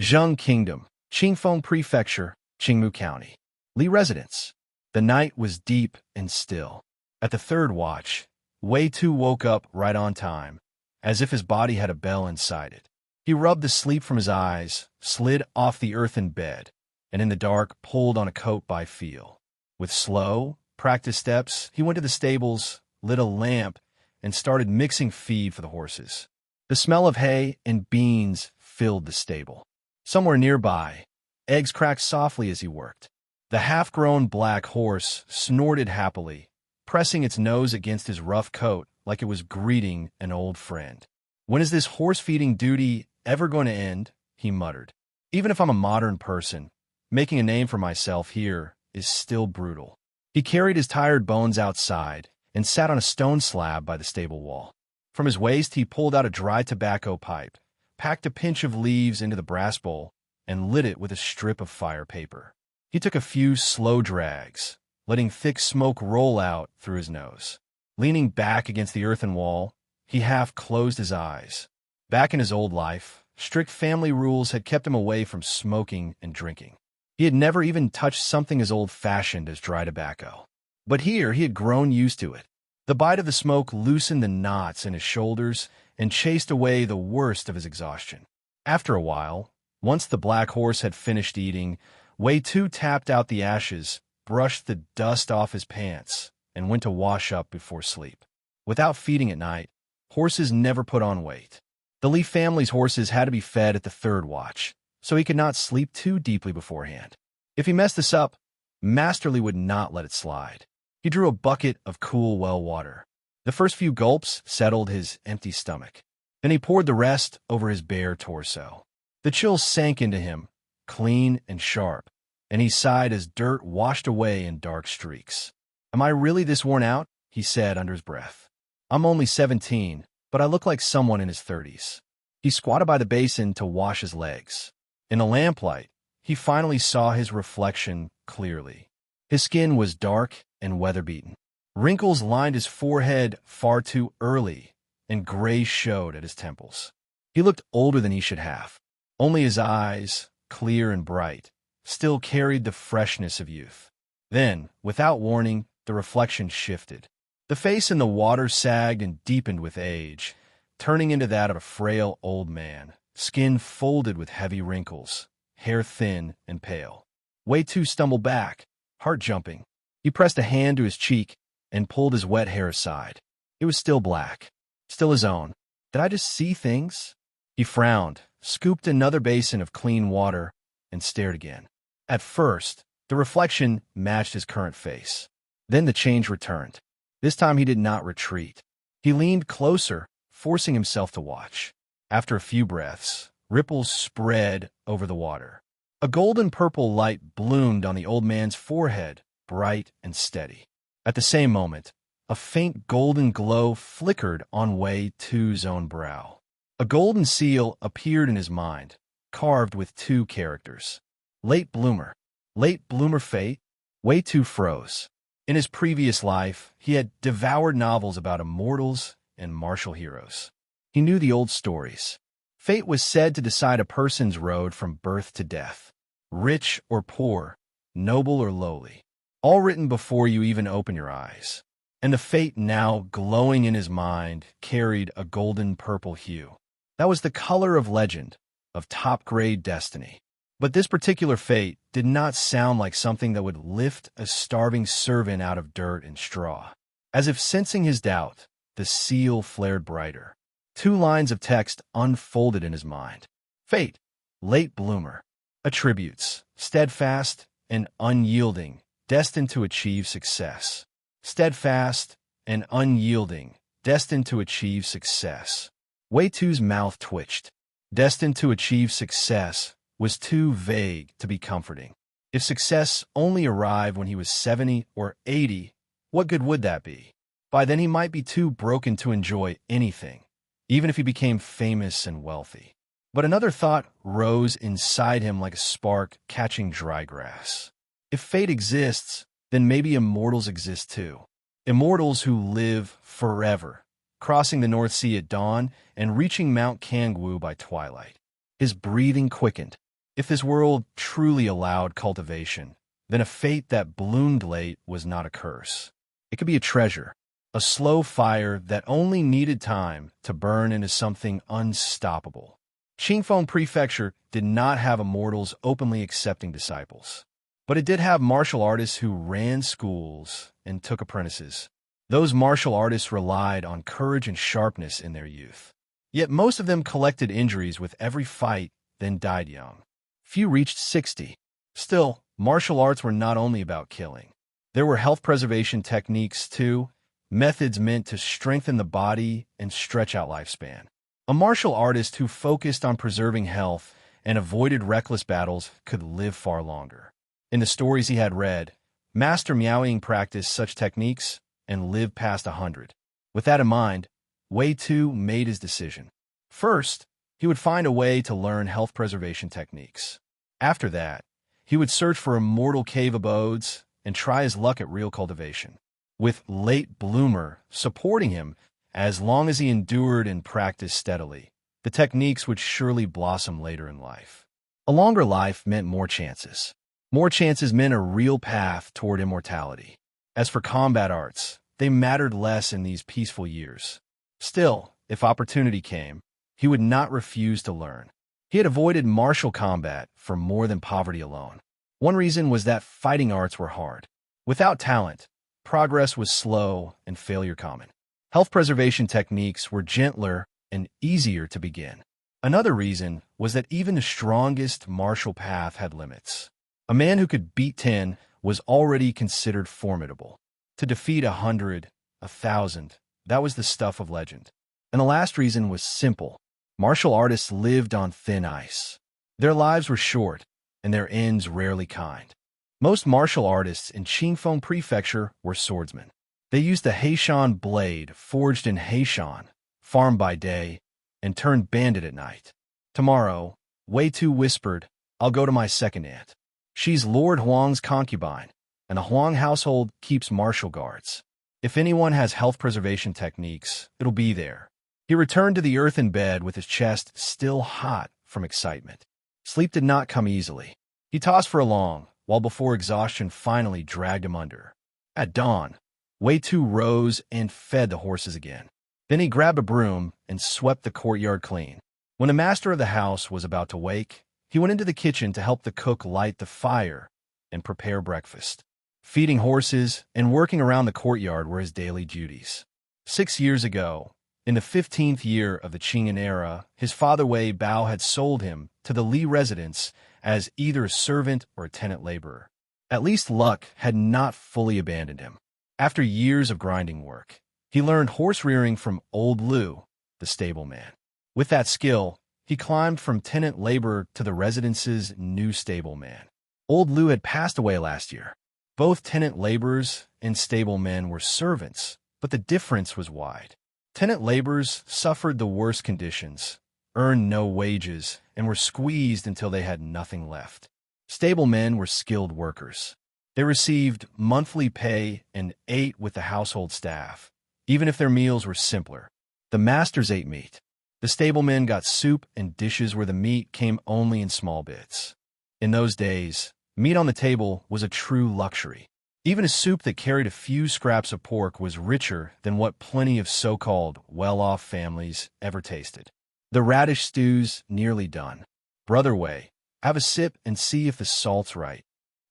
Zheng Kingdom, Qingfeng Prefecture, Qingmu County. Li residence. The night was deep and still. At the third watch, Wei Tu woke up right on time, as if his body had a bell inside it. He rubbed the sleep from his eyes, slid off the earthen bed, and in the dark pulled on a coat by feel. With slow, practiced steps, he went to the stables, lit a lamp, and started mixing feed for the horses. The smell of hay and beans filled the stable. Somewhere nearby, eggs cracked softly as he worked. The half-grown black horse snorted happily, pressing its nose against his rough coat like it was greeting an old friend. "When is this horse-feeding duty ever going to end?" he muttered. "Even if I'm a modern person, making a name for myself here is still brutal." He carried his tired bones outside and sat on a stone slab by the stable wall. From his waist, he pulled out a dry tobacco pipe, packed a pinch of leaves into the brass bowl, and lit it with a strip of fire paper. He took a few slow drags, letting thick smoke roll out through his nose. Leaning back against the earthen wall, he half closed his eyes. Back in his old life, strict family rules had kept him away from smoking and drinking. He had never even touched something as old-fashioned as dry tobacco. But here he had grown used to it. The bite of the smoke loosened the knots in his shoulders and chased away the worst of his exhaustion. After a while, once the black horse had finished eating, Wei Tu tapped out the ashes, brushed the dust off his pants, and went to wash up before sleep. Without feeding at night, horses never put on weight. The Li family's horses had to be fed at the third watch, so he could not sleep too deeply beforehand. If he messed this up, Master Li would not let it slide. He drew a bucket of cool well water. The first few gulps settled his empty stomach. Then he poured the rest over his bare torso. The chill sank into him, clean and sharp, and he sighed as dirt washed away in dark streaks. "Am I really this worn out?" he said under his breath. "I'm only 17, but I look like someone in his 30s. He squatted by the basin to wash his legs. In the lamplight, he finally saw his reflection clearly. His skin was dark and weather-beaten. Wrinkles lined his forehead far too early, and gray showed at his temples. He looked older than he should have. Only his eyes, clear and bright, still carried the freshness of youth. Then, without warning, the reflection shifted. The face in the water sagged and deepened with age, turning into that of a frail old man, skin folded with heavy wrinkles, hair thin and pale. Wei Tu stumbled back, heart jumping. He pressed a hand to his cheek and pulled his wet hair aside. It was still black, still his own. Did I just see things? He frowned, scooped another basin of clean water, and stared again. At first, the reflection matched his current face. Then the change returned. This time he did not retreat. He leaned closer, forcing himself to watch. After a few breaths, ripples spread over the water. A golden-purple light bloomed on the old man's forehead, bright and steady. At the same moment, a faint golden glow flickered on Wei Tu's own brow. A golden seal appeared in his mind, carved with two characters. Late bloomer. Late bloomer fate? Wei Tu froze. In his previous life, he had devoured novels about immortals and martial heroes. He knew the old stories. Fate was said to decide a person's road from birth to death. Rich or poor, noble or lowly. All written before you even open your eyes. And the fate now glowing in his mind carried a golden-purple hue. That was the color of legend, of top-grade destiny. But this particular fate did not sound like something that would lift a starving servant out of dirt and straw. As if sensing his doubt, the seal flared brighter. Two lines of text unfolded in his mind. Fate, late bloomer. Attributes, steadfast and unyielding, destined to achieve success. Steadfast and unyielding, destined to achieve success. Wei Tu's mouth twitched. Destined to achieve success was too vague to be comforting. If success only arrived when he was 70 or 80, what good would that be? By then he might be too broken to enjoy anything, even if he became famous and wealthy. But another thought rose inside him like a spark catching dry grass. If fate exists, then maybe immortals exist too. Immortals who live forever, crossing the North Sea at dawn and reaching Mount Kangwu by twilight. His breathing quickened. If this world truly allowed cultivation, then a fate that bloomed late was not a curse. It could be a treasure, a slow fire that only needed time to burn into something unstoppable. Qingfeng Prefecture did not have immortals openly accepting disciples, but it did have martial artists who ran schools and took apprentices. Those martial artists relied on courage and sharpness in their youth. Yet most of them collected injuries with every fight, then died young. Few reached 60. Still, martial arts were not only about killing. There were health preservation techniques too, methods meant to strengthen the body and stretch out lifespan. A martial artist who focused on preserving health and avoided reckless battles could live far longer. In the stories he had read, Master Miaoying practiced such techniques and lived past 100. With that in mind, Wei Tu made his decision. First, he would find a way to learn health preservation techniques. After that, he would search for immortal cave abodes and try his luck at real cultivation. With Late Bloomer supporting him as long as he endured and practiced steadily, the techniques would surely blossom later in life. A longer life meant more chances. More chances meant a real path toward immortality. As for combat arts, they mattered less in these peaceful years. Still, if opportunity came, he would not refuse to learn. He had avoided martial combat for more than poverty alone. One reason was that fighting arts were hard. Without talent, progress was slow and failure common. Health preservation techniques were gentler and easier to begin. Another reason was that even the strongest martial path had limits. A man who could beat 10 was already considered formidable. To defeat 100, 1,000, that was the stuff of legend. And the last reason was simple. Martial artists lived on thin ice. Their lives were short, and their ends rarely kind. Most martial artists in Qingfeng Prefecture were swordsmen. They used the Heishan blade forged in Heishan, farmed by day, and turned bandit at night. Tomorrow, Wei Tu whispered, "I'll go to my second aunt. She's Lord Huang's concubine, and the Huang household keeps martial guards. If anyone has health preservation techniques, it'll be there." He returned to the earthen bed with his chest still hot from excitement. Sleep did not come easily. He tossed for a long while before exhaustion finally dragged him under. At dawn, Wei Tu rose and fed the horses again. Then he grabbed a broom and swept the courtyard clean. When the master of the house was about to wake, he went into the kitchen to help the cook light the fire and prepare breakfast. Feeding horses and working around the courtyard were his daily duties. 6 years ago, in the 15th year of the Qingyan era, his father Wei Bao had sold him to the Li residents as either a servant or a tenant laborer. At least luck had not fully abandoned him. After years of grinding work, he learned horse rearing from old Lu, the stableman. With that skill, he climbed from tenant laborer to the residence's new stableman. Old Lu had passed away last year. Both tenant laborers and stablemen were servants, but the difference was wide. Tenant laborers suffered the worst conditions, earned no wages, and were squeezed until they had nothing left. Stablemen were skilled workers. They received monthly pay and ate with the household staff, even if their meals were simpler. The masters ate meat. The stablemen got soup and dishes where the meat came only in small bits. In those days, meat on the table was a true luxury. Even a soup that carried a few scraps of pork was richer than what plenty of so-called well-off families ever tasted. The radish stew's nearly done. Brother Wei, have a sip and see if the salt's right.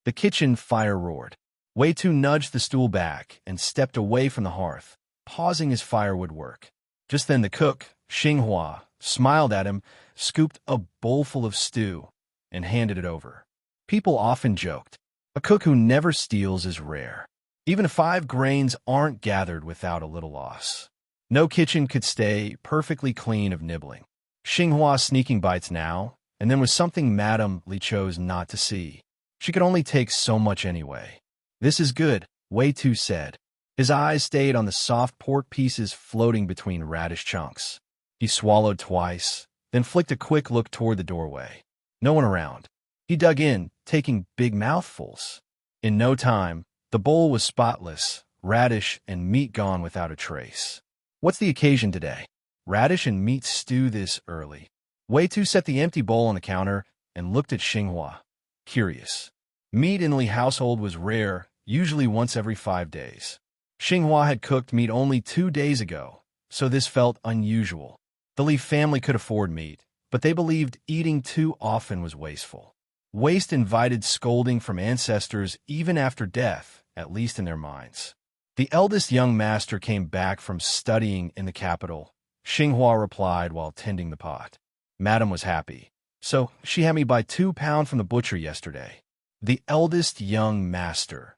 The kitchen fire roared. Wei Tu nudged the stool back and stepped away from the hearth, pausing his firewood work. Just then the cook, Xinghua, smiled at him, scooped a bowlful of stew, and handed it over. People often joked, "A cook who never steals is rare." Even 5 grains aren't gathered without a little loss. No kitchen could stay perfectly clean of nibbling. Xinghua sneaking bites now, and then was something Madame Li chose not to see. She could only take so much anyway. "This is good," Wei Tu said. His eyes stayed on the soft pork pieces floating between radish chunks. He swallowed twice, then flicked a quick look toward the doorway. No one around. He dug in, taking big mouthfuls. In no time, the bowl was spotless, radish and meat gone without a trace. "What's the occasion today? Radish and meat stew this early?" Wei Tu set the empty bowl on the counter and looked at Xinghua, curious. Meat in the Li household was rare, usually once every 5 days. Xinghua had cooked meat only 2 days ago, so this felt unusual. The Li family could afford meat, but they believed eating too often was wasteful. Waste invited scolding from ancestors even after death, at least in their minds. The eldest young master came back from studying in the capital, Xinghua replied while tending the pot. Madam was happy. So, she had me buy 2 pounds from the butcher yesterday. The eldest young master.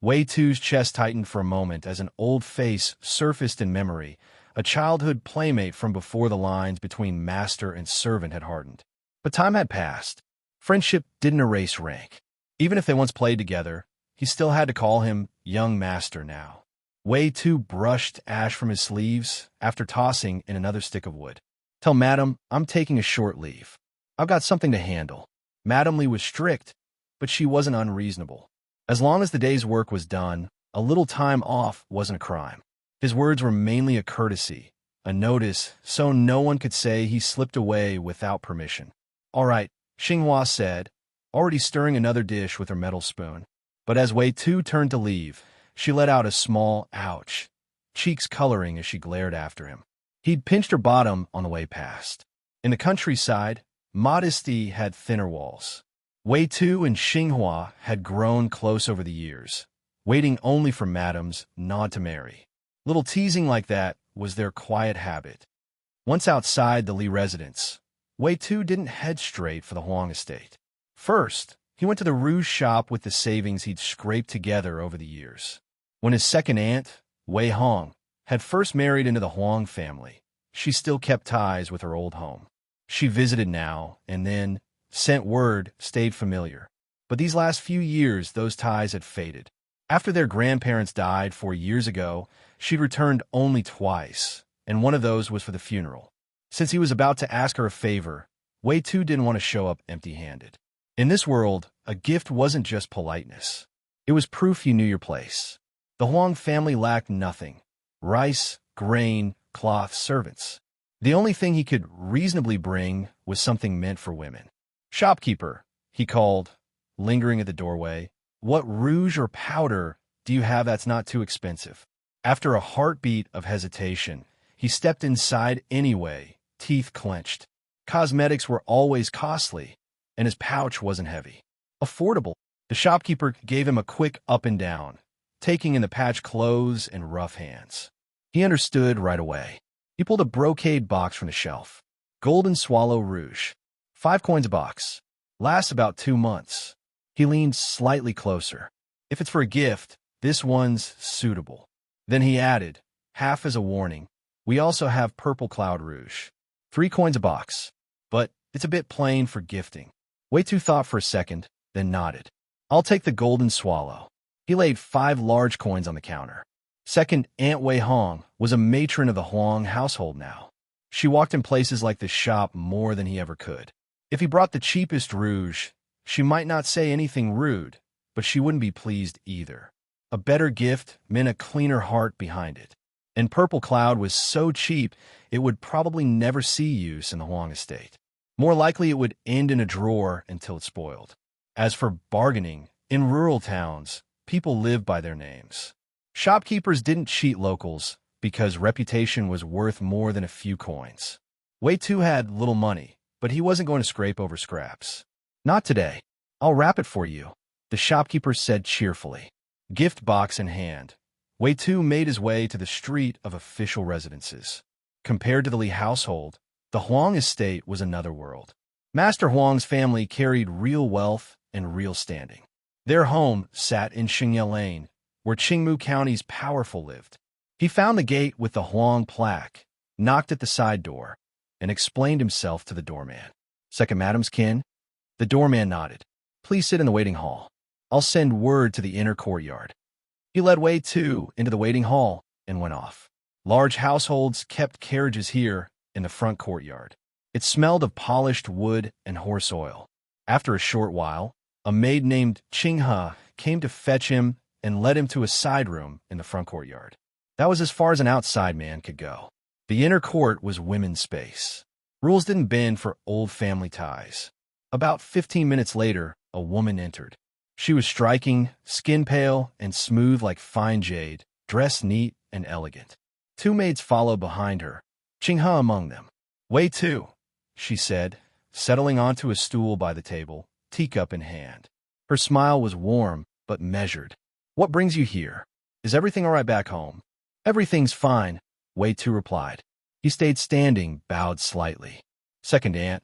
Wei Tu's chest tightened for a moment as an old face surfaced in memory. A childhood playmate from before the lines between master and servant had hardened. But time had passed. Friendship didn't erase rank. Even if they once played together, he still had to call him young master now. Wei Tu brushed ash from his sleeves after tossing in another stick of wood. Tell Madam I'm taking a short leave. I've got something to handle. Madam Li was strict, but she wasn't unreasonable. As long as the day's work was done, a little time off wasn't a crime. His words were mainly a courtesy, a notice, so no one could say he slipped away without permission. All right, Xinghua said, already stirring another dish with her metal spoon. But as Wei Tu turned to leave, she let out a small ouch, cheeks coloring as she glared after him. He'd pinched her bottom on the way past. In the countryside, modesty had thinner walls. Wei Tu and Xinghua had grown close over the years, waiting only for Madam's nod to marry. Little teasing like that was their quiet habit. Once outside the Li residence, Wei Tu didn't head straight for the Huang estate. First, he went to the rouge shop with the savings he'd scraped together over the years. When his second aunt, Wei Hong, had first married into the Huang family, she still kept ties with her old home. She visited now and then, sent word, stayed familiar. But these last few years, those ties had faded. After their grandparents died 4 years ago, she'd returned only twice, and one of those was for the funeral. Since he was about to ask her a favor, Wei Tu didn't want to show up empty-handed. In this world, a gift wasn't just politeness. It was proof you knew your place. The Huang family lacked nothing: rice, grain, cloth, servants. The only thing he could reasonably bring was something meant for women. Shopkeeper, he called, lingering at the doorway. What rouge or powder do you have that's not too expensive? After a heartbeat of hesitation, he stepped inside anyway, teeth clenched. Cosmetics were always costly, and his pouch wasn't heavy. Affordable. The shopkeeper gave him a quick up and down, taking in the patched clothes and rough hands. He understood right away. He pulled a brocade box from the shelf. Golden Swallow Rouge. 5 coins a box. Lasts about 2 months. He leaned slightly closer. If it's for a gift, this one's suitable. Then he added, half as a warning, we also have Purple Cloud Rouge. 3 coins a box. But it's a bit plain for gifting. Wei Tu thought for a second, then nodded. I'll take the Golden Swallow. He laid 5 large coins on the counter. Second, Aunt Wei Hong was a matron of the Huang household now. She walked in places like this shop more than he ever could. If he brought the cheapest rouge, she might not say anything rude, but she wouldn't be pleased either. A better gift meant a cleaner heart behind it. And Purple Cloud was so cheap, it would probably never see use in the Huang estate. More likely it would end in a drawer until it spoiled. As for bargaining, in rural towns, people lived by their names. Shopkeepers didn't cheat locals because reputation was worth more than a few coins. Wei Tu had little money, but he wasn't going to scrape over scraps. Not today. I'll wrap it for you, the shopkeeper said cheerfully. Gift box in hand, Wei Tu made his way to the street of official residences. Compared to the Li household, the Huang estate was another world. Master Huang's family carried real wealth and real standing. Their home sat in Xingye Lane, where Qingmu County's powerful lived. He found the gate with the Huang plaque, knocked at the side door, and explained himself to the doorman. Second Madam's kin? The doorman nodded. Please sit in the waiting hall. I'll send word to the inner courtyard. He led Wei Tu into the waiting hall and went off. Large households kept carriages here in the front courtyard. It smelled of polished wood and horse oil. After a short while, a maid named Qinghe came to fetch him and led him to a side room in the front courtyard. That was as far as an outside man could go. The inner court was women's space. Rules didn't bend for old family ties. About 15 minutes later, a woman entered. She was striking, skin pale, and smooth like fine jade, dressed neat and elegant. Two maids followed behind her, Qinghe among them. Wei Tu, she said, settling onto a stool by the table, teacup in hand. Her smile was warm but measured. What brings you here? Is everything all right back home? Everything's fine, Wei Tu replied. He stayed standing, bowed slightly. Second aunt,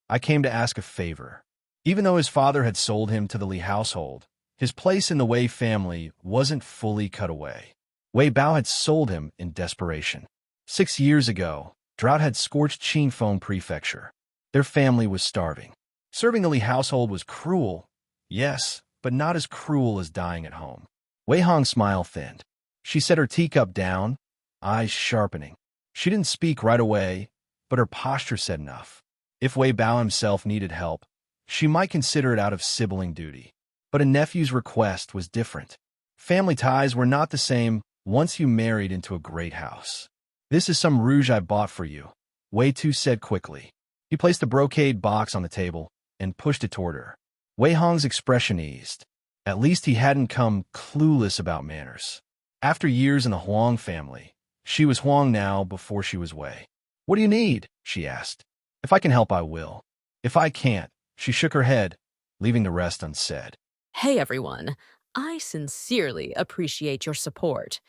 I came to ask a favor. Even though his father had sold him to the Li household, his place in the Wei family wasn't fully cut away. Wei Bao had sold him in desperation. 6 years ago, drought had scorched Qingfeng Prefecture. Their family was starving. Serving the Li household was cruel, yes, but not as cruel as dying at home. Wei Hong's smile thinned. She set her teacup down, eyes sharpening. She didn't speak right away, but her posture said enough. If Wei Bao himself needed help, she might consider it out of sibling duty. But a nephew's request was different. Family ties were not the same once you married into a great house. This is some rouge I bought for you, Wei Tu said quickly. He placed a brocade box on the table and pushed it toward her. Wei Hong's expression eased. At least he hadn't come clueless about manners. After years in the Huang family, she was Huang now before she was Wei. What do you need? She asked. If I can help, I will. If I can't, she shook her head, leaving the rest unsaid. Hey everyone, I sincerely appreciate your support.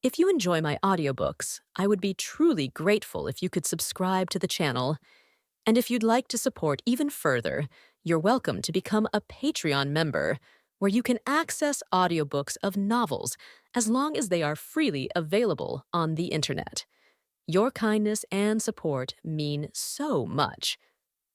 If you enjoy my audiobooks, I would be truly grateful if you could subscribe to the channel. And if you'd like to support even further, you're welcome to become a Patreon member, where you can access audiobooks of novels as long as they are freely available on the internet. Your kindness and support mean so much.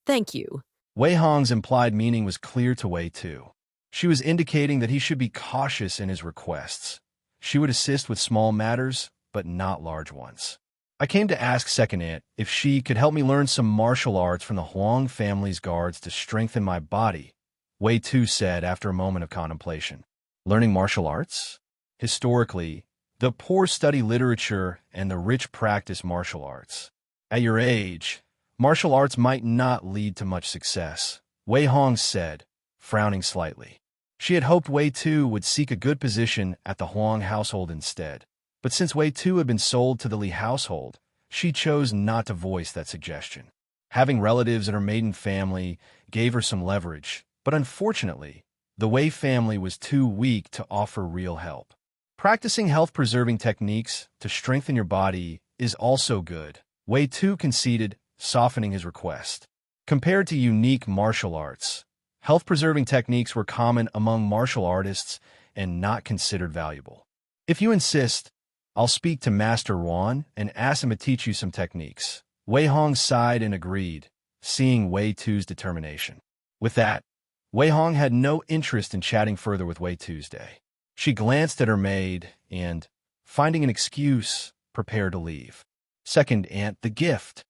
Thank you. Wei Hong's implied meaning was clear to Wei Tu. She was indicating that he should be cautious in his requests. She would assist with small matters, but not large ones. I came to ask Second Aunt if she could help me learn some martial arts from the Huang family's guards to strengthen my body, Wei Tu said after a moment of contemplation. Learning martial arts? Historically, the poor study literature and the rich practice martial arts. At your age, martial arts might not lead to much success, Wei Hong said, frowning slightly. She had hoped Wei Tu would seek a good position at the Huang household instead. But since Wei Tu had been sold to the Li household, she chose not to voice that suggestion. Having relatives in her maiden family gave her some leverage, but unfortunately, the Wei family was too weak to offer real help. Practicing health-preserving techniques to strengthen your body is also good, Wei Tu conceded, softening his request. Compared to unique martial arts, health-preserving techniques were common among martial artists and not considered valuable. If you insist, I'll speak to Master Wan and ask him to teach you some techniques. Wei Hong sighed and agreed, seeing Wei Tu's determination. With that, Wei Hong had no interest in chatting further with Wei Tuesday. She glanced at her maid and, finding an excuse, prepared to leave. Second Aunt, the gift,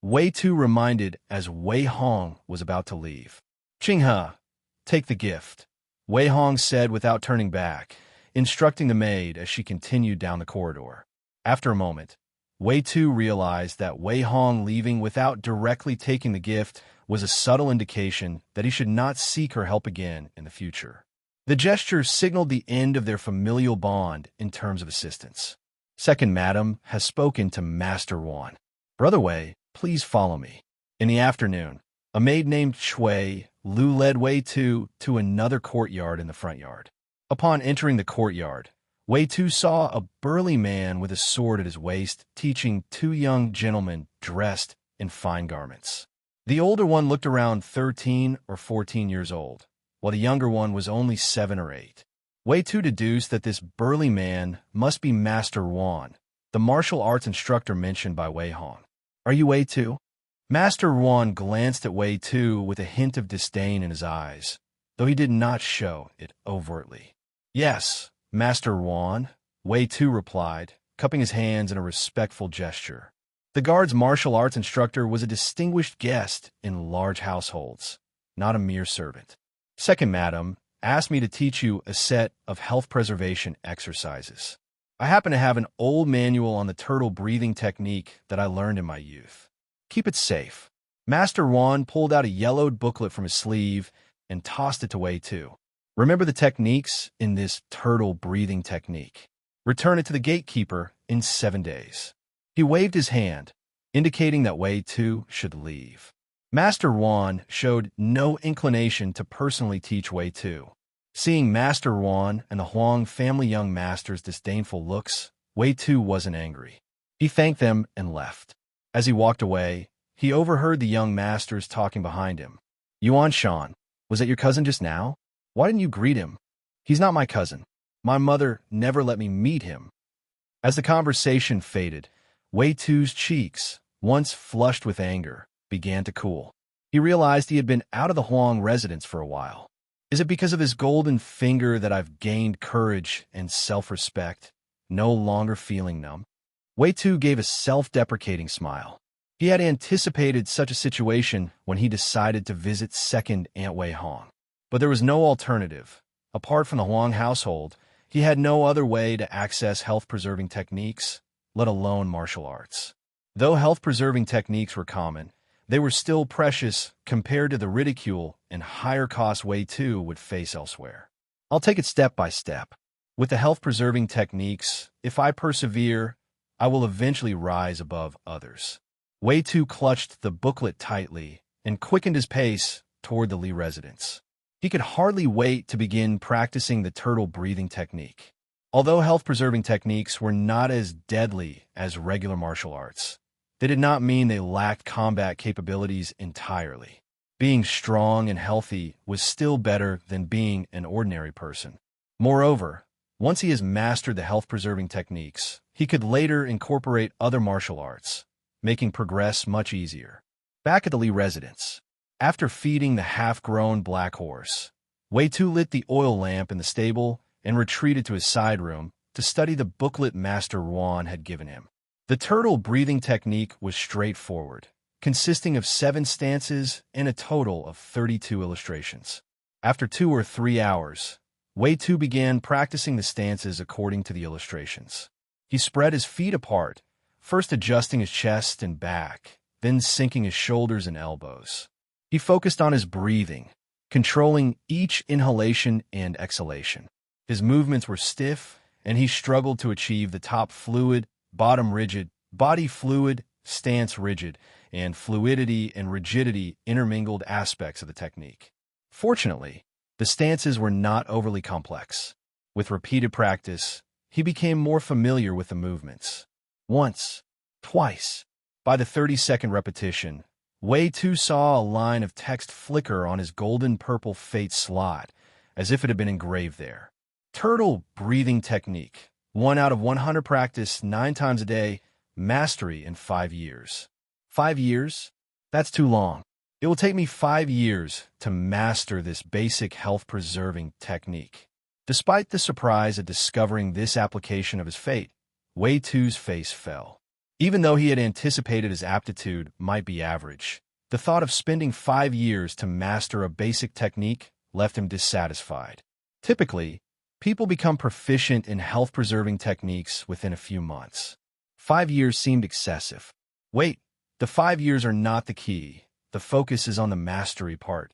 Wei Tu reminded as Wei Hong was about to leave. Qinghe, take the gift, Wei Hong said without turning back, instructing the maid as she continued down the corridor. After a moment, Wei Tu realized that Wei Hong leaving without directly taking the gift was a subtle indication that he should not seek her help again in the future. The gesture signaled the end of their familial bond in terms of assistance. Second Madam has spoken to Master Wan. Brother Wei, please follow me. In the afternoon, a maid named Shui Lu led Wei Tu to another courtyard in the front yard. Upon entering the courtyard, Wei Tu saw a burly man with a sword at his waist teaching two young gentlemen dressed in fine garments. The older one looked around 13 or 14 years old, while the younger one was only 7 or 8. Wei Tu deduced that this burly man must be Master Wan, the martial arts instructor mentioned by Wei Hong. Are you Wei Tu? Master Wan glanced at Wei Tu with a hint of disdain in his eyes, though he did not show it overtly. Yes, Master Wan, Wei Tu replied, cupping his hands in a respectful gesture. The guard's martial arts instructor was a distinguished guest in large households, not a mere servant. Second Madam asked me to teach you a set of health preservation exercises. I happen to have an old manual on the turtle breathing technique that I learned in my youth. Keep it safe. Master Wan pulled out a yellowed booklet from his sleeve and tossed it to Wei Tu. Remember the techniques in this turtle breathing technique. Return it to the gatekeeper in 7 days. He waved his hand, indicating that Wei Tu should leave. Master Wan showed no inclination to personally teach Wei Tu. Seeing Master Wan and the Huang family young master's disdainful looks, Wei Tu wasn't angry. He thanked them and left. As he walked away, he overheard the young masters talking behind him. Yuan Shan, was that your cousin just now? Why didn't you greet him? He's not my cousin. My mother never let me meet him. As the conversation faded, Wei Tu's cheeks, once flushed with anger, began to cool. He realized he had been out of the Huang residence for a while. Is it because of his golden finger that I've gained courage and self-respect, no longer feeling numb? Wei Tu gave a self-deprecating smile. He had anticipated such a situation when he decided to visit second Aunt Wei Hong. But there was no alternative. Apart from the Huang household, he had no other way to access health-preserving techniques, let alone martial arts. Though health-preserving techniques were common, they were still precious compared to the ridicule and higher costs Wei Tu would face elsewhere. I'll take it step by step. With the health-preserving techniques, if I persevere, I will eventually rise above others. Wei Tu clutched the booklet tightly and quickened his pace toward the Li residence. He could hardly wait to begin practicing the turtle breathing technique. Although health-preserving techniques were not as deadly as regular martial arts, they did not mean they lacked combat capabilities entirely. Being strong and healthy was still better than being an ordinary person. Moreover, once he has mastered the health-preserving techniques, he could later incorporate other martial arts, making progress much easier. Back at the Li residence, after feeding the half-grown black horse, Wei Tu lit the oil lamp in the stable and retreated to his side room to study the booklet Master Wan had given him. The turtle breathing technique was straightforward, consisting of 7 stances and a total of 32 illustrations. After 2 or 3 hours, Wei Tu began practicing the stances according to the illustrations. He spread his feet apart, first adjusting his chest and back, then sinking his shoulders and elbows. He focused on his breathing, controlling each inhalation and exhalation. His movements were stiff, and he struggled to achieve the top fluid, bottom rigid, body fluid, stance rigid, and fluidity and rigidity intermingled aspects of the technique. Fortunately, the stances were not overly complex. With repeated practice, he became more familiar with the movements. Once, twice. By the 32nd repetition, Wei Tu saw a line of text flicker on his golden-purple fate slot, as if it had been engraved there. Turtle breathing technique. 1 out of 100 practice 9 times a day, mastery in 5 years. 5 years? That's too long. It will take me 5 years to master this basic health-preserving technique. Despite the surprise at discovering this application of his fate, Wei Tu's face fell. Even though he had anticipated his aptitude might be average, the thought of spending 5 years to master a basic technique left him dissatisfied. Typically, people become proficient in health-preserving techniques within a few months. 5 years seemed excessive. Wait, the 5 years are not the key. The focus is on the mastery part.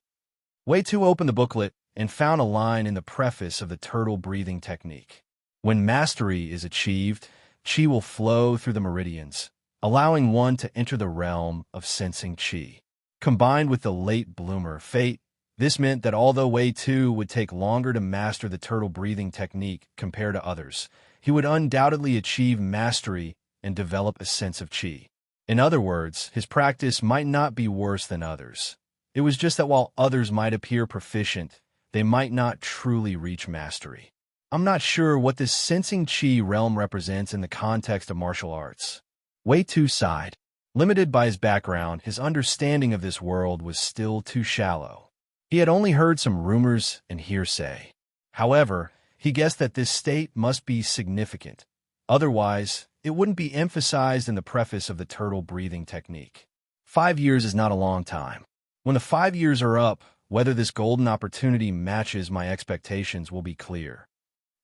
Wei Tu opened the booklet and found a line in the preface of the turtle breathing technique. When mastery is achieved, qi will flow through the meridians, allowing one to enter the realm of sensing qi. Combined with the late bloomer fate, this meant that although Wei Tu would take longer to master the turtle breathing technique compared to others, he would undoubtedly achieve mastery and develop a sense of qi. In other words, his practice might not be worse than others. It was just that while others might appear proficient, they might not truly reach mastery. I'm not sure what this sensing qi realm represents in the context of martial arts. Wei Tu sighed. Limited by his background, his understanding of this world was still too shallow. He had only heard some rumors and hearsay. However, he guessed that this state must be significant. Otherwise, it wouldn't be emphasized in the preface of the turtle breathing technique. 5 years is not a long time. When the 5 years are up, whether this golden opportunity matches my expectations will be clear.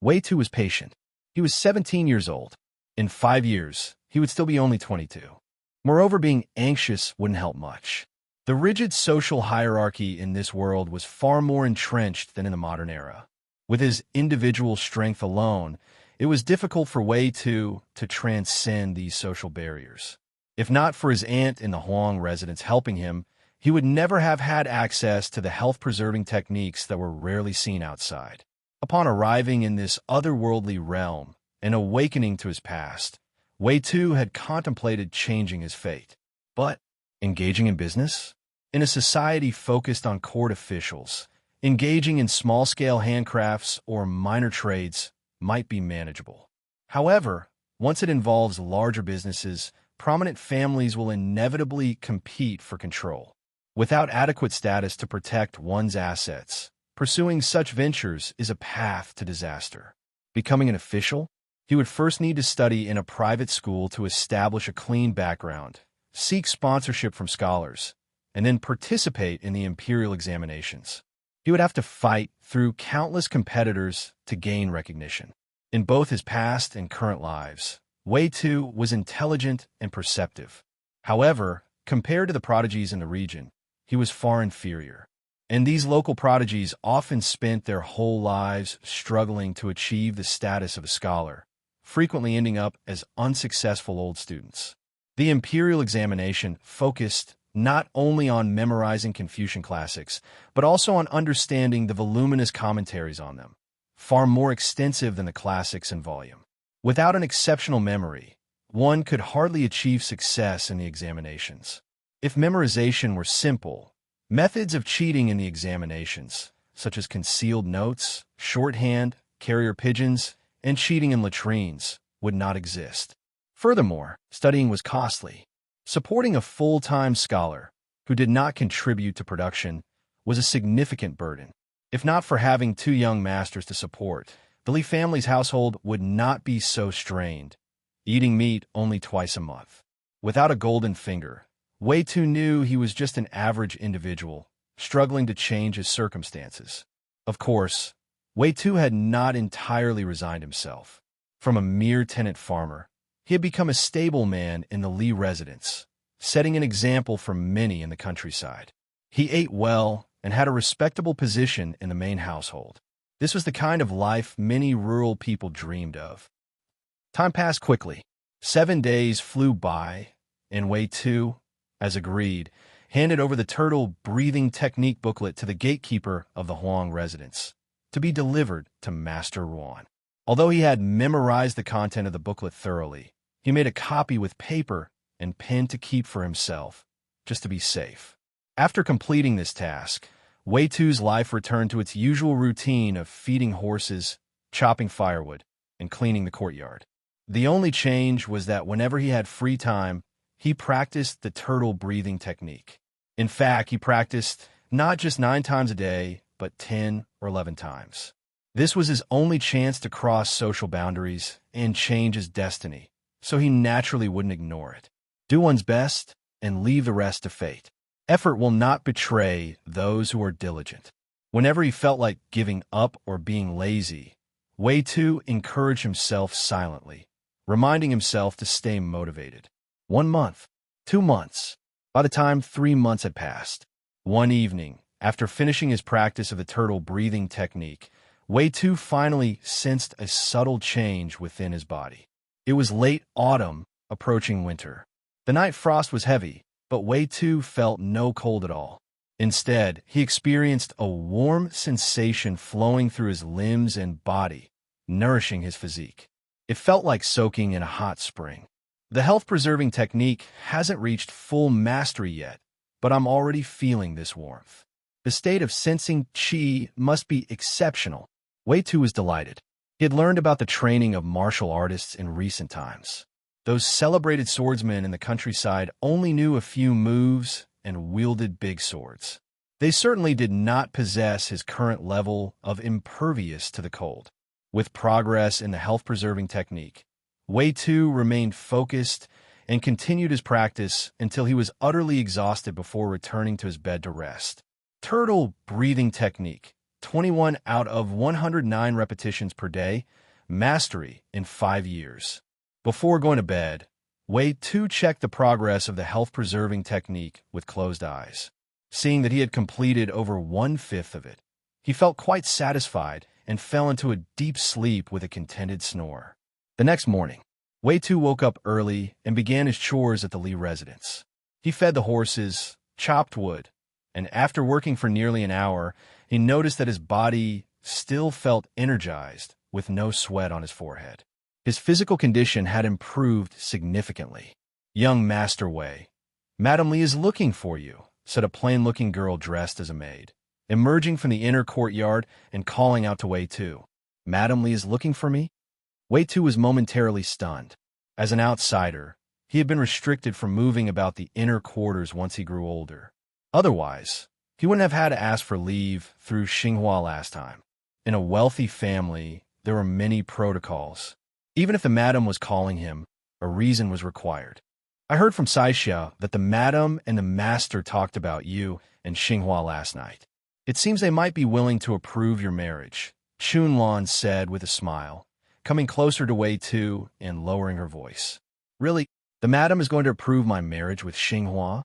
Wei Tu was patient. He was 17 years old. In 5 years, he would still be only 22. Moreover, being anxious wouldn't help much. The rigid social hierarchy in this world was far more entrenched than in the modern era. With his individual strength alone, it was difficult for Wei Tu to transcend these social barriers. If not for his aunt in the Huang residence helping him, he would never have had access to the health-preserving techniques that were rarely seen outside. Upon arriving in this otherworldly realm and awakening to his past, Wei Tu had contemplated changing his fate. But engaging in business? In a society focused on court officials, engaging in small-scale handcrafts or minor trades might be manageable. However, once it involves larger businesses, prominent families will inevitably compete for control. Without adequate status to protect one's assets, pursuing such ventures is a path to disaster. Becoming an official? He would first need to study in a private school to establish a clean background, seek sponsorship from scholars, and then participate in the imperial examinations. He would have to fight through countless competitors to gain recognition. In both his past and current lives, Wei Tu was intelligent and perceptive. However, compared to the prodigies in the region, he was far inferior. And these local prodigies often spent their whole lives struggling to achieve the status of a scholar, frequently ending up as unsuccessful old students. The imperial examination focused not only on memorizing Confucian classics, but also on understanding the voluminous commentaries on them, far more extensive than the classics in volume. Without an exceptional memory, one could hardly achieve success in the examinations. If memorization were simple, methods of cheating in the examinations, such as concealed notes, shorthand, carrier pigeons, and cheating in latrines, would not exist. Furthermore, studying was costly. Supporting a full-time scholar who did not contribute to production was a significant burden. If not for having two young masters to support, the Li family's household would not be so strained, eating meat only twice a month. Without a golden finger, Wei Tu knew he was just an average individual, struggling to change his circumstances. Of course, Wei Tu had not entirely resigned himself. From a mere tenant farmer, he had become a stable man in the Li residence, setting an example for many in the countryside. He ate well and had a respectable position in the main household. This was the kind of life many rural people dreamed of. Time passed quickly. 7 days flew by, and Wei Tu, as agreed, handed over the turtle breathing technique booklet to the gatekeeper of the Huang residence, to be delivered to Master Ruan. Although he had memorized the content of the booklet thoroughly, he made a copy with paper and pen to keep for himself, just to be safe. After completing this task, Wei Tu's life returned to its usual routine of feeding horses, chopping firewood, and cleaning the courtyard. The only change was that whenever he had free time, he practiced the turtle breathing technique. In fact, he practiced not just 9 times a day, but 10 or 11 times. This was his only chance to cross social boundaries and change his destiny, so he naturally wouldn't ignore it. Do one's best and leave the rest to fate. Effort will not betray those who are diligent. Whenever he felt like giving up or being lazy, Wei Tu encouraged himself silently, reminding himself to stay motivated. 1 month, 2 months. By the time 3 months had passed, one evening, after finishing his practice of the turtle breathing technique, Wei Tu finally sensed a subtle change within his body. It was late autumn, approaching winter. The night frost was heavy, but Wei Tu felt no cold at all. Instead, he experienced a warm sensation flowing through his limbs and body, nourishing his physique. It felt like soaking in a hot spring. The health-preserving technique hasn't reached full mastery yet, but I'm already feeling this warmth. The state of sensing qi must be exceptional. Wei Tu was delighted. He had learned about the training of martial artists in recent times. Those celebrated swordsmen in the countryside only knew a few moves and wielded big swords. They certainly did not possess his current level of impervious to the cold. With progress in the health-preserving technique, Wei Tu remained focused and continued his practice until he was utterly exhausted before returning to his bed to rest. Turtle breathing technique, 21 out of 109 repetitions per day, mastery in 5 years. Before going to bed, Wei Tu checked the progress of the health-preserving technique with closed eyes. Seeing that he had completed over 1/5 of it, he felt quite satisfied and fell into a deep sleep with a contented snore. The next morning, Wei Tu woke up early and began his chores at the Li residence. He fed the horses, chopped wood, and after working for nearly an hour, he noticed that his body still felt energized with no sweat on his forehead. His physical condition had improved significantly. "Young Master Wei, Madame Li is looking for you," said a plain-looking girl dressed as a maid, emerging from the inner courtyard and calling out to Wei Tu. "Madame Li is looking for me?" Wei Tu was momentarily stunned. As an outsider, he had been restricted from moving about the inner quarters once he grew older. Otherwise, he wouldn't have had to ask for leave through Xinhua last time. In a wealthy family, there were many protocols. Even if the madam was calling him, a reason was required. "I heard from Saixia that the madam and the master talked about you and Xinhua last night. It seems they might be willing to approve your marriage," Chunlan said with a smile, coming closer to Wei Tu and lowering her voice. "Really? The madam is going to approve my marriage with Xinhua?"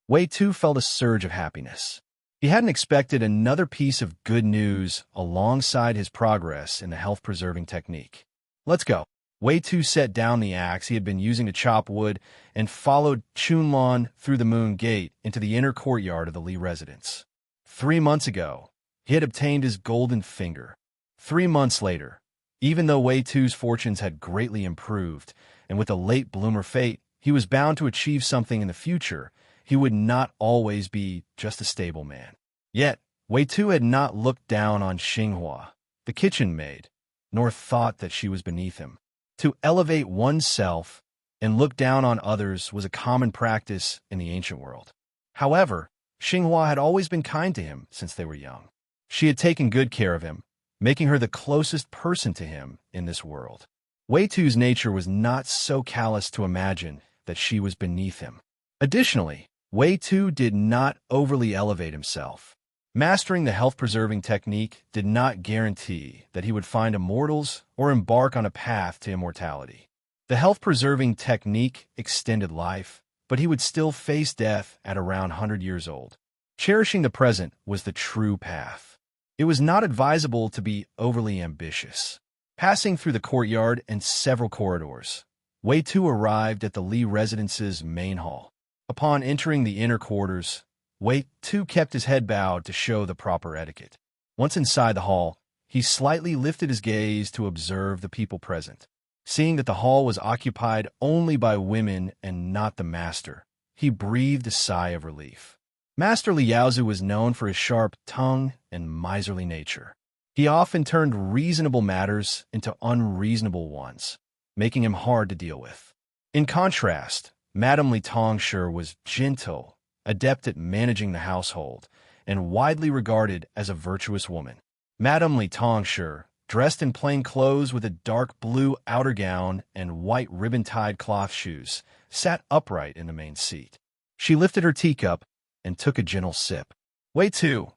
Wei Tu felt a surge of happiness. He hadn't expected another piece of good news alongside his progress in the health-preserving technique. "Let's go." Wei Tu set down the axe he had been using to chop wood and followed Chunlan through the moon gate into the inner courtyard of the Li residence. 3 months ago, he had obtained his golden finger. 3 months later, even though Wei Tu's fortunes had greatly improved, and with a late bloomer fate, he was bound to achieve something in the future, he would not always be just a stable man. Yet, Wei Tu had not looked down on Xinhua, the kitchen maid, nor thought that she was beneath him. To elevate oneself and look down on others was a common practice in the ancient world. However, Xinhua had always been kind to him since they were young. She had taken good care of him, making her the closest person to him in this world. Wei Tu's nature was not so callous to imagine that she was beneath him. Additionally, Wei Tu did not overly elevate himself. Mastering the health-preserving technique did not guarantee that he would find immortals or embark on a path to immortality. The health-preserving technique extended life, but he would still face death at around 100 years old. Cherishing the present was the true path. It was not advisable to be overly ambitious. Passing through the courtyard and several corridors, Wei Tu arrived at the Li residence's main hall. Upon entering the inner quarters, Wei Tu kept his head bowed to show the proper etiquette. Once inside the hall, he slightly lifted his gaze to observe the people present. Seeing that the hall was occupied only by women and not the master, he breathed a sigh of relief. Master Liaozu was known for his sharp tongue and miserly nature. He often turned reasonable matters into unreasonable ones, making him hard to deal with. In contrast, Madame Li Tongshi was gentle, adept at managing the household, and widely regarded as a virtuous woman. Madame Li Tongshi, dressed in plain clothes with a dark blue outer gown and white ribbon-tied cloth shoes, sat upright in the main seat. She lifted her teacup and took a gentle sip. "Wei Tu,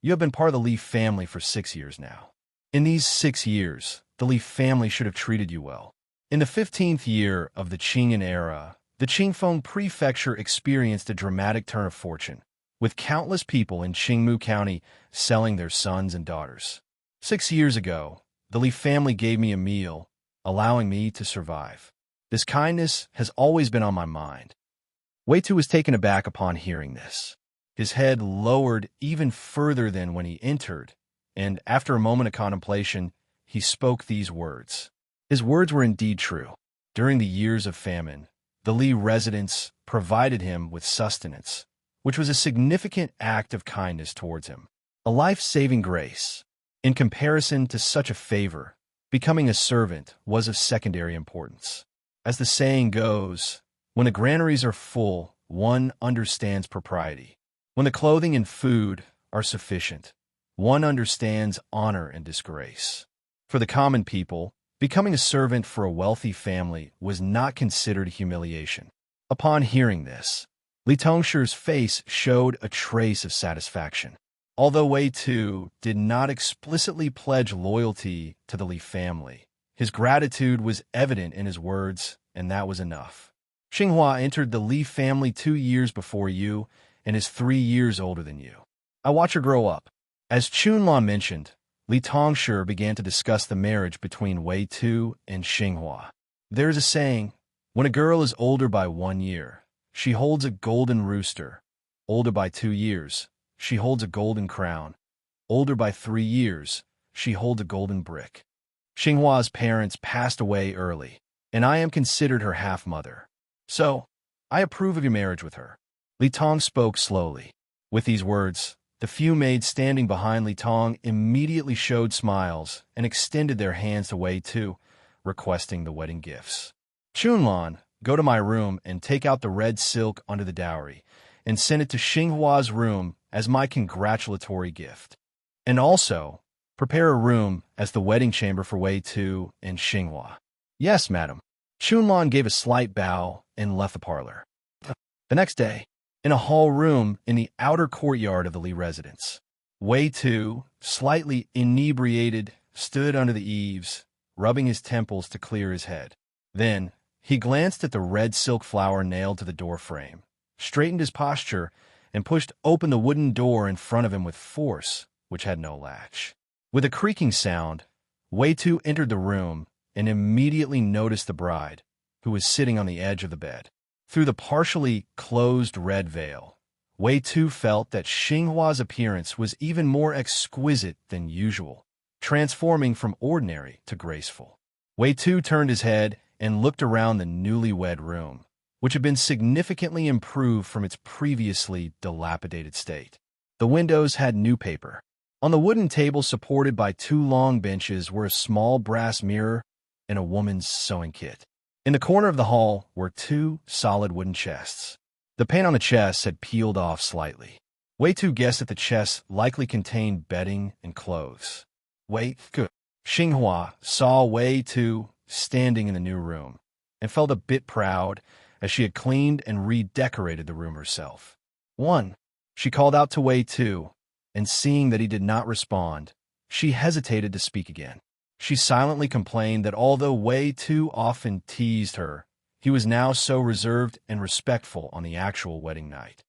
you have been part of the Li family for 6 years now. In these 6 years, the Li family should have treated you well. In the 15th year of the Qingyan era, the Qingfeng Prefecture experienced a dramatic turn of fortune, with countless people in Qingmu County selling their sons and daughters. 6 years ago, the Li family gave me a meal, allowing me to survive. This kindness has always been on my mind." Wei Tu was taken aback upon hearing this. His head lowered even further than when he entered, and after a moment of contemplation, he spoke these words. His words were indeed true. During the years of famine, the Li residents provided him with sustenance, which was a significant act of kindness towards him, a life-saving grace. In comparison to such a favor, becoming a servant was of secondary importance. As the saying goes, when the granaries are full, one understands propriety. When the clothing and food are sufficient, one understands honor and disgrace. For the common people, becoming a servant for a wealthy family was not considered humiliation. Upon hearing this, Li Tongshi's face showed a trace of satisfaction. Although Wei Tu did not explicitly pledge loyalty to the Li family, his gratitude was evident in his words, and that was enough. "Xinhua entered the Li family 2 years before you, and is 3 years older than you. I watch her grow up. As Chunlan mentioned, Li Tongshi began to discuss the marriage between Wei Tu and Xinghua. There is a saying, when a girl is older by 1 year, she holds a golden rooster. Older by 2 years, she holds a golden crown. Older by 3 years, she holds a golden brick. Xinghua's parents passed away early, and I am considered her half-mother. So, I approve of your marriage with her. Li Tong spoke slowly. With these words, the few maids standing behind Li Tong immediately showed smiles and extended their hands to Wei Tu, requesting the wedding gifts. Chunlan, go to my room and take out the red silk under the dowry, and send it to Xinghua's room as my congratulatory gift. And also, prepare a room as the wedding chamber for Wei Tu and Xinghua. Yes, madam. Chunlan gave a slight bow and left the parlor. The next day, in a hall room in the outer courtyard of the Li residence, Wei Tu, slightly inebriated, stood under the eaves, rubbing his temples to clear his head. Then, he glanced at the red silk flower nailed to the door frame, straightened his posture, and pushed open the wooden door in front of him with force, which had no latch. With a creaking sound, Wei Tu entered the room and immediately noticed the bride, who was sitting on the edge of the bed. Through the partially closed red veil, Wei Tu felt that Xinghua's appearance was even more exquisite than usual, transforming from ordinary to graceful. Wei Tu turned his head and looked around the newlywed room, which had been significantly improved from its previously dilapidated state. The windows had new paper. On the wooden table supported by 2 long benches were a small brass mirror and a woman's sewing kit. In the corner of the hall were 2 solid wooden chests. The paint on the chests had peeled off slightly. Wei Tu guessed that the chests likely contained bedding and clothes. Wei Tu. Xinghua saw Wei Tu standing in the new room and felt a bit proud as she had cleaned and redecorated the room herself. She called out to Wei Tu, and seeing that he did not respond, she hesitated to speak again. She silently complained that although Wei Tu often teased her, he was now so reserved and respectful on the actual wedding night.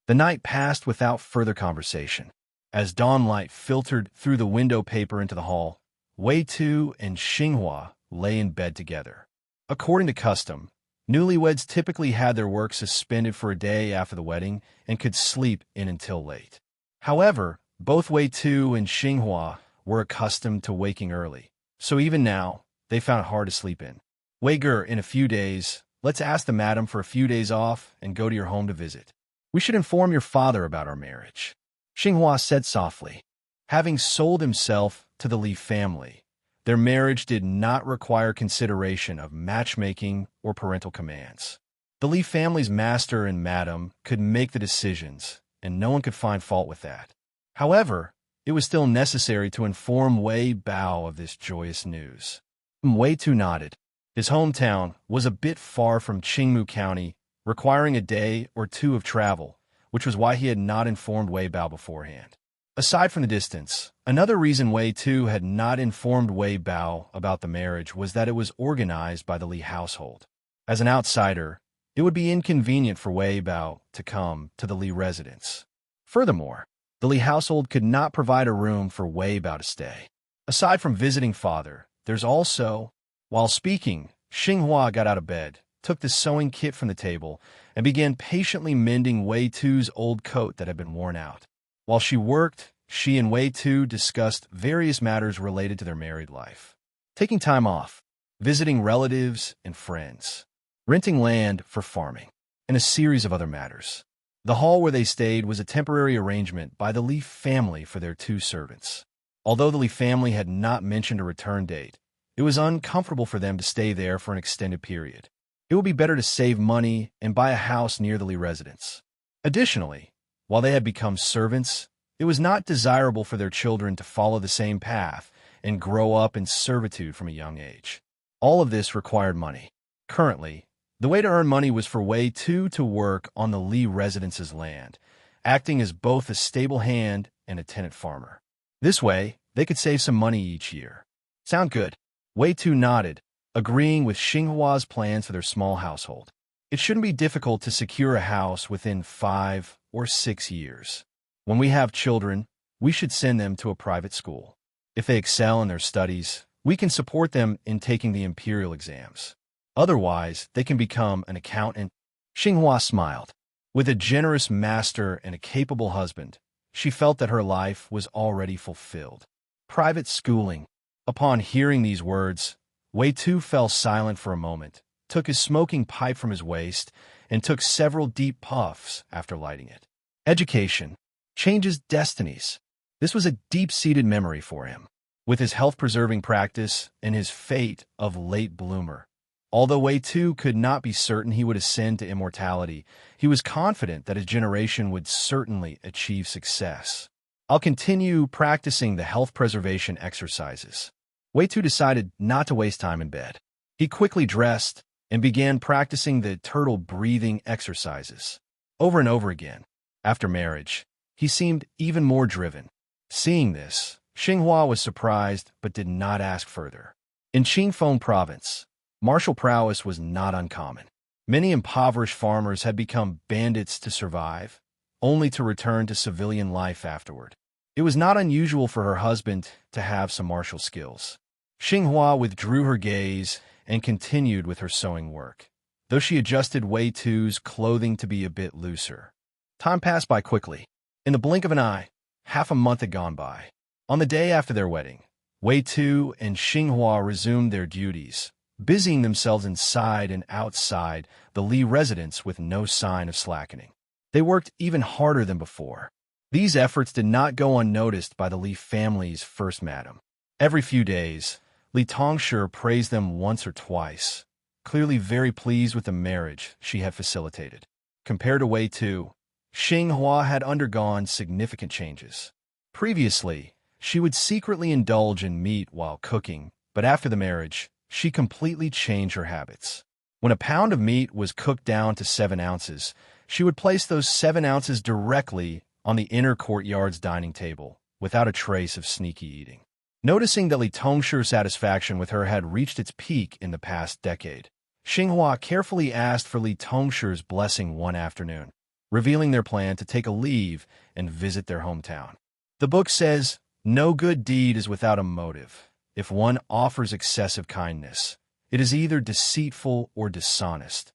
The night passed without further conversation. As dawnlight filtered through the window paper into the hall, Wei Tu and Xinghua lay in bed together. According to custom, newlyweds typically had their work suspended for a day after the wedding and could sleep in until late. However, both Wei Tu and Xinghua were accustomed to waking early, so even now, they found it hard to sleep in. Wei Ger, in a few days, let's ask the madam for a few days off and go to your home to visit. We should inform your father about our marriage, Xinghua said softly. Having sold himself to the Li family, their marriage did not require consideration of matchmaking or parental commands. The Li family's master and madam could make the decisions, and no one could find fault with that. However, it was still necessary to inform Wei Bao of this joyous news. Wei Tu nodded. His hometown was a bit far from Qingmu County, requiring a day or 2 of travel, which was why he had not informed Wei Bao beforehand. Aside from the distance, another reason Wei Tu had not informed Wei Bao about the marriage was that it was organized by the Li household. As an outsider, it would be inconvenient for Wei Bao to come to the Li residence. Furthermore, the Li household could not provide a room for Wei Bao to stay. Aside from visiting father, there's also... While speaking, Xinghua got out of bed, took the sewing kit from the table, and began patiently mending Wei Tu's old coat that had been worn out. While she worked, she and Wei Tu discussed various matters related to their married life. Taking time off, visiting relatives and friends, renting land for farming, and a series of other matters. The hall where they stayed was a temporary arrangement by the Li family for their 2 servants. Although the Li family had not mentioned a return date, it was uncomfortable for them to stay there for an extended period. It would be better to save money and buy a house near the Li residence. Additionally, while they had become servants, it was not desirable for their children to follow the same path and grow up in servitude from a young age. All of this required money. Currently, the way to earn money was for Wei Tu to work on the Li residence's land, acting as both a stable hand and a tenant farmer. This way, they could save some money each year. Sound good? Wei Tu nodded, agreeing with Xinghua's plans for their small household. It shouldn't be difficult to secure a house within 5 or 6 years. When we have children, we should send them to a private school. If they excel in their studies, we can support them in taking the imperial exams. Otherwise, they can become an accountant. Xinghua smiled. With a generous master and a capable husband, she felt that her life was already fulfilled. Private schooling. Upon hearing these words, Wei Tu fell silent for a moment, took his smoking pipe from his waist, and took several deep puffs after lighting it. Education changes destinies. This was a deep-seated memory for him. With his health-preserving practice and his fate of late bloomer, although Wei Tu could not be certain he would ascend to immortality, he was confident that his generation would certainly achieve success. I'll continue practicing the health preservation exercises. Wei Tu decided not to waste time in bed. He quickly dressed and began practicing the turtle breathing exercises. Over and over again. After marriage, he seemed even more driven. Seeing this, Xinghua was surprised but did not ask further. In Qingfeng province, martial prowess was not uncommon. Many impoverished farmers had become bandits to survive, only to return to civilian life afterward. It was not unusual for her husband to have some martial skills. Xinghua withdrew her gaze and continued with her sewing work, though she adjusted Wei Tu's clothing to be a bit looser. Time passed by quickly. In the blink of an eye, half a month had gone by. On the day after their wedding, Wei Tu and Xinghua resumed their duties, busying themselves inside and outside the Li residence with no sign of slackening. They worked even harder than before. These efforts did not go unnoticed by the Li family's first madam. Every few days, Li Tongshi praised them once or twice, clearly very pleased with the marriage she had facilitated. Compared to Wei Tu, Xinghua had undergone significant changes. Previously, she would secretly indulge in meat while cooking, but after the marriage, she completely changed her habits. When a pound of meat was cooked down to 7 ounces, she would place those 7 ounces directly on the inner courtyard's dining table, without a trace of sneaky eating. Noticing that Li Tongshi's satisfaction with her had reached its peak in the past decade, Xinghua carefully asked for Li Tongshi's blessing one afternoon, revealing their plan to take a leave and visit their hometown. The book says, "No good deed is without a motive. If one offers excessive kindness, it is either deceitful or dishonest."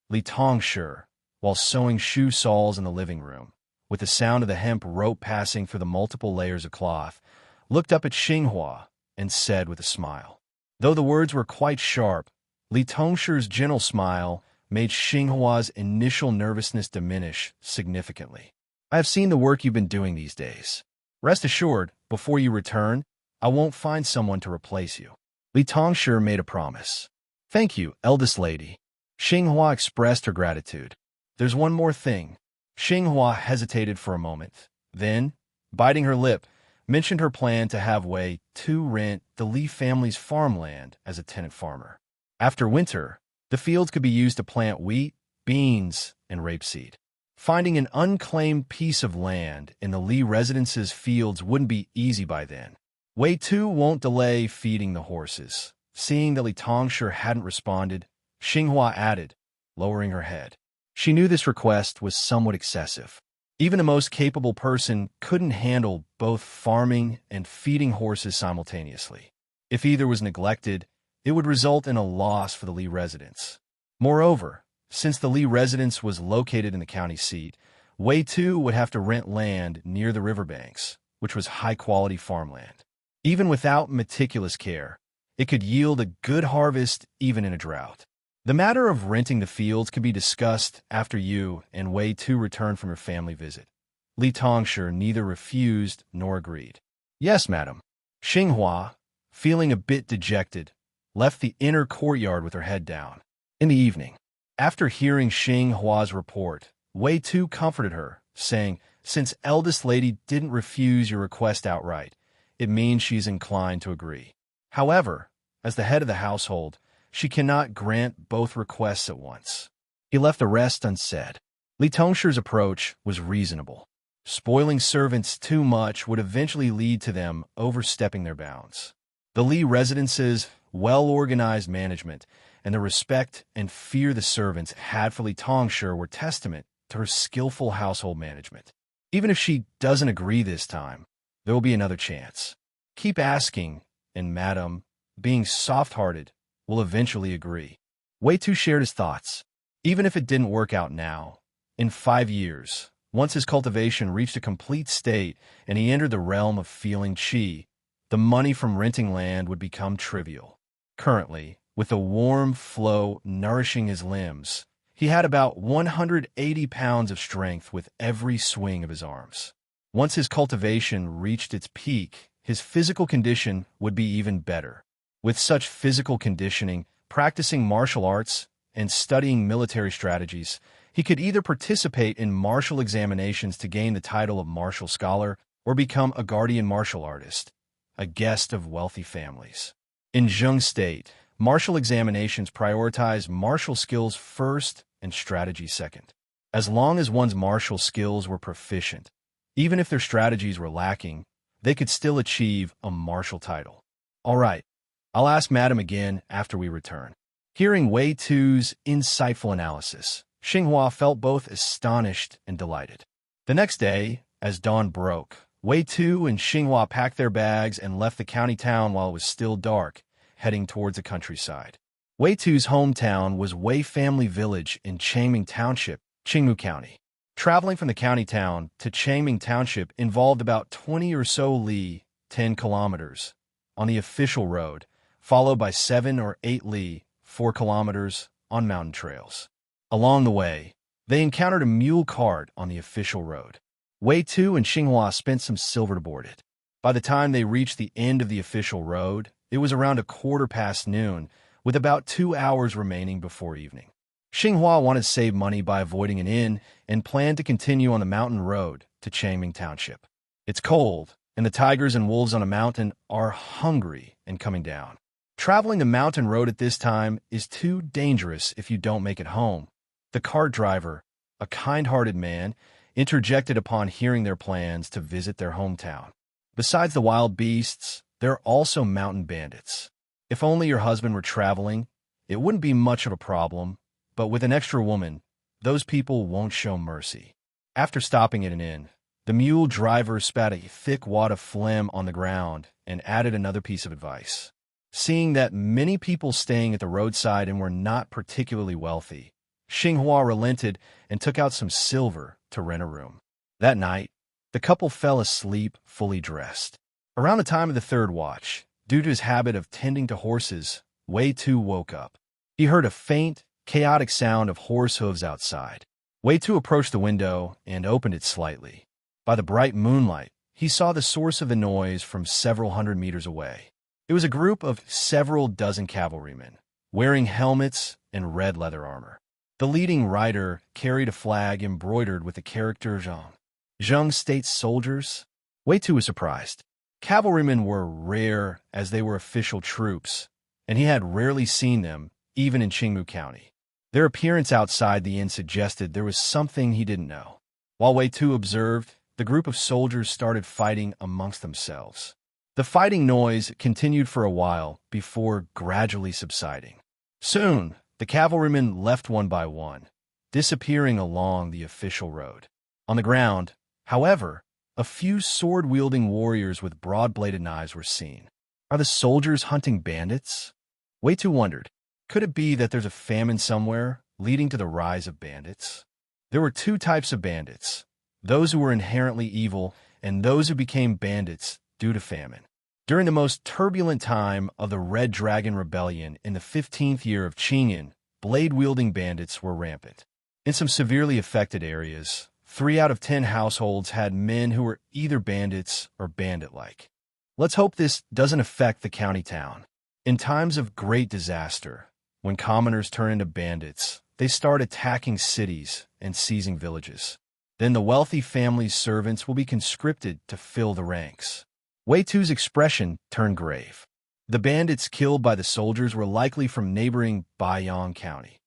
Li Tongshi, while sewing shoe soles in the living room, with the sound of the hemp rope passing through the multiple layers of cloth, looked up at Xinghua and said with a smile. Though the words were quite sharp, Li Tongshi's gentle smile made Xinghua's initial nervousness diminish significantly. "I have seen the work you've been doing these days. Rest assured, before you return, I won't find someone to replace you." Li Tongshi made a promise. "Thank you, eldest lady." Xinghua expressed her gratitude. "There's one more thing." Xinghua hesitated for a moment, then, biting her lip, mentioned her plan to have Wei Tu rent the Li family's farmland as a tenant farmer. After winter, the fields could be used to plant wheat, beans, and rapeseed. Finding an unclaimed piece of land in the Li residence's fields wouldn't be easy by then. Wei Tu won't delay feeding the horses. Seeing that Li Tongshi hadn't responded, Xinghua added, lowering her head. She knew this request was somewhat excessive. Even the most capable person couldn't handle both farming and feeding horses simultaneously. If either was neglected, it would result in a loss for the Li residence. Moreover, since the Li residence was located in the county seat, Wei Tu would have to rent land near the riverbanks, which was high-quality farmland. Even without meticulous care, it could yield a good harvest even in a drought. The matter of renting the fields could be discussed after you and Wei Tu return from your family visit. Li Tongshi neither refused nor agreed. "Yes, madam." Xinghua, feeling a bit dejected, left the inner courtyard with her head down. In the evening, after hearing Xinghua's report, Wei Tu comforted her, saying, "Since eldest lady didn't refuse your request outright, it means she's inclined to agree. However, as the head of the household, she cannot grant both requests at once." He left the rest unsaid. Li Tongshi's approach was reasonable. Spoiling servants too much would eventually lead to them overstepping their bounds. The Li residence's well-organized management and the respect and fear the servants had for Li Tongshi were testament to her skillful household management. Even if she doesn't agree this time, there will be another chance. Keep asking, and Madame, being soft-hearted, will eventually agree. Wei Tu shared his thoughts. Even if it didn't work out now, in 5 years, once his cultivation reached a complete state and he entered the realm of feeling qi, the money from renting land would become trivial. Currently, with the warm flow nourishing his limbs, he had about 180 pounds of strength with every swing of his arms. Once his cultivation reached its peak, his physical condition would be even better. With such physical conditioning, practicing martial arts, and studying military strategies, he could either participate in martial examinations to gain the title of martial scholar or become a guardian martial artist, a guest of wealthy families. In Zheng State, martial examinations prioritize martial skills first and strategy second. As long as one's martial skills were proficient, even if their strategies were lacking, they could still achieve a martial title. All right, I'll ask Madam again after we return. Hearing Wei Tu's insightful analysis, Xinghua felt both astonished and delighted. The next day, as dawn broke, Wei Tu and Xinghua packed their bags and left the county town while it was still dark, heading towards the countryside. Wei Tu's hometown was Wei Family Village in Changming Township, Qingmu County. Traveling from the county town to Changming Township involved about 20 or so li, 10 kilometers, on the official road, followed by 7 or 8 li, 4 kilometers, on mountain trails. Along the way, they encountered a mule cart on the official road. Wei Tu and Xinghua spent some silver to board it. By the time they reached the end of the official road, it was around noon, with about 2 hours remaining before evening. Xinghua wanted to save money by avoiding an inn and planned to continue on the mountain road to Changming Township. It's cold, and the tigers and wolves on a mountain are hungry and coming down. Traveling the mountain road at this time is too dangerous if you don't make it home. The cart driver, a kind-hearted man, interjected upon hearing their plans to visit their hometown. Besides the wild beasts, there are also mountain bandits. If only your husband were traveling, it wouldn't be much of a problem, but with an extra woman, those people won't show mercy. After stopping at an inn, the mule driver spat a thick wad of phlegm on the ground and added another piece of advice. Seeing that many people staying at the roadside and were not particularly wealthy, Xinghua relented and took out some silver to rent a room. That night, the couple fell asleep fully dressed. Around the time of the third watch, due to his habit of tending to horses, Wei Tu woke up. He heard a faint, chaotic sound of horse hooves outside. Wei Tu approached the window and opened it slightly. By the bright moonlight, he saw the source of the noise from several hundred meters away. It was a group of several dozen cavalrymen, wearing helmets and red leather armor. The leading rider carried a flag embroidered with the character Zhang. Zheng State soldiers? Wei Tu was surprised. Cavalrymen were rare as they were official troops, and he had rarely seen them, even in Qingmu County. Their appearance outside the inn suggested there was something he didn't know. While Wei Tu observed, the group of soldiers started fighting amongst themselves. The fighting noise continued for a while before gradually subsiding. Soon, the cavalrymen left one by one, disappearing along the official road. On the ground, however, a few sword-wielding warriors with broad-bladed knives were seen. Are the soldiers hunting bandits? Wei Tu wondered, could it be that there's a famine somewhere, leading to the rise of bandits? There were 2 types of bandits, those who were inherently evil and those who became bandits due to famine. During the most turbulent time of the Red Dragon Rebellion in the 15th year of Qingyan, blade-wielding bandits were rampant. In some severely affected areas, 3 out of 10 households had men who were either bandits or bandit-like. Let's hope this doesn't affect the county town. In times of great disaster, when commoners turn into bandits, they start attacking cities and seizing villages. Then the wealthy family's servants will be conscripted to fill the ranks. Wei Tu's expression turned grave. The bandits killed by the soldiers were likely from neighboring Baiyang County.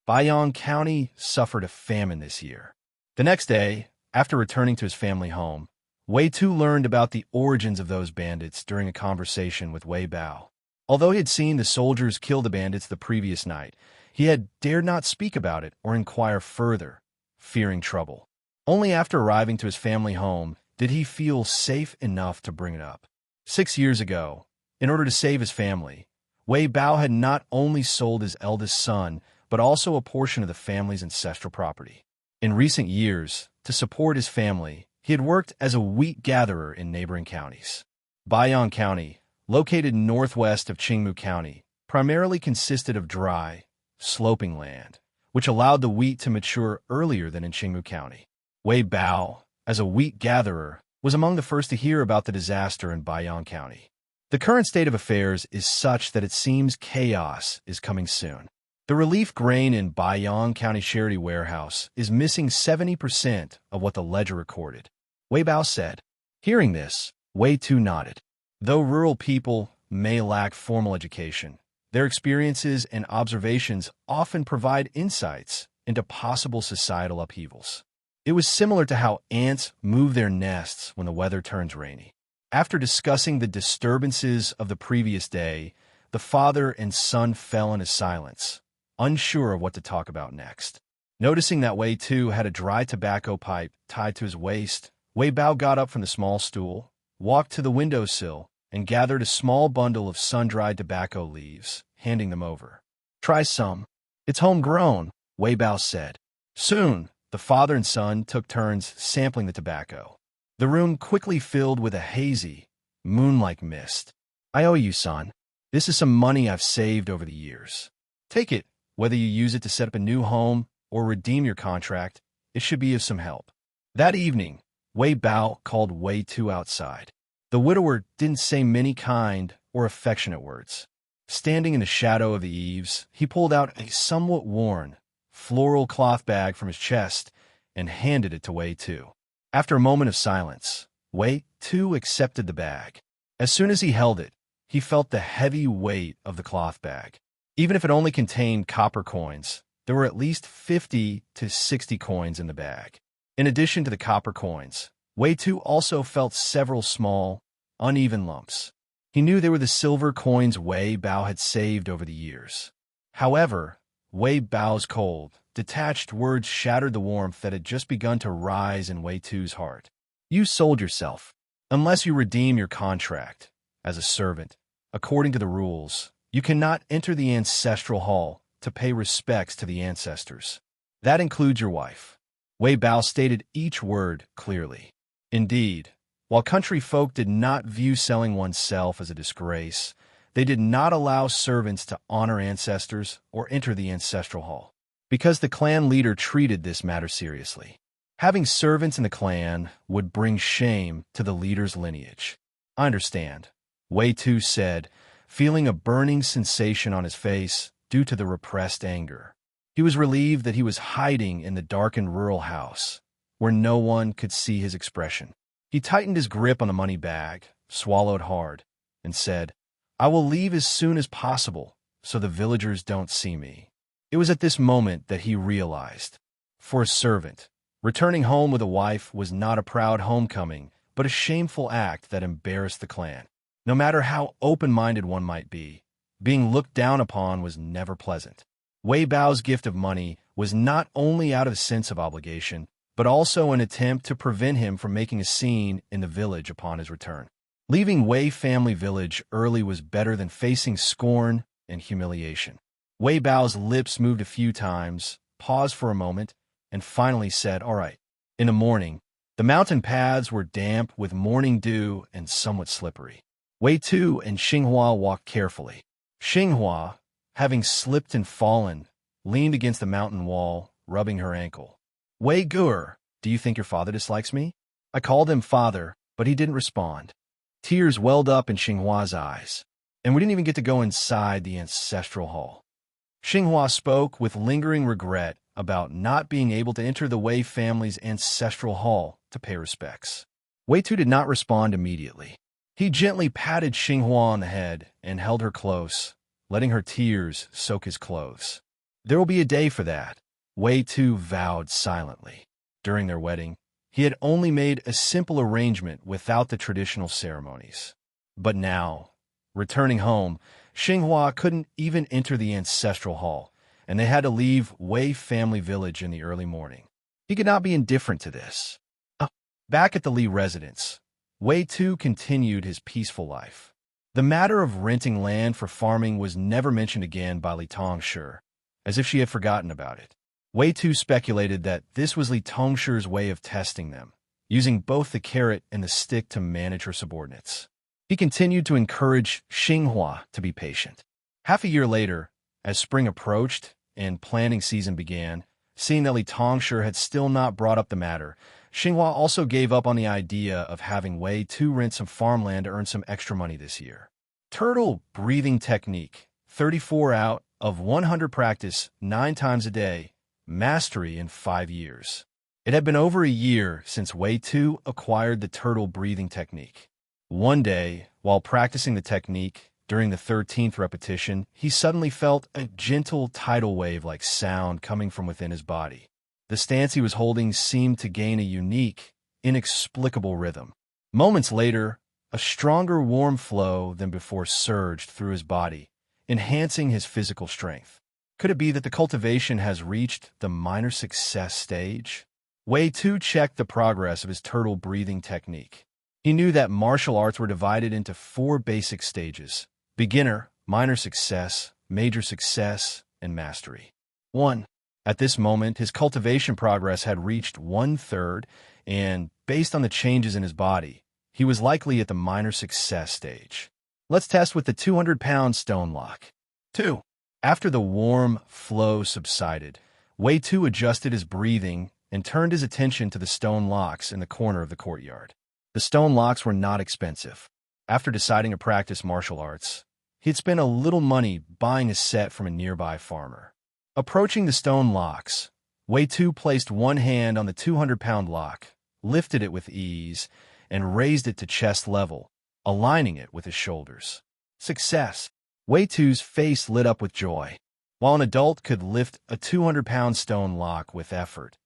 Baiyang County suffered a famine this year. The next day, after returning to his family home, Wei Tu learned about the origins of those bandits during a conversation with Wei Bao. Although he had seen the soldiers kill the bandits the previous night, he had dared not speak about it or inquire further, fearing trouble. Only after arriving to his family home did he feel safe enough to bring it up. 6 years ago, in order to save his family, Wei Bao had not only sold his eldest son, but also a portion of the family's ancestral property. In recent years, to support his family, he had worked as a wheat gatherer in neighboring counties. Baiyang County, located northwest of Qingmu County, primarily consisted of dry, sloping land, which allowed the wheat to mature earlier than in Qingmu County. Wei Bao, as a wheat gatherer, was among the first to hear about the disaster in Baiyang County. The current state of affairs is such that it seems chaos is coming soon. The relief grain in Baiyang County Charity Warehouse is missing 70% of what the ledger recorded, Wei Bao said. Hearing this, Wei Tu nodded. Though rural people may lack formal education, their experiences and observations often provide insights into possible societal upheavals. It was similar to how ants move their nests when the weather turns rainy. After discussing the disturbances of the previous day, the father and son fell into silence, unsure of what to talk about next. Noticing that Wei Tu had a dry tobacco pipe tied to his waist, Wei Bao got up from the small stool, walked to the windowsill, and gathered a small bundle of sun-dried tobacco leaves, handing them over. "Try some. It's homegrown," Wei Bao said. Soon, the father and son took turns sampling the tobacco. The room quickly filled with a hazy, moon-like mist. "I owe you, son. This is some money I've saved over the years. Take it, whether you use it to set up a new home or redeem your contract, it should be of some help." That evening, Wei Bao called Wei Tu outside. The widower didn't say many kind or affectionate words. Standing in the shadow of the eaves, he pulled out a somewhat worn, floral cloth bag from his chest and handed it to Wei Tu. After a moment of silence, Wei Tu accepted the bag. As soon as he held it, he felt the heavy weight of the cloth bag. Even if it only contained copper coins, there were at least 50 to 60 coins in the bag. In addition to the copper coins, Wei Tu also felt several small, uneven lumps. He knew they were the silver coins Wei Bao had saved over the years. However, Wei Bao's cold, detached words shattered the warmth that had just begun to rise in Wei Tu's heart. "You sold yourself. Unless you redeem your contract, as a servant, according to the rules, you cannot enter the ancestral hall to pay respects to the ancestors. That includes your wife." Wei Bao stated each word clearly. Indeed, while country folk did not view selling oneself as a disgrace, they did not allow servants to honor ancestors or enter the ancestral hall, because the clan leader treated this matter seriously. Having servants in the clan would bring shame to the leader's lineage. "I understand," Wei Tu said, feeling a burning sensation on his face due to the repressed anger. He was relieved that he was hiding in the darkened rural house, where no one could see his expression. He tightened his grip on the money bag, swallowed hard, and said, "I will leave as soon as possible, so the villagers don't see me." It was at this moment that he realized, for a servant, returning home with a wife was not a proud homecoming, but a shameful act that embarrassed the clan. No matter how open-minded one might be, being looked down upon was never pleasant. Wei Bao's gift of money was not only out of a sense of obligation, but also an attempt to prevent him from making a scene in the village upon his return. Leaving Wei family village early was better than facing scorn and humiliation. Wei Bao's lips moved a few times, paused for a moment, and finally said, "All right." In the morning, the mountain paths were damp with morning dew and somewhat slippery. Wei Tu and Xinghua walked carefully. Xinghua, having slipped and fallen, leaned against the mountain wall, rubbing her ankle. "Wei Guer, do you think your father dislikes me?" I called him father, but he didn't respond. Tears welled up in Xinghua's eyes, and we didn't even get to go inside the ancestral hall. Xinghua spoke with lingering regret about not being able to enter the Wei family's ancestral hall to pay respects. Wei Tu did not respond immediately. He gently patted Xinghua on the head and held her close, letting her tears soak his clothes. "There will be a day for that," Wei Tu vowed silently. During their wedding, he had only made a simple arrangement without the traditional ceremonies. But now, returning home, Xinghua couldn't even enter the ancestral hall, and they had to leave Wei family village in the early morning. He could not be indifferent to this. Back at the Li residence, Wei Tu continued his peaceful life. The matter of renting land for farming was never mentioned again by Li Tongshu, as if she had forgotten about it. Wei Tu speculated that this was Li Tongshu's way of testing them, using both the carrot and the stick to manage her subordinates. He continued to encourage Xinghua to be patient. Half a year later, as spring approached and planting season began, seeing that Li Tongshu had still not brought up the matter, Xinghua also gave up on the idea of having Wei Tu rent some farmland to earn some extra money this year. Turtle breathing technique, 34 out of 100 practice 9 times a day, mastery in 5 years. It had been over a year since Wei Tu acquired the turtle breathing technique. One day, while practicing the technique, during the 13th repetition, he suddenly felt a gentle tidal wave-like sound coming from within his body. The stance he was holding seemed to gain a unique, inexplicable rhythm. Moments later, a stronger warm flow than before surged through his body, enhancing his physical strength. Could it be that the cultivation has reached the minor success stage? Wei Tu checked the progress of his turtle breathing technique. He knew that martial arts were divided into 4 basic stages: beginner, minor success, major success, and mastery. 1. At this moment, his cultivation progress had reached 1/3, and based on the changes in his body, he was likely at the minor success stage. Let's test with the 200-pound stone lock. 2. After the warm flow subsided, Wei Tu adjusted his breathing and turned his attention to the stone locks in the corner of the courtyard. The stone locks were not expensive. After deciding to practice martial arts, he had spent a little money buying a set from a nearby farmer. Approaching the stone locks, Wei Tu placed one hand on the 200-pound lock, lifted it with ease, and raised it to chest level, aligning it with his shoulders. Success! Wei Tu's face lit up with joy. While an adult could lift a 200-pound stone lock with effort,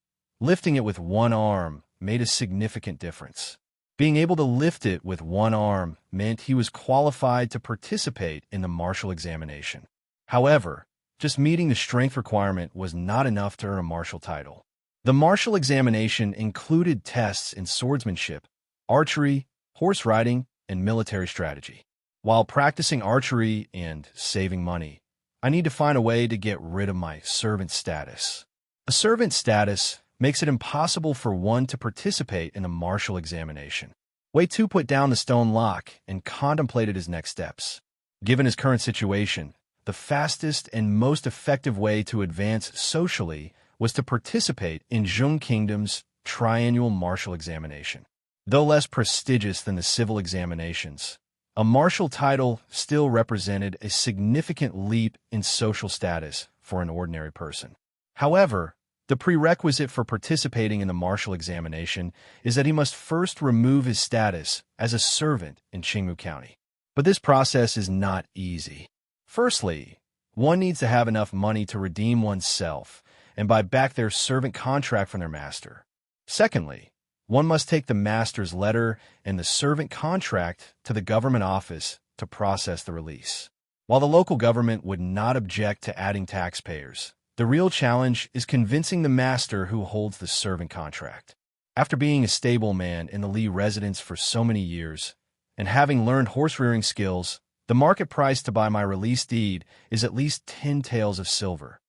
lifting it with one arm made a significant difference. Being able to lift it with one arm meant he was qualified to participate in the martial examination. However, just meeting the strength requirement was not enough to earn a martial title. The martial examination included tests in swordsmanship, archery, horse riding, and military strategy. While practicing archery and saving money, I need to find a way to get rid of my servant status. A servant status makes it impossible for one to participate in the martial examination. Wei Tu put down the stone lock and contemplated his next steps. Given his current situation, the fastest and most effective way to advance socially was to participate in Zheng Kingdom's triennial martial examination. Though less prestigious than the civil examinations, a martial title still represented a significant leap in social status for an ordinary person. However, the prerequisite for participating in the martial examination is that he must first remove his status as a servant in Qingmu County. But this process is not easy. Firstly, one needs to have enough money to redeem oneself and buy back their servant contract from their master. Secondly, one must take the master's letter and the servant contract to the government office to process the release. While the local government would not object to adding taxpayers, the real challenge is convincing the master who holds the servant contract. After being a stableman in the Li residence for so many years, and having learned horse-rearing skills, the market price to buy my release deed is at least 10 taels of silver.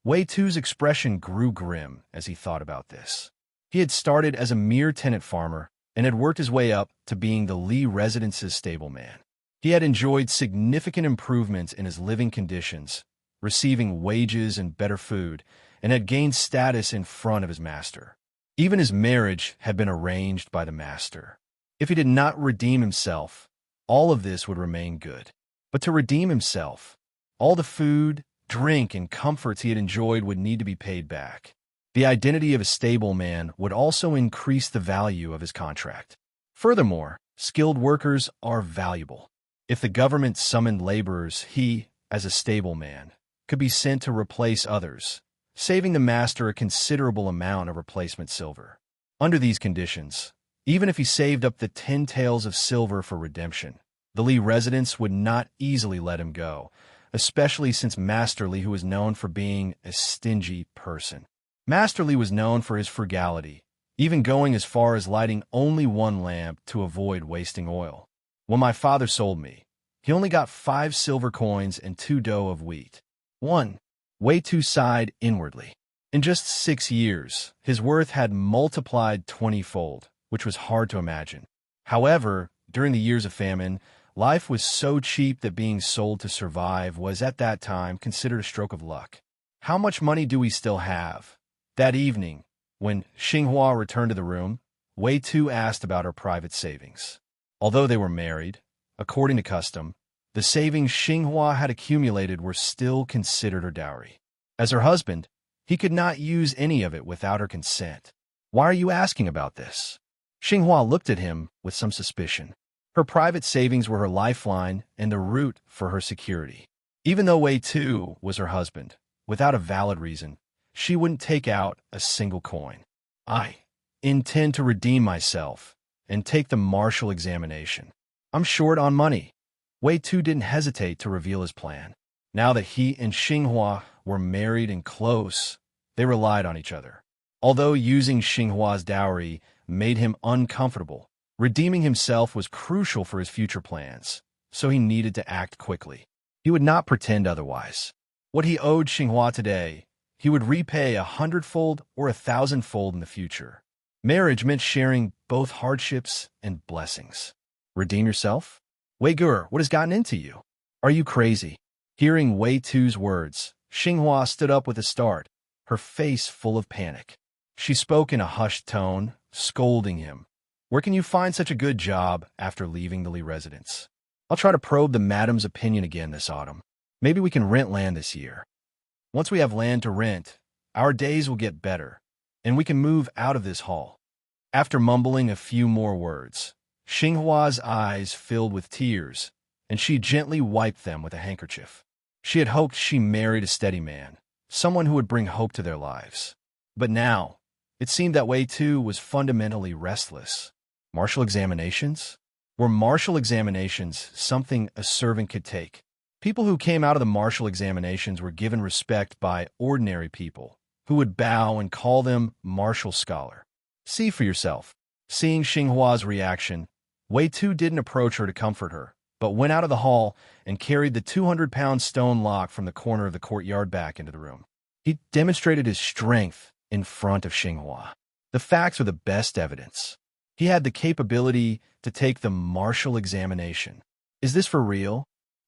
Wei Tu's expression grew grim as he thought about this. He had started as a mere tenant farmer and had worked his way up to being the Li residence's stableman. He had enjoyed significant improvements in his living conditions, receiving wages and better food, and had gained status in front of his master. Even his marriage had been arranged by the master. If he did not redeem himself, all of this would remain good. But to redeem himself, all the food, drink, and comforts he had enjoyed would need to be paid back. The identity of a stableman would also increase the value of his contract. Furthermore, skilled workers are valuable. If the government summoned laborers, he, as a stableman, could be sent to replace others, saving the master a considerable amount of replacement silver. Under these conditions, even if he saved up the 10 taels of silver for redemption, the Li residents would not easily let him go, especially since Master Li, who was known for being a stingy person. Master Li was known for his frugality, even going as far as lighting only one lamp to avoid wasting oil. When my father sold me, he only got 5 silver coins and 2 dough of wheat. 1. Wei Tu sighed inwardly. In just 6 years, his worth had multiplied 20-fold, which was hard to imagine. However, during the years of famine, life was so cheap that being sold to survive was at that time considered a stroke of luck. How much money do we still have? That evening, when Xinghua returned to the room, Wei Tu asked about her private savings. Although they were married, according to custom, the savings Xinghua had accumulated were still considered her dowry. As her husband, he could not use any of it without her consent. Why are you asking about this? Xinghua looked at him with some suspicion. Her private savings were her lifeline and the root for her security. Even though Wei Tu was her husband, without a valid reason, she wouldn't take out a single coin. I intend to redeem myself and take the martial examination. I'm short on money. Wei Tu didn't hesitate to reveal his plan. Now that he and Xinghua were married and close, they relied on each other. Although using Xinghua's dowry made him uncomfortable, redeeming himself was crucial for his future plans, so he needed to act quickly. He would not pretend otherwise. What he owed Xinghua today, he would repay 100-fold or 1,000-fold in the future. Marriage meant sharing both hardships and blessings. Redeem yourself? Wei Gur, what has gotten into you? Are you crazy? Hearing Wei Tu's words, Xinghua stood up with a start, her face full of panic. She spoke in a hushed tone, scolding him. Where can you find such a good job after leaving the Li residence? I'll try to probe the madam's opinion again this autumn. Maybe we can rent land this year. Once we have land to rent, our days will get better, and we can move out of this hall. After mumbling a few more words, Xinghua's eyes filled with tears, and she gently wiped them with a handkerchief. She had hoped she married a steady man, someone who would bring hope to their lives. But now, it seemed that Wei Tu was fundamentally restless. Martial examinations? Were martial examinations something a servant could take? People who came out of the martial examinations were given respect by ordinary people, who would bow and call them martial scholar. See for yourself. Seeing Xinghua's reaction, Wei Tu didn't approach her to comfort her, but went out of the hall and carried the 200-pound stone lock from the corner of the courtyard back into the room. He demonstrated his strength in front of Xinghua. The facts are the best evidence. He had the capability to take the martial examination. Is this for real?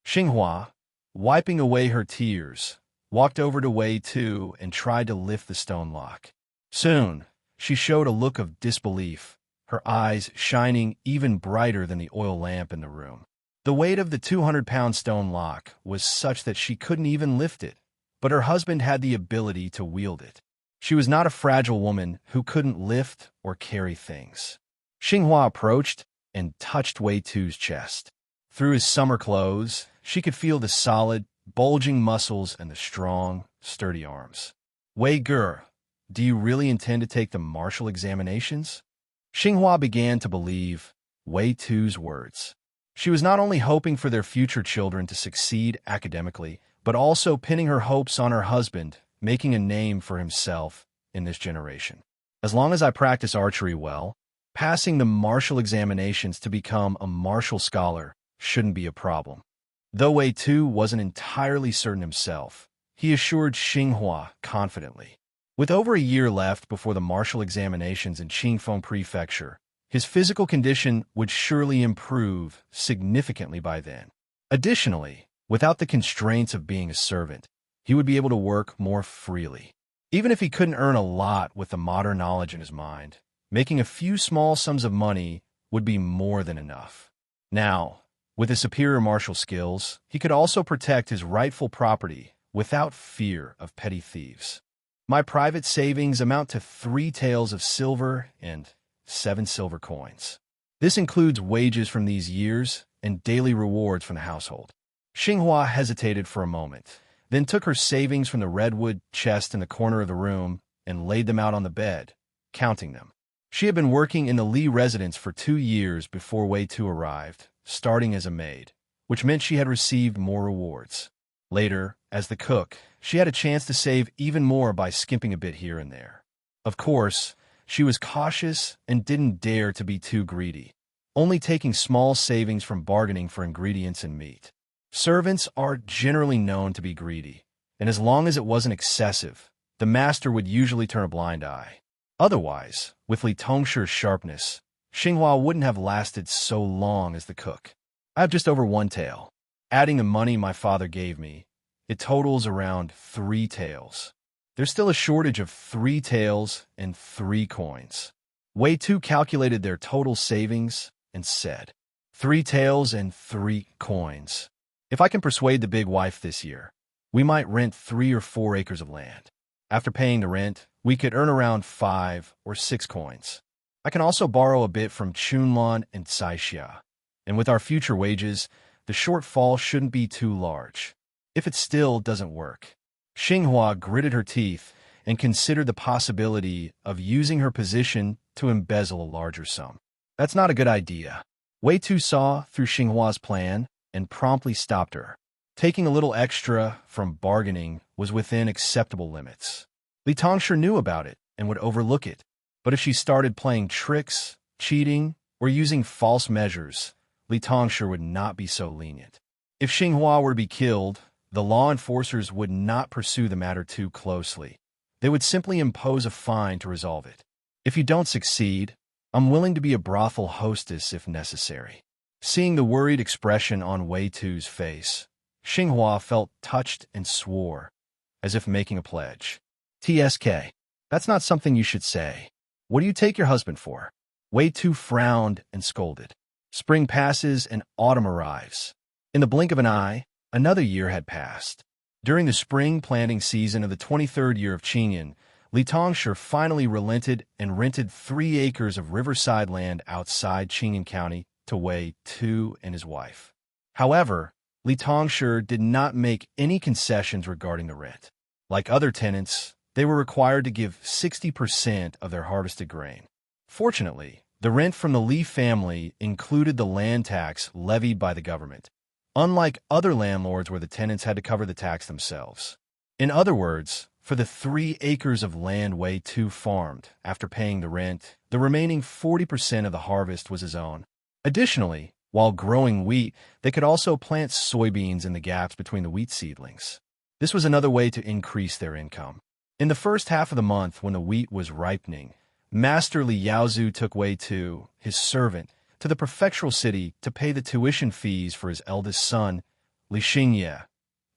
Xinghua, wiping away her tears, walked over to Wei Tu and tried to lift the stone lock. Soon, she showed a look of disbelief, her eyes shining even brighter than the oil lamp in the room. The weight of the 200-pound stone lock was such that she couldn't even lift it, but her husband had the ability to wield it. She was not a fragile woman who couldn't lift or carry things. Xinghua approached and touched Wei Tu's chest. Through his summer clothes, she could feel the solid, bulging muscles and the strong, sturdy arms. Wei Gur, do you really intend to take the martial examinations? Xinghua began to believe Wei Tu's words. She was not only hoping for their future children to succeed academically, but also pinning her hopes on her husband, making a name for himself in this generation. As long as I practice archery well, passing the martial examinations to become a martial scholar shouldn't be a problem. Though Wei Tu wasn't entirely certain himself, he assured Xinghua confidently. With over a year left before the martial examinations in Qingfeng Prefecture, his physical condition would surely improve significantly by then. Additionally, without the constraints of being a servant, he would be able to work more freely. Even if he couldn't earn a lot with the modern knowledge in his mind, making a few small sums of money would be more than enough. Now, with his superior martial skills, he could also protect his rightful property without fear of petty thieves. My private savings amount to 3 taels of silver and 7 silver coins. This includes wages from these years and daily rewards from the household. Xinghua hesitated for a moment, then took her savings from the redwood chest in the corner of the room and laid them out on the bed, counting them. She had been working in the Li residence for 2 years before Wei Tu arrived, starting as a maid, which meant she had received more rewards. Later, as the cook, she had a chance to save even more by skimping a bit here and there. Of course, she was cautious and didn't dare to be too greedy, only taking small savings from bargaining for ingredients and meat. Servants are generally known to be greedy, and as long as it wasn't excessive, the master would usually turn a blind eye. Otherwise, with Li Tongshi's sharpness, Xinghua wouldn't have lasted so long as the cook. I have just over 1 tael. Adding the money my father gave me, it totals around 3 taels. There's still a shortage of 3 taels and 3 coins. Wei Tu calculated their total savings and said, 3 taels and 3 coins. If I can persuade the big wife this year, we might rent 3 or 4 acres of land. After paying the rent, we could earn around 5 or 6 coins. I can also borrow a bit from Chunlan and Caixia, and with our future wages, the shortfall shouldn't be too large. If it still doesn't work, Xinghua gritted her teeth and considered the possibility of using her position to embezzle a larger sum. That's not a good idea. Wei Tu saw through Xinghua's plan and promptly stopped her. Taking a little extra from bargaining was within acceptable limits. Li Tongshi knew about it and would overlook it, but if she started playing tricks, cheating, or using false measures, Li Tongshi would not be so lenient. If Xinghua were to be killed, the law enforcers would not pursue the matter too closely. They would simply impose a fine to resolve it. If you don't succeed, I'm willing to be a brothel hostess if necessary. Seeing the worried expression on Wei Tu's face, Xinghua felt touched and swore, as if making a pledge. TSK, that's not something you should say. What do you take your husband for? Wei Tu frowned and scolded. Spring passes and autumn arrives. In the blink of an eye, another year had passed. During the spring planting season of the 23rd year of Qingyan, Li Tongshi finally relented and rented 3 acres of riverside land outside Qingyan County to Wei Tu and his wife. However, Li Tongshi did not make any concessions regarding the rent. Like other tenants, they were required to give 60% of their harvested grain. Fortunately, the rent from the Li family included the land tax levied by the government, unlike other landlords where the tenants had to cover the tax themselves. In other words, for the 3 acres of land Wei Tu farmed after paying the rent, the remaining 40% of the harvest was his own. Additionally, while growing wheat, they could also plant soybeans in the gaps between the wheat seedlings. This was another way to increase their income. In the first half of the month when the wheat was ripening, Master Li Yaozu took Wei Tu, his servant, to the prefectural city to pay the tuition fees for his eldest son, Li Xingye,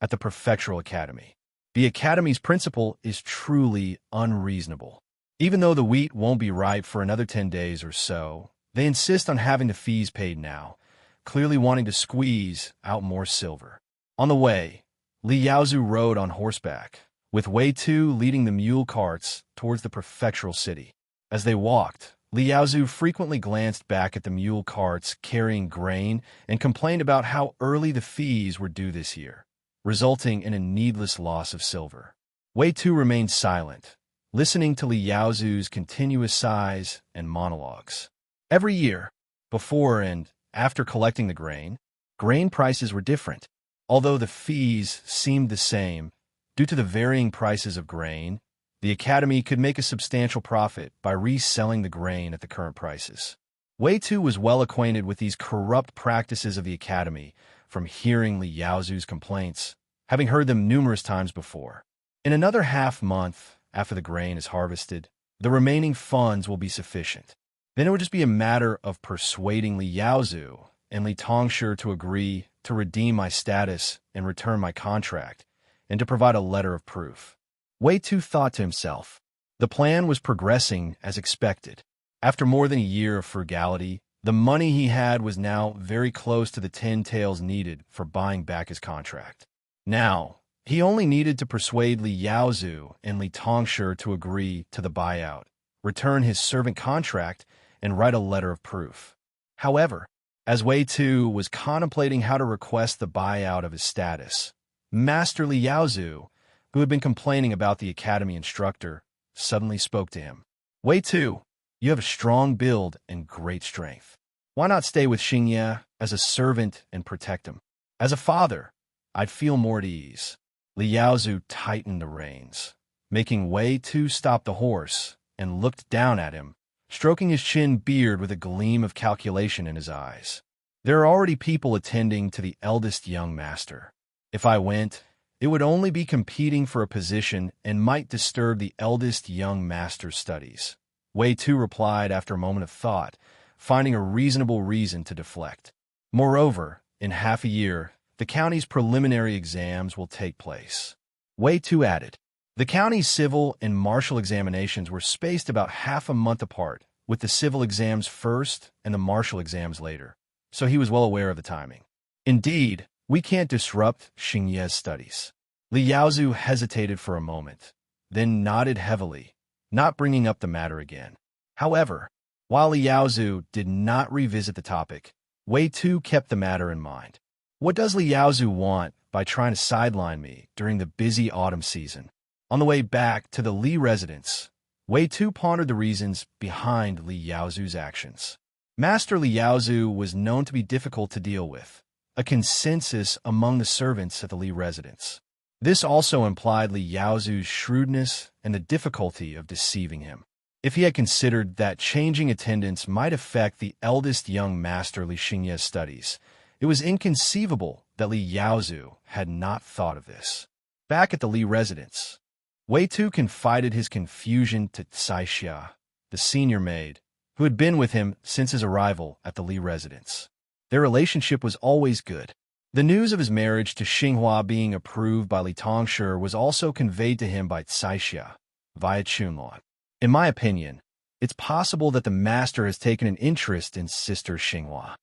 at the prefectural academy. The academy's principal is truly unreasonable. Even though the wheat won't be ripe for another 10 days or so, they insist on having the fees paid now, clearly wanting to squeeze out more silver. On the way, Li Yaozu rode on horseback, with Wei Tu leading the mule carts towards the prefectural city. As they walked, Li Yaozu frequently glanced back at the mule carts carrying grain and complained about how early the fees were due this year, resulting in a needless loss of silver. Wei Tu remained silent, listening to Li Yaozu's continuous sighs and monologues. Every year, before and after collecting the grain prices were different. Although the fees seemed the same, due to the varying prices of grain, the academy could make a substantial profit by reselling the grain at the current prices. Wei Tu was well acquainted with these corrupt practices of the academy from hearing Li Yaozu's complaints, having heard them numerous times before. In another half-month after the grain is harvested, the remaining funds will be sufficient. Then it would just be a matter of persuading Li Yaozu and Li Tongshi to agree to redeem my status and return my contract, and to provide a letter of proof. Wei Tu thought to himself. The plan was progressing as expected. After more than a year of frugality, the money he had was now very close to the 10 taels needed for buying back his contract. Now, he only needed to persuade Li Yaozu and Li Tongshi to agree to the buyout, return his servant contract, and write a letter of proof. However, as Wei Tu was contemplating how to request the buyout of his status, Master Li Yaozu, who had been complaining about the academy instructor, suddenly spoke to him. Wei Tu, you have a strong build and great strength. Why not stay with Xingye as a servant and protect him? As a father, I'd feel more at ease. Li Yaozu tightened the reins, making Wei Tu stop the horse, and looked down at him, stroking his chin beard with a gleam of calculation in his eyes. There are already people attending to the eldest young master. If I went, it would only be competing for a position and might disturb the eldest young master's studies. Wei Tu replied after a moment of thought, finding a reasonable reason to deflect. Moreover, in half a year, the county's preliminary exams will take place. Wei Tu added, the county's civil and martial examinations were spaced about half a month apart, with the civil exams first and the martial exams later, so he was well aware of the timing. Indeed, we can't disrupt Xingye's studies. Li Yaozu hesitated for a moment, then nodded heavily, not bringing up the matter again. However, while Li Yaozu did not revisit the topic, Wei Tu kept the matter in mind. What does Li Yaozu want by trying to sideline me during the busy autumn season? On the way back to the Li residence, Wei Tu pondered the reasons behind Li Yaozu's actions. Master Li Yaozu was known to be difficult to deal with, a consensus among the servants at the Li residence. This also implied Li Yaozu's shrewdness and the difficulty of deceiving him. If he had considered that changing attendance might affect the eldest young master Li Xingye's studies, it was inconceivable that Li Yaozu had not thought of this. Back at the Li residence, Wei Tu confided his confusion to Cai Xia, the senior maid, who had been with him since his arrival at the Li residence. Their relationship was always good. The news of his marriage to Xinghua being approved by Li Tongshi was also conveyed to him by Cai Xia via Chunluan. In my opinion, it's possible that the master has taken an interest in Sister Xinghua.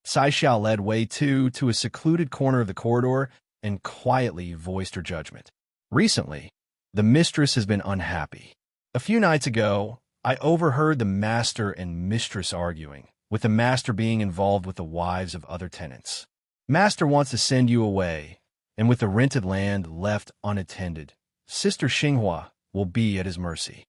Cai Xia led Wei Tu to a secluded corner of the corridor and quietly voiced her judgment. Recently, the mistress has been unhappy. A few nights ago, I overheard the master and mistress arguing, with the master being involved with the wives of other tenants. Master wants to send you away, and with the rented land left unattended, Sister Xinghua will be at his mercy.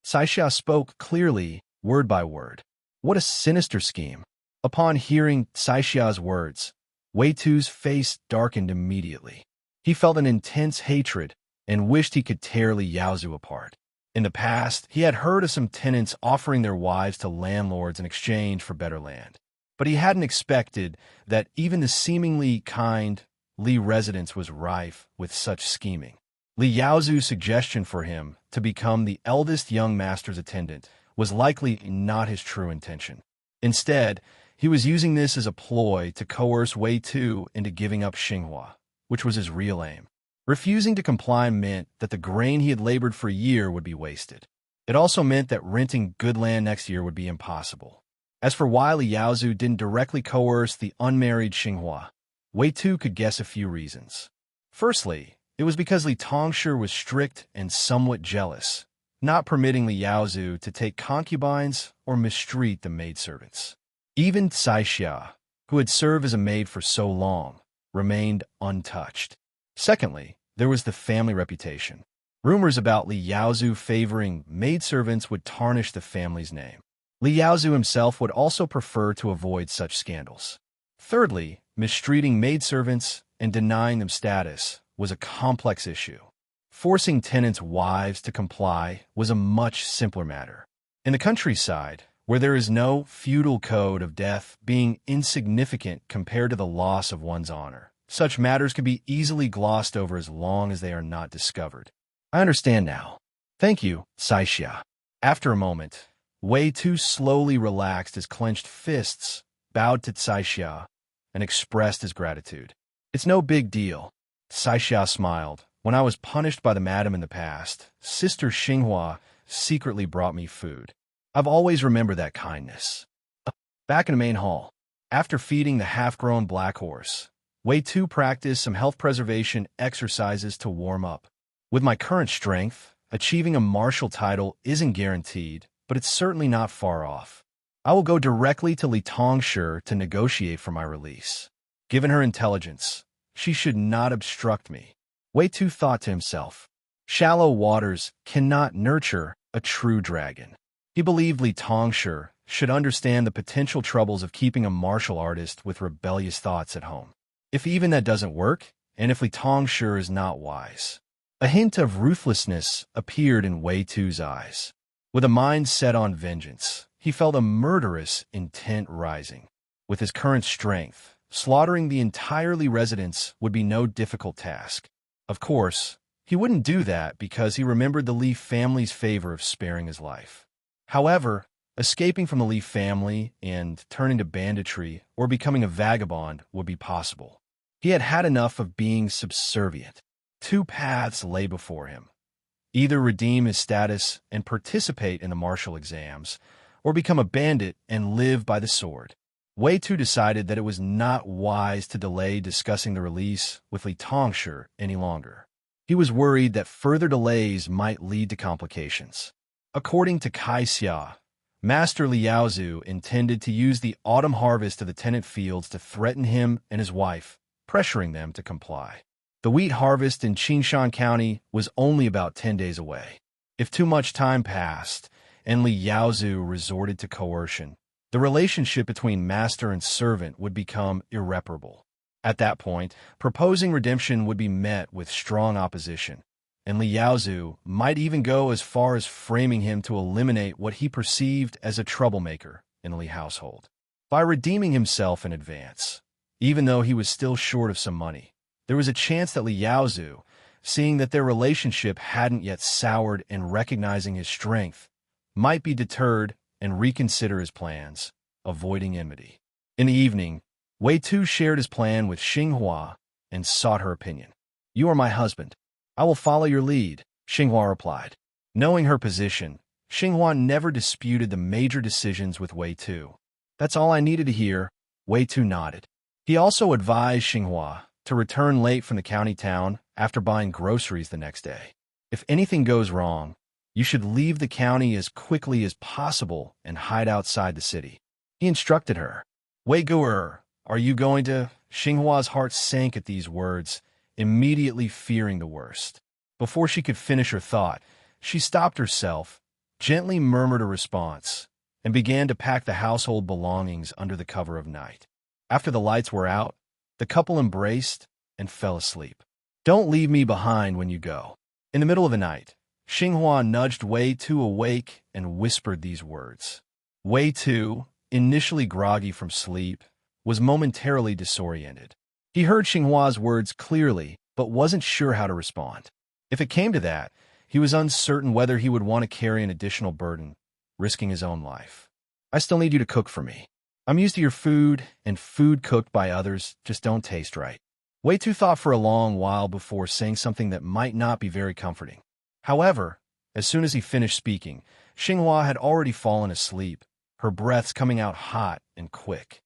Cai Xia spoke clearly, word by word. What a sinister scheme. Upon hearing Cai Xia's words, Wei Tu's face darkened immediately. He felt an intense hatred and wished he could tear Li Yaozu apart. In the past, he had heard of some tenants offering their wives to landlords in exchange for better land. But he hadn't expected that even the seemingly kind Li residence was rife with such scheming. Li Yaozu's suggestion for him to become the eldest young master's attendant was likely not his true intention. Instead, he was using this as a ploy to coerce Wei Tu into giving up Xinghua, which was his real aim. Refusing to comply meant that the grain he had labored for a year would be wasted. It also meant that renting good land next year would be impossible. As for why Li Yaozu didn't directly coerce the unmarried Xinghua, Wei Tu could guess a few reasons. Firstly, it was because Li Tongshi was strict and somewhat jealous, not permitting Li Yaozu to take concubines or mistreat the maidservants. Even Cai Xia, who had served as a maid for so long, remained untouched. Secondly, there was the family reputation. Rumors about Li Yaozu favoring maidservants would tarnish the family's name. Li Yaozu himself would also prefer to avoid such scandals. Thirdly, mistreating maidservants and denying them status was a complex issue. Forcing tenants' wives to comply was a much simpler matter. In the countryside, where there is no feudal code of death being insignificant compared to the loss of one's honor, such matters can be easily glossed over as long as they are not discovered. I understand now. Thank you, Cai Xia. After a moment, Wei Tu slowly relaxed his clenched fists, bowed to Cai Xia, and expressed his gratitude. It's no big deal. Cai Xia smiled. When I was punished by the madam in the past, Sister Xinghua secretly brought me food. I've always remembered that kindness. Back in the main hall, after feeding the half-grown black horse, Wei Tu practiced some health preservation exercises to warm up. With my current strength, achieving a martial title isn't guaranteed, but it's certainly not far off. I will go directly to Li Tongshi to negotiate for my release. Given her intelligence, she should not obstruct me. Wei Tu thought to himself. Shallow waters cannot nurture a true dragon. He believed Li Tongshi should understand the potential troubles of keeping a martial artist with rebellious thoughts at home. If even that doesn't work, and if Li Tongshi is not wise. A hint of ruthlessness appeared in Wei Tu's eyes. With a mind set on vengeance, he felt a murderous intent rising. With his current strength, slaughtering the entire Li residence would be no difficult task. Of course, he wouldn't do that because he remembered the Li family's favor of sparing his life. However, escaping from the Li family and turning to banditry or becoming a vagabond would be possible. He had had enough of being subservient. Two paths lay before him. Either redeem his status and participate in the martial exams, or become a bandit and live by the sword. Wei Tu decided that it was not wise to delay discussing the release with Li Tongshi any longer. He was worried that further delays might lead to complications. According to Kai Xia, Master Li Yaozu intended to use the autumn harvest of the tenant fields to threaten him and his wife, pressuring them to comply. The wheat harvest in Qingshan County was only about 10 days away. If too much time passed and Li Yaozu resorted to coercion, the relationship between master and servant would become irreparable. At that point, proposing redemption would be met with strong opposition, and Li Yaozu might even go as far as framing him to eliminate what he perceived as a troublemaker in the Li household. By redeeming himself in advance, even though he was still short of some money, there was a chance that Li Yaozu, seeing that their relationship hadn't yet soured and recognizing his strength, might be deterred and reconsider his plans, avoiding enmity. In the evening, Wei Tu shared his plan with Xinghua and sought her opinion. "You are my husband. I will follow your lead," Xinghua replied. Knowing her position, Xinghua never disputed the major decisions with Wei Tu. "That's all I needed to hear," Wei Tu nodded. He also advised Xinghua to return late from the county town after buying groceries the next day. "If anything goes wrong, you should leave the county as quickly as possible and hide outside the city," he instructed her. "Wei Gu'er, are you going to?" Xinghua's heart sank at these words, immediately fearing the worst. Before she could finish her thought, she stopped herself, gently murmured a response, and began to pack the household belongings under the cover of night. After the lights were out, the couple embraced and fell asleep. "Don't leave me behind when you go." In the middle of the night, Xinghua nudged Wei Tu awake and whispered these words. Wei Tu, initially groggy from sleep, was momentarily disoriented. He heard Xinghua's words clearly, but wasn't sure how to respond. If it came to that, he was uncertain whether he would want to carry an additional burden, risking his own life. "I still need you to cook for me. I'm used to your food, and food cooked by others just don't taste right." Wei Tu thought for a long while before saying something that might not be very comforting. However, as soon as he finished speaking, Xinghua had already fallen asleep, her breaths coming out hot and quick.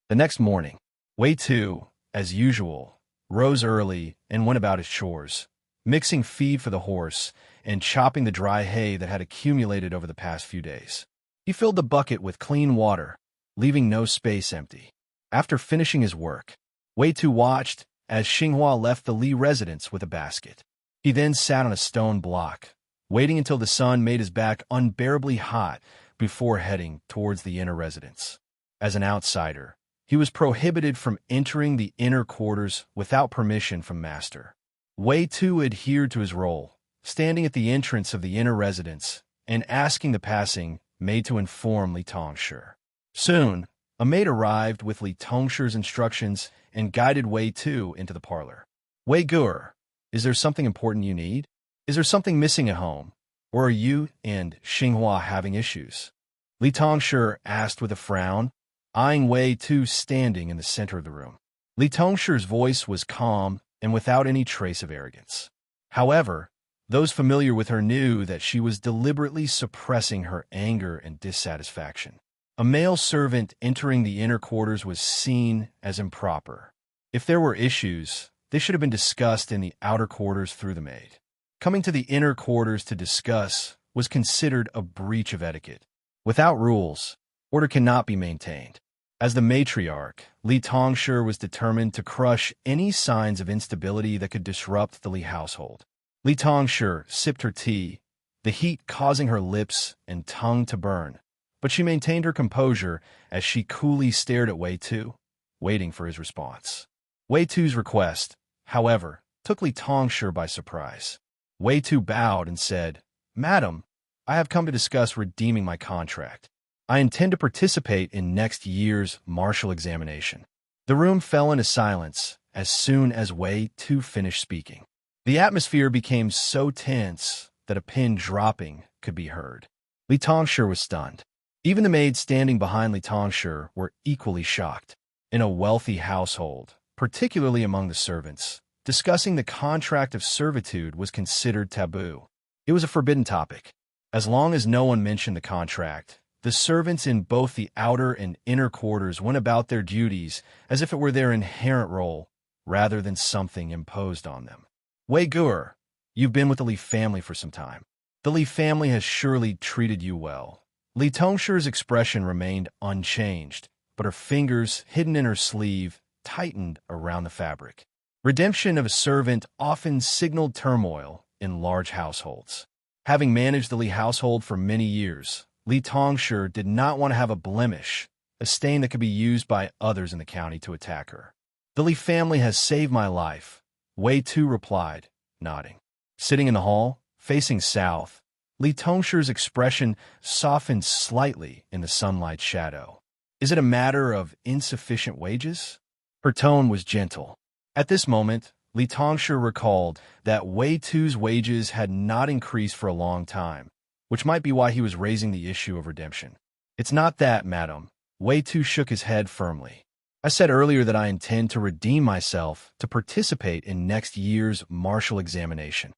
The next morning, Wei Tu, as usual, rose early and went about his chores, mixing feed for the horse and chopping the dry hay that had accumulated over the past few days. He filled the bucket with clean water, leaving no space empty. After finishing his work, Wei Tu watched as Xinghua left the Li residence with a basket. He then sat on a stone block, waiting until the sun made his back unbearably hot before heading towards the inner residence. As an outsider, he was prohibited from entering the inner quarters without permission from Master. Wei Tu adhered to his role, standing at the entrance of the inner residence and asking the passing maid to inform Li Tongshi. Soon, a maid arrived with Li Tongshi's instructions and guided Wei Tu into the parlor. "Wei Gu'er, is there something important you need? Is there something missing at home? Or are you and Xinghua having issues?" Li Tongshi asked with a frown, eyeing Wei Tu standing in the center of the room. Li Tongshi's voice was calm and without any trace of arrogance. However, those familiar with her knew that she was deliberately suppressing her anger and dissatisfaction. A male servant entering the inner quarters was seen as improper. If there were issues, they should have been discussed in the outer quarters through the maid. Coming to the inner quarters to discuss was considered a breach of etiquette. Without rules, order cannot be maintained. As the matriarch, Li Tongshi was determined to crush any signs of instability that could disrupt the Li household. Li Tongshi sipped her tea, the heat causing her lips and tongue to burn, but she maintained her composure as she coolly stared at Wei Tu, waiting for his response. Wei Tu's request, however, took Li Tongshi by surprise. Wei Tu bowed and said, "Madam, I have come to discuss redeeming my contract. I intend to participate in next year's martial examination." The room fell into silence as soon as Wei Tu finished speaking. The atmosphere became so tense that a pin dropping could be heard. Li Tongshi was stunned. Even the maids standing behind Li Tongshi were equally shocked. In a wealthy household, particularly among the servants, discussing the contract of servitude was considered taboo. It was a forbidden topic. As long as no one mentioned the contract, the servants in both the outer and inner quarters went about their duties as if it were their inherent role, rather than something imposed on them. "Wei Gur, you've been with the Li family for some time. The Li family has surely treated you well." Li Tongshi's expression remained unchanged, but her fingers, hidden in her sleeve, tightened around the fabric. Redemption of a servant often signaled turmoil in large households. Having managed the Li household for many years, Li Tongshi did not want to have a blemish, a stain that could be used by others in the county to attack her. "The Li family has saved my life," Wei Tu replied, nodding. Sitting in the hall, facing south, Li Tongshi's expression softened slightly in the sunlight shadow. "Is it a matter of insufficient wages?" Her tone was gentle. At this moment, Li Tongshi recalled that Wei Tu's wages had not increased for a long time, which might be why he was raising the issue of redemption. "It's not that, madam." Wei Tu shook his head firmly. "I said earlier that I intend to redeem myself to participate in next year's martial examination."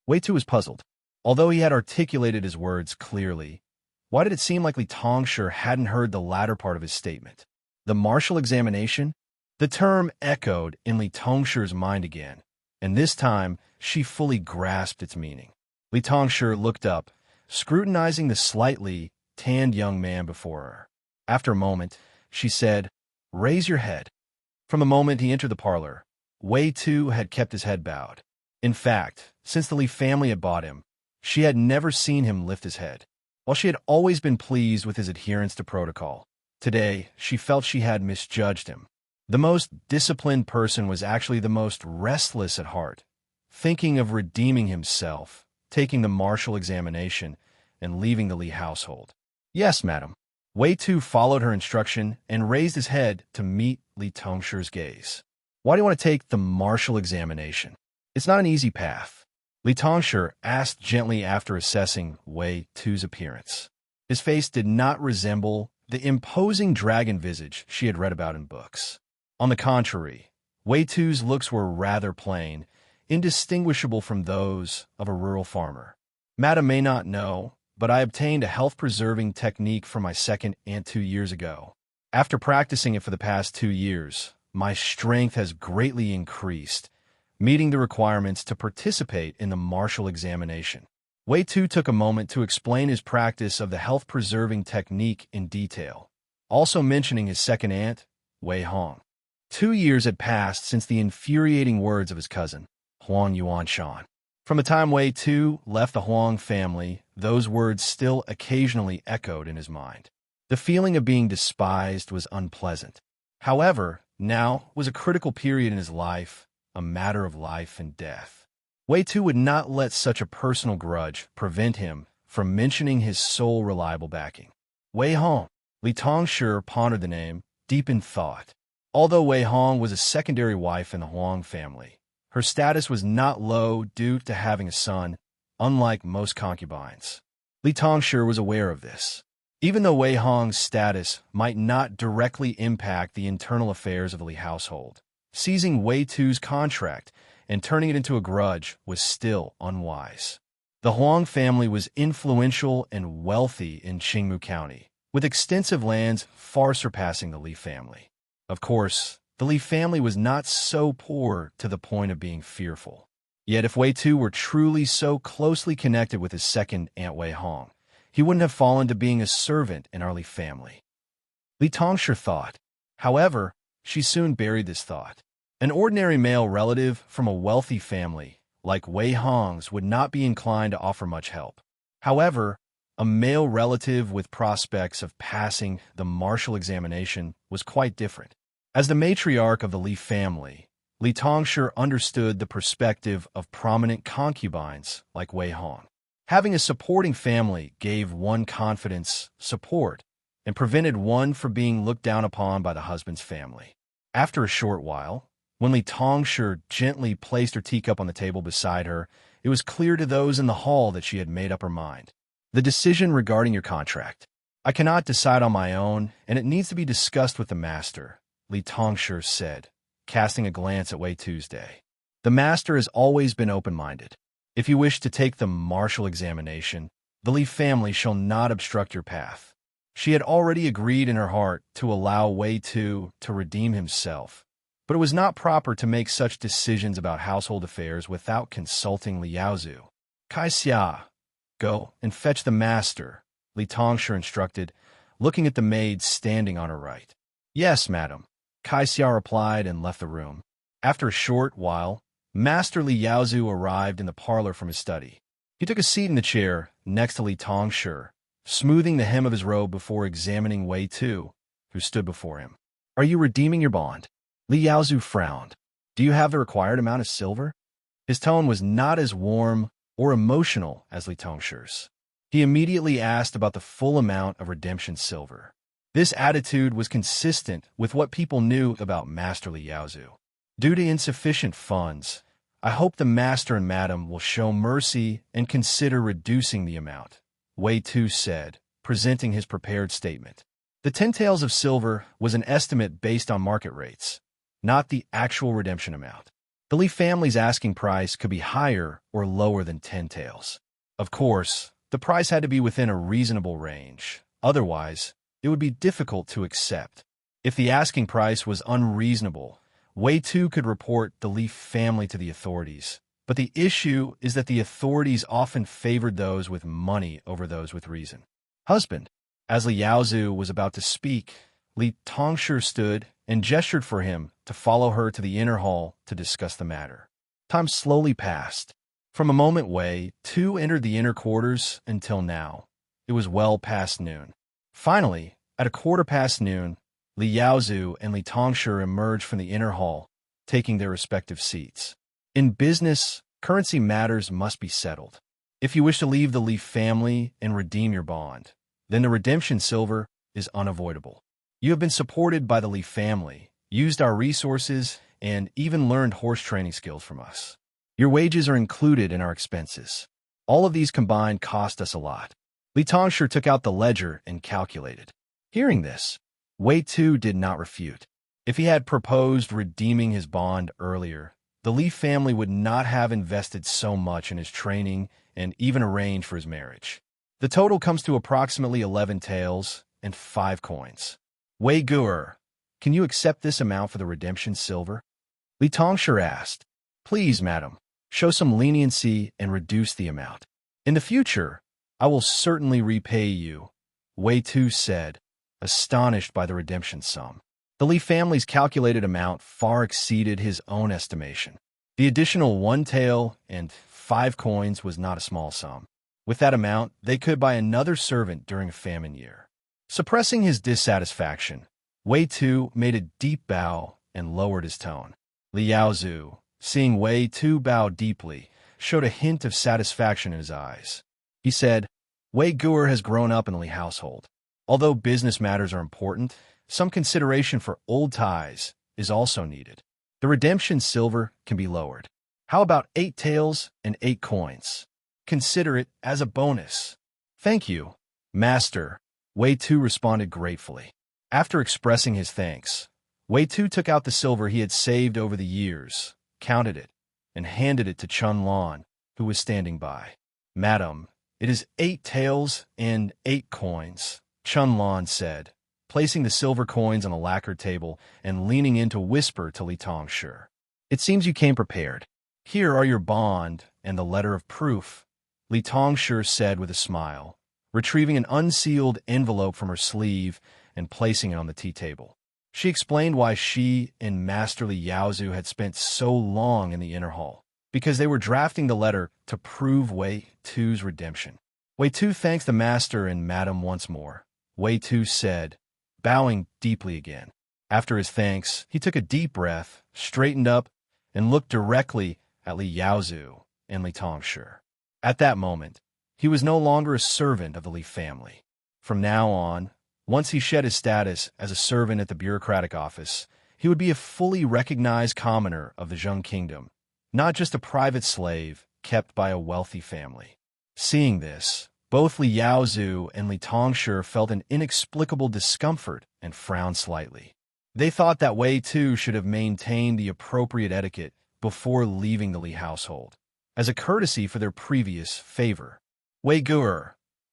Wei Tu was puzzled. Although he had articulated his words clearly, why did it seem like Li Tongshi hadn't heard the latter part of his statement? The martial examination? The term echoed in Li Tongshi's mind again, and this time she fully grasped its meaning. Li Tongshi looked up, scrutinizing the slightly tanned young man before her. After a moment, she said, "Raise your head." From the moment he entered the parlor, Wei Tu had kept his head bowed. In fact, since the Li family had bought him, she had never seen him lift his head. While she had always been pleased with his adherence to protocol, today she felt she had misjudged him. The most disciplined person was actually the most restless at heart, thinking of redeeming himself, taking the martial examination, and leaving the Li household. "Yes, madam." Wei Tu followed her instruction and raised his head to meet Li Tongshi's gaze. "Why do you want to take the martial examination? It's not an easy path." Li Tongshi asked gently after assessing Wei Tu's appearance. His face did not resemble the imposing dragon visage she had read about in books. On the contrary, Wei Tu's looks were rather plain, indistinguishable from those of a rural farmer. "Madam may not know, but I obtained a health-preserving technique for my second aunt 2 years ago. After practicing it for the past 2 years, my strength has greatly increased, meeting the requirements to participate in the martial examination." Wei Tu took a moment to explain his practice of the health-preserving technique in detail, also mentioning his second aunt, Wei Hong. 2 years had passed since the infuriating words of his cousin, Huang Yuanshan. From the time Wei Tu left the Huang family, those words still occasionally echoed in his mind. The feeling of being despised was unpleasant. However, now was a critical period in his life, a matter of life and death. Wei Tu would not let such a personal grudge prevent him from mentioning his sole reliable backing. Wei Hong. Li Tongshi pondered the name, deep in thought. Although Wei Hong was a secondary wife in the Huang family, her status was not low due to having a son, unlike most concubines. Li Tongshi was aware of this. Even though Wei Hong's status might not directly impact the internal affairs of the Li household, seizing Wei Tu's contract and turning it into a grudge was still unwise. The Huang family was influential and wealthy in Qingmu County, with extensive lands far surpassing the Li family. Of course, the Li family was not so poor to the point of being fearful. Yet if Wei Tu were truly so closely connected with his second aunt Wei Hong, he wouldn't have fallen to being a servant in our Li family. Li Tongshi thought. However, she soon buried this thought. An ordinary male relative from a wealthy family, like Wei Hong's, would not be inclined to offer much help. However, a male relative with prospects of passing the martial examination was quite different. As the matriarch of the Li family, Li Tongshi understood the perspective of prominent concubines like Wei Hong. Having a supporting family gave one confidence, support, and prevented one from being looked down upon by the husband's family. After a short while, when Li Tongshi gently placed her teacup on the table beside her, it was clear to those in the hall that she had made up her mind. The decision regarding your contract. I cannot decide on my own, and it needs to be discussed with the master, Li Tongshi said, casting a glance at Wei Tu's day. The master has always been open-minded. If you wish to take the martial examination, the Li family shall not obstruct your path. She had already agreed in her heart to allow Wei Tu to redeem himself, but it was not proper to make such decisions about household affairs without consulting Li Yaozu. Kai Xia, go and fetch the master, Li Tongshi instructed, looking at the maid standing on her right. Yes, madam, Kai Xia replied and left the room. After a short while, Master Li Yaozu arrived in the parlor from his study. He took a seat in the chair next to Li Tongshi, smoothing the hem of his robe before examining Wei Tu, who stood before him. Are you redeeming your bond? Li Yaozu frowned. Do you have the required amount of silver? His tone was not as warm or emotional as Li Tongshi's. He immediately asked about the full amount of redemption silver. This attitude was consistent with what people knew about Master Li Yaozu. Due to insufficient funds, I hope the master and madam will show mercy and consider reducing the amount, Wei Tu said, presenting his prepared statement. The 10 taels of silver was an estimate based on market rates, not the actual redemption amount. The Li family's asking price could be higher or lower than 10 taels. Of course, the price had to be within a reasonable range. Otherwise, it would be difficult to accept. If the asking price was unreasonable, Wei Tu could report the Li family to the authorities. But the issue is that the authorities often favored those with money over those with reason. Husband. As Li Yaozu was about to speak, Li Tongshi stood and gestured for him to follow her to the inner hall to discuss the matter. Time slowly passed. From a moment Wei Tu entered the inner quarters until now. It was well past noon. Finally, at noon, Li Yaozu and Li Tongshi emerged from the inner hall, taking their respective seats. In business, currency matters must be settled. If you wish to leave the Li family and redeem your bond, then the redemption silver is unavoidable. You have been supported by the Li family, used our resources, and even learned horse training skills from us. Your wages are included in our expenses. All of these combined cost us a lot. Li Tongshi took out the ledger and calculated. Hearing this, Wei Tu did not refute. If he had proposed redeeming his bond earlier, the Li family would not have invested so much in his training and even arranged for his marriage. The total comes to approximately 11 taels and 5 coins. Wei Guer, can you accept this amount for the redemption silver? Li Tongshi asked. Please, madam, show some leniency and reduce the amount. In the future, I will certainly repay you, Wei Tu said, astonished by the redemption sum. The Li family's calculated amount far exceeded his own estimation. The additional 1 tael and 5 coins was not a small sum. With that amount, they could buy another servant during a famine year. Suppressing his dissatisfaction, Wei Tu made a deep bow and lowered his tone. Li Yaozu, seeing Wei Tu bow deeply, showed a hint of satisfaction in his eyes. He said, Wei Guer has grown up in the Li household. Although business matters are important, some consideration for old ties is also needed. The redemption silver can be lowered. How about 8 taels and 8 coins? Consider it as a bonus. Thank you, master, Wei Tu responded gratefully. After expressing his thanks, Wei Tu took out the silver he had saved over the years, counted it, and handed it to Chun Lan, who was standing by. Madam, it is 8 taels and 8 coins, Chun Lan said, placing the silver coins on a lacquered table and leaning in to whisper to Li Tongshi. It seems you came prepared. Here are your bond and the letter of proof, Li Tongshi said with a smile, retrieving an unsealed envelope from her sleeve and placing it on the tea table. She explained why she and Master Li Yaozu had spent so long in the inner hall, because they were drafting the letter to prove Wei Tu's redemption. Wei Tu thanked the master and madam once more, Wei Tu said, bowing deeply again. After his thanks, he took a deep breath, straightened up, and looked directly at Li Yaozu and Li Tongshi. At that moment, he was no longer a servant of the Li family. From now on, once he shed his status as a servant at the bureaucratic office, he would be a fully recognized commoner of the Zheng kingdom, not just a private slave kept by a wealthy family. Seeing this, both Li Yaozu and Li Tongshi felt an inexplicable discomfort and frowned slightly. They thought that Wei Tu should have maintained the appropriate etiquette before leaving the Li household, as a courtesy for their previous favor. Wei Tu,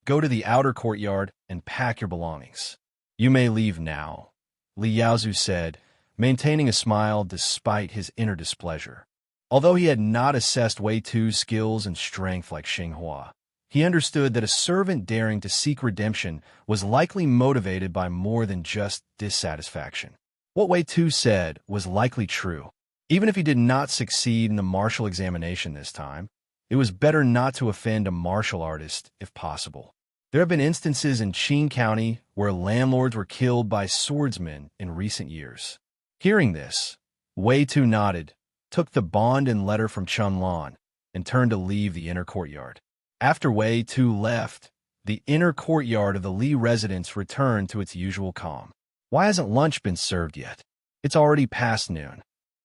go to the outer courtyard and pack your belongings. You may leave now, Li Yaozu said, maintaining a smile despite his inner displeasure. Although he had not assessed Wei Tu's skills and strength like Xinghua, he understood that a servant daring to seek redemption was likely motivated by more than just dissatisfaction. What Wei Tu said was likely true. Even if he did not succeed in the martial examination this time, it was better not to offend a martial artist if possible. There have been instances in Qing County where landlords were killed by swordsmen in recent years. Hearing this, Wei Tu nodded, took the bond and letter from Chunlan, and turned to leave the inner courtyard. After Wei Tu left, the inner courtyard of the Li residence returned to its usual calm. Why hasn't lunch been served yet? It's already past noon.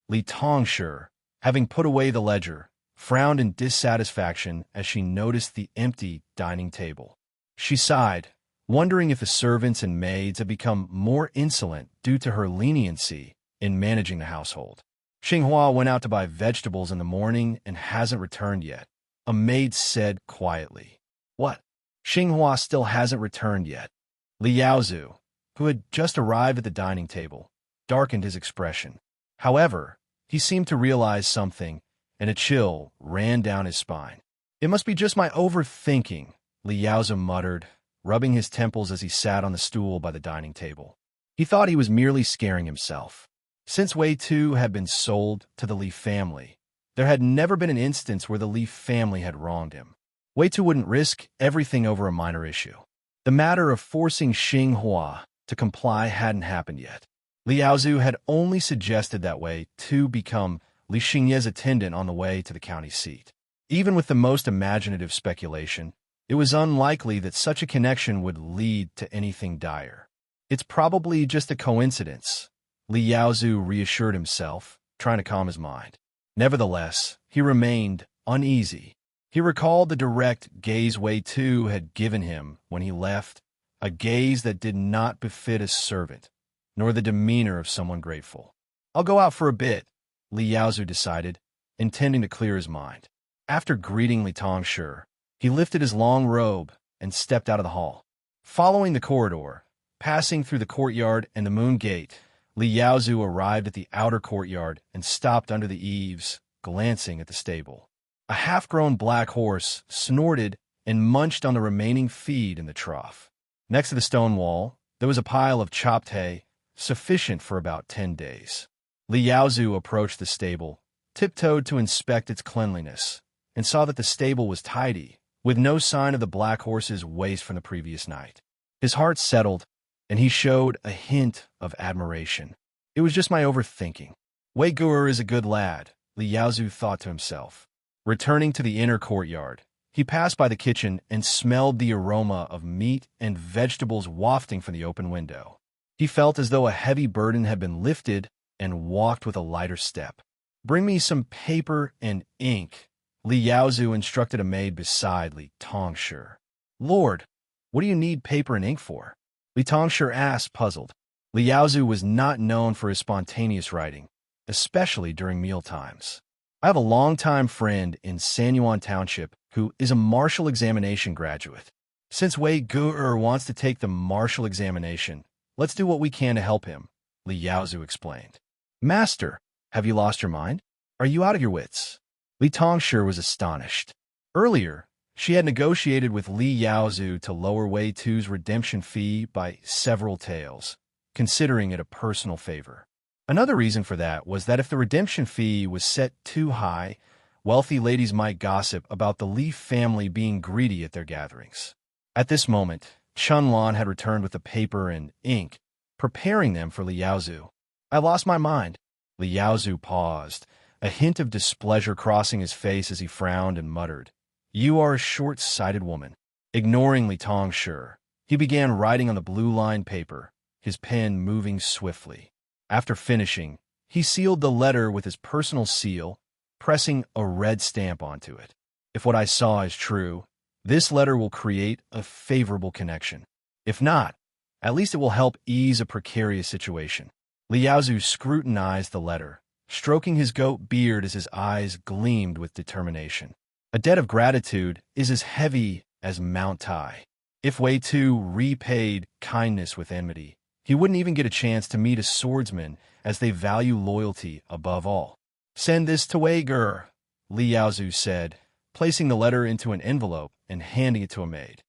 Li Tongshi, having put away the ledger, frowned in dissatisfaction as she noticed the empty dining table. She sighed, wondering if the servants and maids had become more insolent due to her leniency in managing the household. Xinghua went out to buy vegetables in the morning and hasn't returned yet, a maid said quietly. What? Xinghua still hasn't returned yet. Li Yaozu, who had just arrived at the dining table, darkened his expression. However, he seemed to realize something, and a chill ran down his spine. It must be just my overthinking, Li Yaozu muttered, rubbing his temples as he sat on the stool by the dining table. He thought he was merely scaring himself. Since Wei Tu had been sold to the Li family, there had never been an instance where the Li family had wronged him. Wei Tu wouldn't risk everything over a minor issue. The matter of forcing Xinghua to comply hadn't happened yet. Li Yaozu had only suggested that Wei Tu become Li Xingye's attendant on the way to the county seat. Even with the most imaginative speculation, it was unlikely that such a connection would lead to anything dire. It's probably just a coincidence, Li Yaozu reassured himself, trying to calm his mind. Nevertheless, he remained uneasy. He recalled the direct gaze Wei Tu had given him when he left, a gaze that did not befit a servant, nor the demeanor of someone grateful. I'll go out for a bit, Li Yaozu decided, intending to clear his mind. After greeting Li Tongshi, he lifted his long robe and stepped out of the hall. Following the corridor, passing through the courtyard and the moon gate, Li Yaozu arrived at the outer courtyard and stopped under the eaves, glancing at the stable. A half-grown black horse snorted and munched on the remaining feed in the trough. Next to the stone wall, there was a pile of chopped hay, sufficient for about 10 days. Li Yaozu approached the stable, tiptoed to inspect its cleanliness, and saw that the stable was tidy, with no sign of the black horse's waste from the previous night. His heart settled, and he showed a hint of admiration. It was just my overthinking. Wei Tu is a good lad, Li Yaozu thought to himself. Returning to the inner courtyard, he passed by the kitchen and smelled the aroma of meat and vegetables wafting from the open window. He felt as though a heavy burden had been lifted and walked with a lighter step. Bring me some paper and ink, Li Yaozu instructed a maid beside Li Tongshi. Lord, what do you need paper and ink for? Li Tongshi asked, puzzled. Li Yaozu was not known for his spontaneous writing, especially during mealtimes. I have a longtime friend in Sanyuan Township who is a martial examination graduate. Since Wei Tu wants to take the martial examination, let's do what we can to help him, Li Yaozu explained. Master, have you lost your mind? Are you out of your wits? Li Tongshi was astonished. Earlier, she had negotiated with Li Yaozu to lower Wei Tu's redemption fee by several taels, considering it a personal favor. Another reason for that was that if the redemption fee was set too high, wealthy ladies might gossip about the Li family being greedy at their gatherings. At this moment, Chunlan had returned with the paper and ink, preparing them for Li Yaozu. I lost my mind. Li Yaozu paused, a hint of displeasure crossing his face as he frowned and muttered, "You are a short-sighted woman." Ignoring Li Tongshi, he began writing on the blue-lined paper, his pen moving swiftly. After finishing, he sealed the letter with his personal seal, pressing a red stamp onto it. If what I saw is true, this letter will create a favorable connection. If not, at least it will help ease a precarious situation. Liaozu scrutinized the letter, stroking his goat beard as his eyes gleamed with determination. A debt of gratitude is as heavy as Mount Tai. If Wei Tu repaid kindness with enmity, he wouldn't even get a chance to meet a swordsman, as they value loyalty above all. "Send this to Wei Ger," Liaozu said, placing the letter into an envelope and handing it to a maid.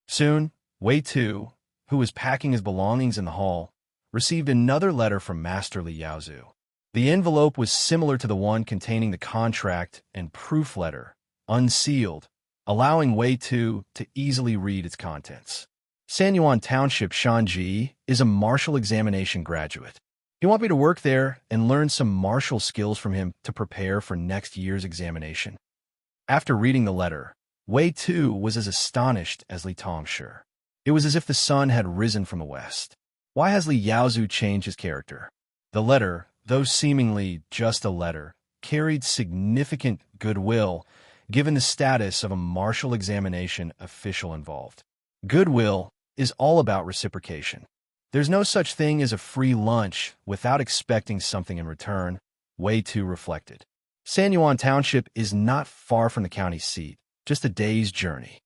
Soon, Wei Tu, who was packing his belongings in the hall, received another letter from Master Liaozu. The envelope was similar to the one containing the contract and proof letter, unsealed, allowing Wei Tu to easily read its contents. Sanyuan Township Shanji is a martial examination graduate. He wanted me to work there and learn some martial skills from him to prepare for next year's examination. After reading the letter, Wei Tu was as astonished as Li Tongshi. It was as if the sun had risen from the west. Why has Li Yaozu changed his character? The letter, though seemingly just a letter, carried significant goodwill, given the status of a martial examination official involved. Goodwill is all about reciprocation. There's no such thing as a free lunch without expecting something in return, Wei Tu reflected. Sanyuan Township is not far from the county seat, just a day's journey.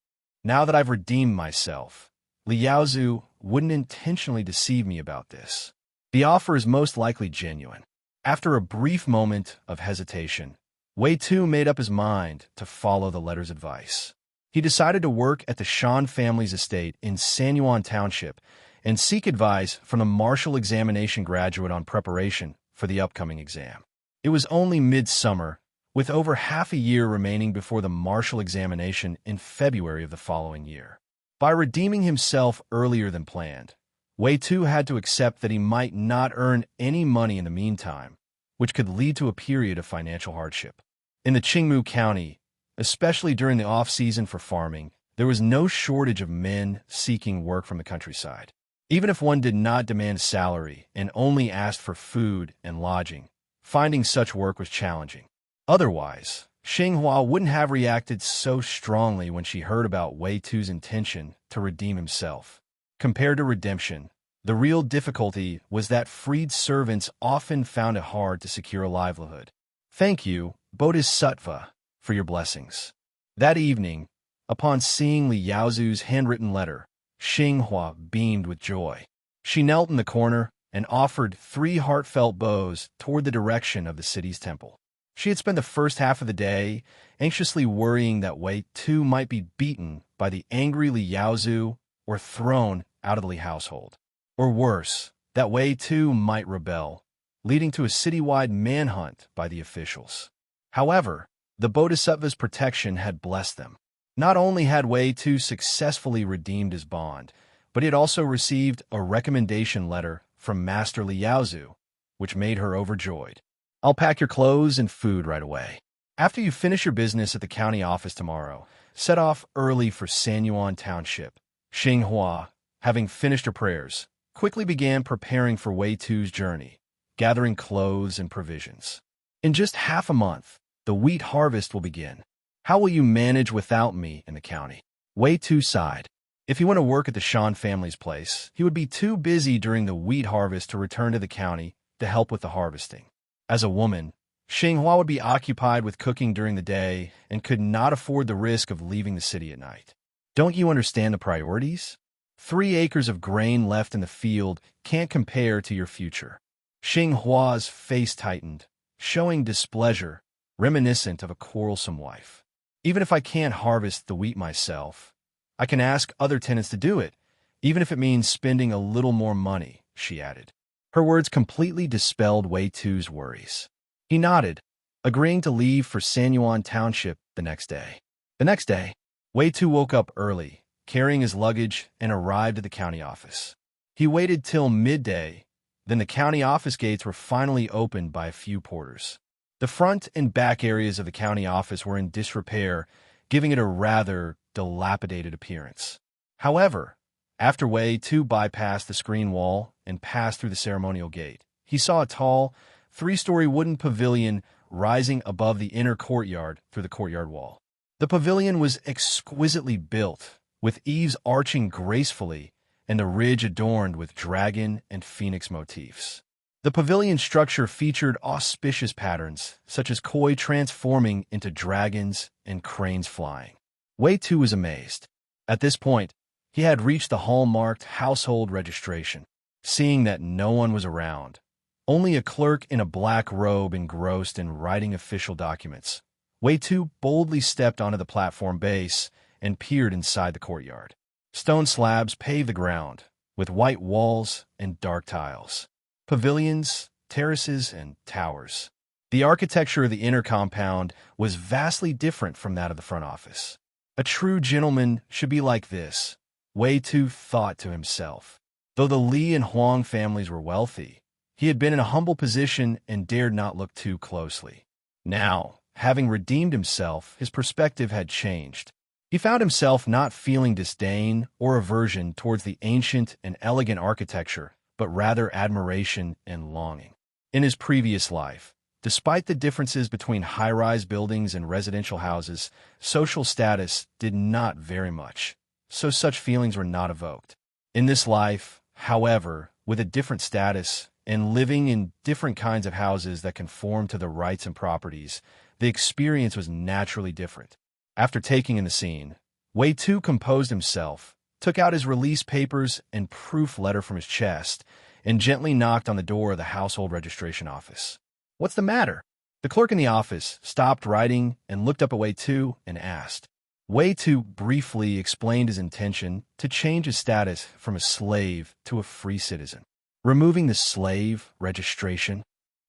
Now that I've redeemed myself, Liaozu wouldn't intentionally deceive me about this. The offer is most likely genuine. After a brief moment of hesitation, Wei Tu made up his mind to follow the letter's advice. He decided to work at the Shan family's estate in Sanyuan Township and seek advice from the martial examination graduate on preparation for the upcoming exam. It was only midsummer, with over half a year remaining before the martial examination in February of the following year. By redeeming himself earlier than planned, Wei Tu had to accept that he might not earn any money in the meantime, which could lead to a period of financial hardship. In the Qingmu County, especially during the off-season for farming, there was no shortage of men seeking work from the countryside. Even if one did not demand a salary and only asked for food and lodging, finding such work was challenging. Otherwise, Xinghua wouldn't have reacted so strongly when she heard about Wei Tu's intention to redeem himself. Compared to redemption, the real difficulty was that freed servants often found it hard to secure a livelihood. "Thank you, Bodhisattva, for your blessings." That evening, upon seeing Li Yaozu's handwritten letter, Xinghua beamed with joy. She knelt in the corner and offered 3 heartfelt bows toward the direction of the city's temple. She had spent the first half of the day anxiously worrying that Wei Tu might be beaten by the angry Li Yaozu or thrown out of the Li household. Or worse, that Wei Tu might rebel, leading to a citywide manhunt by the officials. However, the Bodhisattva's protection had blessed them. Not only had Wei Tu successfully redeemed his bond, but he had also received a recommendation letter from Master Liaozu, which made her overjoyed. "I'll pack your clothes and food right away. After you finish your business at the county office tomorrow, set off early for Sanyuan Township." Xinghua, having finished her prayers, quickly began preparing for Wei Tu's journey, gathering clothes and provisions. "In just half a month, the wheat harvest will begin. How will you manage without me in the county?" Wei Tu sighed. If he went to work at the Shan family's place, he would be too busy during the wheat harvest to return to the county to help with the harvesting. As a woman, Xinghua would be occupied with cooking during the day and could not afford the risk of leaving the city at night. Don't you understand the priorities? 3 acres of grain left in the field can't compare to your future. Xinghua's face tightened, showing displeasure, reminiscent of a quarrelsome wife. Even if I can't harvest the wheat myself, I can ask other tenants to do it, even if it means spending a little more money, she added. Her words completely dispelled Wei Tu's worries. He nodded, agreeing to leave for Sanyuan Township the next day. The next day, Wei Tu woke up early, carrying his luggage, and arrived at the county office. He waited till midday, then the county office gates were finally opened by a few porters. The front and back areas of the county office were in disrepair, giving it a rather dilapidated appearance. However, after Wei Tu bypassed the screen wall and passed through the ceremonial gate, he saw a tall, three-story wooden pavilion rising above the inner courtyard through the courtyard wall. The pavilion was exquisitely built, with eaves arching gracefully and a ridge adorned with dragon and phoenix motifs. The pavilion structure featured auspicious patterns, such as koi transforming into dragons and cranes flying. Wei Tu was amazed. At this point, he had reached the hallmarked household registration. Seeing that no one was around, only a clerk in a black robe engrossed in writing official documents, Wei Tu boldly stepped onto the platform base and peered inside the courtyard. Stone slabs paved the ground, with white walls and dark tiles. Pavilions, terraces, and towers. The architecture of the inner compound was vastly different from that of the front office. A true gentleman should be like this, Wei Tu thought to himself. Though the Li and Huang families were wealthy, he had been in a humble position and dared not look too closely. Now, having redeemed himself, his perspective had changed. He found himself not feeling disdain or aversion towards the ancient and elegant architecture, but rather admiration and longing. In his previous life, despite the differences between high-rise buildings and residential houses, social status did not vary much, so such feelings were not evoked. In this life, however, with a different status and living in different kinds of houses that conform to the rights and properties, the experience was naturally different. After taking in the scene, Wei Tu composed himself, took out his release papers and proof letter from his chest, and gently knocked on the door of the household registration office. "What's the matter?" The clerk in the office stopped writing and looked up at Wei Tu and asked. Wei Tu briefly explained his intention to change his status from a slave to a free citizen, removing the slave registration.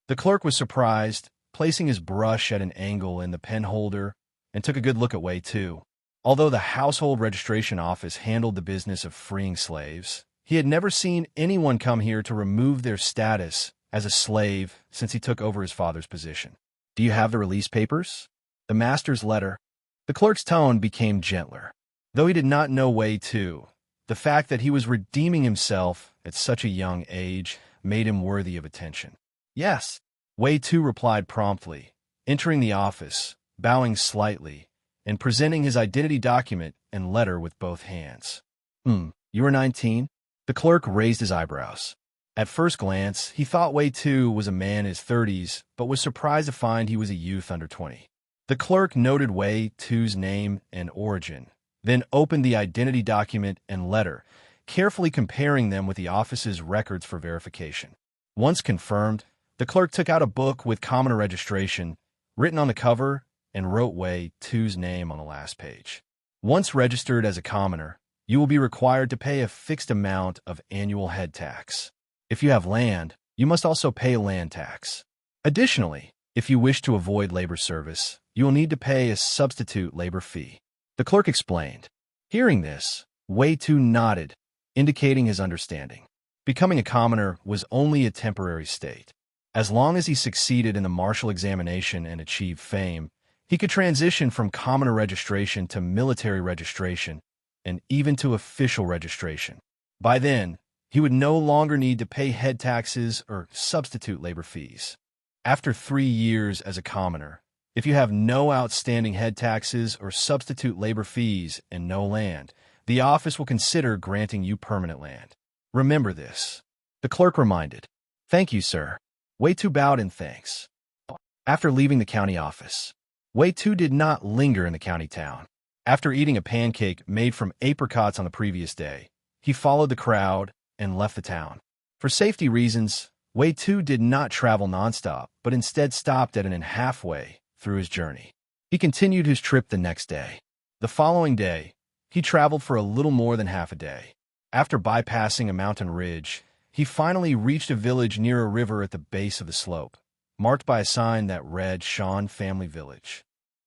The clerk was surprised, placing his brush at an angle in the pen holder, and took a good look at Wei Tu. Although the household registration office handled the business of freeing slaves, he had never seen anyone come here to remove their status as a slave since he took over his father's position. "Do you have the release papers? The master's letter?" The clerk's tone became gentler. Though he did not know Wei Tu, the fact that he was redeeming himself at such a young age made him worthy of attention. "Yes," Wei Tu replied promptly, entering the office, bowing slightly, and presenting his identity document and letter with both hands. You are 19? The clerk raised his eyebrows. At first glance, he thought Wei Tu was a man in his 30s, but was surprised to find he was a youth under 20. The clerk noted Wei Tu's name and origin, then opened the identity document and letter, carefully comparing them with the office's records for verification. Once confirmed, the clerk took out a book with commoner registration, written on the cover, and wrote Wei Tu's name on the last page. Once registered as a commoner, you will be required to pay a fixed amount of annual head tax. If you have land, you must also pay land tax. Additionally, if you wish to avoid labor service, you will need to pay a substitute labor fee. The clerk explained. Hearing this, Wei Tu nodded, indicating his understanding. Becoming a commoner was only a temporary state. As long as he succeeded in the martial examination and achieved fame, he could transition from commoner registration to military registration and even to official registration. By then, he would no longer need to pay head taxes or substitute labor fees. After 3 years as a commoner, if you have no outstanding head taxes or substitute labor fees and no land, the office will consider granting you permanent land. Remember this, the clerk reminded. "Thank you, sir." Wei Tu bowed in thanks. After leaving the county office, Wei Tu did not linger in the county town. After eating a pancake made from apricots on the previous day, he followed the crowd and left the town. For safety reasons, Wei Tu did not travel nonstop, but instead stopped at an halfway through his journey. He continued his trip the next day. The following day, he traveled for a little more than half a day. After bypassing a mountain ridge, he finally reached a village near a river at the base of the slope, marked by a sign that read Shan Family Village.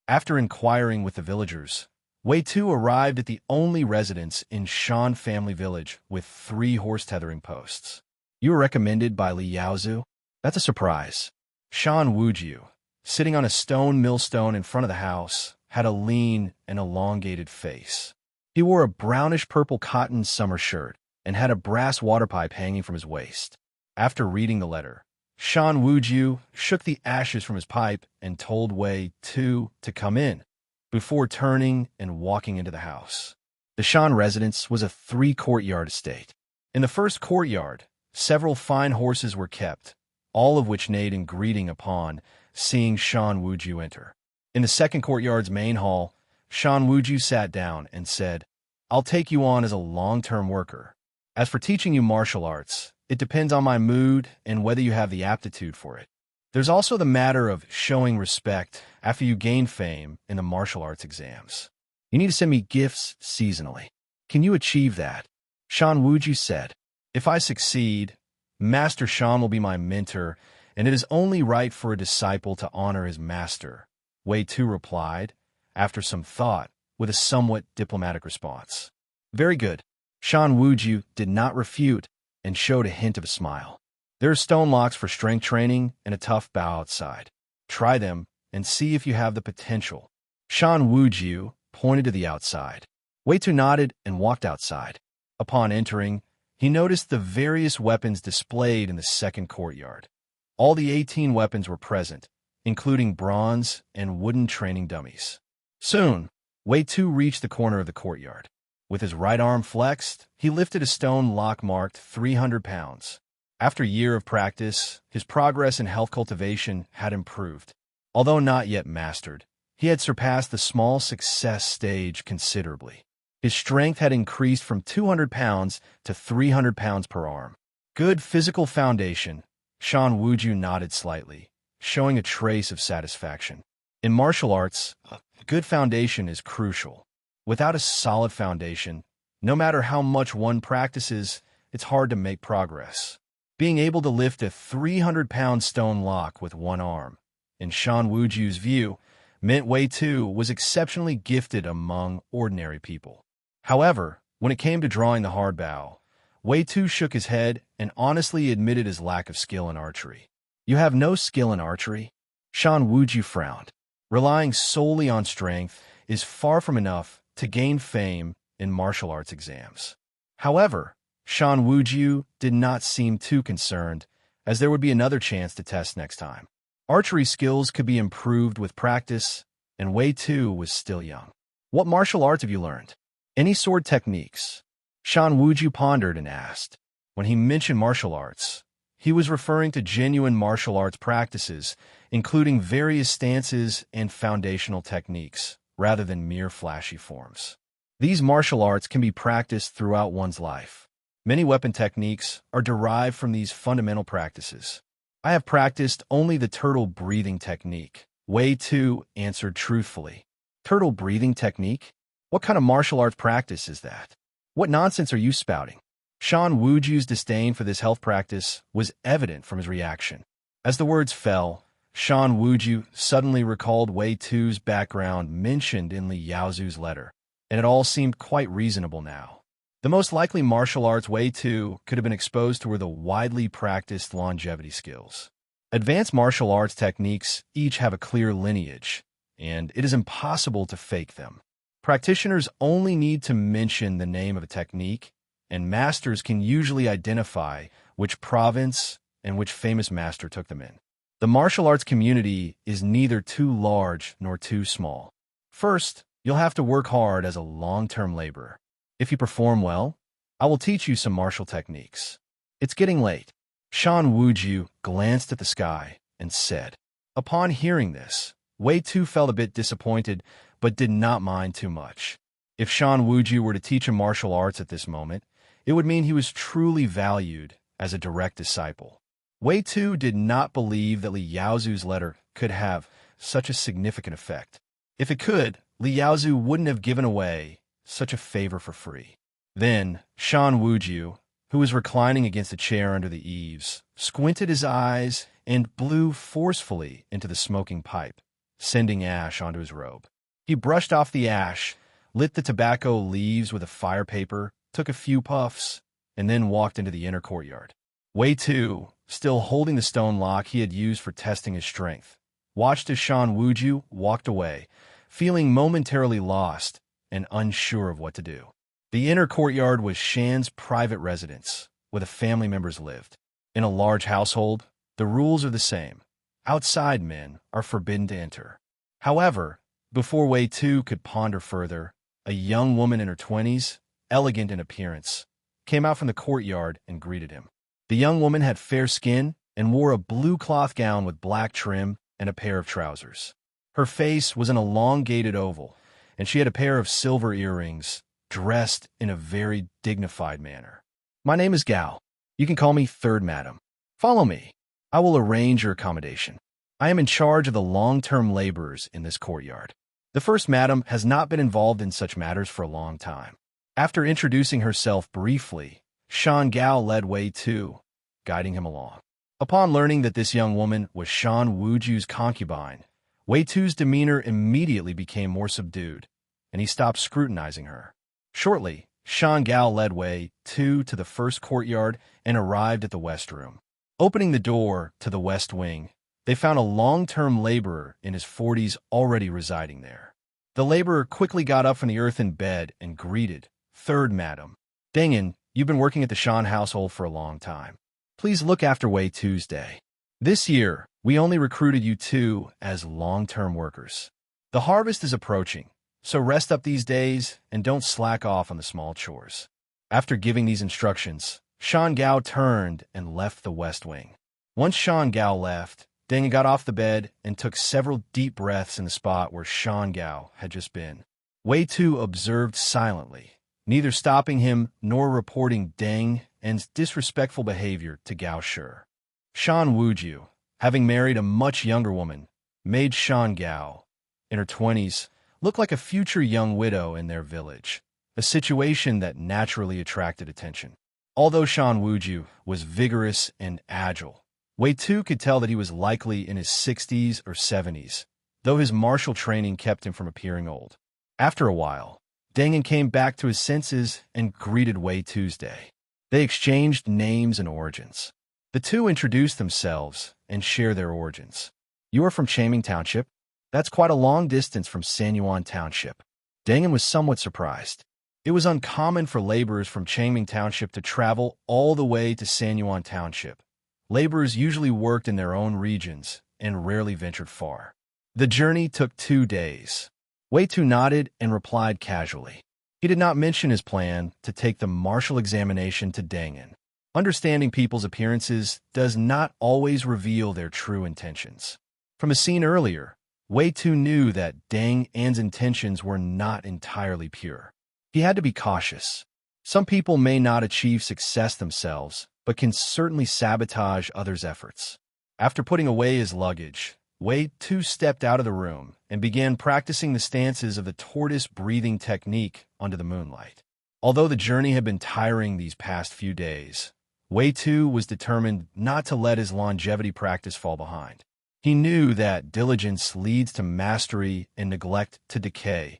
After inquiring with the villagers, Wei Tu arrived at the only residence in Shan Family Village with 3 horse tethering posts. "You were recommended by Li Yaozu?" "That's a surprise. Shan wooed you, sitting on a stone millstone in front of the house, had a lean and elongated face. He wore a brownish-purple cotton summer shirt and had a brass water pipe hanging from his waist. After reading the letter, Shan Wuju shook the ashes from his pipe and told Wei Tu to come in, before turning and walking into the house. The Shan residence was a 3-courtyard estate. In the first courtyard, several fine horses were kept, all of which neighed in greeting upon seeing Shan Wuju enter. In the second courtyard's main hall, Shan Wuju sat down and said, "I'll take you on as a long-term worker. As for teaching you martial arts, it depends on my mood and whether you have the aptitude for it. There's also the matter of showing respect after you gain fame in the martial arts exams. You need to send me gifts seasonally. Can you achieve that?" Shan Wuju said, "If I succeed, Master Shan will be my mentor, and it is only right for a disciple to honor his master," Wei Tu replied, after some thought, with a somewhat diplomatic response. "Very good." Shan Wuju did not refute and showed a hint of a smile. "There are stone locks for strength training and a tough bow outside. Try them and see if you have the potential." Shan Wuju pointed to the outside. Wei Tu nodded and walked outside. Upon entering, he noticed the various weapons displayed in the second courtyard. All the 18 weapons were present, including bronze and wooden training dummies. Soon, Wei Tu reached the corner of the courtyard. With his right arm flexed, he lifted a stone lock marked 300 pounds. After a year of practice, his progress in health cultivation had improved. Although not yet mastered, he had surpassed the small success stage considerably. His strength had increased from 200 pounds to 300 pounds per arm. Good physical foundation. Shan Wuju nodded slightly, showing a trace of satisfaction. In martial arts, a good foundation is crucial. Without a solid foundation, no matter how much one practices, it's hard to make progress. Being able to lift a 300-pound stone lock with one arm, in Shan Wuju's view, meant Wei Tu was exceptionally gifted among ordinary people. However, when it came to drawing the hard bow, Wei Tu shook his head and honestly admitted his lack of skill in archery. "You have no skill in archery?" Shan Wuju frowned. Relying solely on strength is far from enough to gain fame in martial arts exams. However, Shan Wuju did not seem too concerned, as there would be another chance to test next time. Archery skills could be improved with practice, and Wei Tu was still young. "What martial arts have you learned? Any sword techniques?" Shan Wuju pondered and asked. When he mentioned martial arts, he was referring to genuine martial arts practices, including various stances and foundational techniques, rather than mere flashy forms. These martial arts can be practiced throughout one's life. Many weapon techniques are derived from these fundamental practices. "I have practiced only the turtle breathing technique," Wei Tu answered truthfully. "Turtle breathing technique? What kind of martial arts practice is that? What nonsense are you spouting?" Shan Wuju's disdain for this health practice was evident from his reaction. As the words fell, Shan Wuju suddenly recalled Wei Tu's background mentioned in Li Yaozu's letter, and it all seemed quite reasonable now. The most likely martial arts Wei Tu could have been exposed to were the widely practiced longevity skills. Advanced martial arts techniques each have a clear lineage, and it is impossible to fake them. Practitioners only need to mention the name of a technique, and masters can usually identify which province and which famous master took them in. The martial arts community is neither too large nor too small. First, you'll have to work hard as a long-term laborer. If you perform well, I will teach you some martial techniques. It's getting late. Shan Wuju glanced at the sky and said. Upon hearing this, Wei Tu felt a bit disappointed, but did not mind too much. If Shan Wuju were to teach him martial arts at this moment, it would mean he was truly valued as a direct disciple. Wei Tu did not believe that Li Yaozu's letter could have such a significant effect. If it could, Li Yaozu wouldn't have given away such a favor for free. Then, Shan Wuju, who was reclining against a chair under the eaves, squinted his eyes and blew forcefully into the smoking pipe, sending ash onto his robe. He brushed off the ash, lit the tobacco leaves with a fire paper, took a few puffs, and then walked into the inner courtyard. Wei Tu, still holding the stone lock he had used for testing his strength, watched as Shan Wuju walked away, feeling momentarily lost and unsure of what to do. The inner courtyard was Shan's private residence, where the family members lived. In a large household, the rules are the same. Outside men are forbidden to enter. However, before Wei Tu could ponder further, a young woman in her 20s, elegant in appearance, came out from the courtyard and greeted him. The young woman had fair skin and wore a blue cloth gown with black trim and a pair of trousers. Her face was an elongated oval, and she had a pair of silver earrings, dressed in a very dignified manner. "My name is Gao. You can call me Third Madam. Follow me. I will arrange your accommodation. I am in charge of the long-term laborers in this courtyard." The First Madam has not been involved in such matters for a long time. After introducing herself briefly, Shan Gao led Wei Tu, guiding him along. Upon learning that this young woman was Shan Wuju's concubine, Wei Tu's demeanor immediately became more subdued, and he stopped scrutinizing her. Shortly, Shan Gao led Wei Tu to the first courtyard and arrived at the west room. Opening the door to the west wing, they found a long-term laborer in his 40s already residing there. The laborer quickly got up from the earthen bed and greeted, "Third Madam. Dengin, you've been working at the Shan household for a long time. Please look after Wei Tuesday. This year, we only recruited you two as long-term workers. The harvest is approaching, so rest up these days and don't slack off on the small chores." After giving these instructions, Shan Gao turned and left the west wing. Once Shan Gao left, Deng got off the bed and took several deep breaths in the spot where Shan Gao had just been. Wei Tu observed silently, neither stopping him nor reporting Deng and's disrespectful behavior to Gao Shi. Shan Wuju, having married a much younger woman, made Shan Gao, in her 20s, look like a future young widow in their village, a situation that naturally attracted attention. Although Shan Wuju was vigorous and agile, Wei Tu could tell that he was likely in his 60s or 70s, though his martial training kept him from appearing old. After a while, Deng came back to his senses and greeted Wei Tuesday. They exchanged names and origins. The two introduced themselves and shared their origins. "You are from Changming Township? That's quite a long distance from Sanyuan Township." Deng was somewhat surprised. It was uncommon for laborers from Changming Township to travel all the way to Sanyuan Township. Laborers usually worked in their own regions and rarely ventured far. The journey took 2 days. Wei Tu nodded and replied casually. He did not mention his plan to take the martial examination to Deng. Understanding people's appearances does not always reveal their true intentions. From a scene earlier, Wei Tu knew that Deng An's intentions were not entirely pure. He had to be cautious. Some people may not achieve success themselves, but can certainly sabotage others' efforts. After putting away his luggage, Wei Tu stepped out of the room and began practicing the stances of the tortoise breathing technique under the moonlight. Although the journey had been tiring these past few days, Wei Tu was determined not to let his longevity practice fall behind. He knew that diligence leads to mastery and neglect to decay,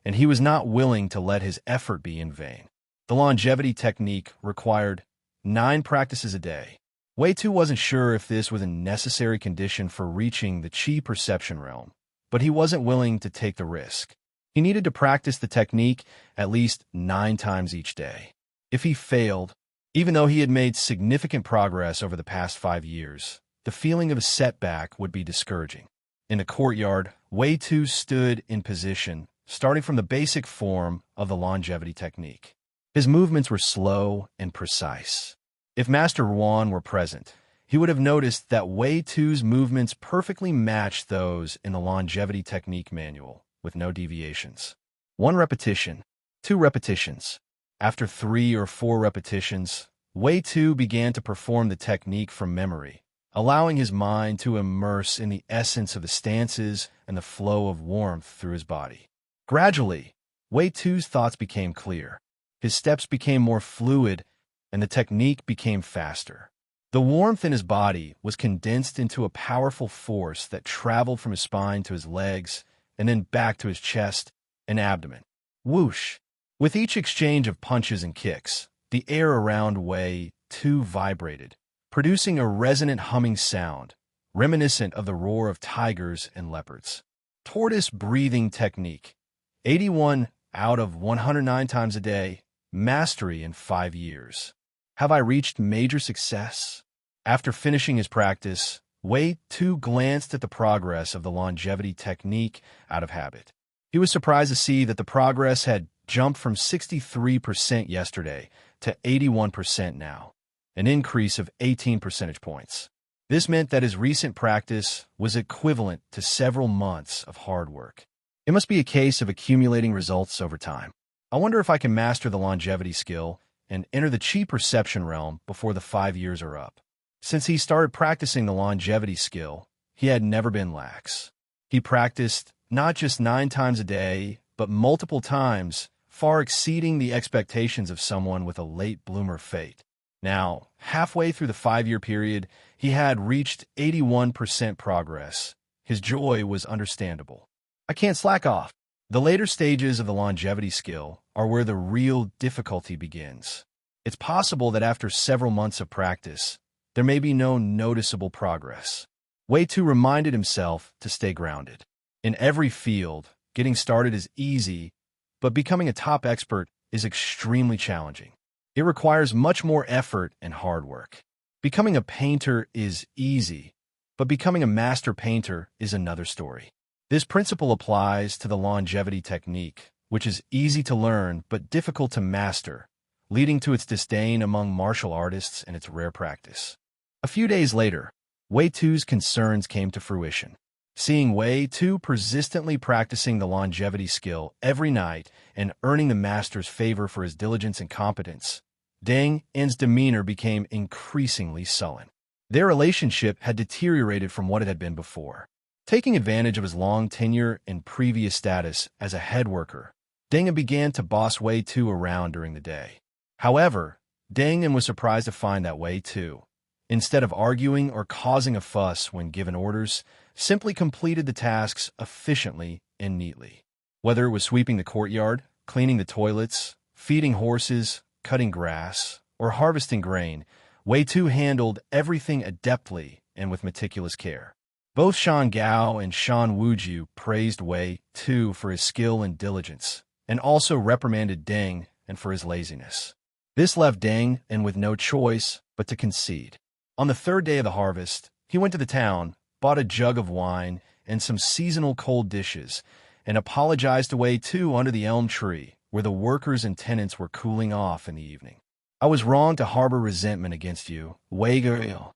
and he was not willing to let his effort be in vain. The longevity technique required 9 practices a day. Wei Tu wasn't sure if this was a necessary condition for reaching the Qi perception realm, but he wasn't willing to take the risk. He needed to practice the technique at least 9 times each day. If he failed, even though he had made significant progress over the past 5 years, the feeling of a setback would be discouraging. In the courtyard, Wei Tu stood in position, starting from the basic form of the longevity technique. His movements were slow and precise. If Master Ruan were present, he would have noticed that Wei Tu's movements perfectly matched those in the longevity technique manual, with no deviations. 1 repetition, 2 repetitions. After 3 or 4 repetitions, Wei Tu began to perform the technique from memory, allowing his mind to immerse in the essence of the stances and the flow of warmth through his body. Gradually, Wei Tu's thoughts became clear. His steps became more fluid, and the technique became faster. The warmth in his body was condensed into a powerful force that traveled from his spine to his legs, and then back to his chest and abdomen. Whoosh! With each exchange of punches and kicks, the air around Wei Tu vibrated, producing a resonant humming sound, reminiscent of the roar of tigers and leopards. Tortoise breathing technique. 81 out of 109 times a day. Mastery in 5 years. Have I reached major success? After finishing his practice, Wei Tu glanced at the progress of the longevity technique out of habit. He was surprised to see that the progress had jumped from 63% yesterday to 81% now, an increase of 18 percentage points. This meant that his recent practice was equivalent to several months of hard work. It must be a case of accumulating results over time. I wonder if I can master the longevity skill and enter the chi perception realm before the 5 years are up. Since he started practicing the longevity skill, he had never been lax. He practiced not just 9 times a day, but multiple times, far exceeding the expectations of someone with a late bloomer fate. Now, halfway through the 5-year period, he had reached 81% progress. His joy was understandable. I can't slack off. The later stages of the longevity skill are where the real difficulty begins. It's possible that after several months of practice, there may be no noticeable progress. Wei Tu reminded himself to stay grounded. In every field, getting started is easy, but becoming a top expert is extremely challenging. It requires much more effort and hard work. Becoming a painter is easy, but becoming a master painter is another story. This principle applies to the longevity technique, which is easy to learn but difficult to master, leading to its disdain among martial artists and its rare practice. A few days later, Wei Tu's concerns came to fruition. Seeing Wei Tu persistently practicing the longevity skill every night and earning the master's favor for his diligence and competence, Deng An's demeanor became increasingly sullen. Their relationship had deteriorated from what it had been before. Taking advantage of his long tenure and previous status as a head worker, Deng An began to boss Wei Tu around during the day. However, Deng An was surprised to find that Wei Tu, instead of arguing or causing a fuss when given orders, simply completed the tasks efficiently and neatly. Whether it was sweeping the courtyard, cleaning the toilets, feeding horses, cutting grass, or harvesting grain, Wei Tu handled everything adeptly and with meticulous care. Both Shan Gao and Shan Wuju praised Wei Tu for his skill and diligence, and also reprimanded Deng An for his laziness. This left Deng An with no choice but to concede. On the 3rd day of the harvest, he went to the town, bought a jug of wine and some seasonal cold dishes, and apologized to Wei Tu under the elm tree, where the workers and tenants were cooling off in the evening. I was wrong to harbor resentment against you, Wei Girl,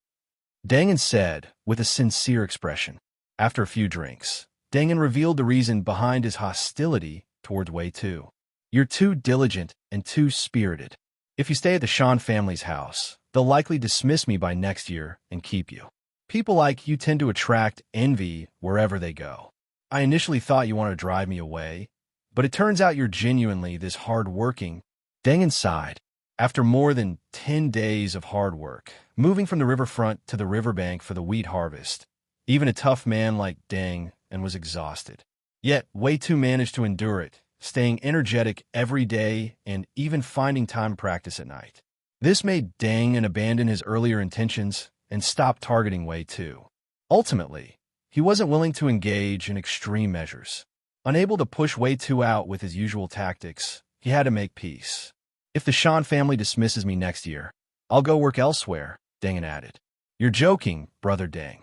Deng An said, with a sincere expression. After a few drinks, Deng An revealed the reason behind his hostility towards Wei Tu. You're too diligent and too spirited. If you stay at the Shan family's house, they'll likely dismiss me by next year and keep you. People like you tend to attract envy wherever they go. I initially thought you wanted to drive me away, but it turns out you're genuinely this hard-working. Deng An sighed. After more than 10 days of hard work, moving from the riverfront to the riverbank for the wheat harvest, even a tough man like Deng An was exhausted. Yet Wei Tu managed to endure it, staying energetic every day and even finding time to practice at night. This made Deng An abandon his earlier intentions and stop targeting Wei Tu. Ultimately, he wasn't willing to engage in extreme measures. Unable to push Wei Tu out with his usual tactics, he had to make peace. If the Shan family dismisses me next year, I'll go work elsewhere, Deng An added. You're joking, brother Deng.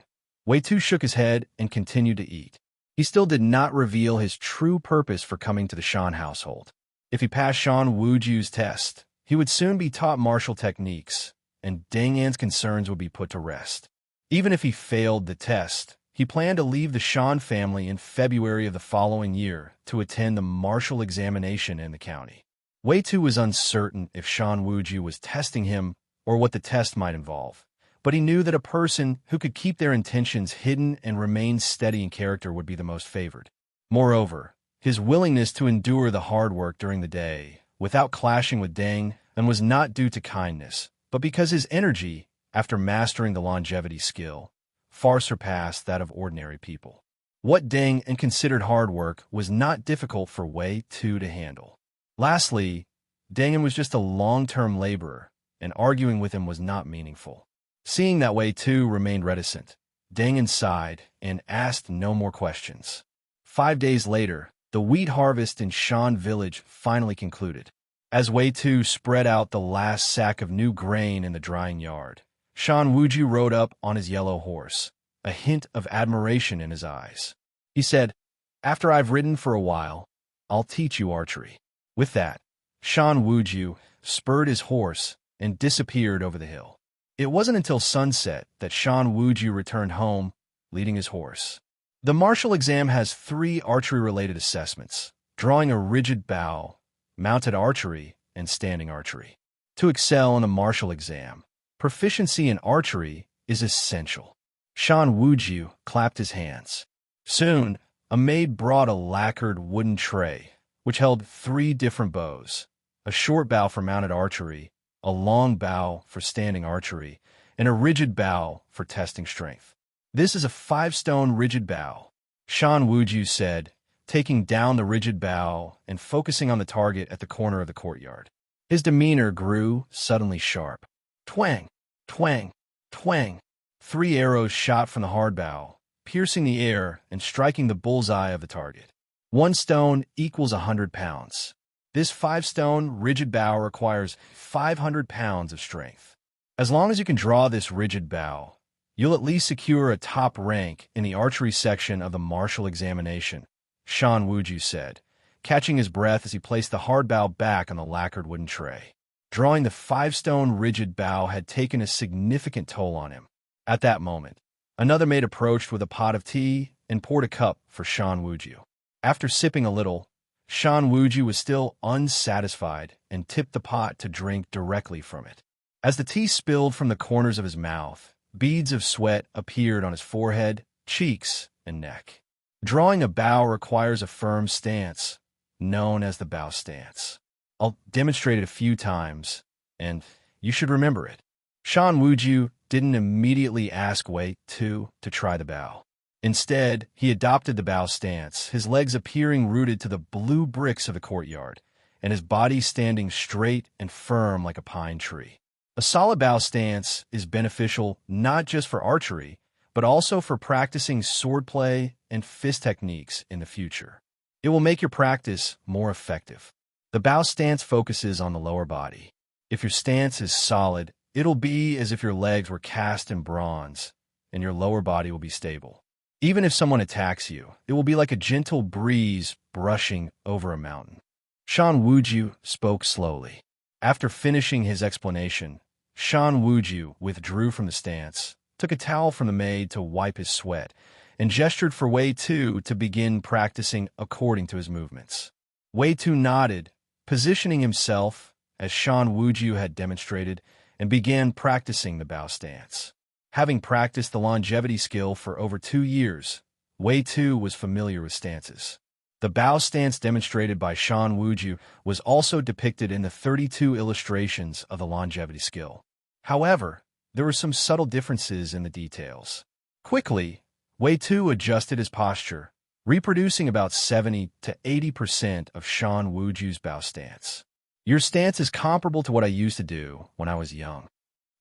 Wei Tu shook his head and continued to eat. He still did not reveal his true purpose for coming to the Shan household. If he passed Shan Wuju's test, he would soon be taught martial techniques, and Deng An's concerns would be put to rest. Even if he failed the test, he planned to leave the Shan family in February of the following year to attend the martial examination in the county. Wei Tu was uncertain if Shan Wuju was testing him or what the test might involve, but he knew that a person who could keep their intentions hidden and remain steady in character would be the most favored. Moreover, his willingness to endure the hard work during the day without clashing with Deng An was not due to kindness, but because his energy, after mastering the longevity skill, far surpassed that of ordinary people. What Deng An considered hard work was not difficult for Wei Tu to handle. Lastly, Deng An was just a long-term laborer, and arguing with him was not meaningful. Seeing that Wei Tu remained reticent, Deng sighed and asked no more questions. 5 days later, the wheat harvest in Shan village finally concluded. As Wei Tu spread out the last sack of new grain in the drying yard, Shan Wuju rode up on his yellow horse, a hint of admiration in his eyes. He said, "After I've ridden for a while, I'll teach you archery." With that, Shan Wuju spurred his horse and disappeared over the hill. It wasn't until sunset that Shan Wuju returned home, leading his horse. The martial exam has 3 archery-related assessments: drawing a rigid bow, mounted archery, and standing archery. To excel in a martial exam, proficiency in archery is essential. Shan Wuju clapped his hands. Soon, a maid brought a lacquered wooden tray, which held 3 different bows: a short bow for mounted archery, a long bow for standing archery, and a rigid bow for testing strength. "This is a 5-stone rigid bow," Shan Wuju said, taking down the rigid bow and focusing on the target at the corner of the courtyard. His demeanor grew suddenly sharp. Twang! Twang! Twang! 3 arrows shot from the hard bow, piercing the air and striking the bullseye of the target. 1 stone equals 100 pounds. This 5-stone rigid bow requires 500 pounds of strength. As long as you can draw this rigid bow, you'll at least secure a top rank in the archery section of the martial examination, Shan Wuju said, catching his breath as he placed the hard bow back on the lacquered wooden tray. Drawing the 5-stone rigid bow had taken a significant toll on him. At that moment, another maid approached with a pot of tea and poured a cup for Shan Wuju. After sipping a little, Shan Wuju was still unsatisfied and tipped the pot to drink directly from it. As the tea spilled from the corners of his mouth, beads of sweat appeared on his forehead, cheeks, and neck. Drawing a bow requires a firm stance, known as the bow stance. I'll demonstrate it a few times, and you should remember it. Shan Wuju didn't immediately ask Wei Tu to try the bow. Instead, he adopted the bow stance, his legs appearing rooted to the blue bricks of the courtyard, and his body standing straight and firm like a pine tree. A solid bow stance is beneficial not just for archery, but also for practicing swordplay and fist techniques in the future. It will make your practice more effective. The bow stance focuses on the lower body. If your stance is solid, it'll be as if your legs were cast in bronze, and your lower body will be stable. Even if someone attacks you, it will be like a gentle breeze brushing over a mountain. Shan Wuju spoke slowly. After finishing his explanation, Shan Wuju withdrew from the stance, took a towel from the maid to wipe his sweat, and gestured for Wei Tu to begin practicing according to his movements. Wei Tu nodded, positioning himself as Shan Wuju had demonstrated, and began practicing the bow stance. Having practiced the longevity skill for over 2 years, Wei Tu was familiar with stances. The bow stance demonstrated by Shan Wuju was also depicted in the 32 illustrations of the longevity skill. However, there were some subtle differences in the details. Quickly, Wei Tu adjusted his posture, reproducing about 70 to 80% of Shan Wuju's bow stance. "Your stance is comparable to what I used to do when I was young."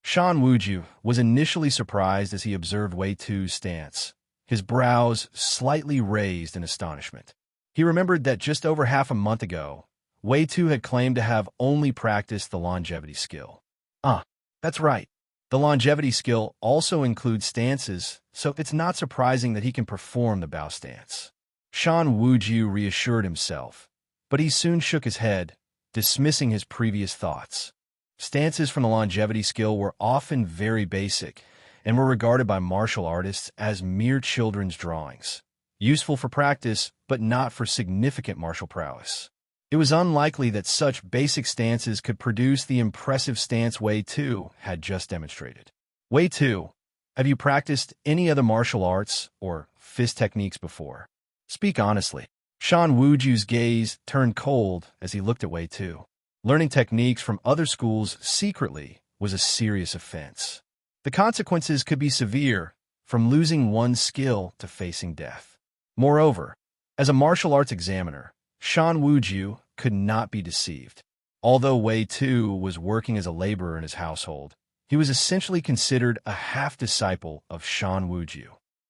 Shan Wuju was initially surprised as he observed Wei Tu's stance, his brows slightly raised in astonishment. He remembered that just over half a month ago, Wei Tu had claimed to have only practiced the longevity skill. That's right. The longevity skill also includes stances, so it's not surprising that he can perform the bow stance. Shan Wuju reassured himself, but he soon shook his head, dismissing his previous thoughts. Stances from the longevity skill were often very basic and were regarded by martial artists as mere children's drawings, useful for practice but not for significant martial prowess. It was unlikely that such basic stances could produce the impressive stance Wei Tu had just demonstrated. "Wei Tu, have you practiced any other martial arts or fist techniques before? Speak honestly." Shan Wuju's gaze turned cold as he looked at Wei Tu. Learning techniques from other schools secretly was a serious offense. The consequences could be severe, from losing one's skill to facing death. Moreover, as a martial arts examiner, Shan Wuju could not be deceived. Although Wei Tu was working as a laborer in his household, he was essentially considered a half-disciple of Shan Wuju.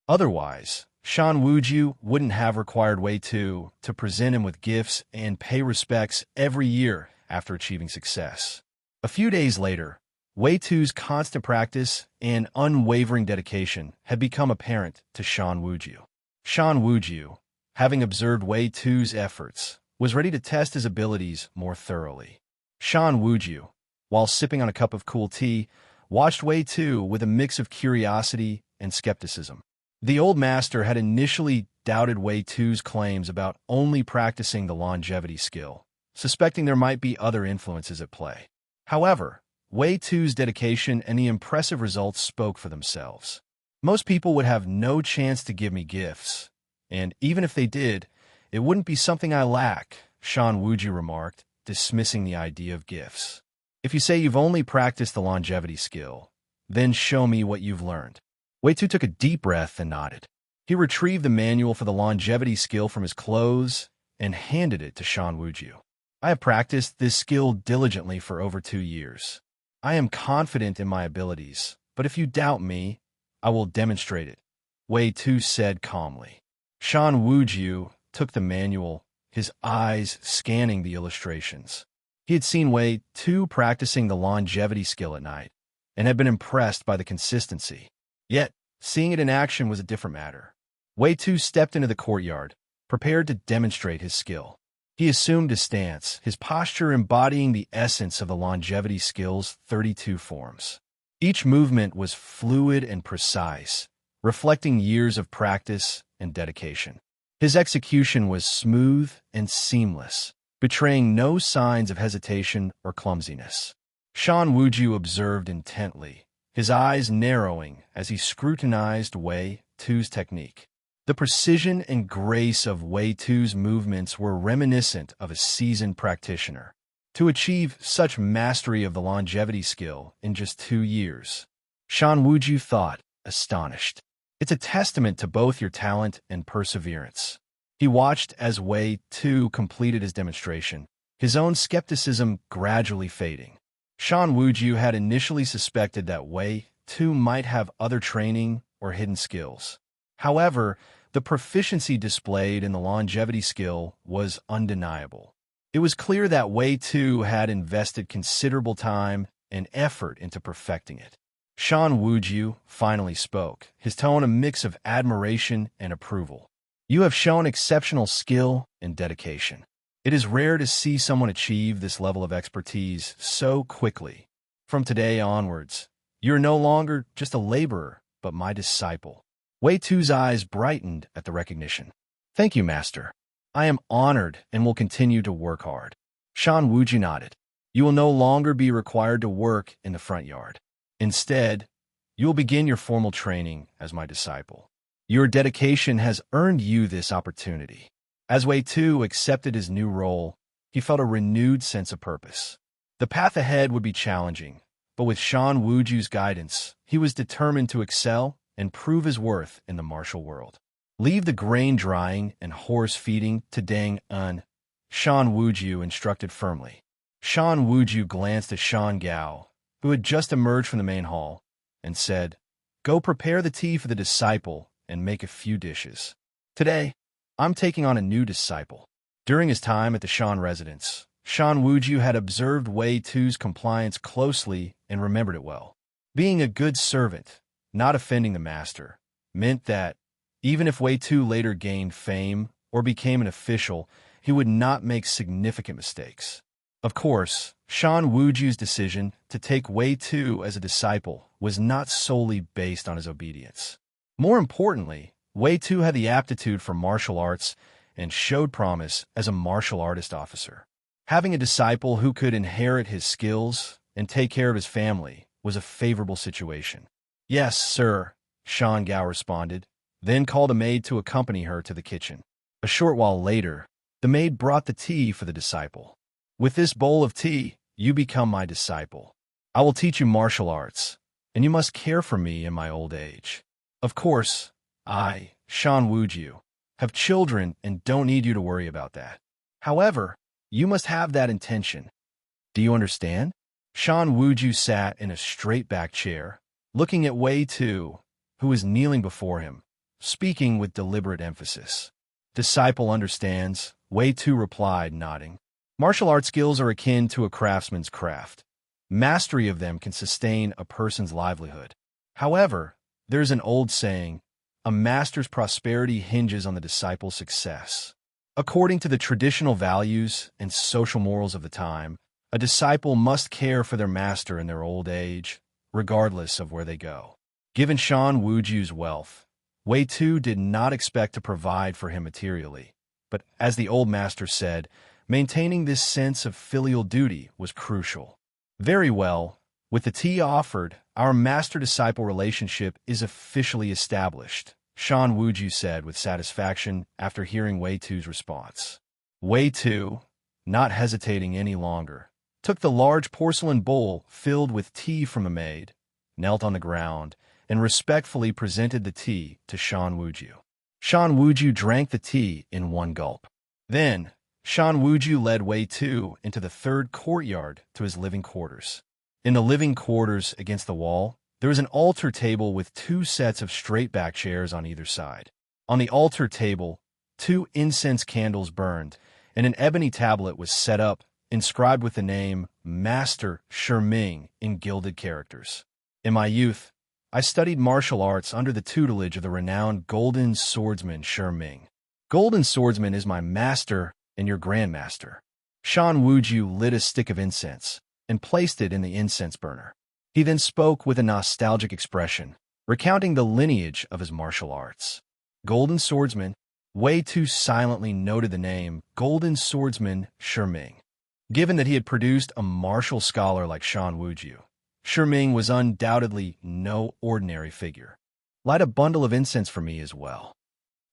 Otherwise, Shan Wuju wouldn't have required Wei Tu to present him with gifts and pay respects every year after achieving success. A few days later, Wei Tu's constant practice and unwavering dedication had become apparent to Shan Wuju. Shan Wuju, having observed Wei Tu's efforts, was ready to test his abilities more thoroughly. Shan Wuju, while sipping on a cup of cool tea, watched Wei Tu with a mix of curiosity and skepticism. The old master had initially doubted Wei Tu's claims about only practicing the longevity skill, suspecting there might be other influences at play. However, Wei Tu's dedication and the impressive results spoke for themselves. Most people would have no chance to give me gifts, and even if they did, it wouldn't be something I lack, Shan Wuju remarked, dismissing the idea of gifts. If you say you've only practiced the longevity skill, then show me what you've learned. Wei Tu took a deep breath and nodded. He retrieved the manual for the longevity skill from his clothes and handed it to Shan Wuju. I have practiced this skill diligently for over 2 years. I am confident in my abilities, but if you doubt me, I will demonstrate it, Wei Tu said calmly. Shan Wuju took the manual, his eyes scanning the illustrations. He had seen Wei Tu practicing the longevity skill at night and had been impressed by the consistency. Yet, seeing it in action was a different matter. Wei Tu stepped into the courtyard, prepared to demonstrate his skill. He assumed a stance, his posture embodying the essence of the longevity skill's 32 forms. Each movement was fluid and precise, reflecting years of practice and dedication. His execution was smooth and seamless, betraying no signs of hesitation or clumsiness. Shan Wuju observed intently, his eyes narrowing as he scrutinized Wei Tu's technique. The precision and grace of Wei Tu's movements were reminiscent of a seasoned practitioner. To achieve such mastery of the longevity skill in just 2 years, Shan Wuju thought, astonished. It's a testament to both your talent and perseverance. He watched as Wei Tu completed his demonstration, his own skepticism gradually fading. Shan Wuju had initially suspected that Wei Tu might have other training or hidden skills. However, the proficiency displayed in the longevity skill was undeniable. It was clear that Wei Tu had invested considerable time and effort into perfecting it. Shan Wuju finally spoke, his tone a mix of admiration and approval. You have shown exceptional skill and dedication. It is rare to see someone achieve this level of expertise so quickly. From today onwards, you are no longer just a laborer, but my disciple. Wei Tu's eyes brightened at the recognition. Thank you, Master. I am honored and will continue to work hard. Shan Wuju nodded. You will no longer be required to work in the front yard. Instead, you will begin your formal training as my disciple. Your dedication has earned you this opportunity. As Wei Tu accepted his new role, he felt a renewed sense of purpose. The path ahead would be challenging, but with Shan Wuju's guidance, he was determined to excel and prove his worth in the martial world. Leave the grain drying and horse feeding to Dang Un, Shan Wuju instructed firmly. Shan Wuju glanced at Shan Gao, who had just emerged from the main hall, and said, Go prepare the tea for the disciple and make a few dishes. Today, I'm taking on a new disciple. During his time at the Shan residence, Shan Wuju had observed Wei Tu's compliance closely and remembered it well. Being a good servant, not offending the master, meant that, even if Wei Tu later gained fame or became an official, he would not make significant mistakes. Of course, Shan Wuju's decision to take Wei Tu as a disciple was not solely based on his obedience. More importantly, Wei Tu had the aptitude for martial arts and showed promise as a martial artist officer. Having a disciple who could inherit his skills and take care of his family was a favorable situation. Yes, sir, Shan Gao responded, then called a maid to accompany her to the kitchen. A short while later, the maid brought the tea for the disciple. With this bowl of tea, you become my disciple. I will teach you martial arts, and you must care for me in my old age. Of course, I, Shan Wuju, have children and don't need you to worry about that. However, you must have that intention. Do you understand? Shan Wuju sat in a straight-back chair, looking at Wei Tu, who was kneeling before him, speaking with deliberate emphasis. Disciple understands, Wei Tu replied, nodding. Martial arts skills are akin to a craftsman's craft. Mastery of them can sustain a person's livelihood. However, there's an old saying, a master's prosperity hinges on the disciple's success. According to the traditional values and social morals of the time, a disciple must care for their master in their old age, regardless of where they go. Given Shan Wuju's wealth, Wei Tu did not expect to provide for him materially, but as the old master said, maintaining this sense of filial duty was crucial. Very well, with the tea offered, our master-disciple relationship is officially established, Shan Wuju said with satisfaction after hearing Wei Tu's response. Wei Tu, not hesitating any longer, took the large porcelain bowl filled with tea from the maid, knelt on the ground, and respectfully presented the tea to Shan Wuju. Shan Wuju drank the tea in one gulp. Then, Shan Wuju led Wei Tu into the third courtyard to his living quarters. In the living quarters against the wall, there was an altar table with 2 sets of straight-back chairs on either side. On the altar table, 2 incense candles burned, and an ebony tablet was set up, inscribed with the name Master Shiming in gilded characters. In my youth, I studied martial arts under the tutelage of the renowned Golden Swordsman Shiming. Golden Swordsman is my master and your grandmaster. Shan Wuju lit a stick of incense and placed it in the incense burner. He then spoke with a nostalgic expression, recounting the lineage of his martial arts. Golden Swordsman, Wei Tu silently noted the name Golden Swordsman Shiming. Given that he had produced a martial scholar like Shan Wuju, Shiming was undoubtedly no ordinary figure. Light a bundle of incense for me as well.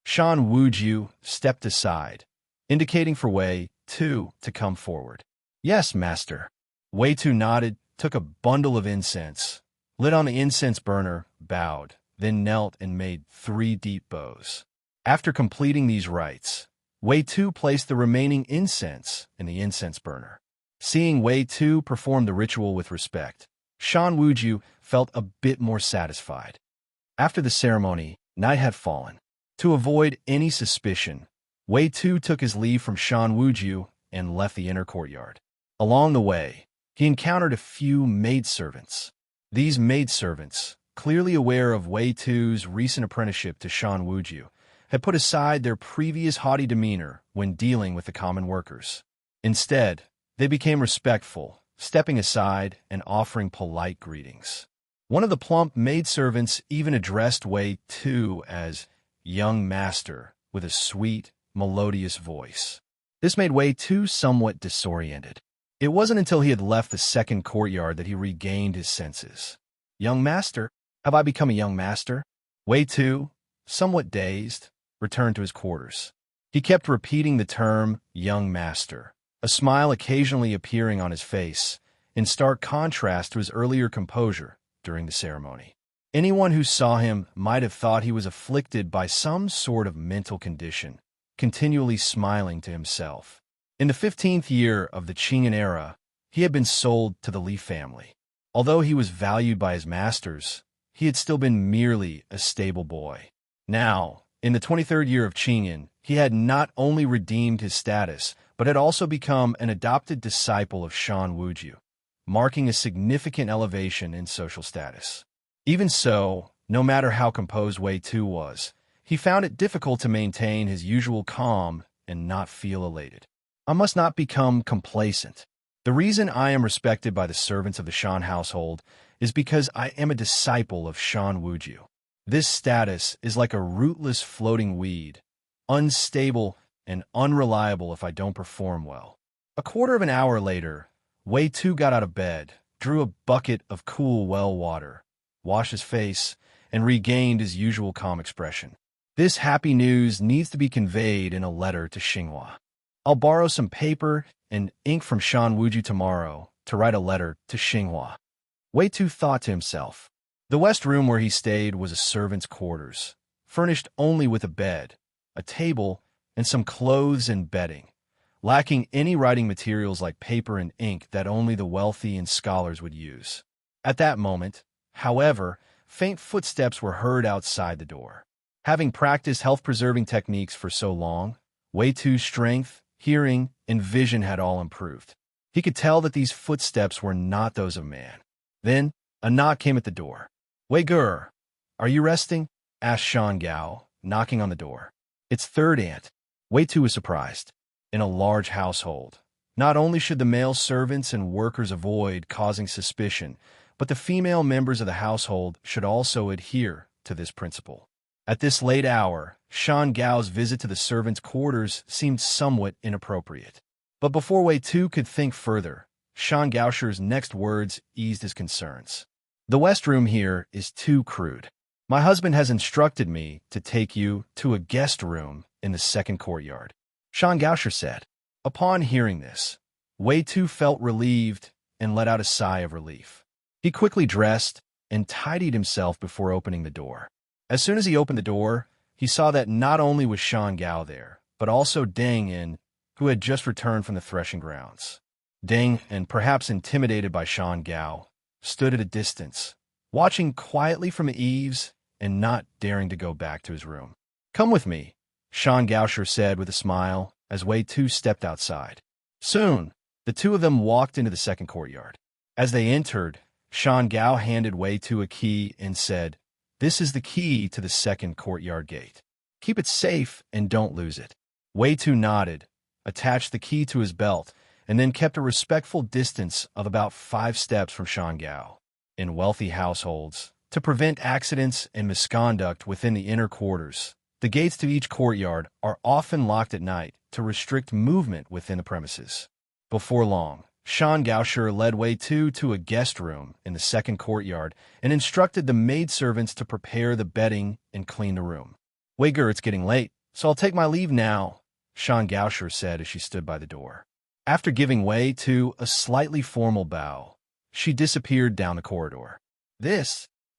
Shan Wuju stepped aside, indicating for Wei Tu to come forward. Yes, master. Wei Tu nodded, took a bundle of incense, lit on the incense burner, bowed, then knelt and made 3 deep bows. After completing these rites, Wei Tu placed the remaining incense in the incense burner. Seeing Wei Tu perform the ritual with respect, Shan Wuju felt a bit more satisfied. After the ceremony, night had fallen. To avoid any suspicion, Wei Tu took his leave from Shan Wuju and left the inner courtyard. Along the way, he encountered a few maidservants. These maidservants, clearly aware of Wei Tu's recent apprenticeship to Shan Wuju, had put aside their previous haughty demeanor when dealing with the common workers. Instead, they became respectful, stepping aside and offering polite greetings. One of the plump maidservants even addressed Wei Tu as young master with a sweet, melodious voice. This made Wei Tu somewhat disoriented. It wasn't until he had left the second courtyard that he regained his senses. Young master? Have I become a young master? Wei Tu, somewhat dazed, returned to his quarters. He kept repeating the term young master, a smile occasionally appearing on his face, in stark contrast to his earlier composure during the ceremony. Anyone who saw him might have thought he was afflicted by some sort of mental condition, continually smiling to himself. In the 15th year of the Qingyan era, he had been sold to the Li family. Although he was valued by his masters, he had still been merely a stable boy. Now, in the 23rd year of Qingyan, he had not only redeemed his status, but had also become an adopted disciple of Shan Wuju, marking a significant elevation in social status. Even so, no matter how composed Wei Tu was, he found it difficult to maintain his usual calm and not feel elated. I must not become complacent. The reason I am respected by the servants of the Shan household is because I am a disciple of Shan Wuju. This status is like a rootless floating weed, unstable and unreliable if I don't perform well. A quarter of an hour later, Wei Tu got out of bed, drew a bucket of cool well water, washed his face, and regained his usual calm expression. This happy news needs to be conveyed in a letter to Xinhua. I'll borrow some paper and ink from Shan Wuju tomorrow to write a letter to Xinhua. Wei Tu thought to himself. The west room where he stayed was a servant's quarters, furnished only with a bed, a table, and some clothes and bedding, lacking any writing materials like paper and ink that only the wealthy and scholars would use. At that moment, however, faint footsteps were heard outside the door. Having practiced health-preserving techniques for so long, Wei Tu's strength, hearing, and vision had all improved. He could tell that these footsteps were not those of man. Then, a knock came at the door. "Wei Ger, are you resting?" asked Shan Gao, knocking on the door. "It's third aunt." Wei Tu was surprised. In a large household, not only should the male servants and workers avoid causing suspicion, but the female members of the household should also adhere to this principle. At this late hour, Shan Gao's visit to the servants' quarters seemed somewhat inappropriate. But before Wei Tu could think further, Shan Gaosher's next words eased his concerns. "The West Room here is too crude. My husband has instructed me to take you to a guest room in the second courtyard," Shan Gaosher said. Upon hearing this, Wei Tu felt relieved and let out a sigh of relief. He quickly dressed and tidied himself before opening the door. As soon as he opened the door, he saw that not only was Shan Gao there, but also Deng Yin, who had just returned from the threshing grounds. Deng, and perhaps intimidated by Shan Gao, stood at a distance, watching quietly from the eaves and not daring to go back to his room. "Come with me," Shan Gaosher said with a smile as Wei Tu stepped outside. Soon, the two of them walked into the second courtyard. As they entered, Shan Gao handed Wei Tu a key and said, "This is the key to the second courtyard gate. Keep it safe and don't lose it." Wei Tu nodded, attached the key to his belt, and then kept a respectful distance of about 5 steps from Shan Gao. In wealthy households, to prevent accidents and misconduct within the inner quarters, the gates to each courtyard are often locked at night to restrict movement within the premises. Before long, Shan Gaosher led Wei Tu to a guest room in the second courtyard and instructed the maidservants to prepare the bedding and clean the room. "Wei Ger, it's getting late, so I'll take my leave now," Shan Gaosher said as she stood by the door. After giving Wei Tu a slightly formal bow, she disappeared down the corridor.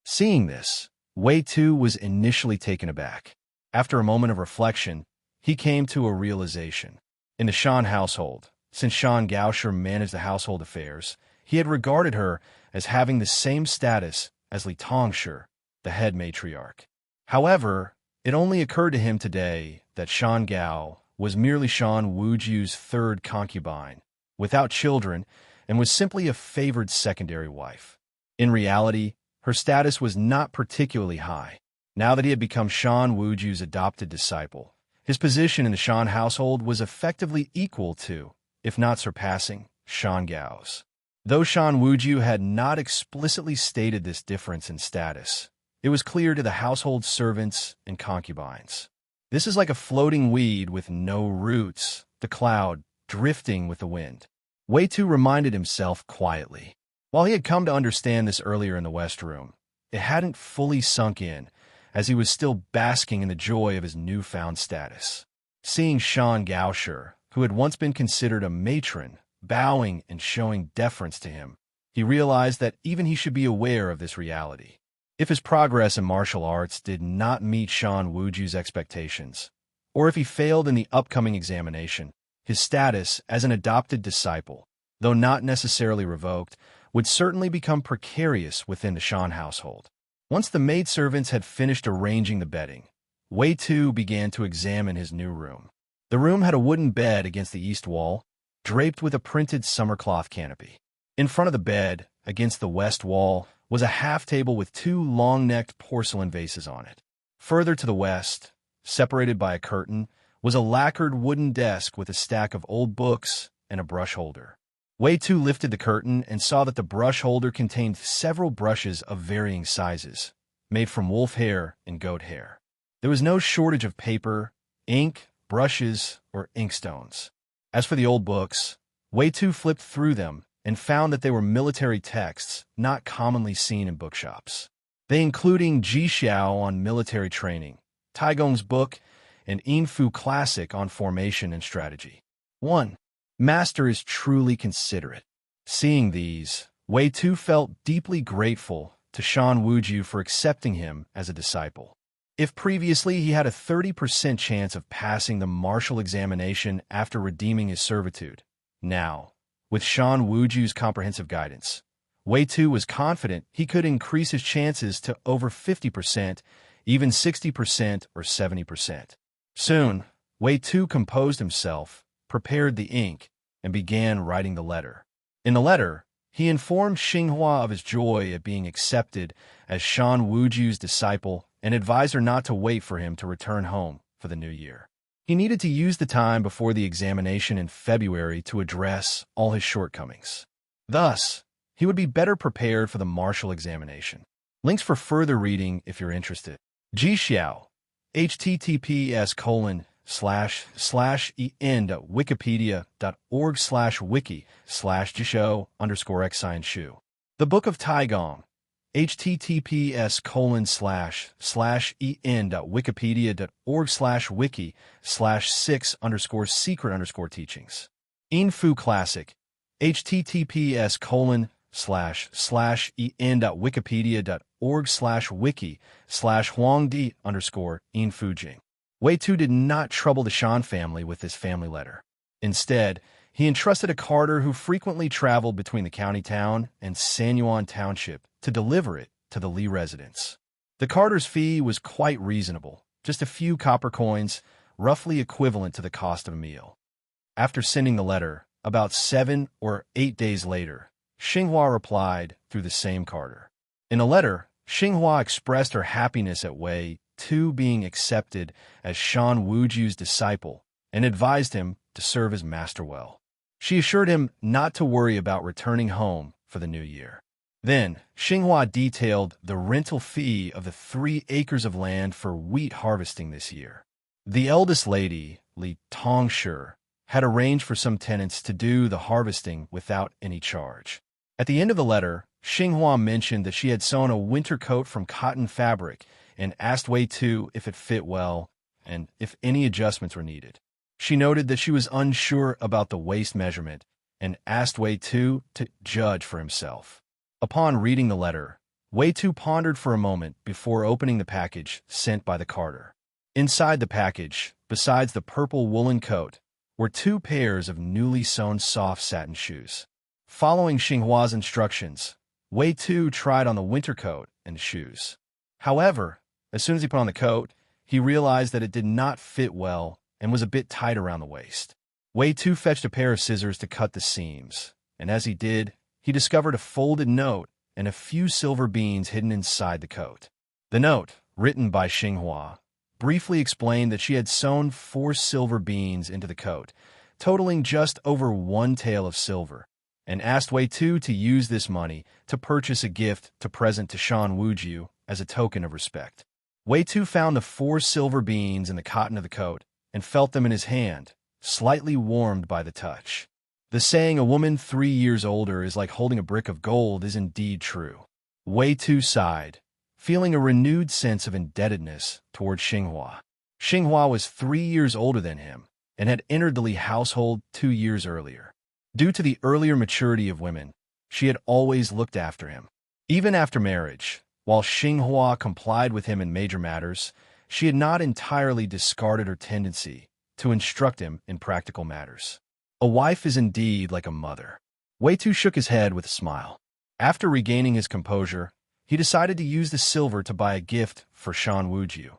Seeing this, Wei Tu was initially taken aback. After a moment of reflection, he came to a realization. In the Shan household, since Shan Gaosher managed the household affairs, he had regarded her as having the same status as Li Tongsher, the head matriarch. However, it only occurred to him today that Shan Gao was merely Shan Wuju's third concubine, without children, and was simply a favored secondary wife. In reality, her status was not particularly high. Now that he had become Shan Wuju's adopted disciple, his position in the Shan household was effectively equal to, if not surpassing, Shan Gao's. Though Shan Wuju had not explicitly stated this difference in status, it was clear to the household servants and concubines. This is like a floating weed with no roots, the cloud drifting with the wind. Wei Tu reminded himself quietly. While he had come to understand this earlier in the West Room, it hadn't fully sunk in, as he was still basking in the joy of his newfound status. Seeing Shan Gaosher, who had once been considered a matron, bowing and showing deference to him, he realized that even he should be aware of this reality. If his progress in martial arts did not meet Shan Wuju's expectations, or if he failed in the upcoming examination, his status as an adopted disciple, though not necessarily revoked, would certainly become precarious within the Shan household. Once the maidservants had finished arranging the bedding, Wei Tu began to examine his new room. The room had a wooden bed against the east wall, draped with a printed summer cloth canopy. In front of the bed, against the west wall, was a half-table with 2 long-necked porcelain vases on it. Further to the west, separated by a curtain, was a lacquered wooden desk with a stack of old books and a brush holder. Wei Tu lifted the curtain and saw that the brush holder contained several brushes of varying sizes, made from wolf hair and goat hair. There was no shortage of paper, ink, brushes, or inkstones. As for the old books, Wei Tu flipped through them and found that they were military texts not commonly seen in bookshops. They including Ji Xiao on military training, Taigong's book, and Yin Fu Classic on formation and strategy. 1. Master is truly considerate. Seeing these, Wei Tu felt deeply grateful to Shan Wuju for accepting him as a disciple. If previously he had a 30% chance of passing the martial examination after redeeming his servitude, now, with Shan Wuju's comprehensive guidance, Wei Tu was confident he could increase his chances to over 50%, even 60% or 70%. Soon, Wei Tu composed himself, prepared the ink, and began writing the letter. In the letter, he informed Xinghua of his joy at being accepted as Shan Wuju's disciple and advised her not to wait for him to return home for the new year. He needed to use the time before the examination in February to address all his shortcomings. Thus, he would be better prepared for the martial examination. Links for further reading if you're interested. Jixiao, https://en.wikipedia.org/wiki/jishou_xscience. The Book of Taigong, https://en.wikipedia.org/wiki/6_secret_teachings. Infu Classic, https://en.wikipedia.org/wiki/huangdi_infujing. Wei Tu did not trouble the Shan family with this family letter. Instead, he entrusted a carter who frequently traveled between the county town and Sanyuan Township to deliver it to the Li residence. The carter's fee was quite reasonable, just a few copper coins, roughly equivalent to the cost of a meal. After sending the letter, about 7 or 8 days later, Xinghua replied through the same carter. In a letter, Xinghua expressed her happiness at Wei Tu being accepted as Shan Wuju's disciple and advised him to serve his master well. She assured him not to worry about returning home for the new year. Then, Xinghua detailed the rental fee of the 3 acres of land for wheat harvesting this year. The eldest lady, Li Tongshi, had arranged for some tenants to do the harvesting without any charge. At the end of the letter, Xinghua mentioned that she had sewn a winter coat from cotton fabric and asked Wei Tu if it fit well and if any adjustments were needed. She noted that she was unsure about the waist measurement and asked Wei Tu to judge for himself. Upon reading the letter, Wei Tu pondered for a moment before opening the package sent by the carter. Inside the package, besides the purple woolen coat, were 2 pairs of newly sewn soft satin shoes. Following Xinghua's instructions, Wei Tu tried on the winter coat and shoes. However, as soon as he put on the coat, he realized that it did not fit well and was a bit tight around the waist. Wei Tu fetched a pair of scissors to cut the seams, and as he did, he discovered a folded note and a few silver beans hidden inside the coat. The note, written by Xinghua, briefly explained that she had sewn 4 silver beans into the coat, totaling just over 1 tael of silver, and asked Wei Tu to use this money to purchase a gift to present to Shan Wuju as a token of respect. Wei Tu found the 4 silver beans in the cotton of the coat and felt them in his hand, slightly warmed by the touch. The saying, "A woman 3 years older is like holding a brick of gold," is indeed true. Wei Tu sighed, feeling a renewed sense of indebtedness toward Xinghua. Xinghua was 3 years older than him and had entered the Li household 2 years earlier. Due to the earlier maturity of women, she had always looked after him. Even after marriage, while Xinghua complied with him in major matters, she had not entirely discarded her tendency to instruct him in practical matters. A wife is indeed like a mother. Wei Tu shook his head with a smile. After regaining his composure, he decided to use the silver to buy a gift for Shan Wuju,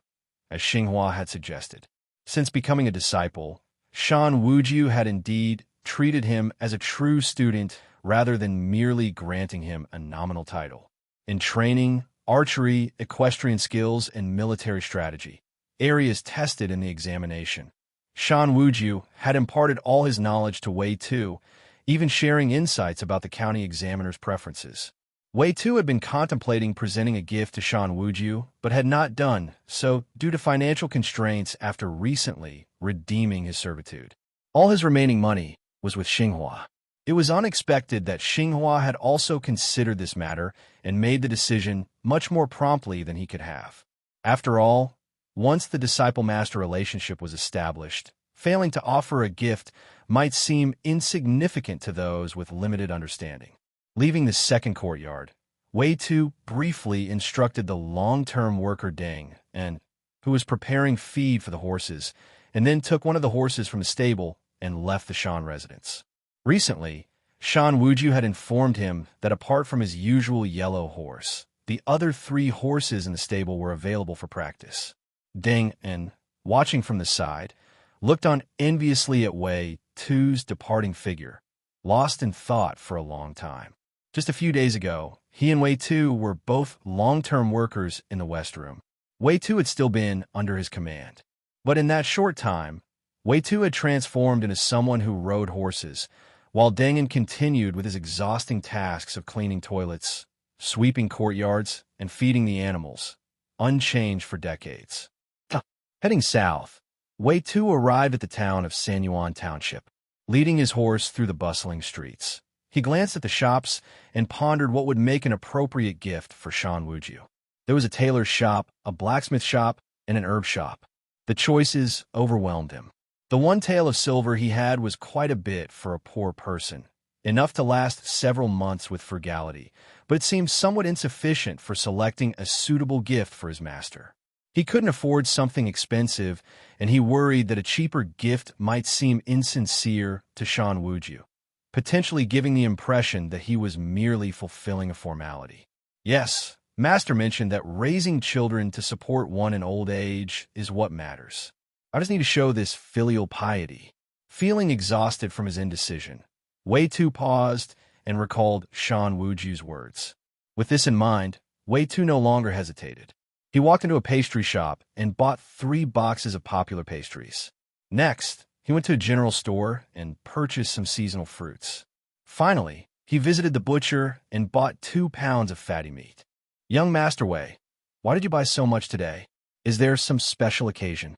as Xinghua had suggested. Since becoming a disciple, Shan Wuju had indeed treated him as a true student rather than merely granting him a nominal title. In training, archery, equestrian skills, and military strategy, areas tested in the examination, Shan Wuju had imparted all his knowledge to Wei Tu, even sharing insights about the county examiner's preferences. Wei Tu had been contemplating presenting a gift to Shan Wuju, but had not done so due to financial constraints after recently redeeming his servitude. All his remaining money was with Xinghua. It was unexpected that Xinghua had also considered this matter and made the decision much more promptly than he could have. After all, once the disciple-master relationship was established, failing to offer a gift might seem insignificant to those with limited understanding. Leaving the second courtyard, Wei Tu briefly instructed the long-term worker Deng and, who was preparing feed for the horses, and then took one of the horses from the stable and left the Shan residence. Recently, Shan Wuju had informed him that apart from his usual yellow horse, the other 3 horses in the stable were available for practice. Ding and, watching from the side, looked on enviously at Wei Tu's departing figure, lost in thought for a long time. Just a few days ago, he and Wei Tu were both long-term workers in the West Room. Wei Tu had still been under his command. But in that short time, Wei Tu had transformed into someone who rode horses, while Deng continued with his exhausting tasks of cleaning toilets, sweeping courtyards, and feeding the animals, unchanged for decades. Heading south, Wei Tu arrived at the town of Sanyuan Township, leading his horse through the bustling streets. He glanced at the shops and pondered what would make an appropriate gift for Shan Wuju. There was a tailor's shop, a blacksmith shop, and an herb shop. The choices overwhelmed him. The one tael of silver he had was quite a bit for a poor person, enough to last several months with frugality, but it seemed somewhat insufficient for selecting a suitable gift for his master. He couldn't afford something expensive, and he worried that a cheaper gift might seem insincere to Shan Wuju, potentially giving the impression that he was merely fulfilling a formality. Yes, Master mentioned that raising children to support one in old age is what matters. I just need to show this filial piety. Feeling exhausted from his indecision, Wei Tu paused and recalled Shan Wuju's words. With this in mind, Wei Tu no longer hesitated. He walked into a pastry shop and bought 3 boxes of popular pastries. Next, he went to a general store and purchased some seasonal fruits. Finally, he visited the butcher and bought 2 pounds of fatty meat. Young Master Wei, why did you buy so much today? Is there some special occasion?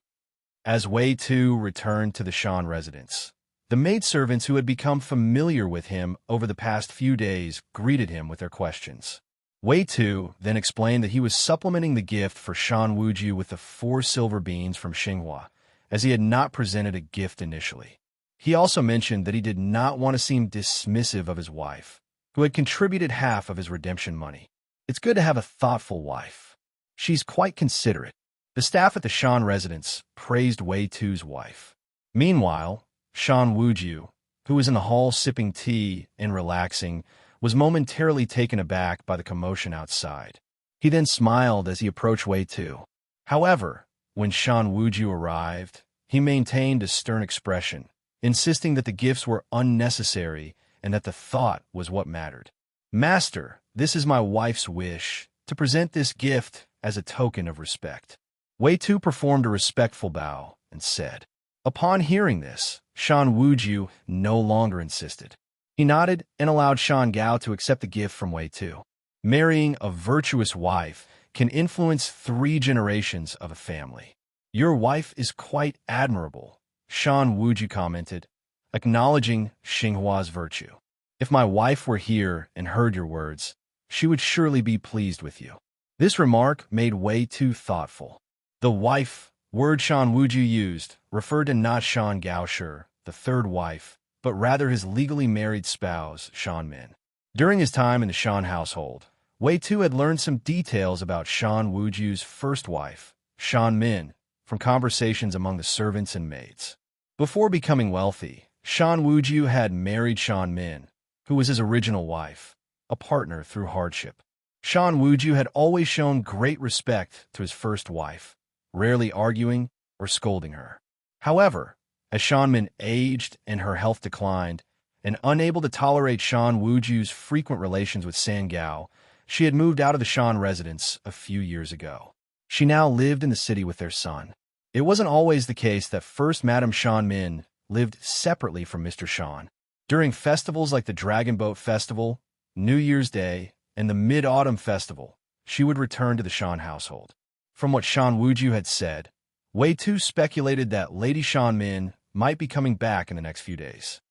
As Wei Tu returned to the Shan residence, the maidservants who had become familiar with him over the past few days greeted him with their questions. Wei Tu then explained that he was supplementing the gift for Shan Wuju with the 4 silver beans from Xinhua, as he had not presented a gift initially. He also mentioned that he did not want to seem dismissive of his wife, who had contributed half of his redemption money. It's good to have a thoughtful wife. She's quite considerate. The staff at the Shan residence praised Wei Tu's wife. Meanwhile, Shan Wuju, who was in the hall sipping tea and relaxing, was momentarily taken aback by the commotion outside. He then smiled as he approached Wei Tu. However, when Shan Wuju arrived, he maintained a stern expression, insisting that the gifts were unnecessary and that the thought was what mattered. Master, this is my wife's wish, to present this gift as a token of respect. Wei Tu performed a respectful bow and said. Upon hearing this, Shan Wuju no longer insisted. He nodded and allowed Shan Gao to accept the gift from Wei Tu. Marrying a virtuous wife can influence 3 generations of a family. Your wife is quite admirable, Shan Wuju commented, acknowledging Xinghua's virtue. If my wife were here and heard your words, she would surely be pleased with you. This remark made Wei Tu thoughtful. The wife, word Shan Wuju used, referred to not Shan Gaoshi, the 3rd wife, but rather his legally married spouse, Shan Min. During his time in the Shan household, Wei Tu had learned some details about Shan Wuju's first wife, Shan Min, from conversations among the servants and maids. Before becoming wealthy, Shan Wuju had married Shan Min, who was his original wife, a partner through hardship. Shan Wuju had always shown great respect to his first wife, rarely arguing or scolding her. However, as Shan Min aged and her health declined, and unable to tolerate Shan Wuju's frequent relations with San Gao, she had moved out of the Shan residence a few years ago. She now lived in the city with their son. It wasn't always the case that First Madam Shan Min lived separately from Mr. Shan. During festivals like the Dragon Boat Festival, New Year's Day, and the Mid-Autumn Festival, she would return to the Shan household. From what Shan Wuju had said, Wei Tu speculated that Lady Shan Min might be coming back in the next few days.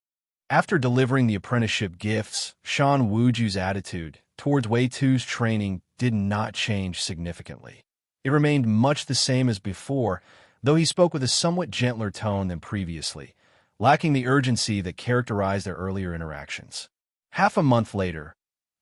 After delivering the apprenticeship gifts, Shan Wuju's attitude towards Wei Tu's training did not change significantly. It remained much the same as before, though he spoke with a somewhat gentler tone than previously, lacking the urgency that characterized their earlier interactions. Half a month later,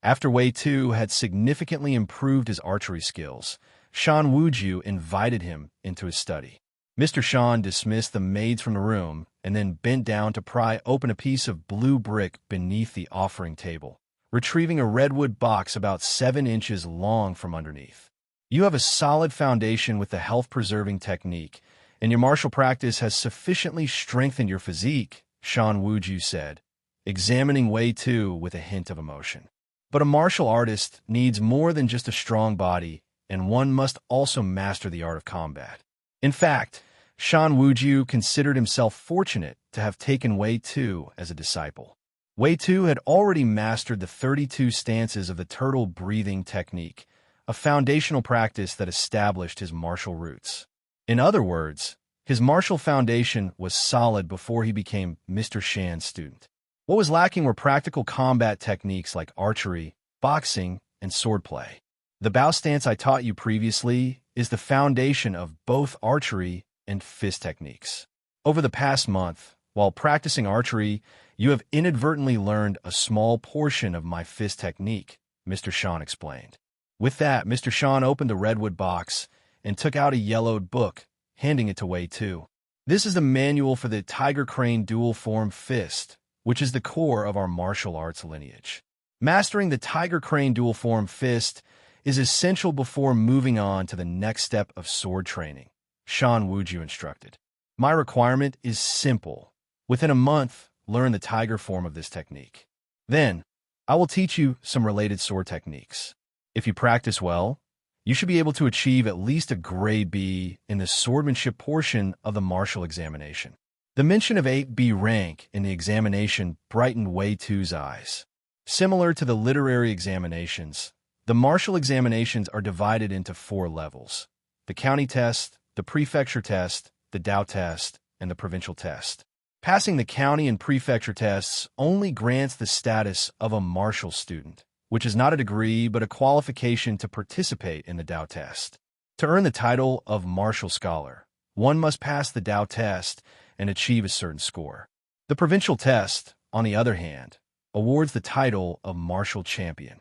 after Wei Tu had significantly improved his archery skills, Shan Wuju invited him into his study. Mr. Shan dismissed the maids from the room and then bent down to pry open a piece of blue brick beneath the offering table, retrieving a redwood box about 7 inches long from underneath. You have a solid foundation with the health-preserving technique, and your martial practice has sufficiently strengthened your physique, Shan Wuju said, examining Wei Tu with a hint of emotion. But a martial artist needs more than just a strong body, and one must also master the art of combat. In fact, Shan Wuju considered himself fortunate to have taken Wei Tu as a disciple. Wei Tu had already mastered the 32 stances of the turtle breathing technique, a foundational practice that established his martial roots. In other words, his martial foundation was solid before he became Mr. Shan's student. What was lacking were practical combat techniques like archery, boxing, and swordplay. The bow stance I taught you previously is the foundation of both archery and fist techniques. Over the past month, while practicing archery, you have inadvertently learned a small portion of my fist technique, Mr. Shan explained. With that, Mr. Shan opened the redwood box and took out a yellowed book, handing it to Wei Tu. This is the manual for the tiger crane dual form fist, which is the core of our martial arts lineage. Mastering the tiger crane dual form fist is essential before moving on to the next step of sword training, Shan Wuju instructed. My requirement is simple. Within a month, learn the tiger form of this technique. Then, I will teach you some related sword techniques. If you practice well, you should be able to achieve at least a grade B in the swordsmanship portion of the martial examination. The mention of 8B rank in the examination brightened Wei Tu's eyes. Similar to the literary examinations, the martial examinations are divided into 4 levels: the county test, the prefecture test, the Dao test, and the provincial test. Passing the county and prefecture tests only grants the status of a martial student, which is not a degree but a qualification to participate in the Dao test. To earn the title of martial scholar, one must pass the Dao test and achieve a certain score. The provincial test, on the other hand, awards the title of martial champion.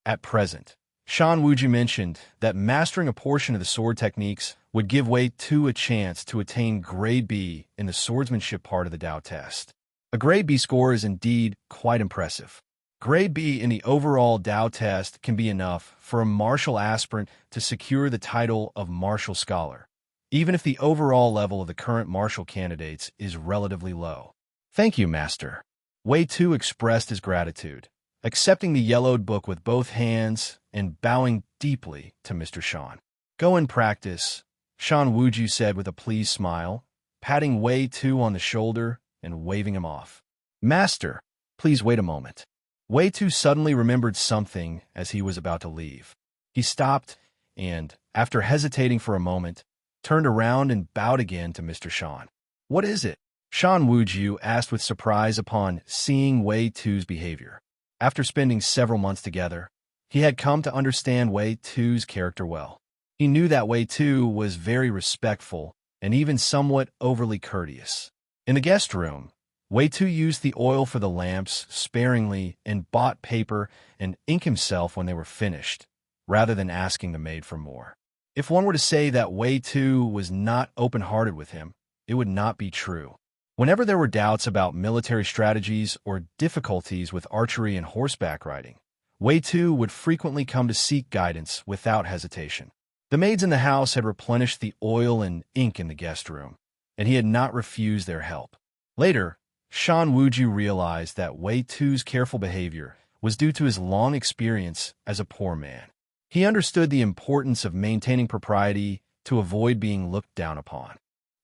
At present, Shan Wuju mentioned that mastering a portion of the sword techniques would give Wei Tu a chance to attain grade B in the swordsmanship part of the Dao test. A grade B score is indeed quite impressive. Grade B in the overall Dao test can be enough for a martial aspirant to secure the title of martial scholar, even if the overall level of the current martial candidates is relatively low. Thank you, Master. Wei Tu expressed his gratitude, accepting the yellowed book with both hands and bowing deeply to Mr. Shan. Go and practice, Shan Wuju said with a pleased smile, patting Wei Tu on the shoulder and waving him off. Master, please wait a moment. Wei Tu suddenly remembered something as he was about to leave. He stopped and, after hesitating for a moment, turned around and bowed again to Mr. Shan. What is it? Shan Wuju asked with surprise upon seeing Wei Tu's behavior. After spending several months together, he had come to understand Wei Tu's character well. He knew that Wei Tu was very respectful and even somewhat overly courteous. In the guest room, Wei Tu used the oil for the lamps sparingly and bought paper and ink himself when they were finished, rather than asking the maid for more. If one were to say that Wei Tu was not open-hearted with him, it would not be true. Whenever there were doubts about military strategies or difficulties with archery and horseback riding, Wei Tu would frequently come to seek guidance without hesitation. The maids in the house had replenished the oil and ink in the guest room, and he had not refused their help. Later, Shan Wuju realized that Wei Tu's careful behavior was due to his long experience as a poor man. He understood the importance of maintaining propriety to avoid being looked down upon.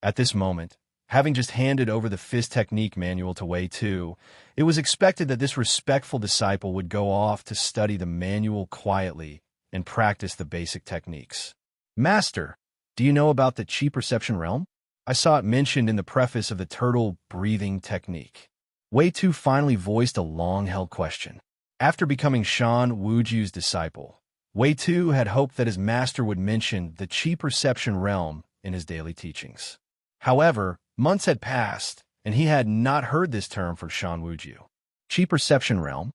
At this moment, having just handed over the fist technique manual to Wei Tu, it was expected that this respectful disciple would go off to study the manual quietly and practice the basic techniques. Master, do you know about the chi perception realm? I saw it mentioned in the preface of the turtle breathing technique. Wei Tu finally voiced a long-held question. After becoming Shan Wuju's disciple, Wei Tu had hoped that his master would mention the chi perception realm in his daily teachings. However, months had passed, and he had not heard this term from Shan Wuju. Chi perception realm?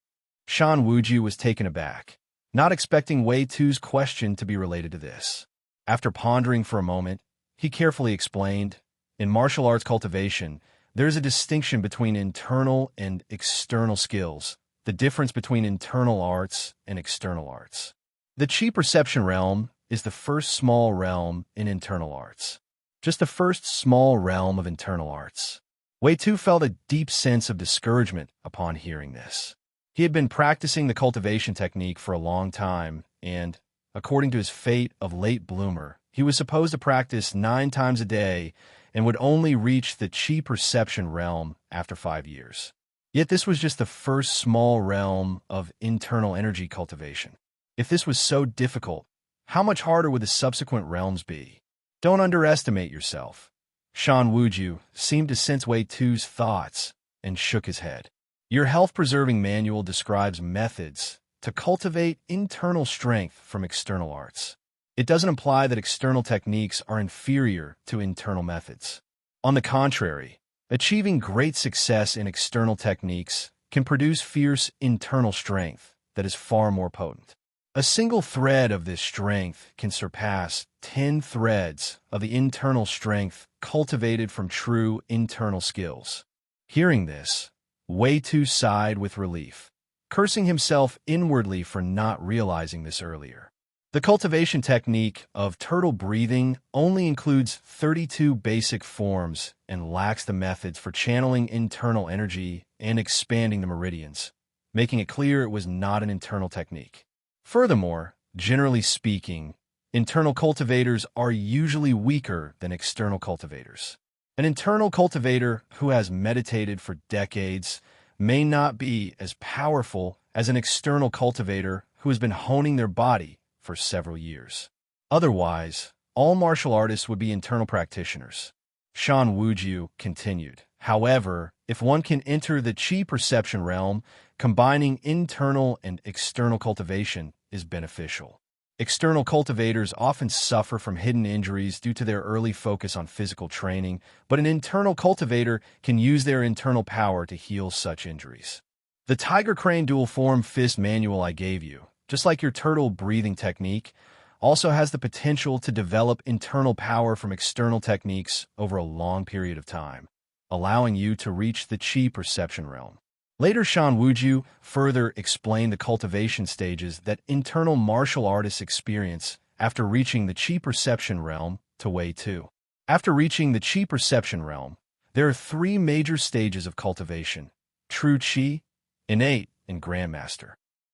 Shan Wuju was taken aback, not expecting Wei Tu's question to be related to this. After pondering for a moment, he carefully explained, in martial arts cultivation, there is a distinction between internal and external skills, the difference between internal arts and external arts. The chi perception realm is the first small realm in internal arts. Just the first small realm of internal arts. Wei Tu felt a deep sense of discouragement upon hearing this. He had been practicing the cultivation technique for a long time, and, according to his fate of late bloomer, he was supposed to practice 9 times a day and would only reach the chi perception realm after 5 years. Yet this was just the first small realm of internal energy cultivation. If this was so difficult, how much harder would the subsequent realms be? Don't underestimate yourself. Shan Wuju seemed to sense Wei Tu's thoughts and shook his head. Your health-preserving manual describes methods to cultivate internal strength from external arts. It doesn't imply that external techniques are inferior to internal methods. On the contrary, achieving great success in external techniques can produce fierce internal strength that is far more potent. A single thread of this strength can surpass 10 threads of the internal strength cultivated from true internal skills. Hearing this, Wei Tu sighed with relief, cursing himself inwardly for not realizing this earlier. The cultivation technique of turtle breathing only includes 32 basic forms and lacks the methods for channeling internal energy and expanding the meridians, making it clear it was not an internal technique. Furthermore, generally speaking, internal cultivators are usually weaker than external cultivators. An internal cultivator who has meditated for decades may not be as powerful as an external cultivator who has been honing their body for several years. Otherwise, all martial artists would be internal practitioners. Shan Wuju continued. However, if one can enter the chi perception realm, combining internal and external cultivation is beneficial. External cultivators often suffer from hidden injuries due to their early focus on physical training, but an internal cultivator can use their internal power to heal such injuries. The Tiger Crane Dual Form Fist manual I gave you, just like your turtle breathing technique, also has the potential to develop internal power from external techniques over a long period of time, allowing you to reach the chi perception realm. Later, Shan Wuju further explained the cultivation stages that internal martial artists experience after reaching the chi perception realm to Wei Tu. After reaching the chi perception realm, there are 3 major stages of cultivation: true chi, innate, and grandmaster.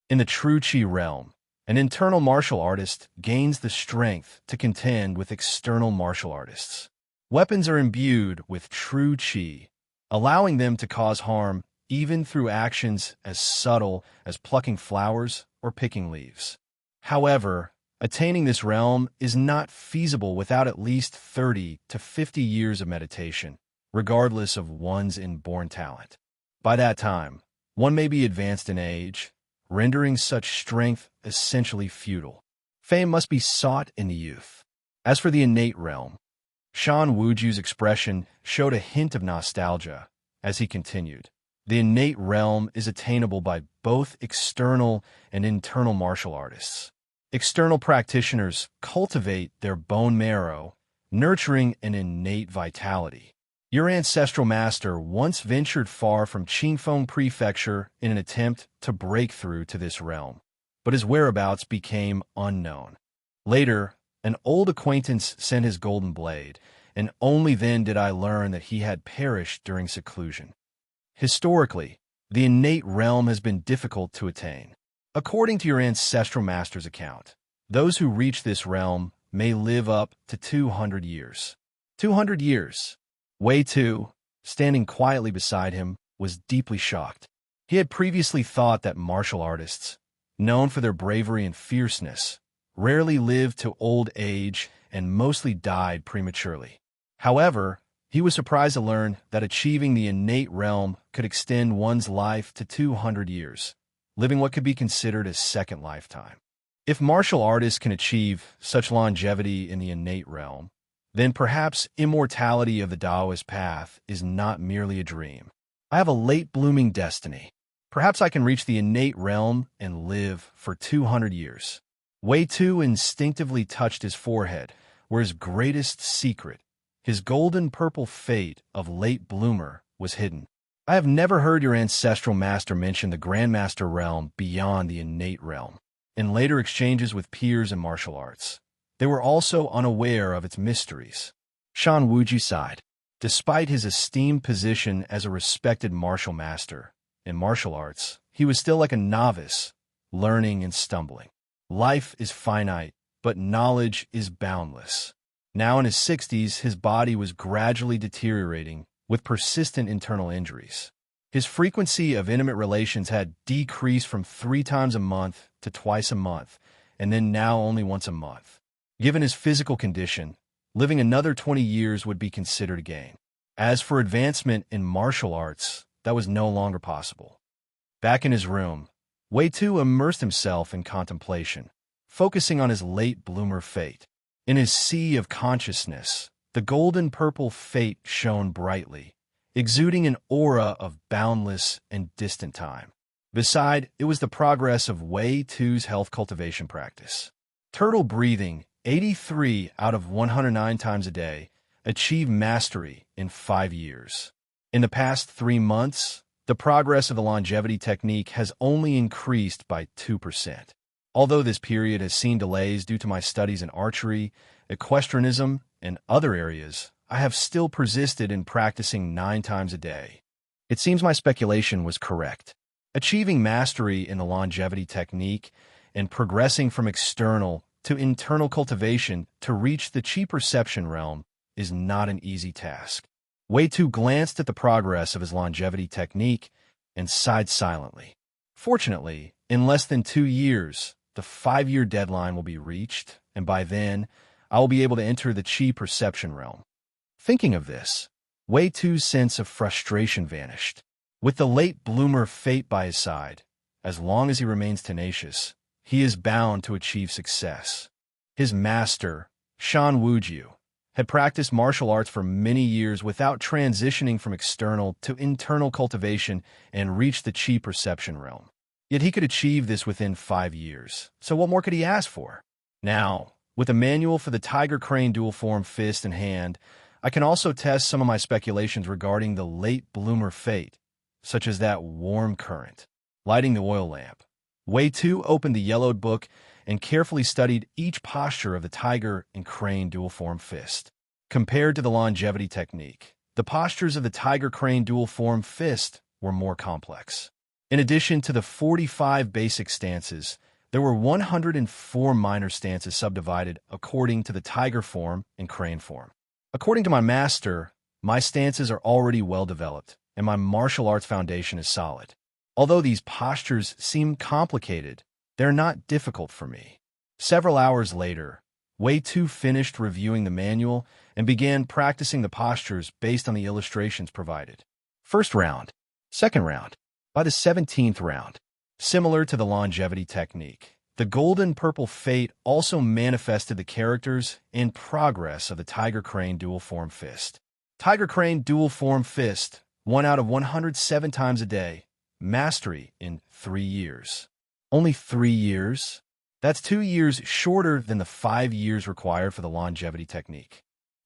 In the true chi realm, an internal martial artist gains the strength to contend with external martial artists. Weapons are imbued with true chi, allowing them to cause harm even through actions as subtle as plucking flowers or picking leaves. However, attaining this realm is not feasible without at least 30 to 50 years of meditation, regardless of one's inborn talent. By that time, one may be advanced in age, rendering such strength essentially futile. Fame must be sought in the youth. As for the innate realm, Shan Wuju's expression showed a hint of nostalgia as he continued. The innate realm is attainable by both external and internal martial artists. External practitioners cultivate their bone marrow, nurturing an innate vitality. Your ancestral master once ventured far from Qingfeng Prefecture in an attempt to break through to this realm, but his whereabouts became unknown. Later, an old acquaintance sent his golden blade, and only then did I learn that he had perished during seclusion. Historically, the innate realm has been difficult to attain. According to your ancestral master's account, those who reach this realm may live up to 200 years. 200 years! Wei Tu, standing quietly beside him, was deeply shocked. He had previously thought that martial artists, known for their bravery and fierceness, rarely lived to old age and mostly died prematurely. However, he was surprised to learn that achieving the innate realm could extend one's life to 200 years, living what could be considered a second lifetime. If martial artists can achieve such longevity in the innate realm, then perhaps immortality of the Taoist path is not merely a dream. I have a late-blooming destiny. Perhaps I can reach the innate realm and live for 200 years. Wei Tu instinctively touched his forehead, where his greatest secret, his golden purple fate of late bloomer, was hidden. I have never heard your ancestral master mention the Grandmaster realm beyond the innate realm. In later exchanges with peers in martial arts, they were also unaware of its mysteries. Shan Wuji sighed. Despite his esteemed position as a respected martial master in martial arts, he was still like a novice, learning and stumbling. Life is finite, but knowledge is boundless. Now in his 60s, his body was gradually deteriorating with persistent internal injuries. His frequency of intimate relations had decreased from 3 times a month to twice a month, and then now only once a month. Given his physical condition, living another 20 years would be considered a gain. As for advancement in martial arts, that was no longer possible. Back in his room, Wei Tu immersed himself in contemplation, focusing on his late bloomer fate. In his sea of consciousness, the golden purple fate shone brightly, exuding an aura of boundless and distant time. Beside, it was the progress of Wei Tu's health cultivation practice. Turtle breathing, 83 out of 109 times a day, achieved mastery in 5 years. In the past 3 months, the progress of the longevity technique has only increased by 2%. Although this period has seen delays due to my studies in archery, equestrianism, and other areas, I have still persisted in practicing 9 times a day. It seems my speculation was correct. Achieving mastery in the longevity technique and progressing from external to internal cultivation to reach the chi perception realm is not an easy task. Wei Tu glanced at the progress of his longevity technique and sighed silently. Fortunately, in less than 2 years, the 5-year deadline will be reached, and by then, I will be able to enter the chi perception realm. Thinking of this, Wei Tu's sense of frustration vanished. With the late bloomer fate by his side, as long as he remains tenacious, he is bound to achieve success. His master, Shan Wuji, had practiced martial arts for many years without transitioning from external to internal cultivation and reached the chi perception realm. Yet he could achieve this within 5 years, so what more could he ask for? Now, with a manual for the Tiger Crane dual form fist in hand, I can also test some of my speculations regarding the late bloomer fate, such as that warm current. Lighting the oil lamp, Wei Tu opened the yellowed book and carefully studied each posture of the tiger and crane dual form fist. Compared to the longevity technique, the postures of the tiger crane dual form fist were more complex. In addition to the 45 basic stances, there were 104 minor stances subdivided according to the tiger form and crane form. According to my master, my stances are already well developed, and my martial arts foundation is solid. Although these postures seem complicated, they're not difficult for me. Several hours later, Wei Tu finished reviewing the manual and began practicing the postures based on the illustrations provided. First round, second round. By the 17th round, similar to the longevity technique, the golden purple fate also manifested the characters and progress of the Tiger Crane dual form fist. Tiger Crane dual form fist, 1 out of 107 times a day, mastery in 3 years. Only 3 years? That's 2 years shorter than the 5 years required for the longevity technique.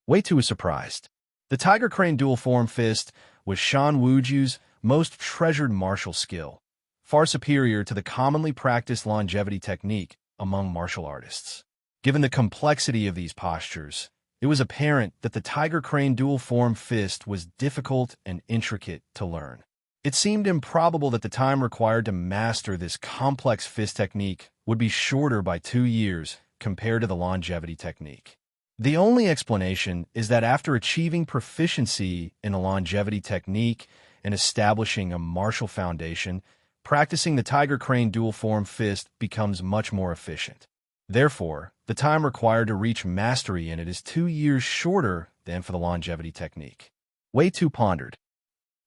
Wei Tu was surprised. The Tiger Crane dual form fist was Shan Wuji's most treasured martial skill, far superior to the commonly practiced longevity technique among martial artists. Given the complexity of these postures, it was apparent that the Tiger Crane dual form fist was difficult and intricate to learn. It seemed improbable that the time required to master this complex fist technique would be shorter by 2 years compared to the longevity technique. The only explanation is that after achieving proficiency in the longevity technique and establishing a martial foundation, practicing the Tiger Crane dual form fist becomes much more efficient. Therefore, the time required to reach mastery in it is 2 years shorter than for the longevity technique. Wei Tu pondered.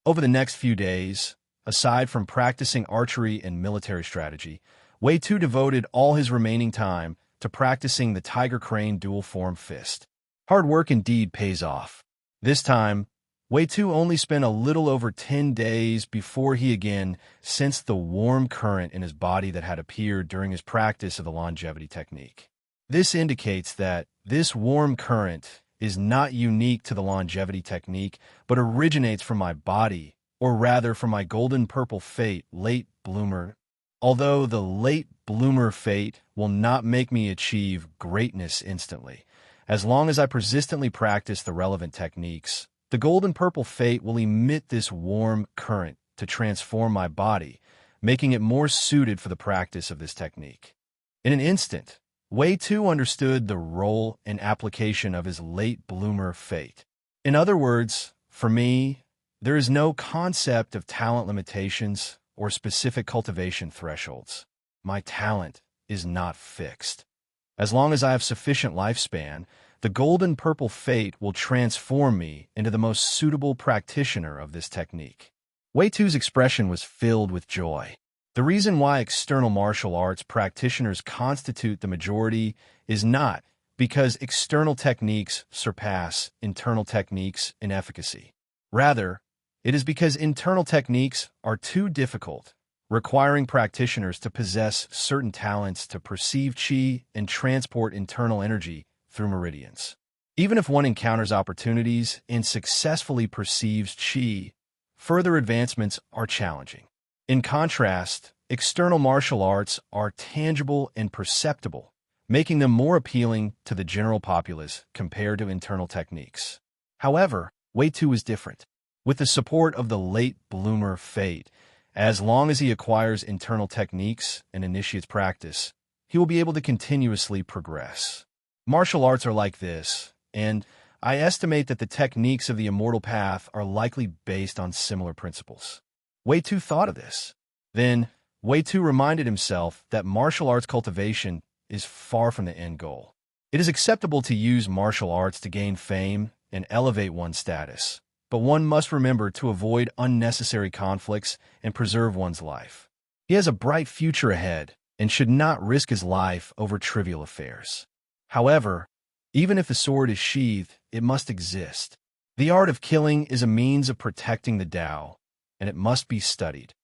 Over the next few days, aside from practicing archery and military strategy, Wei Tu devoted all his remaining time to practicing the Tiger Crane dual form fist. Hard work indeed pays off. This time, Wei Tu only spent a little over 10 days before he again sensed the warm current in his body that had appeared during his practice of the longevity technique. This indicates that this warm current is not unique to the longevity technique, but originates from my body, or rather from my golden purple fate, late bloomer. Although the late bloomer fate will not make me achieve greatness instantly, as long as I persistently practice the relevant techniques, the golden purple fate will emit this warm current to transform my body, making it more suited for the practice of this technique. In an instant, Wei Tu understood the role and application of his late bloomer fate. In other words, for me, there is no concept of talent limitations or specific cultivation thresholds. My talent is not fixed. As long as I have sufficient lifespan, the golden purple fate will transform me into the most suitable practitioner of this technique. Wei Tu's expression was filled with joy. The reason why external martial arts practitioners constitute the majority is not because external techniques surpass internal techniques in efficacy. Rather, it is because internal techniques are too difficult, requiring practitioners to possess certain talents to perceive qi and transport internal energy through meridians. Even if one encounters opportunities and successfully perceives qi, further advancements are challenging. In contrast, external martial arts are tangible and perceptible, making them more appealing to the general populace compared to internal techniques. However, Wei Tu is different. With the support of the late bloomer fate, as long as he acquires internal techniques and initiates practice, he will be able to continuously progress. Martial arts are like this, and I estimate that the techniques of the immortal path are likely based on similar principles. Wei Tu thought of this. Then, Wei Tu reminded himself that martial arts cultivation is far from the end goal. It is acceptable to use martial arts to gain fame and elevate one's status, but one must remember to avoid unnecessary conflicts and preserve one's life. He has a bright future ahead and should not risk his life over trivial affairs. However, even if the sword is sheathed, it must exist. The art of killing is a means of protecting the Tao, and it must be studied.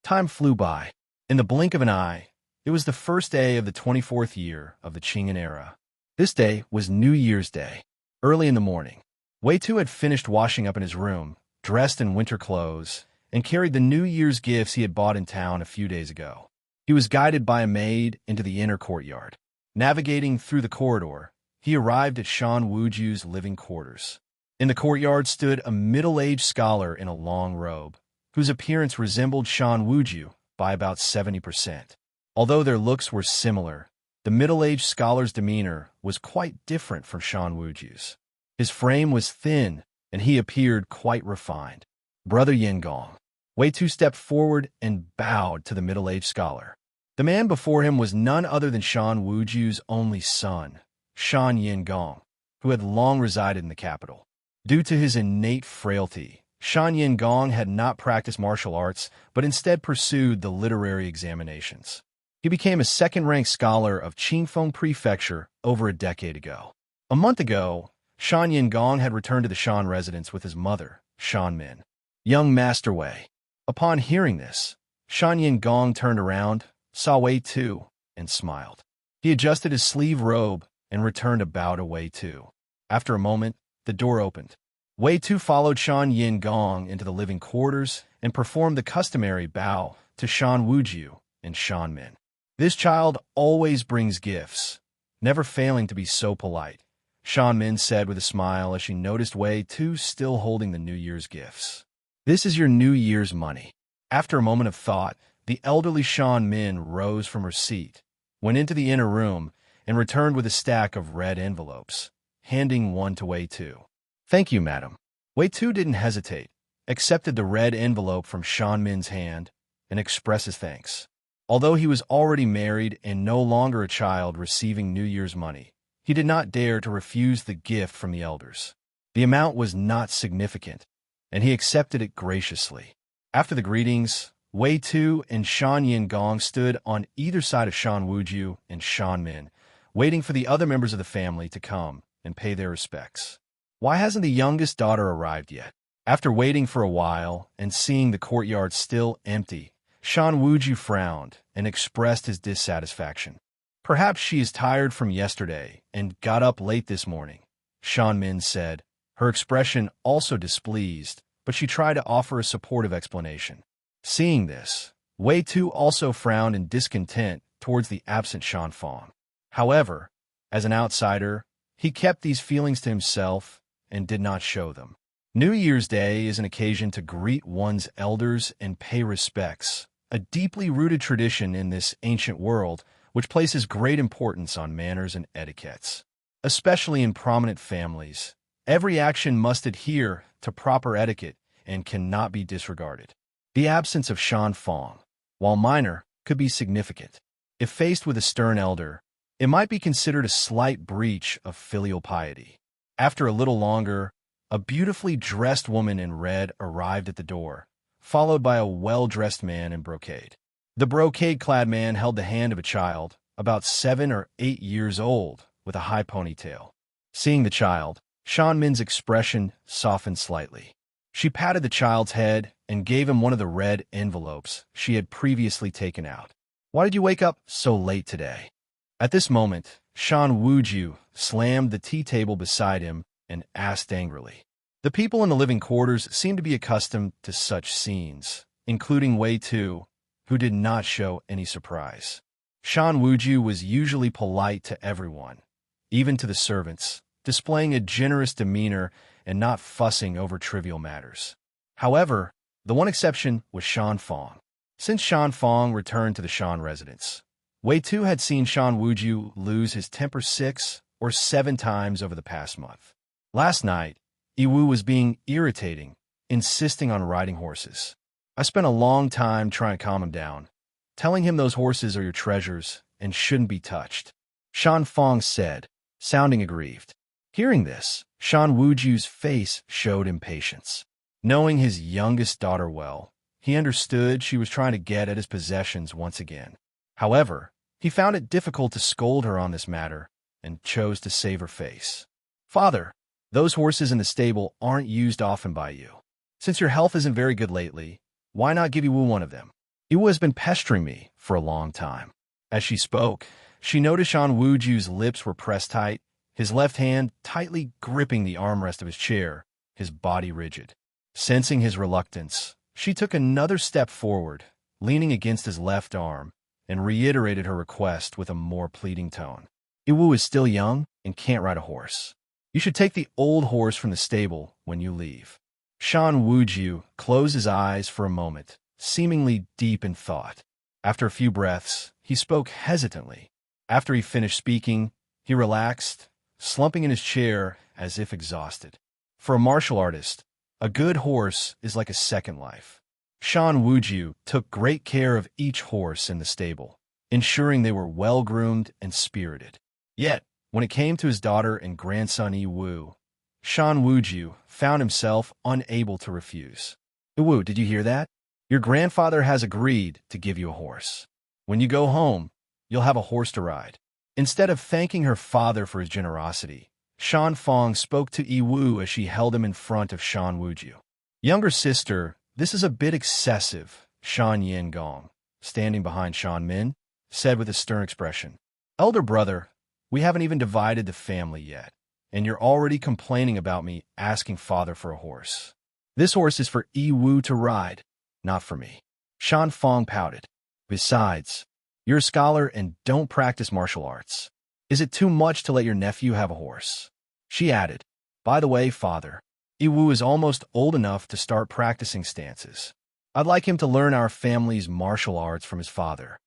Time flew by. In the blink of an eye, it was the first day of the 24th year of the Qing'an era. This day was New Year's Day. Early in the morning, Wei Tu had finished washing up in his room, dressed in winter clothes, and carried the New Year's gifts he had bought in town a few days ago. He was guided by a maid into the inner courtyard. Navigating through the corridor, he arrived at Shan Wuju's living quarters. In the courtyard stood a middle-aged scholar in a long robe, whose appearance resembled Shan Wuju by about 70%. Although their looks were similar, the middle-aged scholar's demeanor was quite different from Shan Wuju's. His frame was thin, and he appeared quite refined. Brother Yingong. Wei Tu stepped forward and bowed to the middle-aged scholar. The man before him was none other than Shan Wuju's only son, Shan Yingong, who had long resided in the capital. Due to his innate frailty, Shan Yingong had not practiced martial arts, but instead pursued the literary examinations. He became a second-ranked scholar of Qingfeng Prefecture over a decade ago. A month ago, Shan Yingong had returned to the Shan residence with his mother, Shan Min. Young Master Wei. Upon hearing this, Shan Yingong turned around, saw Wei Tu, and smiled. He adjusted his sleeve robe and returned a bow to Wei Tu. After a moment, the door opened. Wei Tu followed Shan Yingong into the living quarters and performed the customary bow to Shan Wuju and Shan Min. This child always brings gifts, never failing to be so polite, Shan Min said with a smile as she noticed Wei Tu still holding the New Year's gifts. This is your New Year's money. After a moment of thought, the elderly Shan Min rose from her seat, went into the inner room, and returned with a stack of red envelopes, handing one to Wei Tu. Thank you, madam. Wei Tu didn't hesitate, accepted the red envelope from Shan Min's hand, and expressed his thanks. Although he was already married and no longer a child receiving New Year's money, he did not dare to refuse the gift from the elders. The amount was not significant, and he accepted it graciously. After the greetings, Wei Tu and Shan Yingong stood on either side of Shan Wuju and Shan Min, waiting for the other members of the family to come and pay their respects. Why hasn't the youngest daughter arrived yet? After waiting for a while and seeing the courtyard still empty, Shan Wuju frowned and expressed his dissatisfaction. Perhaps she is tired from yesterday and got up late this morning, Shan Min said, her expression also displeased, but she tried to offer a supportive explanation. Seeing this, Wei Tu also frowned in discontent towards the absent Shan Fong. However, as an outsider, he kept these feelings to himself and did not show them. New Year's Day is an occasion to greet one's elders and pay respects, a deeply rooted tradition in this ancient world which places great importance on manners and etiquettes. Especially in prominent families, every action must adhere to proper etiquette and cannot be disregarded. The absence of Shan Fong, while minor, could be significant. If faced with a stern elder, it might be considered a slight breach of filial piety. After a little longer, a beautifully dressed woman in red arrived at the door, followed by a well-dressed man in brocade. The brocade-clad man held the hand of a child, about 7 or 8 years old, with a high ponytail. Seeing the child, Shan Min's expression softened slightly. She patted the child's head and gave him one of the red envelopes she had previously taken out. "Why did you wake up so late today?" At this moment, Shan Wuju slammed the tea table beside him and asked angrily. The people in the living quarters seemed to be accustomed to such scenes, including Wei Tu, who did not show any surprise. Shan Wuju was usually polite to everyone, even to the servants, displaying a generous demeanor and not fussing over trivial matters. However, the one exception was Shan Fong. Since Shan Fong returned to the Shan residence, Wei Tu had seen Shan Wuju lose his temper 6 or 7 times over the past month. Last night, Yiwu was being irritating, insisting on riding horses. I spent a long time trying to calm him down, telling him those horses are your treasures and shouldn't be touched, Shan Fong said, sounding aggrieved. Hearing this, Shan Wuju's face showed impatience. Knowing his youngest daughter well, he understood she was trying to get at his possessions once again. However, he found it difficult to scold her on this matter and chose to save her face. "Father, those horses in the stable aren't used often by you. Since your health isn't very good lately, why not give Yiwu one of them? Yiwu has been pestering me for a long time." As she spoke, she noticed Shan Wuju's lips were pressed tight, his left hand tightly gripping the armrest of his chair, his body rigid. Sensing his reluctance, she took another step forward, leaning against his left arm, and reiterated her request with a more pleading tone. "Yiwu is still young and can't ride a horse. You should take the old horse from the stable when you leave." Shan Wuju closed his eyes for a moment, seemingly deep in thought. After a few breaths, he spoke hesitantly. After he finished speaking, he relaxed, slumping in his chair as if exhausted. For a martial artist, a good horse is like a second life. Shan Wuju took great care of each horse in the stable, ensuring they were well-groomed and spirited. Yet, when it came to his daughter and grandson Yiwu, Shan Wuju found himself unable to refuse. "Yiwu, did you hear that? Your grandfather has agreed to give you a horse. When you go home, you'll have a horse to ride." Instead of thanking her father for his generosity, Shan Fong spoke to Yiwu as she held him in front of Shan Wuju. "Younger sister, this is a bit excessive," Shan Yingong, standing behind Shan Min, said with a stern expression. "Elder brother, we haven't even divided the family yet, and you're already complaining about me asking father for a horse. This horse is for Yiwu to ride, not for me." Shan Fong pouted. "Besides, you're a scholar and don't practice martial arts. Is it too much to let your nephew have a horse?" She added, "By the way, father, Yiwu is almost old enough to start practicing stances. I'd like him to learn our family's martial arts from his father.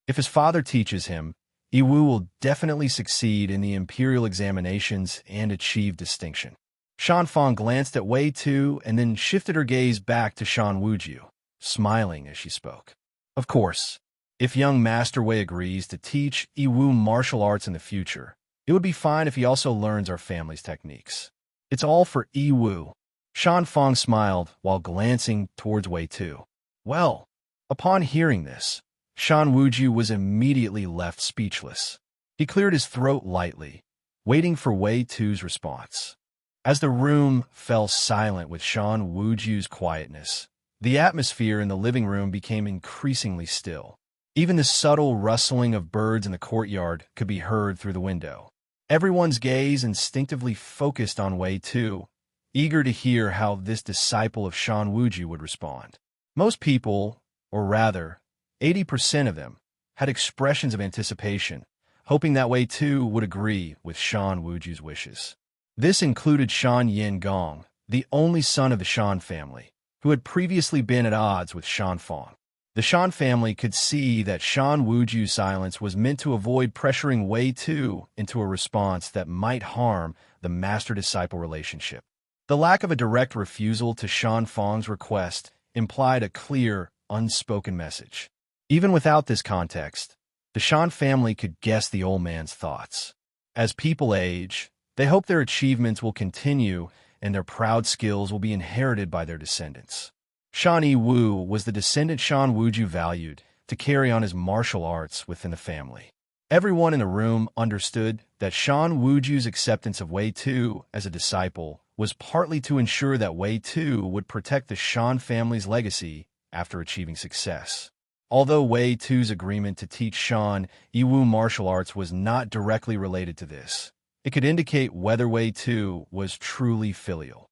If his father teaches him, Yiwu will definitely succeed in the imperial examinations and achieve distinction." Shan Fong glanced at Wei Tu and then shifted her gaze back to Shan Wuju, smiling as she spoke. "Of course, if young Master Wei agrees to teach Yiwu martial arts in the future, it would be fine if he also learns our family's techniques. It's all for Yiwu." Shan Fong smiled while glancing towards Wei Tu. Well, upon hearing this, Shan Wuju was immediately left speechless. He cleared his throat lightly, waiting for Wei Tu's response. As the room fell silent with Shan Wuju's quietness, the atmosphere in the living room became increasingly still. Even the subtle rustling of birds in the courtyard could be heard through the window. Everyone's gaze instinctively focused on Wei Tu, eager to hear how this disciple of Shan Wuju would respond. Most people, or rather, 80% of them, had expressions of anticipation, hoping that Wei Tu would agree with Shan Wuju's wishes. This included Shan Yin Gong, the only son of the Shan family, who had previously been at odds with Shan Fang. The Shan family could see that Shan Wuju's silence was meant to avoid pressuring Wei Tu into a response that might harm the master-disciple relationship. The lack of a direct refusal to Shan Fang's request implied a clear, unspoken message. Even without this context, the Shan family could guess the old man's thoughts. As people age, they hope their achievements will continue and their proud skills will be inherited by their descendants. Shan Yi-Wu was the descendant Shan Wuju valued to carry on his martial arts within the family. Everyone in the room understood that Shan Wuju's acceptance of Wei Tu as a disciple was partly to ensure that Wei Tu would protect the Shan family's legacy after achieving success. Although Wei Tu's agreement to teach Shan Yi-Wu martial arts was not directly related to this, it could indicate whether Wei Tu was truly filial.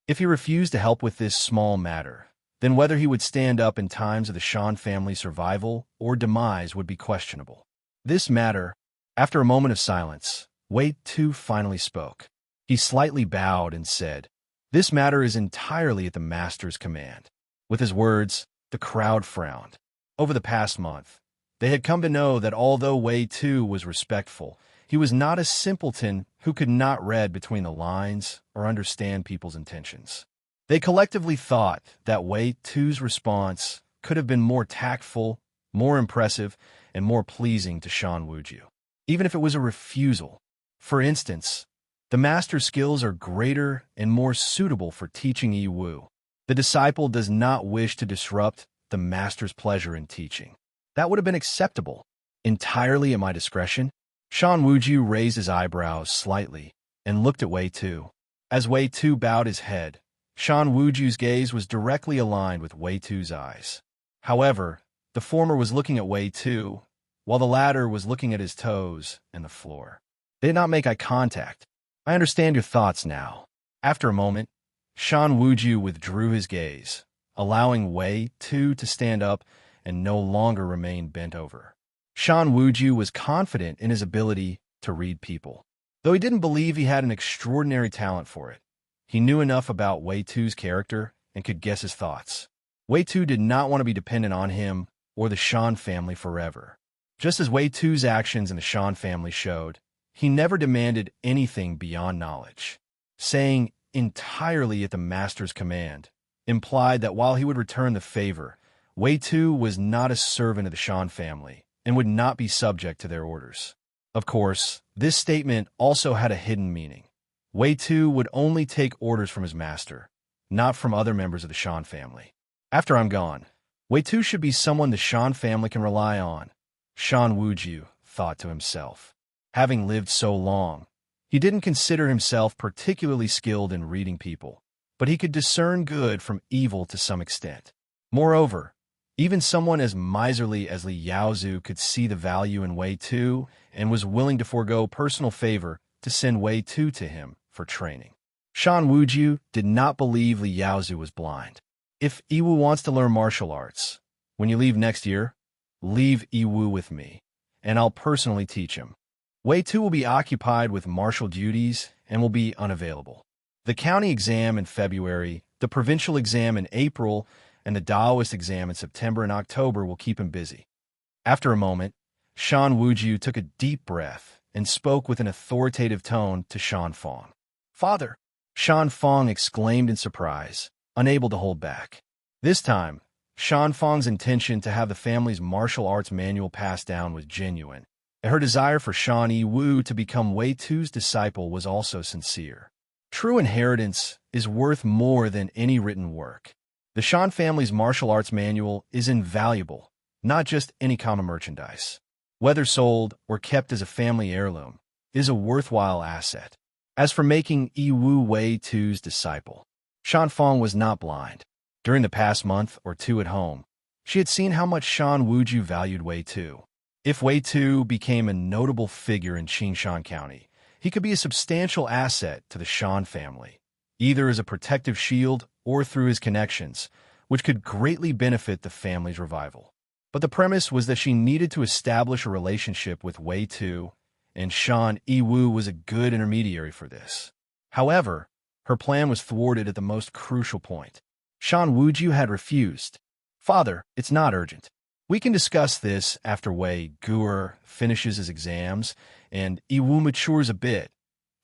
If he refused to help with this small matter, then whether he would stand up in times of the Shan family's survival or demise would be questionable. This matter, after a moment of silence, Wei Tu finally spoke. He slightly bowed and said, "This matter is entirely at the master's command." With his words, the crowd frowned. Over the past month, they had come to know that although Wei Tu was respectful, he was not a simpleton who could not read between the lines or understand people's intentions. They collectively thought that Wei Tu's response could have been more tactful, more impressive, and more pleasing to Shan Wuju, even if it was a refusal. For instance, the master's skills are greater and more suitable for teaching Yi-Wu. The disciple does not wish to disrupt the master's pleasure in teaching. That would have been acceptable. Entirely at my discretion? Shan Wuju raised his eyebrows slightly and looked at Wei Tu. As Wei Tu bowed his head, Shan Wuju's gaze was directly aligned with Wei Tu's eyes. However, the former was looking at Wei Tu, while the latter was looking at his toes and the floor. They did not make eye contact. "I understand your thoughts now." After a moment, Shan Wuju withdrew his gaze, allowing Wei Tu to stand up and no longer remain bent over. Shan Wuju was confident in his ability to read people. Though he didn't believe he had an extraordinary talent for it, he knew enough about Wei Tu's character and could guess his thoughts. Wei Tu did not want to be dependent on him or the Shan family forever. Just as Wei Tu's actions in the Shan family showed, he never demanded anything beyond knowledge. Saying entirely at the master's command implied that while he would return the favor, Wei Tu was not a servant of the Shan family and would not be subject to their orders. Of course, this statement also had a hidden meaning. Wei Tu would only take orders from his master, not from other members of the Shan family. After I'm gone, Wei Tu should be someone the Shan family can rely on, Shan Wuju thought to himself. Having lived so long, he didn't consider himself particularly skilled in reading people, but he could discern good from evil to some extent. Moreover, even someone as miserly as Li Yaozu could see the value in Wei Tu and was willing to forego personal favor to send Wei Tu to him for training. Shan Wuju did not believe Li Yaozu was blind. "If Yi-Wu wants to learn martial arts, when you leave next year, leave Yi-Wu with me, and I'll personally teach him. Wei Tu will be occupied with martial duties and will be unavailable. The county exam in February, the provincial exam in April, and the Taoist exam in September and October will keep him busy." After a moment, Shan Wuju took a deep breath and spoke with an authoritative tone to Shan Fang. "Father!" Shan Fang exclaimed in surprise, unable to hold back. This time, Shan Fang's intention to have the family's martial arts manual passed down was genuine, and her desire for Shan Yi-Wu to become Wei Tu's disciple was also sincere. True inheritance is worth more than any written work. The Shan family's martial arts manual is invaluable, not just any common merchandise. Whether sold or kept as a family heirloom, it is a worthwhile asset. As for making Wei Tu's disciple, Shan Fong was not blind. During the past month or two at home, she had seen how much Shan Wuju valued Wei Tu. If Wei Tu became a notable figure in Qingshan County, he could be a substantial asset to the Shan family, either as a protective shield or through his connections, which could greatly benefit the family's revival. But the premise was that she needed to establish a relationship with Wei Tu, and Shan Yiwu was a good intermediary for this. However, her plan was thwarted at the most crucial point. Shan Wuju had refused. "Father, it's not urgent. We can discuss this after Wei Guer finishes his exams and Yiwu matures a bit."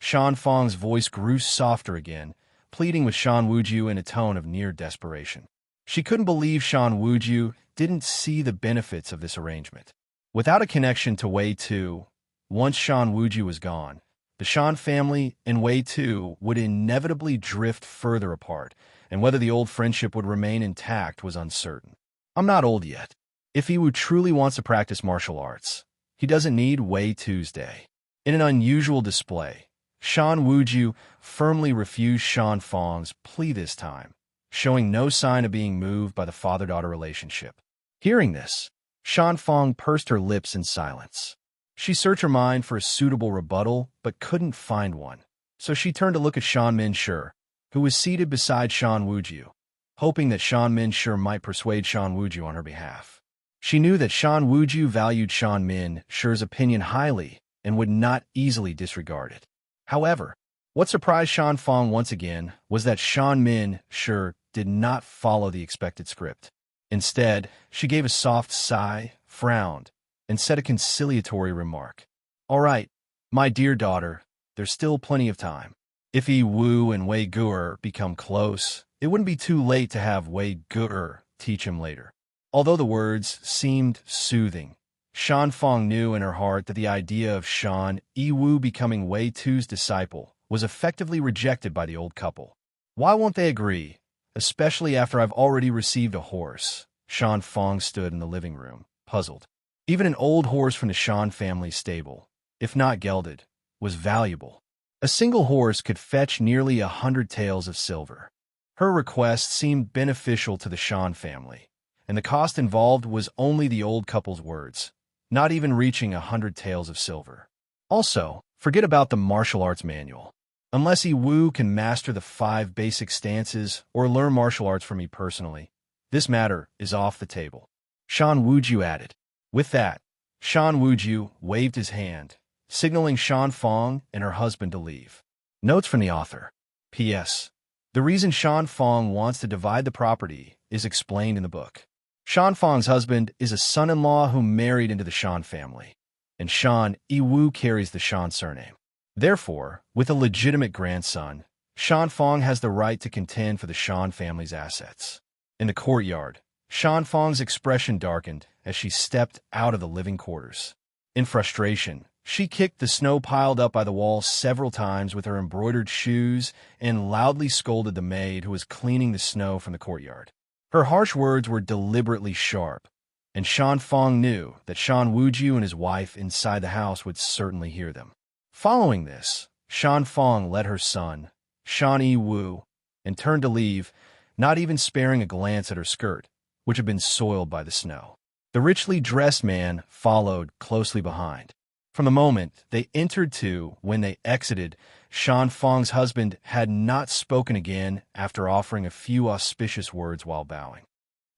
Shan Fong's voice grew softer again, pleading with Shan Wuju in a tone of near desperation. She couldn't believe Shan Wuju didn't see the benefits of this arrangement. Without a connection to Wei Tu, once Shan Wuju was gone, the Shan family and Wei Tu would inevitably drift further apart, and whether the old friendship would remain intact was uncertain. "I'm not old yet. If Yiwu truly wants to practice martial arts, he doesn't need Wei Tuesday." In an unusual display, Shan Wuju firmly refused Shan Fong's plea this time, showing no sign of being moved by the father-daughter relationship. Hearing this, Shan Fong pursed her lips in silence. She searched her mind for a suitable rebuttal, but couldn't find one. So she turned to look at Shan Min-shi, who was seated beside Shan Wuju, hoping that Shan Min-shi might persuade Shan Wuju on her behalf. She knew that Shan Wuju valued Shan Min-shi's opinion highly and would not easily disregard it. However, what surprised Shan Fong once again was that Shan Min-shi did not follow the expected script. Instead, she gave a soft sigh, frowned, and said a conciliatory remark. "All right, my dear daughter, there's still plenty of time. If Yiwu and Wei Guer become close, it wouldn't be too late to have Wei Guer teach him later." Although the words seemed soothing, Shan Fong knew in her heart that the idea of Shan Yiwu becoming Wei Tu's disciple was effectively rejected by the old couple. "Why won't they agree, especially after I've already received a horse?" Shan Fong stood in the living room, puzzled. Even an old horse from the Shan family stable, if not gelded, was valuable. A single horse could fetch nearly 100 taels of silver. Her request seemed beneficial to the Shan family, and the cost involved was only the old couple's words, not even reaching 100 taels of silver. Also, forget about the martial arts manual. Unless Yiwu can master the 5 basic stances or learn martial arts from me personally, this matter is off the table. Shan Wuju added. With that, Shan Wuju waved his hand, signaling Shan Fong and her husband to leave. Notes from the author. P.S. The reason Shan Fong wants to divide the property is explained in the book. Shan Fong's husband is a son-in-law who married into the Shan family, and Shan Yiwu carries the Shan surname. Therefore, with a legitimate grandson, Shan Fong has the right to contend for the Shan family's assets. In the courtyard, Shan Fong's expression darkened as she stepped out of the living quarters. In frustration, she kicked the snow piled up by the wall several times with her embroidered shoes and loudly scolded the maid who was cleaning the snow from the courtyard. Her harsh words were deliberately sharp, and Shan Fong knew that Shan Wuju and his wife inside the house would certainly hear them. Following this, Shan Fong led her son, Shan Yiwu, and turned to leave, not even sparing a glance at her skirt, which had been soiled by the snow. The richly dressed man followed closely behind. From the moment they entered to when they exited, Shan Fong's husband had not spoken again after offering a few auspicious words while bowing.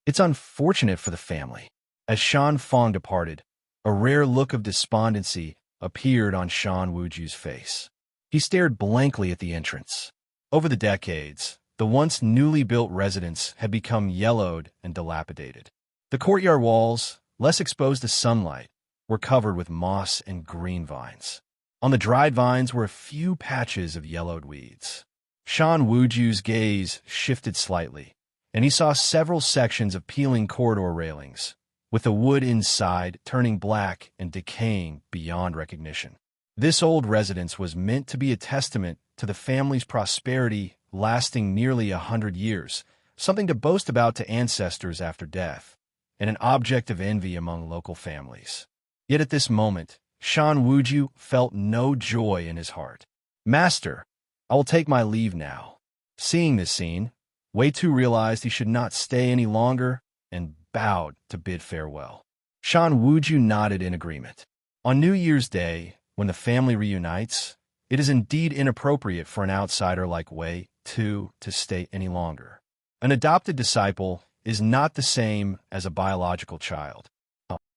It's unfortunate for the family. As Shan Fong departed, a rare look of despondency appeared on Shan Wuju's face. He stared blankly at the entrance. Over the decades, the once newly built residence had become yellowed and dilapidated. The courtyard walls, less exposed to sunlight, were covered with moss and green vines. On the dried vines were a few patches of yellowed weeds. Shan Wuju's gaze shifted slightly, and he saw several sections of peeling corridor railings, with the wood inside turning black and decaying beyond recognition. This old residence was meant to be a testament to the family's prosperity lasting nearly 100 years, something to boast about to ancestors after death, and an object of envy among local families. Yet at this moment, Shan Wuju felt no joy in his heart. "Master, I will take my leave now." Seeing this scene, Wei Tu realized he should not stay any longer and bowed to bid farewell. Shan Wuju nodded in agreement. On New Year's Day, when the family reunites, it is indeed inappropriate for an outsider like Wei Tu to stay any longer. An adopted disciple is not the same as a biological child.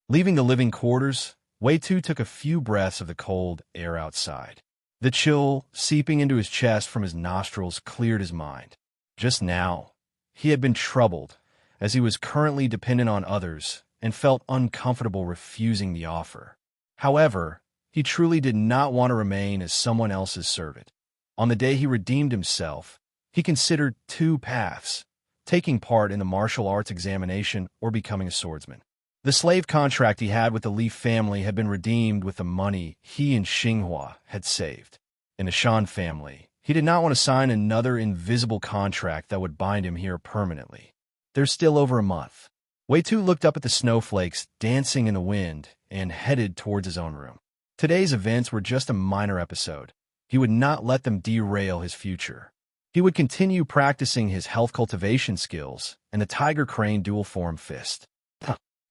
Leaving the living quarters, Wei Tu took a few breaths of the cold air outside. The chill seeping into his chest from his nostrils cleared his mind. Just now, he had been troubled, as he was currently dependent on others and felt uncomfortable refusing the offer. However, he truly did not want to remain as someone else's servant. On the day he redeemed himself, he considered two paths: taking part in the martial arts examination or becoming a swordsman. The slave contract he had with the Li family had been redeemed with the money he and Xinghua had saved. In the Shan family, he did not want to sign another invisible contract that would bind him here permanently. There's still over a month. Wei Tu looked up at the snowflakes dancing in the wind and headed towards his own room. Today's events were just a minor episode. He would not let them derail his future. He would continue practicing his health cultivation skills and the tiger crane dual form fist.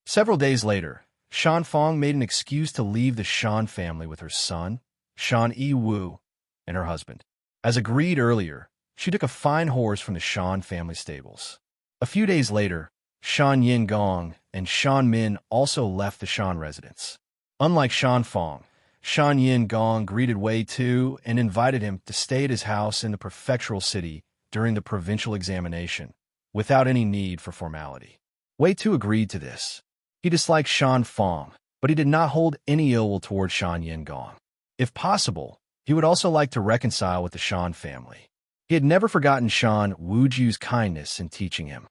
Several days later, Shan Fong made an excuse to leave the Shan family with her son, Shan Yi-Wu, and her husband. As agreed earlier, she took a fine horse from the Shan family stables. A few days later, Shan Yin Gong and Shan Min also left the Shan residence. Unlike Shan Fong, Shan Yin Gong greeted Wei Tu and invited him to stay at his house in the prefectural city during the provincial examination, without any need for formality. Wei Tu agreed to this. He disliked Shan Fong, but he did not hold any ill will toward Shan Yin Gong. If possible, he would also like to reconcile with the Shan family. He had never forgotten Shan Wuju's kindness in teaching him.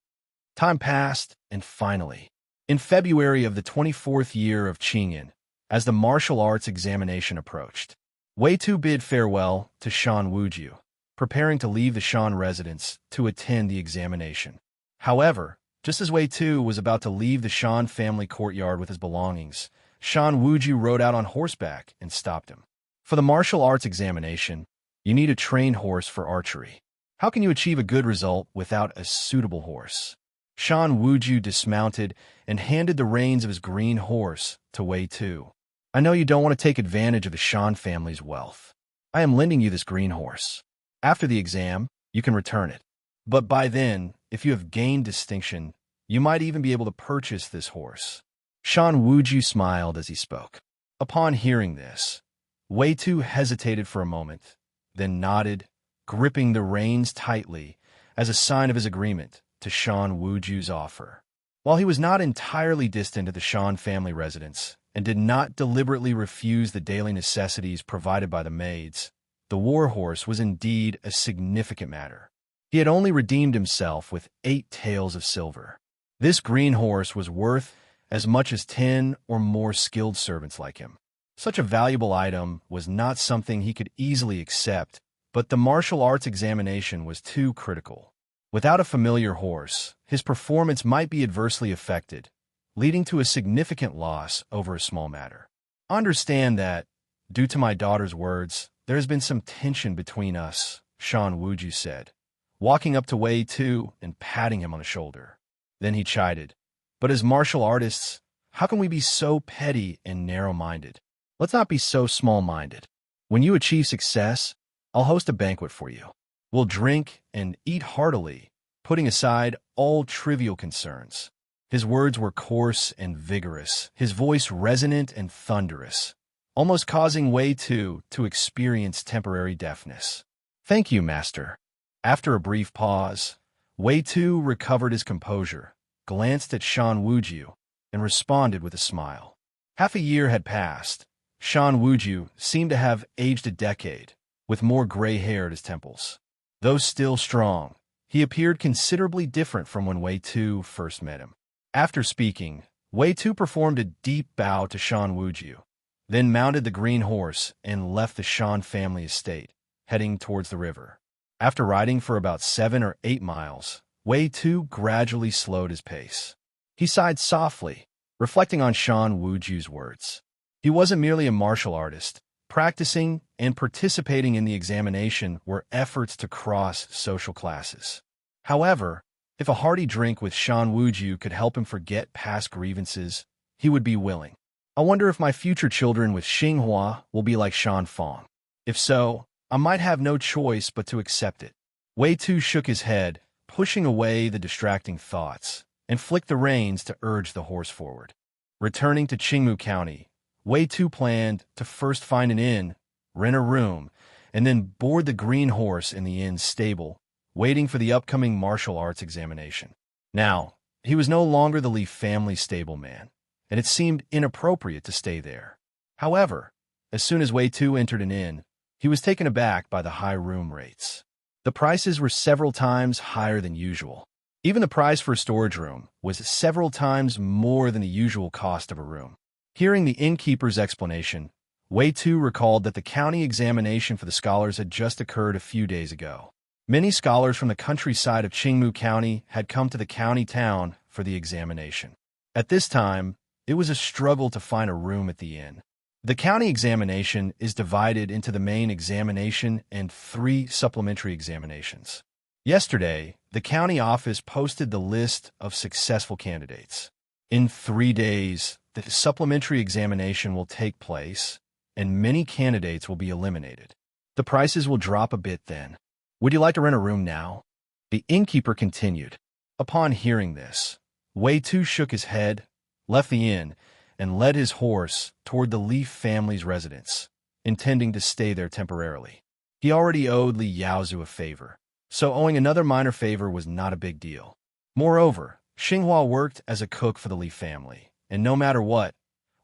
Time passed, and finally, in February of the 24th year of Qingyan, as the martial arts examination approached, Wei Tu bid farewell to Shan Wuju, preparing to leave the Shan residence to attend the examination. However, just as Wei Tu was about to leave the Shan family courtyard with his belongings, Shan Wuju rode out on horseback and stopped him. For the martial arts examination, you need a trained horse for archery. How can you achieve a good result without a suitable horse? Shan Wuju dismounted and handed the reins of his green horse to Wei Tu. I know you don't want to take advantage of the Shan family's wealth. I am lending you this green horse. After the exam, you can return it. But by then, if you have gained distinction, you might even be able to purchase this horse. Shan Wuju smiled as he spoke. Upon hearing this, Wei Tu hesitated for a moment, then nodded, gripping the reins tightly as a sign of his agreement to Shan Wuju's offer. While he was not entirely distant at the Shan family residence and did not deliberately refuse the daily necessities provided by the maids, the war horse was indeed a significant matter. He had only redeemed himself with 8 taels of silver. This green horse was worth as much as 10 or more skilled servants like him. Such a valuable item was not something he could easily accept, but the martial arts examination was too critical. Without a familiar horse, his performance might be adversely affected, leading to a significant loss over a small matter. Understand that, due to my daughter's words, there has been some tension between us, Shan Wuju said, walking up to Wei Tu and patting him on the shoulder. Then he chided, "But as martial artists, how can we be so petty and narrow-minded? Let's not be so small-minded. When you achieve success, I'll host a banquet for you. We'll drink and eat heartily, putting aside all trivial concerns." His words were coarse and vigorous, his voice resonant and thunderous, almost causing Wei Tu to experience temporary deafness. "Thank you, master." After a brief pause, Wei Tu recovered his composure, glanced at Shan Wuju, and responded with a smile. Half a year had passed. Shan Wuju seemed to have aged a decade, with more gray hair at his temples. Though still strong, he appeared considerably different from when Wei Tu first met him. After speaking, Wei Tu performed a deep bow to Shan Wuju, then mounted the green horse and left the Shan family estate, heading towards the river. After riding for about 7 or 8 miles, Wei Tu gradually slowed his pace. He sighed softly, reflecting on Shan Wuju's words. He wasn't merely a martial artist, Practicing and participating in the examination were efforts to cross social classes. However, if a hearty drink with Shan Wuju could help him forget past grievances, he would be willing. I wonder if my future children with Xinghua will be like Shan Fong. If so, I might have no choice but to accept it. Wei Tu shook his head, pushing away the distracting thoughts, and flicked the reins to urge the horse forward. Returning to Qingmu County, Wei Tu planned to first find an inn, rent a room, and then board the green horse in the inn's stable, waiting for the upcoming martial arts examination. Now, he was no longer the Li family stableman, and it seemed inappropriate to stay there. However, as soon as Wei Tu entered an inn, he was taken aback by the high room rates. The prices were several times higher than usual. Even the price for a storage room was several times more than the usual cost of a room. Hearing the innkeeper's explanation, Wei Tu recalled that the county examination for the scholars had just occurred a few days ago. Many scholars from the countryside of Qingmu County had come to the county town for the examination. At this time, it was a struggle to find a room at the inn. The county examination is divided into the main examination and 3 supplementary examinations. Yesterday, the county office posted the list of successful candidates. In 3 days, the supplementary examination will take place, and many candidates will be eliminated. The prices will drop a bit then. Would you like to rent a room now? The innkeeper continued. Upon hearing this, Wei Tu shook his head, left the inn, and led his horse toward the Li family's residence, intending to stay there temporarily. He already owed Li Yaozu a favor, so owing another minor favor was not a big deal. Moreover, Xinghua worked as a cook for the Li family, and no matter what,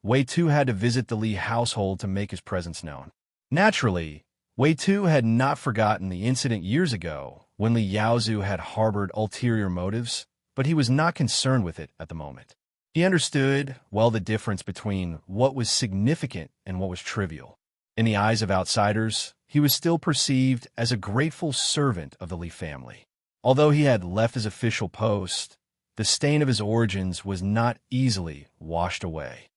Wei Tu had to visit the Li household to make his presence known. Naturally, Wei Tu had not forgotten the incident years ago when Li Yaozu had harbored ulterior motives, but he was not concerned with it at the moment. He understood well the difference between what was significant and what was trivial. In the eyes of outsiders, he was still perceived as a grateful servant of the Li family. Although he had left his official post, the stain of his origins was not easily washed away.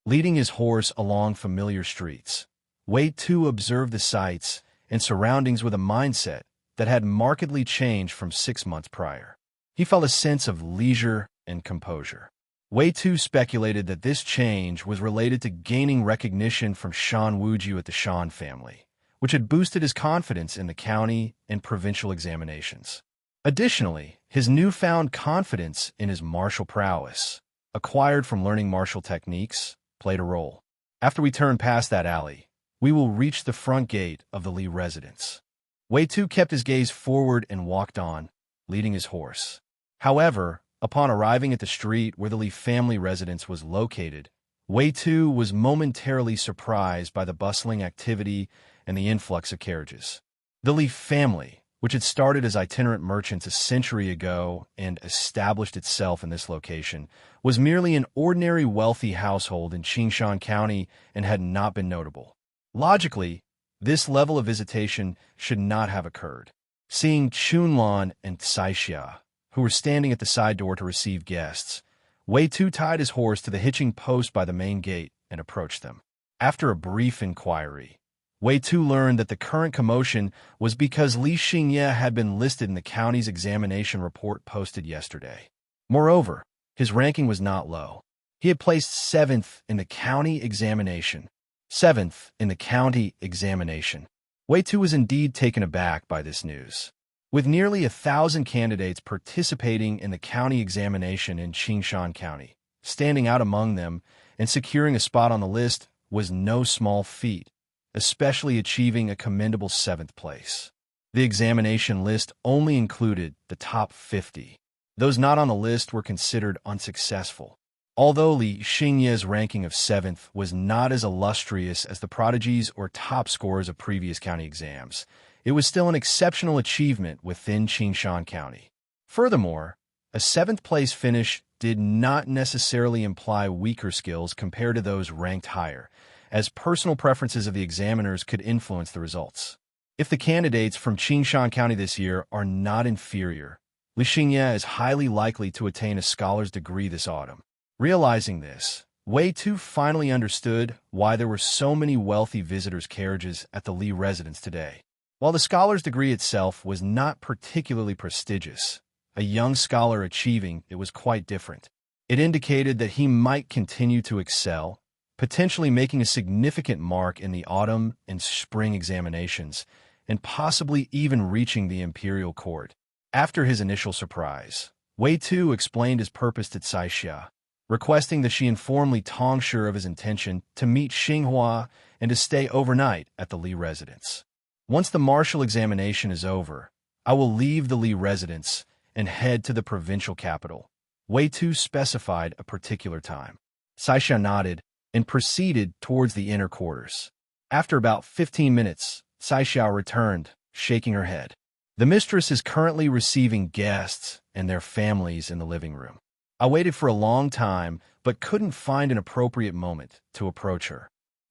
Leading his horse along familiar streets, Wei Tu observed the sights and surroundings with a mindset that had markedly changed from 6 months prior. He felt a sense of leisure and composure. Wei Tu speculated that this change was related to gaining recognition from Shan Wuju at the Shan family, which had boosted his confidence in the county and provincial examinations. Additionally, his newfound confidence in his martial prowess, acquired from learning martial techniques, played a role. After we turn past that alley, we will reach the front gate of the Li residence. Wei Tu kept his gaze forward and walked on, leading his horse. However, upon arriving at the street where the Li family residence was located, Wei Tu was momentarily surprised by the bustling activity and the influx of carriages. The Li family, which had started as itinerant merchants a century ago and established itself in this location, was merely an ordinary wealthy household in Qingshan County and had not been notable. Logically, this level of visitation should not have occurred. Seeing Chunlan and Saixia, who were standing at the side door to receive guests, Wei Tu tied his horse to the hitching post by the main gate and approached them. After a brief inquiry, Wei Tu learned that the current commotion was because Li Xingye had been listed in the county's examination report posted yesterday. Moreover, his ranking was not low. He had placed 7th in the county examination. 7th in the county examination. Wei Tu was indeed taken aback by this news. With nearly 1,000 candidates participating in the county examination in Qingshan County, standing out among them and securing a spot on the list was no small feat, especially achieving a commendable 7th place. The examination list only included the top 50. Those not on the list were considered unsuccessful. Although Li Xingye's ranking of 7th was not as illustrious as the prodigies or top scorers of previous county exams, it was still an exceptional achievement within Qingshan County. Furthermore, a 7th place finish did not necessarily imply weaker skills compared to those ranked higher, as personal preferences of the examiners could influence the results. If the candidates from Qingshan County this year are not inferior, Li Xingye is highly likely to attain a scholar's degree this autumn. Realizing this, Wei Tu finally understood why there were so many wealthy visitors' carriages at the Li residence today. While the scholar's degree itself was not particularly prestigious, a young scholar achieving it was quite different. It indicated that he might continue to excel, potentially making a significant mark in the autumn and spring examinations, and possibly even reaching the imperial court. After his initial surprise, Wei Tu explained his purpose to Caixia, requesting that she inform Li Tongshi of his intention to meet Xinghua and to stay overnight at the Li residence. Once the martial examination is over, I will leave the Li residence and head to the provincial capital. Wei Tu specified a particular time. Caixia nodded and proceeded towards the inner quarters. After about 15 minutes, Caixia returned, shaking her head. The mistress is currently receiving guests and their families in the living room. I waited for a long time, but couldn't find an appropriate moment to approach her.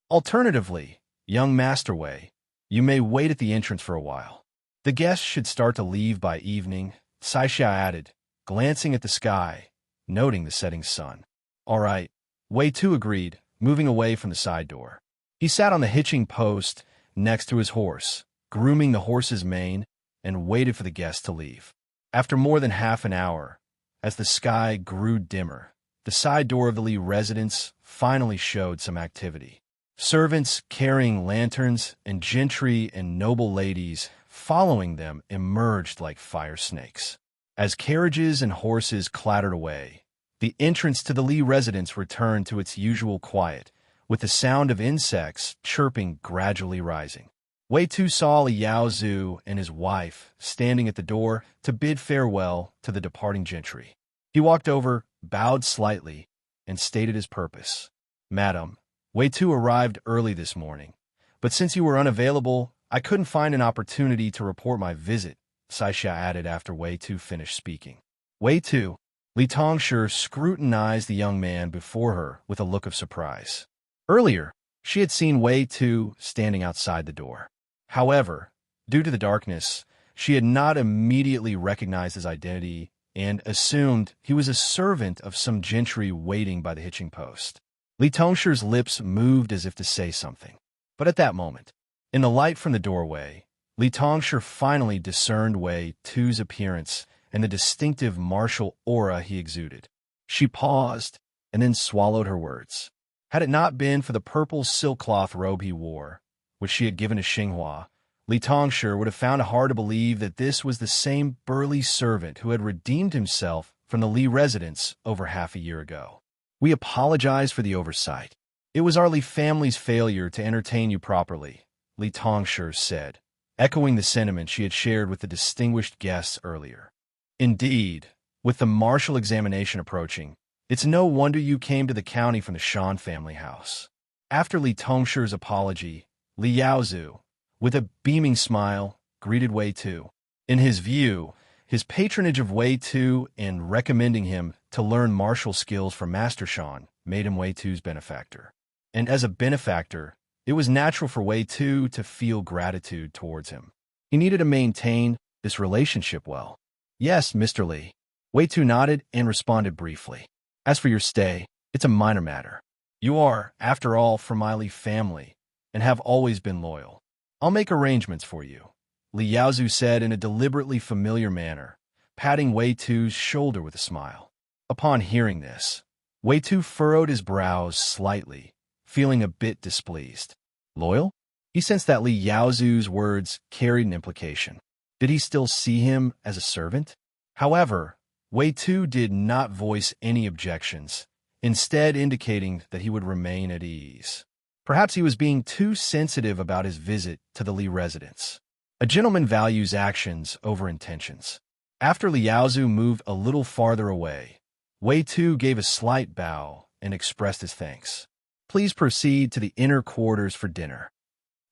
Alternatively, young Master Wei, you may wait at the entrance for a while. The guests should start to leave by evening, Caixia added, glancing at the sky, noting the setting sun. All right, Wei Tu agreed, moving away from the side door. He sat on the hitching post next to his horse, grooming the horse's mane, and waited for the guests to leave. After more than half an hour, as the sky grew dimmer, the side door of the Li residence finally showed some activity. Servants carrying lanterns and gentry and noble ladies following them emerged like fire snakes. As carriages and horses clattered away, the entrance to the Li residence returned to its usual quiet, with the sound of insects chirping gradually rising. Wei Tu saw Li Yaozu and his wife standing at the door to bid farewell to the departing gentry. He walked over, bowed slightly, and stated his purpose. Madam, Wei Tu arrived early this morning, but since you were unavailable, I couldn't find an opportunity to report my visit, Caixia added after Wei Tu finished speaking. Wei Tu, Li Tongshi scrutinized the young man before her with a look of surprise. Earlier, she had seen Wei Tu standing outside the door. However, due to the darkness, she had not immediately recognized his identity and assumed he was a servant of some gentry waiting by the hitching post. Li Tongshi's lips moved as if to say something. But at that moment, in the light from the doorway, Li Tongshi finally discerned Wei Tu's appearance and the distinctive martial aura he exuded. She paused and then swallowed her words. Had it not been for the purple silk cloth robe he wore, which she had given to Xinghua, Li Tongshi would have found it hard to believe that this was the same burly servant who had redeemed himself from the Li residence over half a year ago. We apologize for the oversight. It was our Li family's failure to entertain you properly, Li Tongshi said, echoing the sentiment she had shared with the distinguished guests earlier. Indeed, with the martial examination approaching, it's no wonder you came to the county from the Shan family house. After Li Tongshi's apology, Li Yaozu, with a beaming smile, greeted Wei Tu. In his view, his patronage of Wei Tu and recommending him to learn martial skills from Master Shan made him Wei Tu's benefactor. And as a benefactor, it was natural for Wei Tu to feel gratitude towards him. He needed to maintain this relationship well. Yes, Mr. Li. Wei Tu nodded and responded briefly. As for your stay, it's a minor matter. You are, after all, from my Li family, and have always been loyal. I'll make arrangements for you, Li Yaozu said in a deliberately familiar manner, patting Wei Tu's shoulder with a smile. Upon hearing this, Wei Tu furrowed his brows slightly, feeling a bit displeased. Loyal? He sensed that Li Yaozu's words carried an implication. Did he still see him as a servant? However, Wei Tu did not voice any objections, instead indicating that he would remain at ease. Perhaps he was being too sensitive about his visit to the Li residence. A gentleman values actions over intentions. After Li Yaozu moved a little farther away, Wei Tu gave a slight bow and expressed his thanks. Please proceed to the inner quarters for dinner.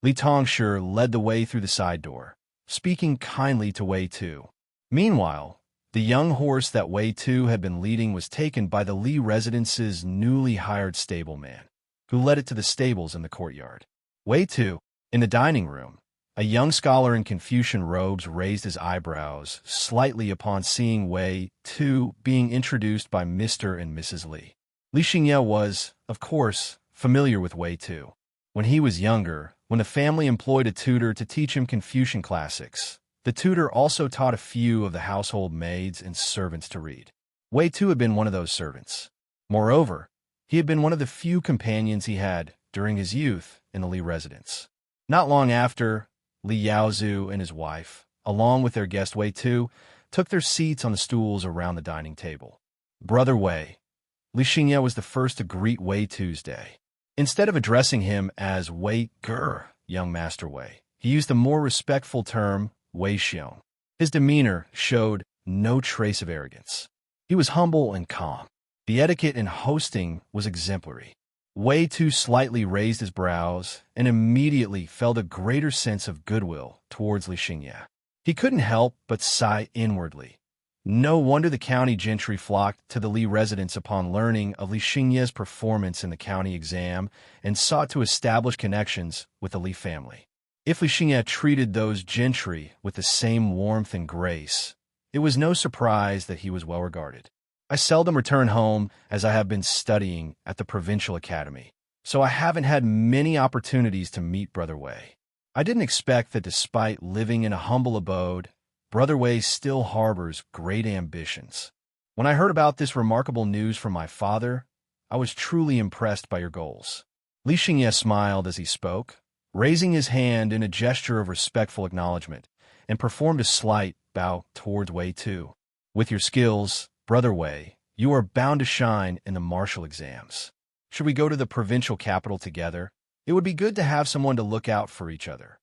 Li Tongshi led the way through the side door, speaking kindly to Wei Tu. Meanwhile, the young horse that Wei Tu had been leading was taken by the Li residence's newly hired stableman, who led it to the stables in the courtyard. Wei Tu, in the dining room, a young scholar in Confucian robes raised his eyebrows slightly upon seeing Wei Tu being introduced by Mr. and Mrs. Li. Li Xingye was, of course, familiar with Wei Tu. When he was younger, when the family employed a tutor to teach him Confucian classics, the tutor also taught a few of the household maids and servants to read. Wei Tu had been one of those servants. Moreover, he had been one of the few companions he had during his youth in the Li residence. Not long after, Li Yaozu and his wife, along with their guest Wei Tu, took their seats on the stools around the dining table. Brother Wei. Li Xingye was the first to greet Wei Tuesday. Instead of addressing him as Wei Ger, young Master Wei, he used a more respectful term, Wei Xiong. His demeanor showed no trace of arrogance. He was humble and calm. The etiquette in hosting was exemplary. Wei Tu slightly raised his brows and immediately felt a greater sense of goodwill towards Li Xingye. He couldn't help but sigh inwardly. No wonder the county gentry flocked to the Li residence upon learning of Li Xingye's performance in the county exam and sought to establish connections with the Li family. If Li Xingye treated those gentry with the same warmth and grace, it was no surprise that he was well regarded. I seldom return home as I have been studying at the provincial academy, so I haven't had many opportunities to meet Brother Wei. I didn't expect that despite living in a humble abode, Brother Wei still harbors great ambitions. When I heard about this remarkable news from my father, I was truly impressed by your goals. Li Xingye smiled as he spoke, raising his hand in a gesture of respectful acknowledgement, and performed a slight bow towards Wei Tu. With your skills, Brother Wei, you are bound to shine in the martial exams. Should we go to the provincial capital together? It would be good to have someone to look out for each other.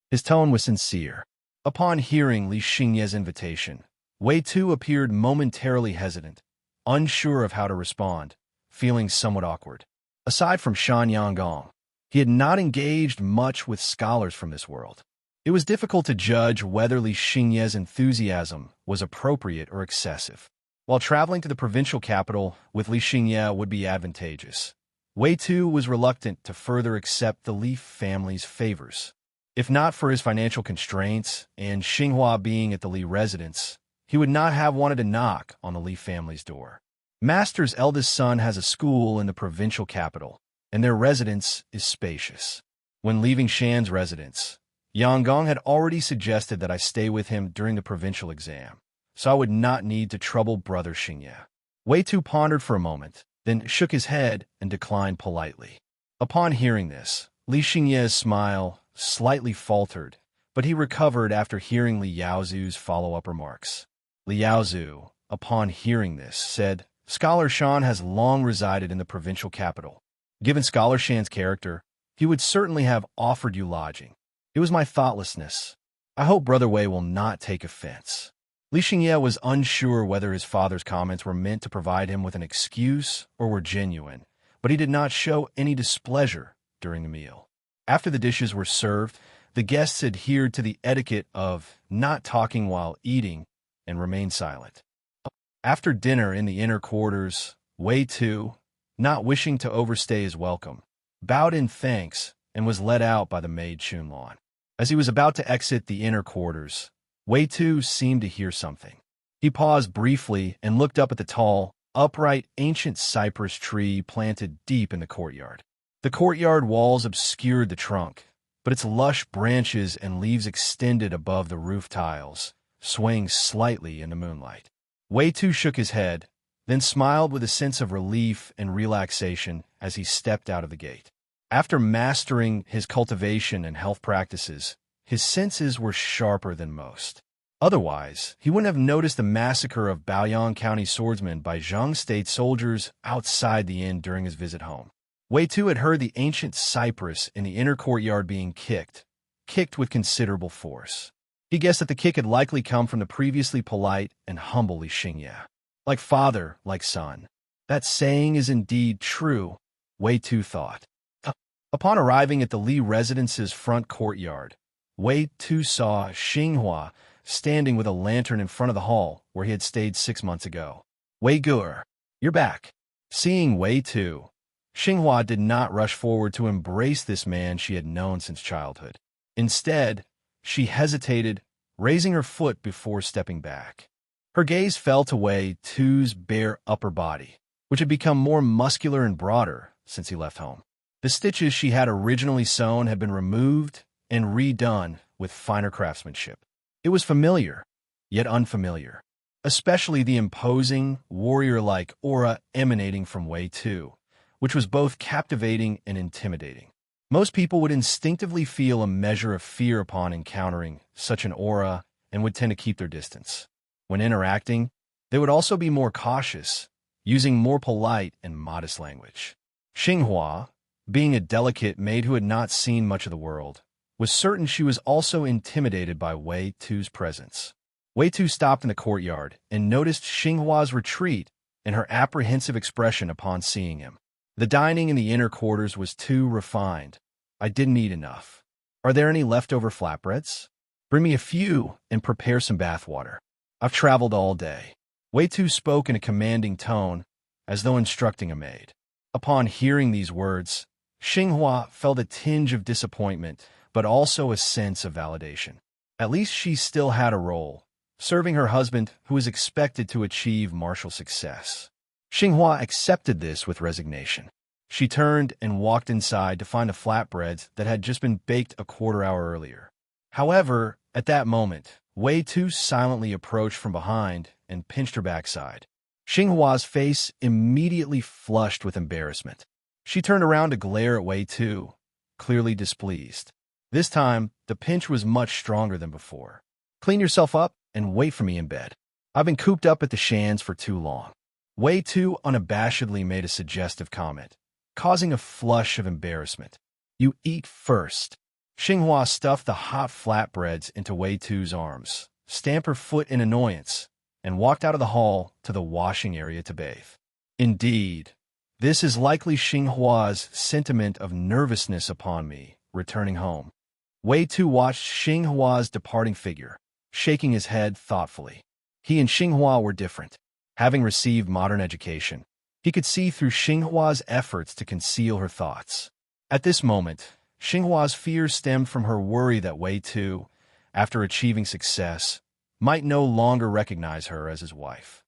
His tone was sincere. Upon hearing Li Xingye's invitation, Wei Tu appeared momentarily hesitant, unsure of how to respond, feeling somewhat awkward. Aside from Shan Yanggong, he had not engaged much with scholars from this world. It was difficult to judge whether Li Xingye's enthusiasm was appropriate or excessive. While traveling to the provincial capital with Li Xingye would be advantageous, Wei Tu was reluctant to further accept the Li family's favors. If not for his financial constraints and Xinghua being at the Li residence, he would not have wanted to knock on the Li family's door. Master's eldest son has a school in the provincial capital, and their residence is spacious. When leaving Shan's residence, Yanggong had already suggested that I stay with him during the provincial exam, so I would not need to trouble Brother Xingye. Wei Tu pondered for a moment, then shook his head and declined politely. Upon hearing this, Li Xingye's smile slightly faltered, but he recovered after hearing Li Yaozu's follow-up remarks. Li Yaozu, upon hearing this, said, Scholar Shan has long resided in the provincial capital. Given Scholar Shan's character, he would certainly have offered you lodging. It was my thoughtlessness. I hope Brother Wei will not take offense. Li Xingye was unsure whether his father's comments were meant to provide him with an excuse or were genuine, but he did not show any displeasure during the meal. After the dishes were served, the guests adhered to the etiquette of not talking while eating and remained silent. After dinner in the inner quarters, Wei Tu, not wishing to overstay his welcome, bowed in thanks and was led out by the maid Chunlan. As he was about to exit the inner quarters, Wei Tu seemed to hear something. He paused briefly and looked up at the tall, upright, ancient cypress tree planted deep in the courtyard. The courtyard walls obscured the trunk, but its lush branches and leaves extended above the roof tiles, swaying slightly in the moonlight. Wei Tu shook his head, then smiled with a sense of relief and relaxation as he stepped out of the gate. After mastering his cultivation and health practices, his senses were sharper than most. Otherwise, he wouldn't have noticed the massacre of Baoyang County swordsmen by Zhang State soldiers outside the inn during his visit home. Wei Tu had heard the ancient cypress in the inner courtyard being kicked with considerable force. He guessed that the kick had likely come from the previously polite and humble Li Xingye. Like father, like son. That saying is indeed true, Wei Tu thought. Upon arriving at the Li residence's front courtyard, Wei Tu saw Xinghua standing with a lantern in front of the hall where he had stayed 6 months ago. Wei Ger, you're back. Seeing Wei Tu, Xinghua did not rush forward to embrace this man she had known since childhood. Instead, she hesitated, raising her foot before stepping back. Her gaze fell to Wei Tu's bare upper body, which had become more muscular and broader since he left home. The stitches she had originally sewn had been removed and redone with finer craftsmanship. It was familiar, yet unfamiliar, especially the imposing, warrior-like aura emanating from Wei Tu, which was both captivating and intimidating. Most people would instinctively feel a measure of fear upon encountering such an aura and would tend to keep their distance. When interacting, they would also be more cautious, using more polite and modest language. Xinghua, being a delicate maid who had not seen much of the world, was certain she was also intimidated by Wei Tu's presence. Wei Tu stopped in the courtyard and noticed Xinghua's retreat and her apprehensive expression upon seeing him. The dining in the inner quarters was too refined. I didn't eat enough. Are there any leftover flatbreads? Bring me a few and prepare some bath water. I've traveled all day. Wei Tu spoke in a commanding tone, as though instructing a maid. Upon hearing these words, Xinghua felt a tinge of disappointment, but also a sense of validation. At least she still had a role, serving her husband who was expected to achieve martial success. Xinghua accepted this with resignation. She turned and walked inside to find the flatbreads that had just been baked a quarter hour earlier. However, at that moment, Wei Tu silently approached from behind and pinched her backside. Xinghua's face immediately flushed with embarrassment. She turned around to glare at Wei Tu, clearly displeased. This time, the pinch was much stronger than before. Clean yourself up and wait for me in bed. I've been cooped up at the Shans for too long. Wei Tu unabashedly made a suggestive comment, causing a flush of embarrassment. You eat first. Xinghua stuffed the hot flatbreads into Wei Tu's arms, stamped her foot in annoyance, and walked out of the hall to the washing area to bathe. Indeed, this is likely Xinghua's sentiment of nervousness upon me, returning home. Wei Tu watched Xinghua's departing figure, shaking his head thoughtfully. He and Xinghua were different. Having received modern education, he could see through Xinghua's efforts to conceal her thoughts. At this moment, Xinghua's fears stemmed from her worry that Wei Tu, after achieving success, might no longer recognize her as his wife.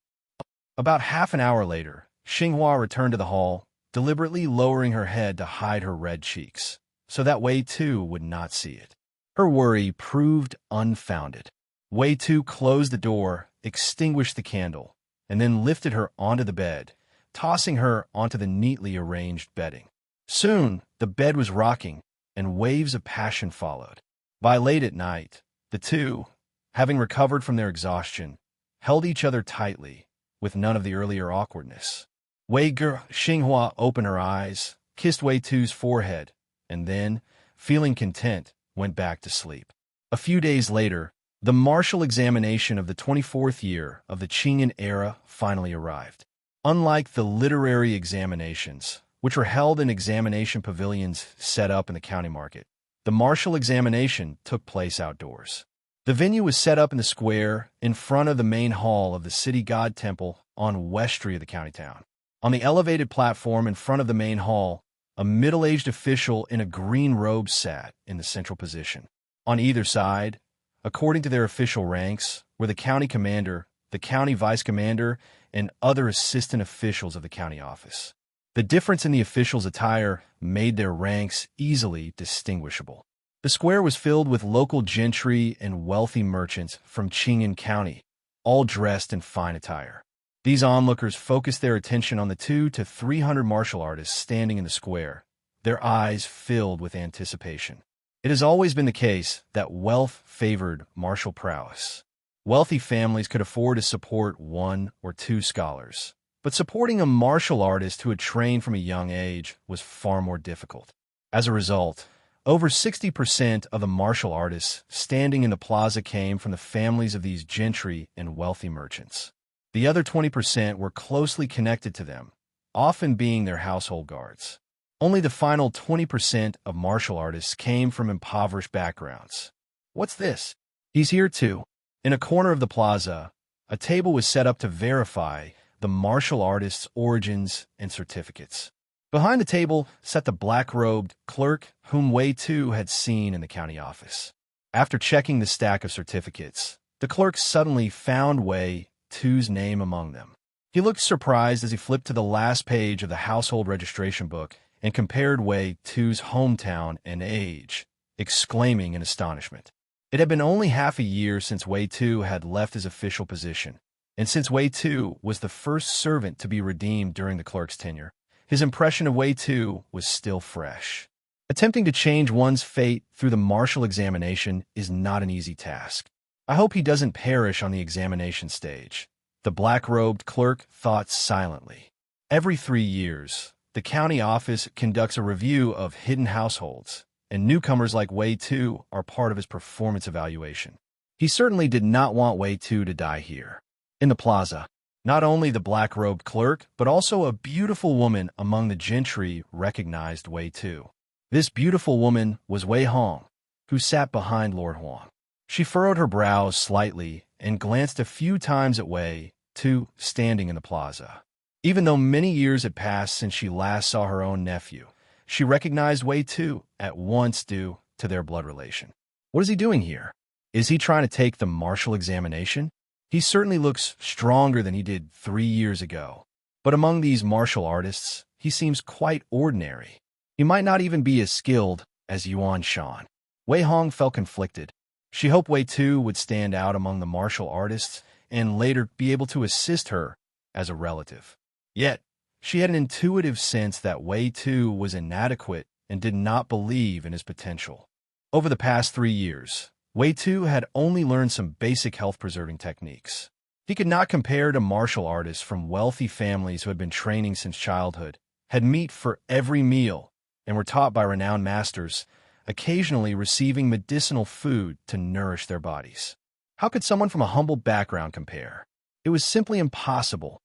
About half an hour later, Xinghua returned to the hall, deliberately lowering her head to hide her red cheeks, so that Wei Tu would not see it. Her worry proved unfounded. Wei Tu closed the door, extinguished the candle, and then lifted her onto the bed, tossing her onto the neatly arranged bedding. Soon, the bed was rocking, and waves of passion followed. By late at night, the two, having recovered from their exhaustion, held each other tightly, with none of the earlier awkwardness. Xinghua opened her eyes, kissed Wei Tu's forehead, and then, feeling content, went back to sleep. A few days later, the martial examination of the 24th year of the Qingyan era finally arrived. Unlike the literary examinations, which were held in examination pavilions set up in the county market, the martial examination took place outdoors. The venue was set up in the square in front of the main hall of the city god temple on West Street of the county town. On the elevated platform in front of the main hall, a middle-aged official in a green robe sat in the central position. On either side, according to their official ranks, were the county commander, the county vice commander, and other assistant officials of the county office. The difference in the officials' attire made their ranks easily distinguishable. The square was filled with local gentry and wealthy merchants from Qingyan County, all dressed in fine attire. These onlookers focused their attention on the 200 to 300 martial artists standing in the square, their eyes filled with anticipation. It has always been the case that wealth favored martial prowess. Wealthy families could afford to support 1 or 2 scholars, but supporting a martial artist who had trained from a young age was far more difficult. As a result, over 60% of the martial artists standing in the plaza came from the families of these gentry and wealthy merchants. The other 20% were closely connected to them, often being their household guards. Only the final 20% of martial artists came from impoverished backgrounds. What's this? He's here too. In a corner of the plaza, a table was set up to verify the martial artist's origins and certificates. Behind the table sat the black-robed clerk whom Wei Tu had seen in the county office. After checking the stack of certificates, the clerk suddenly found Wei Tu's name among them. He looked surprised as he flipped to the last page of the household registration book and compared Wei Tu's hometown and age, exclaiming in astonishment. It had been only half a year since Wei Tu had left his official position, and since Wei Tu was the first servant to be redeemed during the clerk's tenure, his impression of Wei Tu was still fresh. Attempting to change one's fate through the martial examination is not an easy task. I hope he doesn't perish on the examination stage, the black-robed clerk thought silently. Every 3 years, the county office conducts a review of hidden households, and newcomers like Wei Tu are part of his performance evaluation. He certainly did not want Wei Tu to die here. In the plaza, not only the black-robed clerk, but also a beautiful woman among the gentry recognized Wei Tu. This beautiful woman was Wei Hong, who sat behind Lord Huang. She furrowed her brows slightly and glanced a few times at Wei Tu standing in the plaza. Even though many years had passed since she last saw her own nephew, she recognized Wei Tu at once due to their blood relation. What is he doing here? Is he trying to take the martial examination? He certainly looks stronger than he did 3 years ago. But among these martial artists, he seems quite ordinary. He might not even be as skilled as Yuan Shan. Wei Hong felt conflicted. She hoped Wei Tu would stand out among the martial artists and later be able to assist her as a relative. Yet, she had an intuitive sense that Wei Tu was inadequate and did not believe in his potential. Over the past 3 years, Wei Tu had only learned some basic health-preserving techniques. He could not compare to martial artists from wealthy families who had been training since childhood, had meat for every meal, and were taught by renowned masters, occasionally receiving medicinal food to nourish their bodies. How could someone from a humble background compare? It was simply impossible.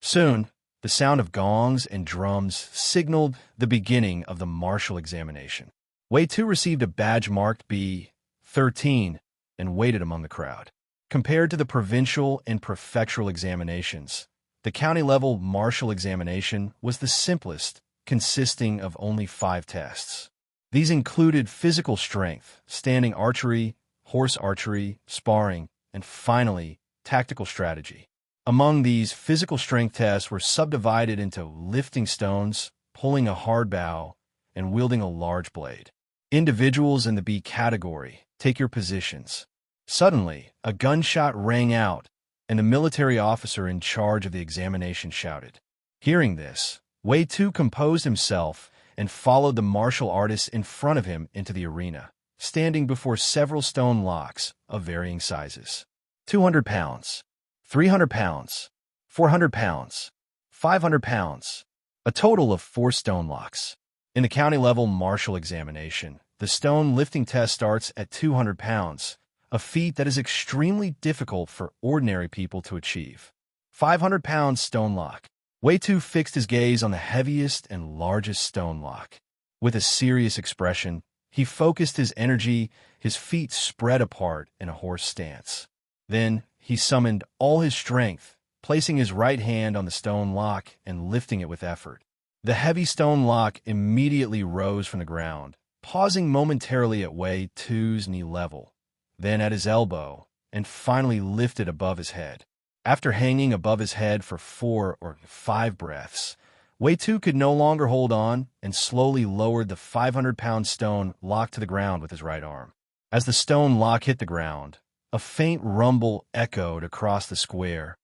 Soon, the sound of gongs and drums signaled the beginning of the martial examination. Wei Tu received a badge marked B13 and waited among the crowd. Compared to the provincial and prefectural examinations, the county-level martial examination was the simplest, consisting of only 5 tests. These included physical strength, standing archery, horse archery, sparring, and finally, tactical strategy. Among these, physical strength tests were subdivided into lifting stones, pulling a hard bow, and wielding a large blade. Individuals in the B category, take your positions. Suddenly, a gunshot rang out, and the military officer in charge of the examination shouted. Hearing this, Wei Tu composed himself and followed the martial artists in front of him into the arena, standing before several stone locks of varying sizes. 200 pounds, 300 pounds, 400 pounds, 500 pounds, a total of 4 stone locks. In the county-level martial examination, the stone lifting test starts at 200 pounds, a feat that is extremely difficult for ordinary people to achieve. 500-pound stone lock. Wei Tu fixed his gaze on the heaviest and largest stone lock. With a serious expression, he focused his energy, his feet spread apart in a horse stance. Then, he summoned all his strength, placing his right hand on the stone lock and lifting it with effort. The heavy stone lock immediately rose from the ground, pausing momentarily at Wei Tu's knee level, then at his elbow, and finally lifted above his head. After hanging above his head for 4 or 5 breaths, Wei Tu could no longer hold on and slowly lowered the 500-pound stone lock to the ground with his right arm. As the stone lock hit the ground, a faint rumble echoed across the square,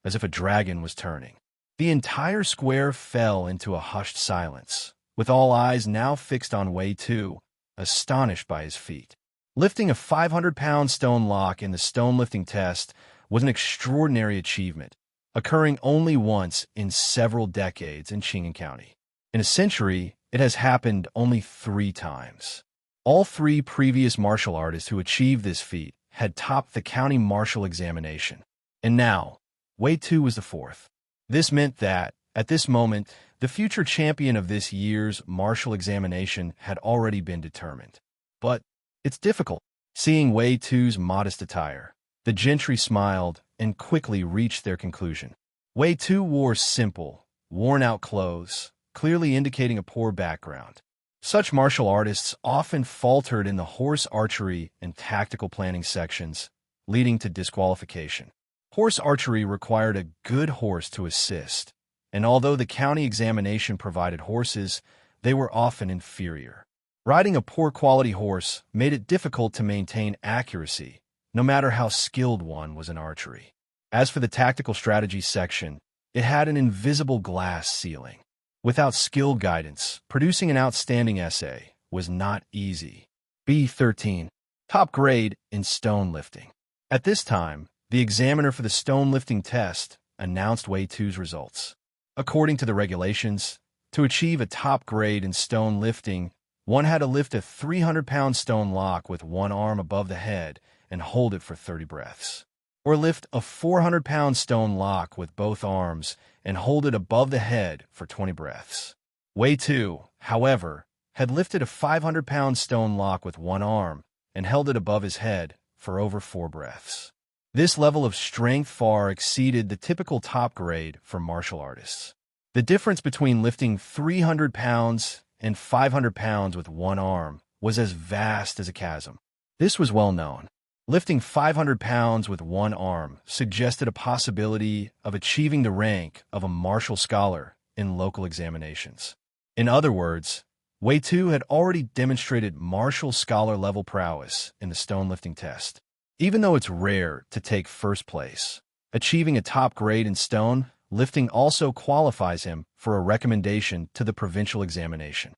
as if a dragon was turning. The entire square fell into a hushed silence, with all eyes now fixed on Wei Tu, astonished by his feat. Lifting a 500-pound stone lock in the stone lifting test was an extraordinary achievement, occurring only once in several decades in Qingyang County. In a century, it has happened only 3 times. All 3 previous martial artists who achieved this feat had topped the county martial examination. And now, Wei Tu was the 4th. This meant that, at this moment, the future champion of this year's martial examination had already been determined. But it's difficult. Seeing Wei Tu's modest attire, the gentry smiled and quickly reached their conclusion. Wei Tu wore simple, worn-out clothes, clearly indicating a poor background. Such martial artists often faltered in the horse archery and tactical planning sections, leading to disqualification. Horse archery required a good horse to assist, and although the county examination provided horses, they were often inferior. Riding a poor quality horse made it difficult to maintain accuracy, no matter how skilled one was in archery. As for the tactical strategy section, it had an invisible glass ceiling. Without skilled guidance, producing an outstanding essay was not easy. B13. Top grade in stone lifting. At this time, the examiner for the stone lifting test announced Wei Tu's results. According to the regulations, to achieve a top grade in stone lifting, one had to lift a 300-pound stone lock with one arm above the head and hold it for 30 breaths. Or lift a 400-pound stone lock with both arms and hold it above the head for 20 breaths. Wei Tu, however, had lifted a 500-pound stone lock with one arm and held it above his head for over 4 breaths. This level of strength far exceeded the typical top grade for martial artists. The difference between lifting 300 pounds and 500 pounds with one arm was as vast as a chasm. This was well known. Lifting 500 pounds with one arm suggested a possibility of achieving the rank of a martial scholar in local examinations. In other words, Wei Tu had already demonstrated martial scholar level prowess in the stone lifting test. Even though it's rare to take first place, achieving a top grade in stone lifting also qualifies him for a recommendation to the provincial examination.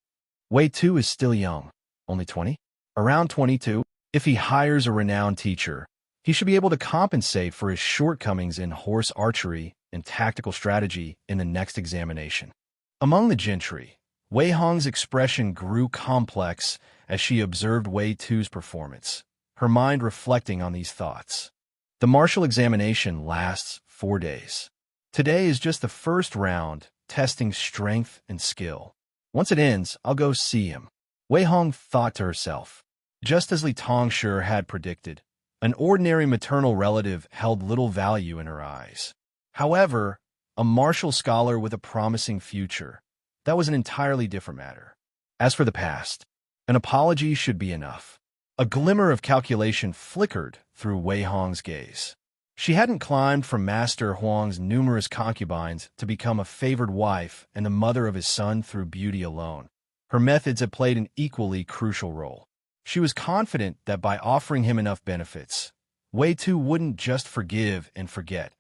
Wei Tu is still young, only 20, around 22. If he hires a renowned teacher, he should be able to compensate for his shortcomings in horse archery and tactical strategy in the next examination. Among the gentry, Wei Hong's expression grew complex as she observed Wei Tu's performance, her mind reflecting on these thoughts. The martial examination lasts 4 days. Today is just the first round, testing strength and skill. Once it ends, I'll go see him. Wei Hong thought to herself. Just as Li Tongshi had predicted, an ordinary maternal relative held little value in her eyes. However, a martial scholar with a promising future, that was an entirely different matter. As for the past, an apology should be enough. A glimmer of calculation flickered through Wei Hong's gaze. She hadn't climbed from Master Huang's numerous concubines to become a favored wife and the mother of his son through beauty alone. Her methods had played an equally crucial role. She was confident that by offering him enough benefits, Wei Tu wouldn't just forgive and forget.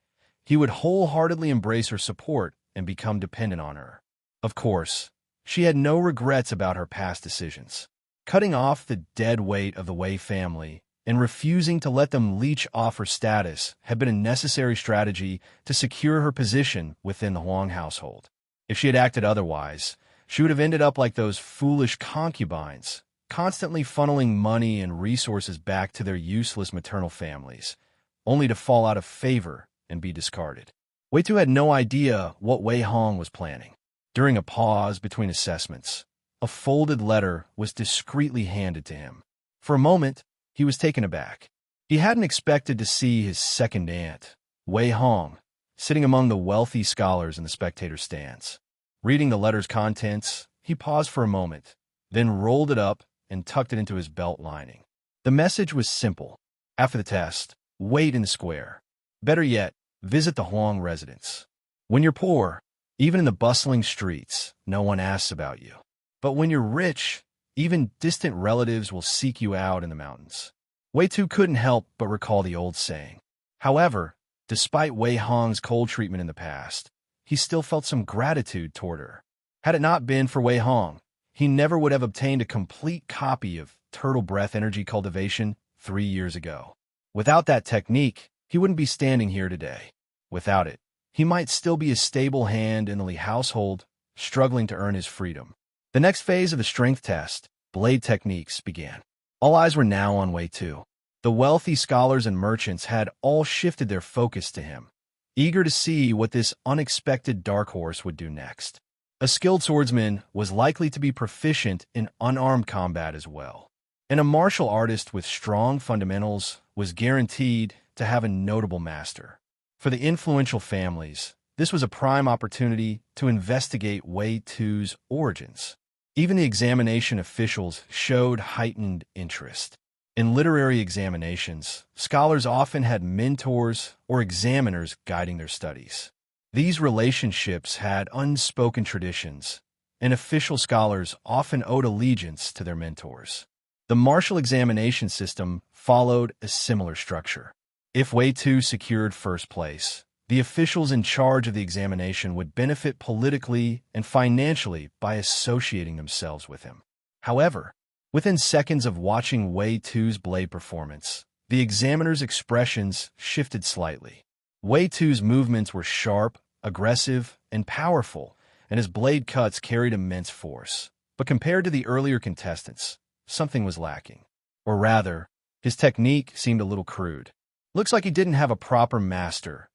He would wholeheartedly embrace her support and become dependent on her. Of course, she had no regrets about her past decisions. Cutting off the dead weight of the Wei family and refusing to let them leech off her status had been a necessary strategy to secure her position within the Huang household. If she had acted otherwise, she would have ended up like those foolish concubines, constantly funneling money and resources back to their useless maternal families, only to fall out of favor and be discarded. Wei Tu had no idea what Wei Hong was planning. During a pause between assessments, a folded letter was discreetly handed to him. For a moment, he was taken aback. He hadn't expected to see his second aunt, Wei Hong, sitting among the wealthy scholars in the spectator stands. Reading the letter's contents, he paused for a moment, then rolled it up and tucked it into his belt lining. The message was simple. After the test, wait in the square. Better yet, visit the Huang residence. When you're poor, even in the bustling streets, no one asks about you. But when you're rich, even distant relatives will seek you out in the mountains. Wei Tu couldn't help but recall the old saying. However, despite Wei Hong's cold treatment in the past, he still felt some gratitude toward her. Had it not been for Wei Hong, he never would have obtained a complete copy of Turtle Breath Energy Cultivation 3 years ago. Without that technique, he wouldn't be standing here today. Without it, he might still be a stable hand in the Li household, struggling to earn his freedom. The next phase of the strength test, blade techniques, began. All eyes were now on Wei Tu. The wealthy scholars and merchants had all shifted their focus to him, eager to see what this unexpected dark horse would do next. A skilled swordsman was likely to be proficient in unarmed combat as well, and a martial artist with strong fundamentals was guaranteed to have a notable master. For the influential families, this was a prime opportunity to investigate Wei Tu's origins. Even the examination officials showed heightened interest. In literary examinations, scholars often had mentors or examiners guiding their studies. These relationships had unspoken traditions, and official scholars often owed allegiance to their mentors. The martial examination system followed a similar structure. If Wei Tu secured first place, the officials in charge of the examination would benefit politically and financially by associating themselves with him. However, within seconds of watching Wei Tu's blade performance, the examiner's expressions shifted slightly. Wei Tu's movements were sharp, aggressive, and powerful, and his blade cuts carried immense force. But compared to the earlier contestants, something was lacking. Or rather, his technique seemed a little crude. Looks like he didn't have a proper master.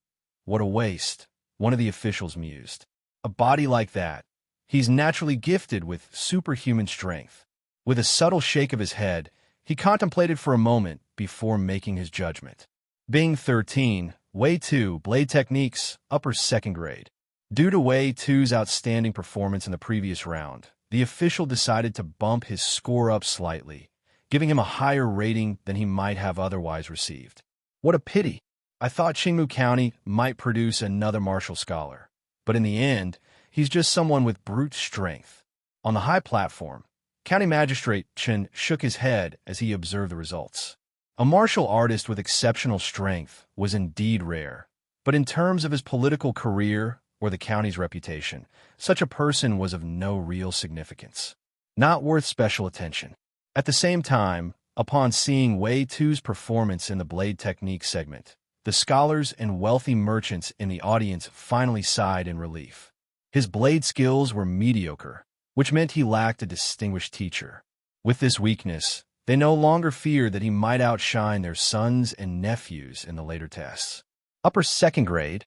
What a waste, one of the officials mused. A body like that, he's naturally gifted with superhuman strength. With a subtle shake of his head, he contemplated for a moment before making his judgment. Being 13, Wei Tu, blade techniques, upper second grade. Due to Wei Tu's outstanding performance in the previous round, the official decided to bump his score up slightly, giving him a higher rating than he might have otherwise received. What a pity! I thought Qingmu County might produce another martial scholar, but in the end, he's just someone with brute strength. On the high platform, County Magistrate Chen shook his head as he observed the results. A martial artist with exceptional strength was indeed rare, but in terms of his political career or the county's reputation, such a person was of no real significance. Not worth special attention. At the same time, upon seeing Wei Tu's performance in the blade technique segment, the scholars and wealthy merchants in the audience finally sighed in relief. His blade skills were mediocre, which meant he lacked a distinguished teacher. With this weakness, they no longer feared that he might outshine their sons and nephews in the later tests. Upper second grade.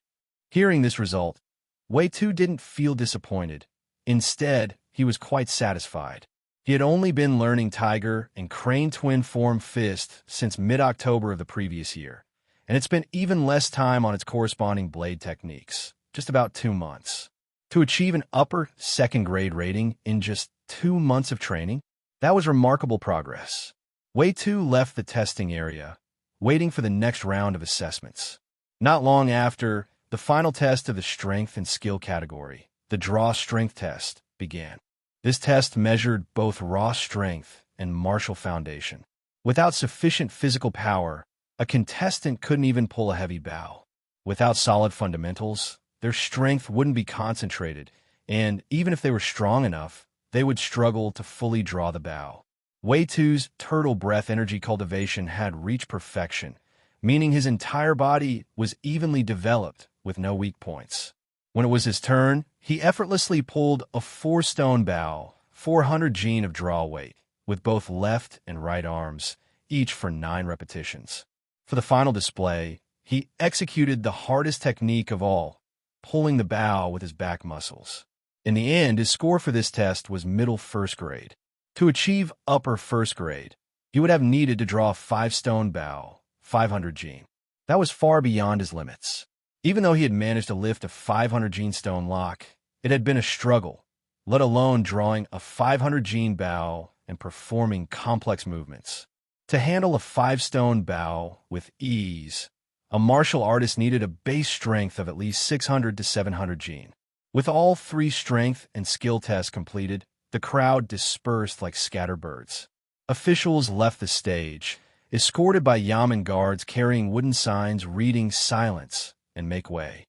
Hearing this result, Wei Tu didn't feel disappointed. Instead, he was quite satisfied. He had only been learning Tiger and Crane twin form fist since mid-October of the previous year, and it spent even less time on its corresponding blade techniques, just about 2 months. To achieve an upper second grade rating in just 2 months of training, that was remarkable progress. Wei Tu left the testing area, waiting for the next round of assessments. Not long after, the final test of the strength and skill category, the draw strength test, began. This test measured both raw strength and martial foundation. Without sufficient physical power, a contestant couldn't even pull a heavy bow. Without solid fundamentals, their strength wouldn't be concentrated, and even if they were strong enough, they would struggle to fully draw the bow. Wei Tu's turtle breath energy cultivation had reached perfection, meaning his entire body was evenly developed with no weak points. When it was his turn, he effortlessly pulled a 4-stone bow, 400 jin of draw weight, with both left and right arms, each for 9 repetitions. For the final display, he executed the hardest technique of all, pulling the bow with his back muscles. In the end, his score for this test was middle first grade. To achieve upper first grade, he would have needed to draw a 5-stone bow, 500 jin. That was far beyond his limits. Even though he had managed to lift a 500 jin stone lock, it had been a struggle, let alone drawing a 500 jin bow and performing complex movements. To handle a 5-stone bow with ease, a martial artist needed a base strength of at least 600 to 700 jin. With all 3 strength and skill tests completed, the crowd dispersed like scatterbirds. Officials left the stage, escorted by Yamen guards carrying wooden signs reading "Silence" and "Make way."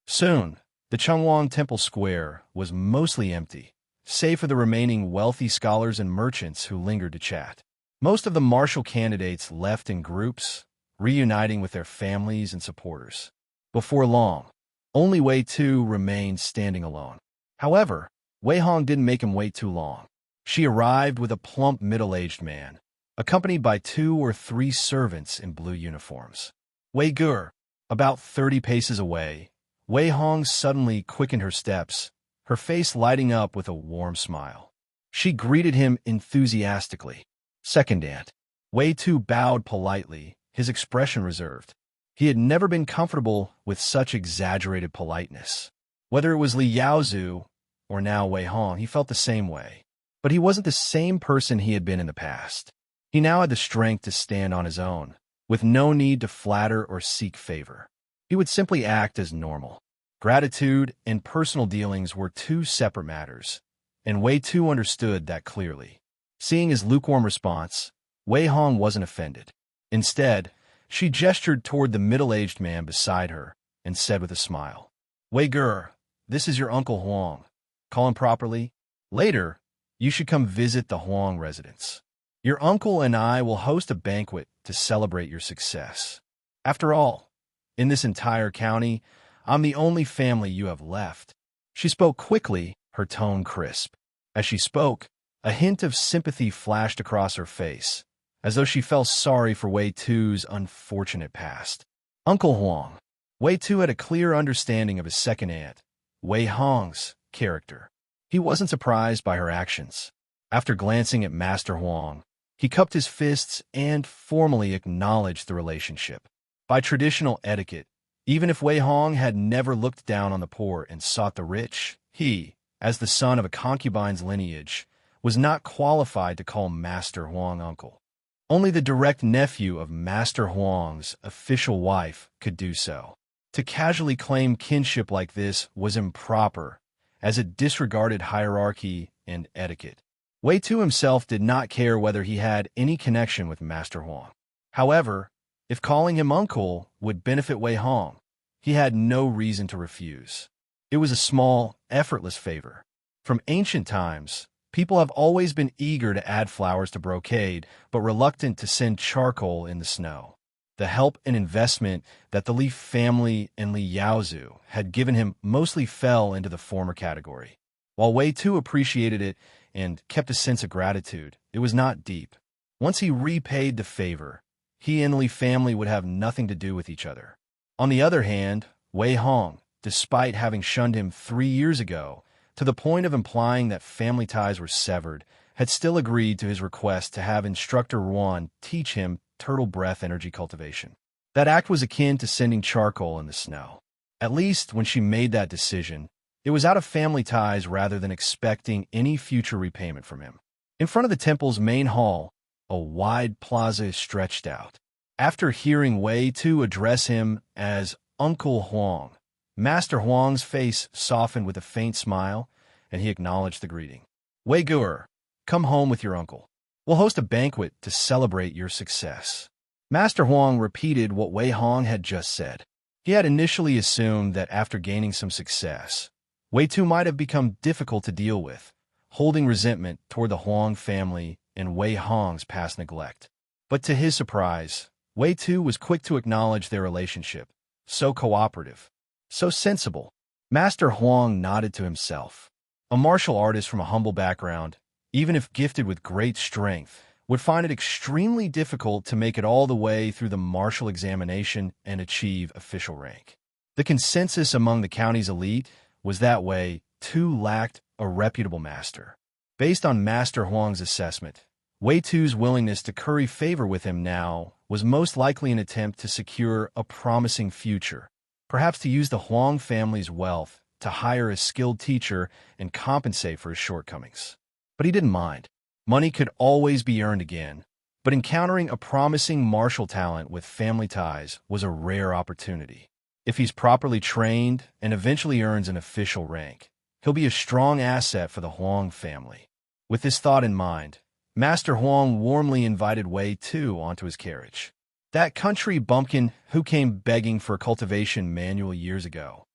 Soon, the Chengwang Temple Square was mostly empty, save for the remaining wealthy scholars and merchants who lingered to chat. Most of the martial candidates left in groups, reuniting with their families and supporters. Before long, only Wei Tu remained standing alone. However, Wei Hong didn't make him wait too long. She arrived with a plump middle-aged man, accompanied by 2 or 3 servants in blue uniforms. Wei Gur, about 30 paces away, Wei Hong suddenly quickened her steps, her face lighting up with a warm smile. She greeted him enthusiastically. Secondant. Wei Tu bowed politely, his expression reserved. He had never been comfortable with such exaggerated politeness. Whether it was Li Yaozu or now Wei Hong, he felt the same way. But he wasn't the same person he had been in the past. He now had the strength to stand on his own, with no need to flatter or seek favor. He would simply act as normal. Gratitude and personal dealings were two separate matters, and Wei Tu understood that clearly. Seeing his lukewarm response, Wei Hong wasn't offended. Instead, she gestured toward the middle-aged man beside her and said with a smile, "Wei Ger, this is your Uncle Huang. Call him properly. Later, you should come visit the Huang residence. Your uncle and I will host a banquet to celebrate your success. After all, in this entire county, I'm the only family you have left." She spoke quickly, her tone crisp. As she spoke, a hint of sympathy flashed across her face, as though she felt sorry for Wei Tu's unfortunate past. Uncle Huang. Wei Tu had a clear understanding of his second aunt, Wei Hong's, character. He wasn't surprised by her actions. After glancing at Master Huang, he cupped his fists and formally acknowledged the relationship. By traditional etiquette, even if Wei Hong had never looked down on the poor and sought the rich, he, as the son of a concubine's lineage, was not qualified to call Master Huang uncle. Only the direct nephew of Master Huang's official wife could do so. To casually claim kinship like this was improper, as it disregarded hierarchy and etiquette. Wei Tu himself did not care whether he had any connection with Master Huang. However, if calling him uncle would benefit Wei Hong, he had no reason to refuse. It was a small, effortless favor. From ancient times, people have always been eager to add flowers to brocade, but reluctant to send charcoal in the snow. The help and investment that the Li family and Li Yaozu had given him mostly fell into the former category. While Wei Tu appreciated it and kept a sense of gratitude, it was not deep. Once he repaid the favor, he and the Li family would have nothing to do with each other. On the other hand, Wei Hong, despite having shunned him 3 years ago, to the point of implying that family ties were severed, had still agreed to his request to have Instructor Yuan teach him turtle breath energy cultivation. That act was akin to sending charcoal in the snow. At least when she made that decision, it was out of family ties rather than expecting any future repayment from him. In front of the temple's main hall, a wide plaza stretched out. After hearing Wei Tu address him as Uncle Huang, Master Huang's face softened with a faint smile, and he acknowledged the greeting. "Wei Ger, come home with your uncle. We'll host a banquet to celebrate your success." Master Huang repeated what Wei Hong had just said. He had initially assumed that after gaining some success, Wei Tu might have become difficult to deal with, holding resentment toward the Huang family and Wei Hong's past neglect. But to his surprise, Wei Tu was quick to acknowledge their relationship. So cooperative. So sensible. Master Huang nodded to himself. A martial artist from a humble background, even if gifted with great strength, would find it extremely difficult to make it all the way through the martial examination and achieve official rank. The consensus among the county's elite was that Wei Tu lacked a reputable master. Based on Master Huang's assessment, Wei Tu's willingness to curry favor with him now was most likely an attempt to secure a promising future, perhaps to use the Huang family's wealth to hire a skilled teacher and compensate for his shortcomings. But he didn't mind. Money could always be earned again, but encountering a promising martial talent with family ties was a rare opportunity. If he's properly trained and eventually earns an official rank, he'll be a strong asset for the Huang family. With this thought in mind, Master Huang warmly invited Wei Tu onto his carriage. That country bumpkin who came begging for a cultivation manual years ago.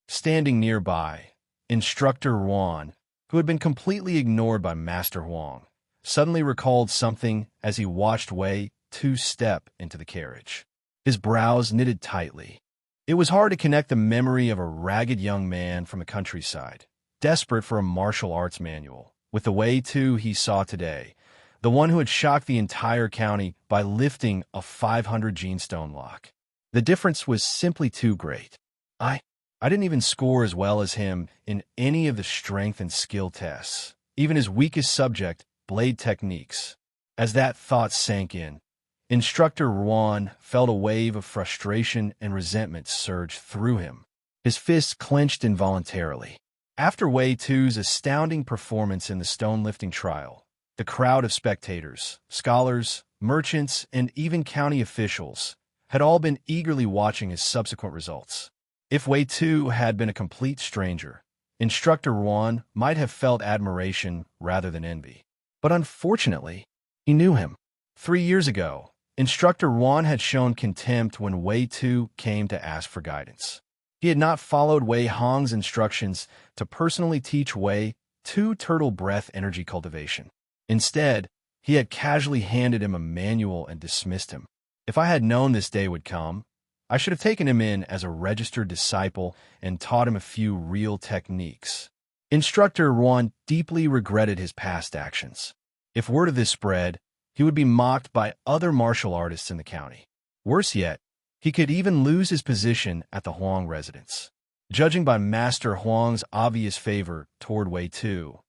Standing nearby, Instructor Yuan, who had been completely ignored by Master Huang, suddenly recalled something as he watched Wei Tu step into the carriage. His brows knitted tightly. It was hard to connect the memory of a ragged young man from the countryside, desperate for a martial arts manual, with the Wei Tu he saw today, the one who had shocked the entire county by lifting a 500 gene stone lock. The difference was simply too great. I didn't even score as well as him in any of the strength and skill tests, even his weakest subject, blade techniques. As that thought sank in, Instructor Yuan felt a wave of frustration and resentment surge through him. His fists clenched involuntarily. After Wei Tu's astounding performance in the stone lifting trial, the crowd of spectators, scholars, merchants, and even county officials had all been eagerly watching his subsequent results. If Wei Tu had been a complete stranger, Instructor Yuan might have felt admiration rather than envy. But unfortunately, he knew him. 3 years ago, Instructor Yuan had shown contempt when Wei Tu came to ask for guidance. He had not followed Wei Hong's instructions to personally teach Wei Tu turtle breath energy cultivation. Instead, he had casually handed him a manual and dismissed him. If I had known this day would come, I should have taken him in as a registered disciple and taught him a few real techniques. Instructor Yuan deeply regretted his past actions. If word of this spread, he would be mocked by other martial artists in the county. Worse yet, he could even lose his position at the Huang residence. Judging by Master Huang's obvious favor toward Wei Tu,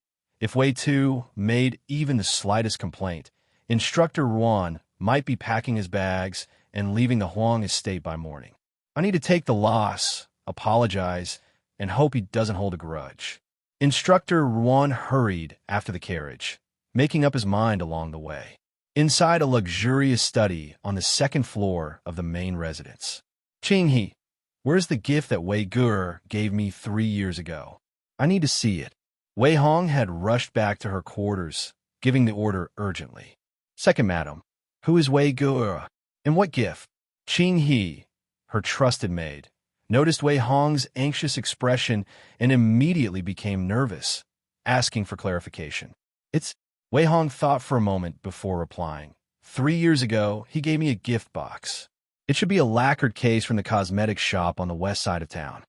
if Wei Tu made even the slightest complaint, Instructor Yuan might be packing his bags and leaving the Huang estate by morning. I need to take the loss, apologize, and hope he doesn't hold a grudge. Instructor Yuan hurried after the carriage, making up his mind along the way. Inside a luxurious study on the second floor of the main residence. Qinghe, where's the gift that Wei Gur gave me 3 years ago? I need to see it. Wei Hong had rushed back to her quarters, giving the order urgently. Second madam, who is Wei Gur, and what gift? Qinghe, her trusted maid, noticed Wei Hong's anxious expression and immediately became nervous, asking for clarification. Wei Hong thought for a moment before replying. 3 years ago, he gave me a gift box. It should be a lacquered case from the cosmetics shop on the west side of town.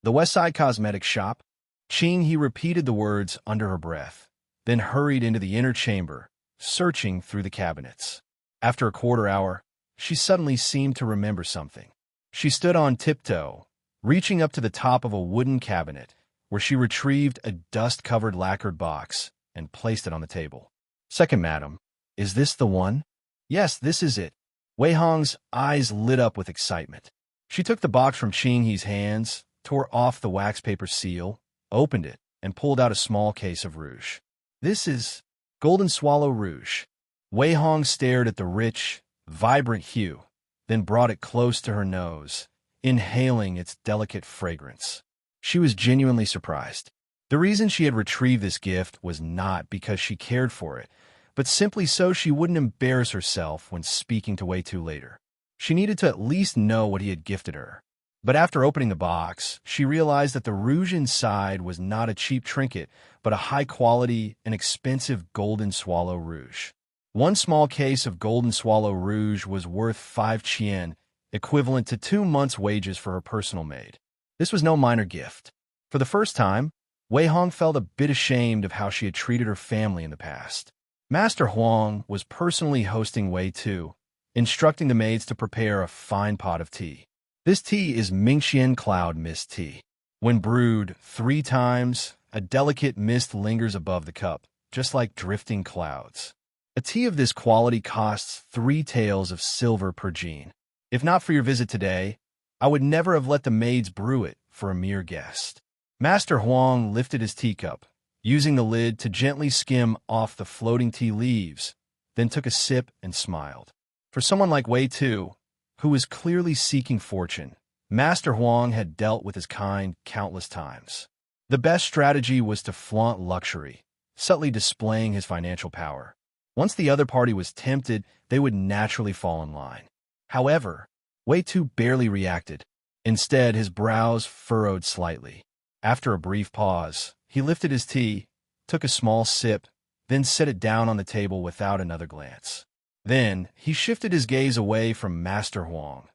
The west side cosmetics shop? Qinghe repeated the words under her breath, then hurried into the inner chamber, searching through the cabinets. After a quarter hour, she suddenly seemed to remember something. She stood on tiptoe, reaching up to the top of a wooden cabinet, where she retrieved a dust-covered lacquered box and placed it on the table. Second madam, is this the one? Yes, this is it. Wei Hong's eyes lit up with excitement. She took the box from Qinghe's hands, tore off the wax paper seal, opened it, and pulled out a small case of rouge. This is Golden Swallow Rouge. Wei Hong stared at the rich, vibrant hue, then brought it close to her nose, inhaling its delicate fragrance. She was genuinely surprised. The reason she had retrieved this gift was not because she cared for it, but simply so she wouldn't embarrass herself when speaking to Wei Tu later. She needed to at least know what he had gifted her. But after opening the box, she realized that the rouge inside was not a cheap trinket, but a high-quality and expensive Golden Swallow Rouge. One small case of Golden Swallow Rouge was worth 5 qian, equivalent to 2 months' wages for her personal maid. This was no minor gift. For the first time, Wei Hong felt a bit ashamed of how she had treated her family in the past. Master Huang was personally hosting Wei Tu, instructing the maids to prepare a fine pot of tea. This tea is Mingxian Cloud Mist tea. When brewed 3 times, a delicate mist lingers above the cup, just like drifting clouds. A tea of this quality costs 3 taels of silver per jean. If not for your visit today, I would never have let the maids brew it for a mere guest. Master Huang lifted his teacup, using the lid to gently skim off the floating tea leaves, then took a sip and smiled. For someone like Wei Tu, who was clearly seeking fortune, Master Huang had dealt with his kind countless times. The best strategy was to flaunt luxury, subtly displaying his financial power. Once the other party was tempted, they would naturally fall in line. However, Wei Tu barely reacted. Instead, his brows furrowed slightly. After a brief pause, he lifted his tea, took a small sip, then set it down on the table without another glance. Then, he shifted his gaze away from Master Huang,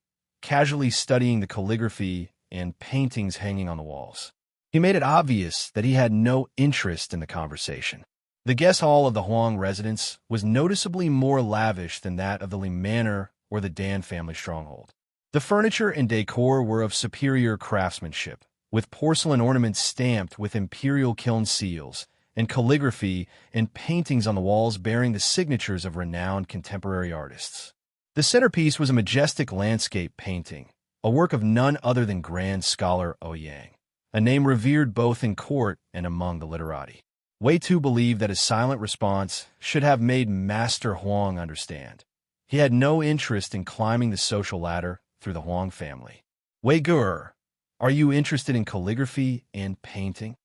casually studying the calligraphy and paintings hanging on the walls. He made it obvious that he had no interest in the conversation. The guest hall of the Huang residence was noticeably more lavish than that of the Li Manor or the Dan family stronghold. The furniture and decor were of superior craftsmanship, with porcelain ornaments stamped with imperial kiln seals, and calligraphy and paintings on the walls bearing the signatures of renowned contemporary artists. The centerpiece was a majestic landscape painting, a work of none other than Grand Scholar Ouyang, a name revered both in court and among the literati. Wei Tu believed that his silent response should have made Master Huang understand. He had no interest in climbing the social ladder through the Huang family. Wei Gur, are you interested in calligraphy and painting?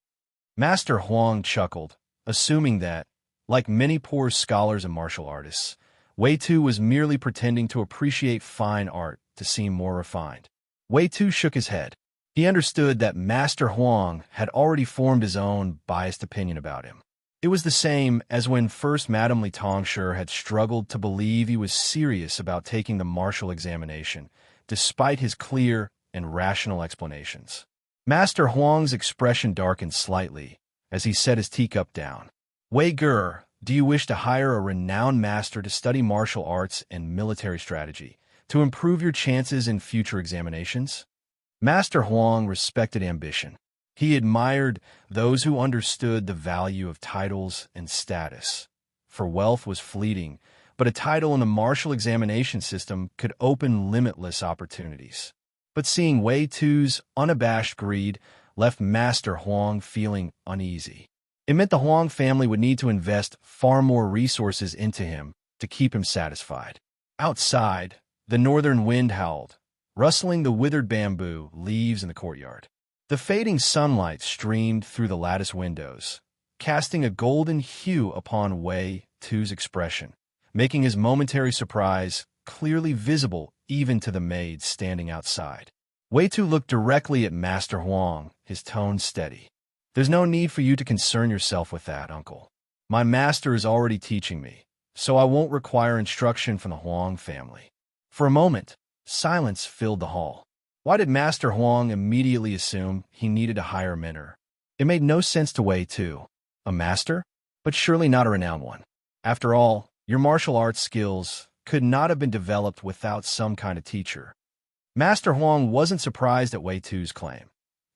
Master Huang chuckled, assuming that, like many poor scholars and martial artists, Wei Tu was merely pretending to appreciate fine art to seem more refined. Wei Tu shook his head. He understood that Master Huang had already formed his own biased opinion about him. It was the same as when first Madame Li Tongshi had struggled to believe he was serious about taking the martial examination, despite his clear and rational explanations. Master Huang's expression darkened slightly as he set his teacup down. Wei Gur, do you wish to hire a renowned master to study martial arts and military strategy to improve your chances in future examinations? Master Huang respected ambition. He admired those who understood the value of titles and status. For wealth was fleeting, but a title in the martial examination system could open limitless opportunities. But seeing Wei Tu's unabashed greed left Master Huang feeling uneasy. It meant the Huang family would need to invest far more resources into him to keep him satisfied. Outside, the northern wind howled, rustling the withered bamboo leaves in the courtyard. The fading sunlight streamed through the lattice windows, casting a golden hue upon Wei Tu's expression, making his momentary surprise clearly visible even to the maids standing outside. Wei Tu looked directly at Master Huang, his tone steady. There's no need for you to concern yourself with that, uncle. My master is already teaching me, so I won't require instruction from the Huang family. For a moment, silence filled the hall. Why did Master Huang immediately assume he needed to hire a mentor? It made no sense to Wei Tu. A master? But surely not a renowned one. After all, your martial arts skills could not have been developed without some kind of teacher. Master Huang wasn't surprised at Wei Tu's claim.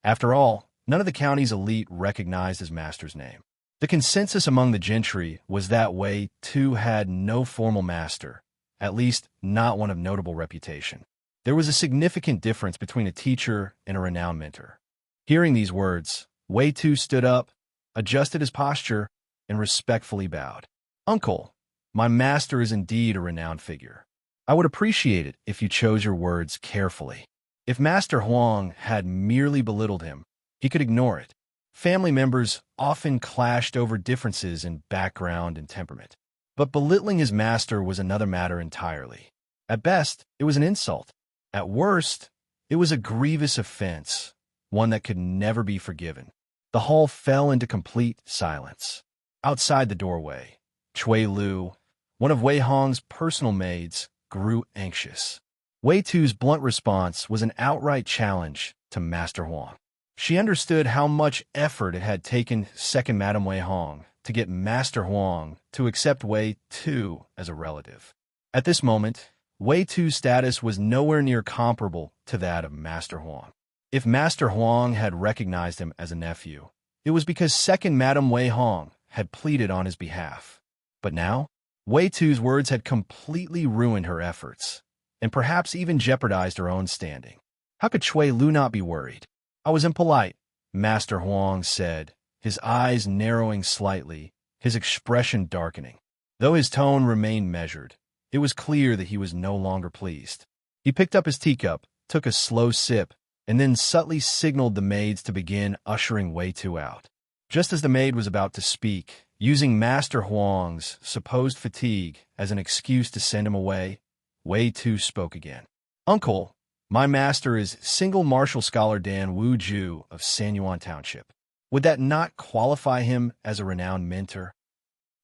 After all, none of the county's elite recognized his master's name. The consensus among the gentry was that Wei Tu had no formal master, at least not one of notable reputation. There was a significant difference between a teacher and a renowned mentor. Hearing these words, Wei Tu stood up, adjusted his posture, and respectfully bowed. Uncle, my master is indeed a renowned figure. I would appreciate it if you chose your words carefully. If Master Huang had merely belittled him, he could ignore it. Family members often clashed over differences in background and temperament. But belittling his master was another matter entirely. At best, it was an insult. At worst, it was a grievous offense, one that could never be forgiven. The hall fell into complete silence. Outside the doorway, Chui Lu, one of Wei Hong's personal maids, grew anxious. Wei Tu's blunt response was an outright challenge to Master Huang. She understood how much effort it had taken second Madame Wei Hong to get Master Huang to accept Wei Tu as a relative. At this moment, Wei Tu's status was nowhere near comparable to that of Master Huang. If Master Huang had recognized him as a nephew, it was because second Madame Wei Hong had pleaded on his behalf. But now, Wei Tu's words had completely ruined her efforts, and perhaps even jeopardized her own standing. How could Chui Lu not be worried? I was impolite, Master Huang said, his eyes narrowing slightly, his expression darkening. Though his tone remained measured, it was clear that he was no longer pleased. He picked up his teacup, took a slow sip, and then subtly signaled the maids to begin ushering Wei Tu out. Just as the maid was about to speak, using Master Huang's supposed fatigue as an excuse to send him away, Wei Tu spoke again. Uncle, my master is single martial scholar Dan Wu Ju of Sanyuan Township. Would that not qualify him as a renowned mentor?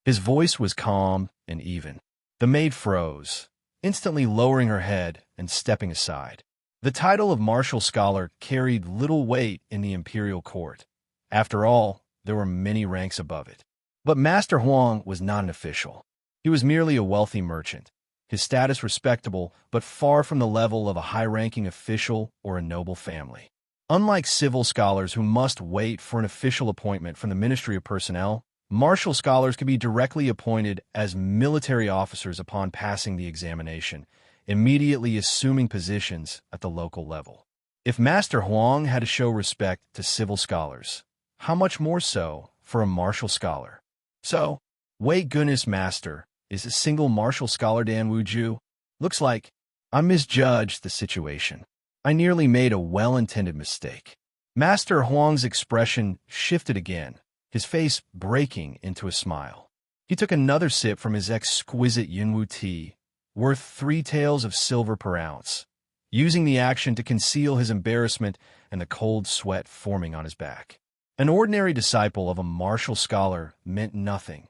His voice was calm and even. The maid froze, instantly lowering her head and stepping aside. The title of martial scholar carried little weight in the imperial court. After all, there were many ranks above it. But Master Huang was not an official. He was merely a wealthy merchant, his status respectable, but far from the level of a high-ranking official or a noble family. Unlike civil scholars who must wait for an official appointment from the Ministry of Personnel, martial scholars could be directly appointed as military officers upon passing the examination, immediately assuming positions at the local level. If Master Huang had to show respect to civil scholars, how much more so for a martial scholar? So, Wei Goodness Master is a single martial scholar Dan Wu Ju, Looks like I misjudged the situation. I nearly made a well-intended mistake. Master Huang's expression shifted again, his face breaking into a smile. He took another sip from his exquisite Yunwu tea, worth 3 taels of silver per ounce, using the action to conceal his embarrassment and the cold sweat forming on his back. An ordinary disciple of a martial scholar meant nothing,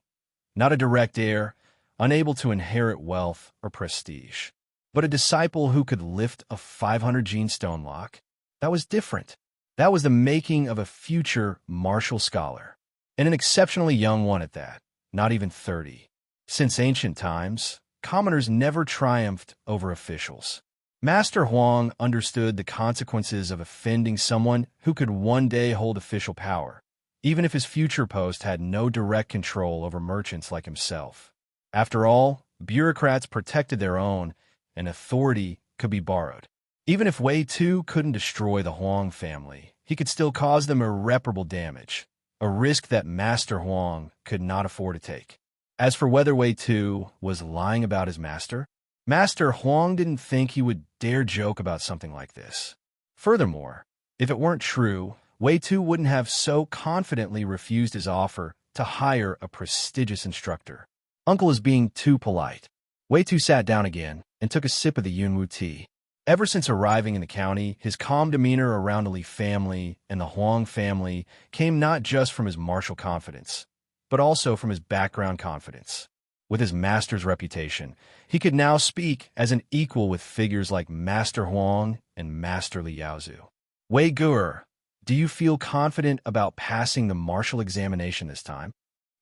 not a direct heir, unable to inherit wealth or prestige. But a disciple who could lift a 500-gene stone lock, that was different. That was the making of a future martial scholar, and an exceptionally young one at that, not even 30. Since ancient times, commoners never triumphed over officials. Master Huang understood the consequences of offending someone who could one day hold official power, even if his future post had no direct control over merchants like himself. After all, bureaucrats protected their own, and authority could be borrowed. Even if Wei Tu couldn't destroy the Huang family, he could still cause them irreparable damage, a risk that Master Huang could not afford to take. As for whether Wei Tu was lying about his master, Master Huang didn't think he would dare joke about something like this. Furthermore, if it weren't true, Wei Tu wouldn't have so confidently refused his offer to hire a prestigious instructor. Uncle is being too polite. Wei Tu sat down again and took a sip of the Yunwu tea. Ever since arriving in the county, his calm demeanor around the Li family and the Huang family came not just from his martial confidence, but also from his background confidence. With his master's reputation, he could now speak as an equal with figures like Master Huang and Master Li Yaozu. Wei Gur, do you feel confident about passing the martial examination this time?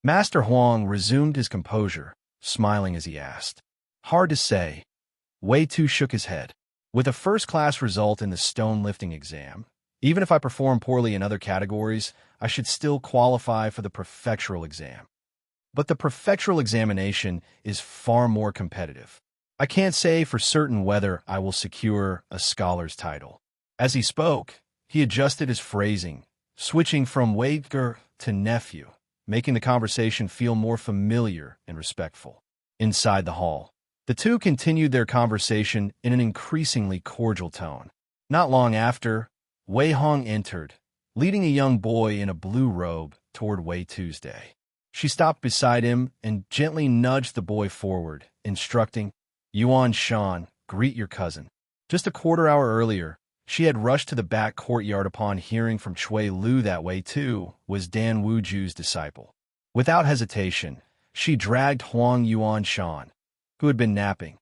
Master Huang resumed his composure, smiling as he asked. Hard to say. Wei Tu shook his head. With a first-class result in the stone lifting exam, even if I perform poorly in other categories, I should still qualify for the prefectural exam. But the prefectural examination is far more competitive. I can't say for certain whether I will secure a scholar's title. As he spoke, he adjusted his phrasing, switching from Wei Gur to nephew, making the conversation feel more familiar and respectful. Inside the hall, the two continued their conversation in an increasingly cordial tone. Not long after, Wei Hong entered, leading a young boy in a blue robe toward Wei Tuesday. She stopped beside him and gently nudged the boy forward, instructing, Yuan Shan, greet your cousin. Just a quarter hour earlier, she had rushed to the back courtyard upon hearing from Chui Lu that Wei Tu was Dan Wuju's disciple. Without hesitation, she dragged Huang Yuan Shan, who had been napping,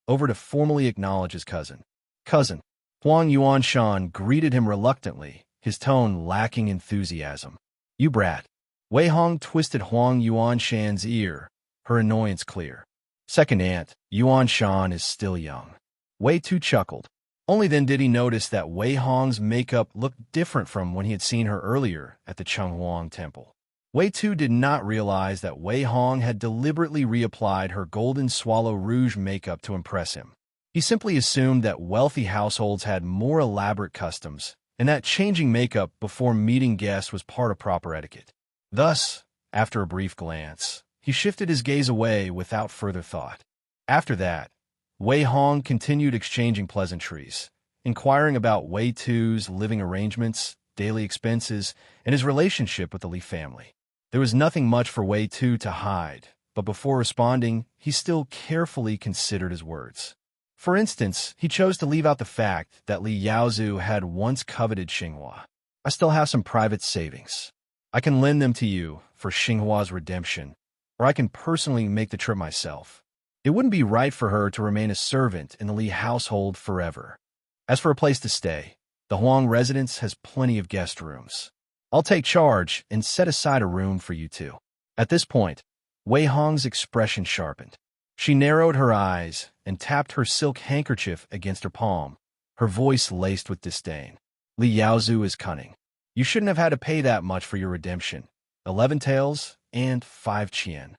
over to formally acknowledge his cousin. Cousin. Huang Yuan Shan greeted him reluctantly, his tone lacking enthusiasm. You brat. Wei Hong twisted Huang Yuan Shan's ear, her annoyance clear. Second aunt, Yuan Shan is still young. Wei Tu chuckled. Only then did he notice that Wei Hong's makeup looked different from when he had seen her earlier at the Chenghuang Temple. Wei Tu did not realize that Wei Hong had deliberately reapplied her golden swallow rouge makeup to impress him. He simply assumed that wealthy households had more elaborate customs, and that changing makeup before meeting guests was part of proper etiquette. Thus, after a brief glance, he shifted his gaze away without further thought. After that, Wei Hong continued exchanging pleasantries, inquiring about Wei Tu's living arrangements, daily expenses, and his relationship with the Li family. There was nothing much for Wei Tu to hide, but before responding, he still carefully considered his words. For instance, he chose to leave out the fact that Li Yaozu had once coveted Xinghua. I still have some private savings. I can lend them to you for Xinghua's redemption, or I can personally make the trip myself. It wouldn't be right for her to remain a servant in the Li household forever. As for a place to stay, the Huang residence has plenty of guest rooms. I'll take charge and set aside a room for you two. At this point, Wei Hong's expression sharpened. She narrowed her eyes and tapped her silk handkerchief against her palm, her voice laced with disdain. Li Yaozu is cunning. You shouldn't have had to pay that much for your redemption. 11 taels and 5 qian.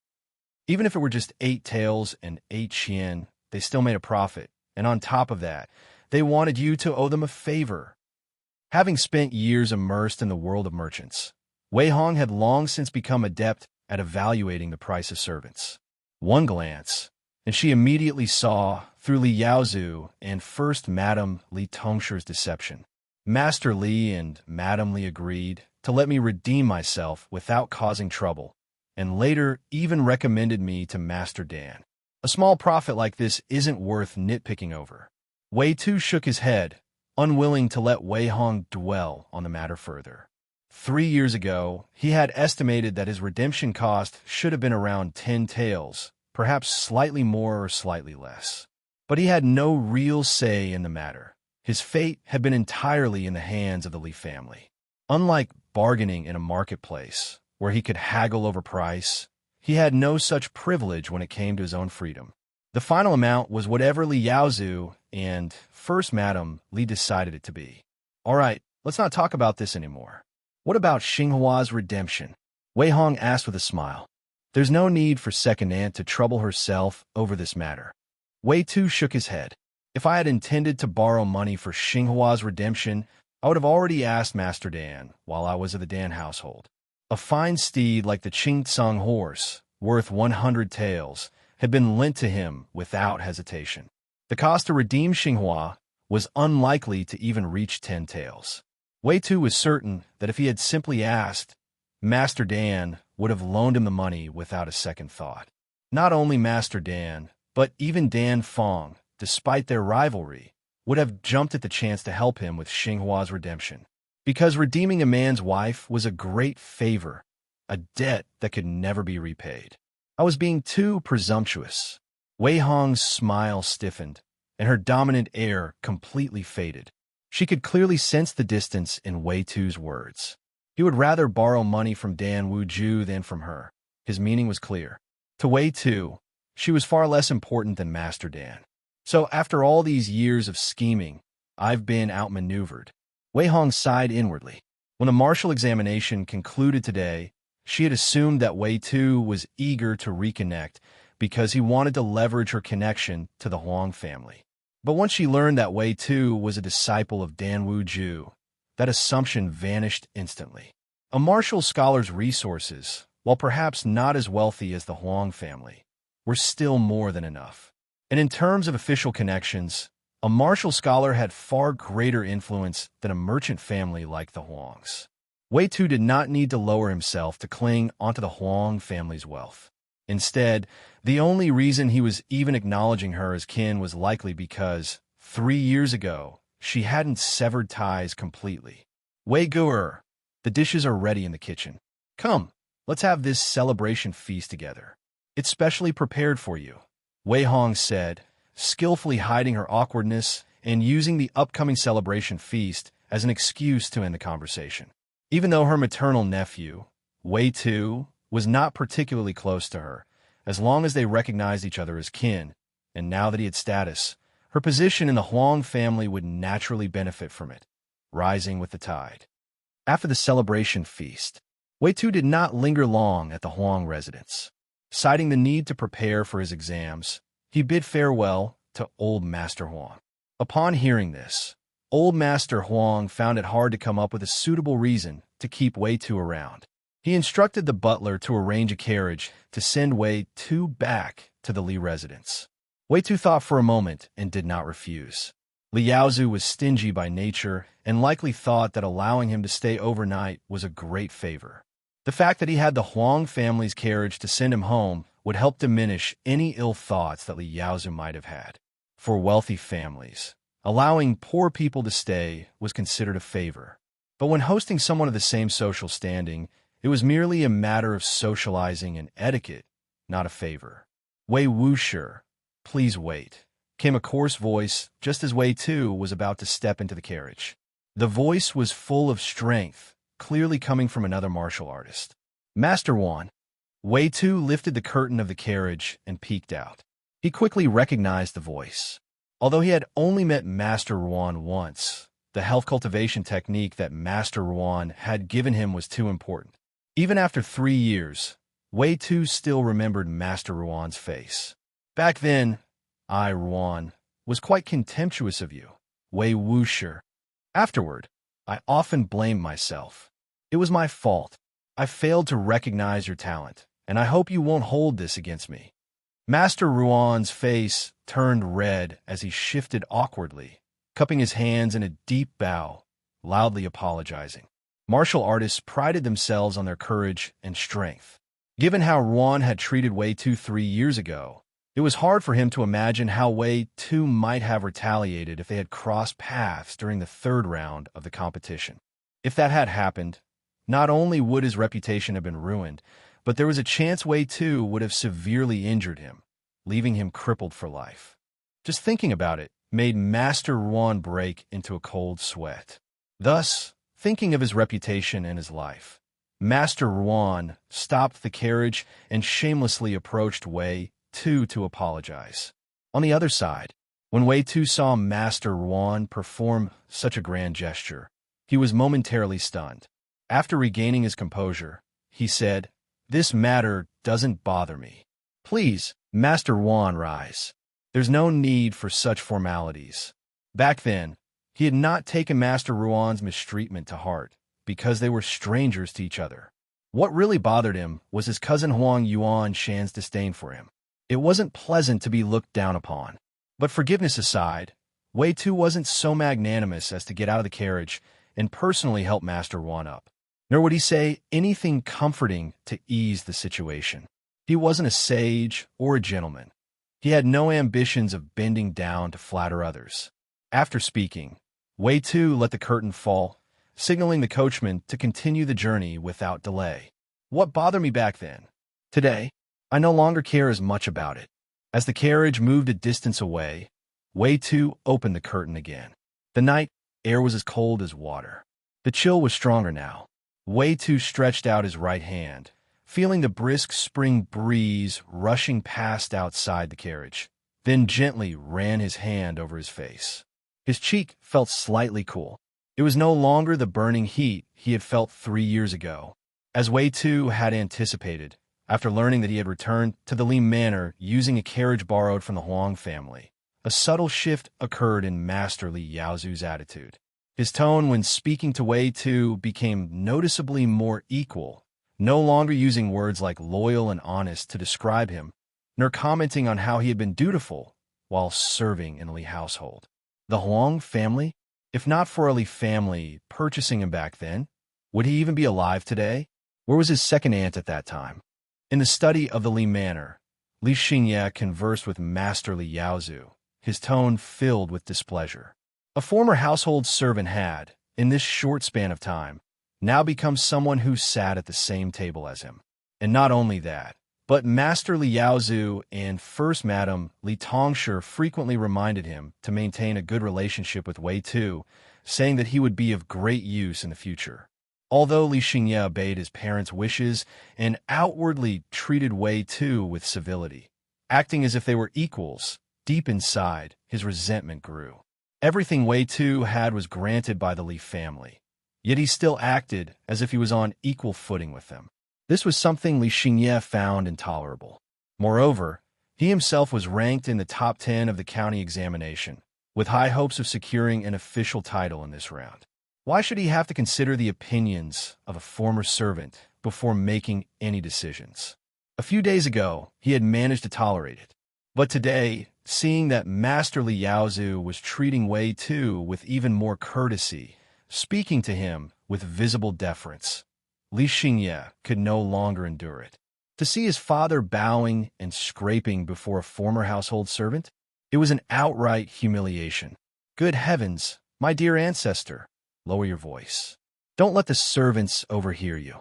Even if it were just 8 taels and 8 qian, they still made a profit. And on top of that, they wanted you to owe them a favor. Having spent years immersed in the world of merchants, Wei Hong had long since become adept at evaluating the price of servants. One glance, and she immediately saw through Li Yaozu and first Madame Li Tongshi's deception. Master Li and Madame Li agreed to let me redeem myself without causing trouble, and later even recommended me to Master Dan. A small profit like this isn't worth nitpicking over. Wei Tu shook his head, unwilling to let Wei Hong dwell on the matter further. 3 years ago, he had estimated that his redemption cost should have been around 10 taels, perhaps slightly more or slightly less. But he had no real say in the matter. His fate had been entirely in the hands of the Li family. Unlike bargaining in a marketplace, where he could haggle over price, he had no such privilege when it came to his own freedom. The final amount was whatever Li Yaozu and First Madame Li decided it to be. All right, let's not talk about this anymore. What about Xinghua's redemption? Wei Hong asked with a smile. There's no need for Second Aunt to trouble herself over this matter. Wei Tu shook his head. If I had intended to borrow money for Xinghua's redemption, I would have already asked Master Dan while I was of the Dan household. A fine steed like the Qingtsung horse, worth 100 taels, had been lent to him without hesitation. The cost to redeem Xinghua was unlikely to even reach 10 taels. Wei Tu was certain that if he had simply asked, Master Dan would have loaned him the money without a second thought. Not only Master Dan, but even Dan Fong, despite their rivalry, would have jumped at the chance to help him with Xinghua's redemption. Because redeeming a man's wife was a great favor, a debt that could never be repaid. I was being too presumptuous. Wei Hong's smile stiffened, and her dominant air completely faded. She could clearly sense the distance in Wei Tu's words. He would rather borrow money from Dan Wuju than from her. His meaning was clear. To Wei Tu, she was far less important than Master Dan. So after all these years of scheming, I've been outmaneuvered. Wei Hong sighed inwardly. When the martial examination concluded today, she had assumed that Wei Tu was eager to reconnect because he wanted to leverage her connection to the Huang family. But once she learned that Wei Tu was a disciple of Dan Wuju, that assumption vanished instantly. A martial scholar's resources, while perhaps not as wealthy as the Huang family, were still more than enough. And in terms of official connections, a martial scholar had far greater influence than a merchant family like the Huangs. Wei Tu did not need to lower himself to cling onto the Huang family's wealth. Instead, the only reason he was even acknowledging her as kin was likely because, 3 years ago, she hadn't severed ties completely. Wei Gu'er, the dishes are ready in the kitchen. Come, let's have this celebration feast together. It's specially prepared for you, Wei Hong said, skillfully hiding her awkwardness and using the upcoming celebration feast as an excuse to end the conversation. Even though her maternal nephew, Wei Tu, was not particularly close to her, as long as they recognized each other as kin, and now that he had status, her position in the Huang family would naturally benefit from it, rising with the tide. After the celebration feast, Wei Tu did not linger long at the Huang residence. Citing the need to prepare for his exams, he bid farewell to Old Master Huang. Upon hearing this, Old Master Huang found it hard to come up with a suitable reason to keep Wei Tu around. He instructed the butler to arrange a carriage to send Wei Tu back to the Li residence. Wei Tu thought for a moment and did not refuse. Li Yaozu was stingy by nature and likely thought that allowing him to stay overnight was a great favor. The fact that he had the Huang family's carriage to send him home would help diminish any ill thoughts that Li Yaozu might have had. For wealthy families, allowing poor people to stay was considered a favor. But when hosting someone of the same social standing, it was merely a matter of socializing and etiquette, not a favor. Wei Wushi, please wait, came a coarse voice just as Wei Tu was about to step into the carriage. The voice was full of strength, clearly coming from another martial artist. Master Wan. Wei Tu lifted the curtain of the carriage and peeked out. He quickly recognized the voice. Although he had only met Master Wan once, the health cultivation technique that Master Wan had given him was too important. Even after 3 years, Wei Tu still remembered Master Ruan's face. Back then, I, Ruan, was quite contemptuous of you, Wei Wushi. Afterward, I often blamed myself. It was my fault. I failed to recognize your talent, and I hope you won't hold this against me. Master Ruan's face turned red as he shifted awkwardly, cupping his hands in a deep bow, loudly apologizing. Martial artists prided themselves on their courage and strength. Given how Ruan had treated Wei Tu 3 years ago, it was hard for him to imagine how Wei Tu might have retaliated if they had crossed paths during the third round of the competition. If that had happened, not only would his reputation have been ruined, but there was a chance Wei Tu would have severely injured him, leaving him crippled for life. Just thinking about it made Master Ruan break into a cold sweat. Thus, thinking of his reputation and his life, Master Ruan stopped the carriage and shamelessly approached Wei Tu to apologize. On the other side, when Wei Tu saw Master Ruan perform such a grand gesture, he was momentarily stunned. After regaining his composure, he said, "This matter doesn't bother me. Please, Master Ruan, rise. There's no need for such formalities." Back then, he had not taken Master Ruan's mistreatment to heart, because they were strangers to each other. What really bothered him was his cousin Huang Yuan Shan's disdain for him. It wasn't pleasant to be looked down upon. But forgiveness aside, Wei Tu wasn't so magnanimous as to get out of the carriage and personally help Master Ruan up. Nor would he say anything comforting to ease the situation. He wasn't a sage or a gentleman. He had no ambitions of bending down to flatter others. After speaking, Wei Tu let the curtain fall, signaling the coachman to continue the journey without delay. What bothered me back then? Today, I no longer care as much about it. As the carriage moved a distance away, Wei Tu opened the curtain again. The night air was as cold as water. The chill was stronger now. Wei Tu stretched out his right hand, feeling the brisk spring breeze rushing past outside the carriage, then gently ran his hand over his face. His cheek felt slightly cool. It was no longer the burning heat he had felt 3 years ago. As Wei Tu had anticipated, after learning that he had returned to the Li Manor using a carriage borrowed from the Huang family, a subtle shift occurred in Master Li Yaozu's attitude. His tone when speaking to Wei Tu became noticeably more equal, no longer using words like loyal and honest to describe him, nor commenting on how he had been dutiful while serving in a Li household. The Huang family? If not for a Li family purchasing him back then, would he even be alive today? Where was his second aunt at that time? In the study of the Li Manor, Li Xingye conversed with Master Li Yaozu, his tone filled with displeasure. A former household servant had, in this short span of time, now become someone who sat at the same table as him. And not only that, but Master Li Yaozu and First Madam Li Tongshi frequently reminded him to maintain a good relationship with Wei Tu, saying that he would be of great use in the future. Although Li Xingye obeyed his parents' wishes and outwardly treated Wei Tu with civility, acting as if they were equals, deep inside, his resentment grew. Everything Wei Tu had was granted by the Li family, yet he still acted as if he was on equal footing with them. This was something Li Xingye found intolerable. Moreover, he himself was ranked in the top 10 of the county examination, with high hopes of securing an official title in this round. Why should he have to consider the opinions of a former servant before making any decisions? A few days ago, he had managed to tolerate it. But today, seeing that Master Li Yaozu was treating Wei Tu with even more courtesy, speaking to him with visible deference, Li Xingye could no longer endure it. To see his father bowing and scraping before a former household servant, it was an outright humiliation. Good heavens, my dear ancestor, lower your voice. Don't let the servants overhear you.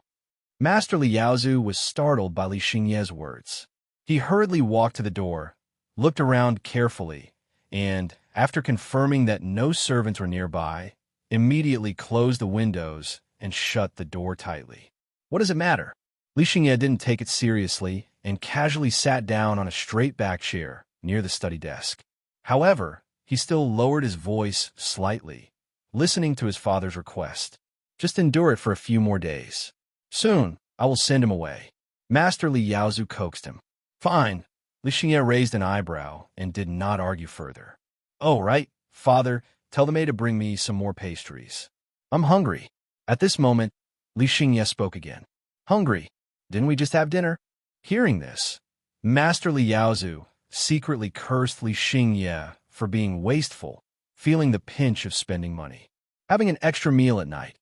Master Li Yaozu was startled by Li Xingye's words. He hurriedly walked to the door, looked around carefully, and, after confirming that no servants were nearby, immediately closed the windows and shut the door tightly. What does it matter? Li Xingye didn't take it seriously and casually sat down on a straight-back chair near the study desk. However, he still lowered his voice slightly, listening to his father's request. Just endure it for a few more days. Soon, I will send him away. Master Li Yaozu coaxed him. Fine. Li Xingye raised an eyebrow and did not argue further. Oh, right, father, tell the maid to bring me some more pastries. I'm hungry. At this moment, Li Xingye spoke again. Hungry? Didn't we just have dinner? Hearing this, Master Li Yaozu, secretly cursed Li Xingye for being wasteful, feeling the pinch of spending money. Having an extra meal at night.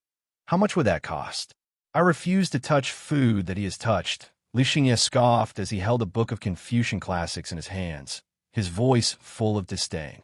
How much would that cost? I refuse to touch food that he has touched. Li Xingye scoffed as he held a book of Confucian classics in his hands, his voice full of disdain.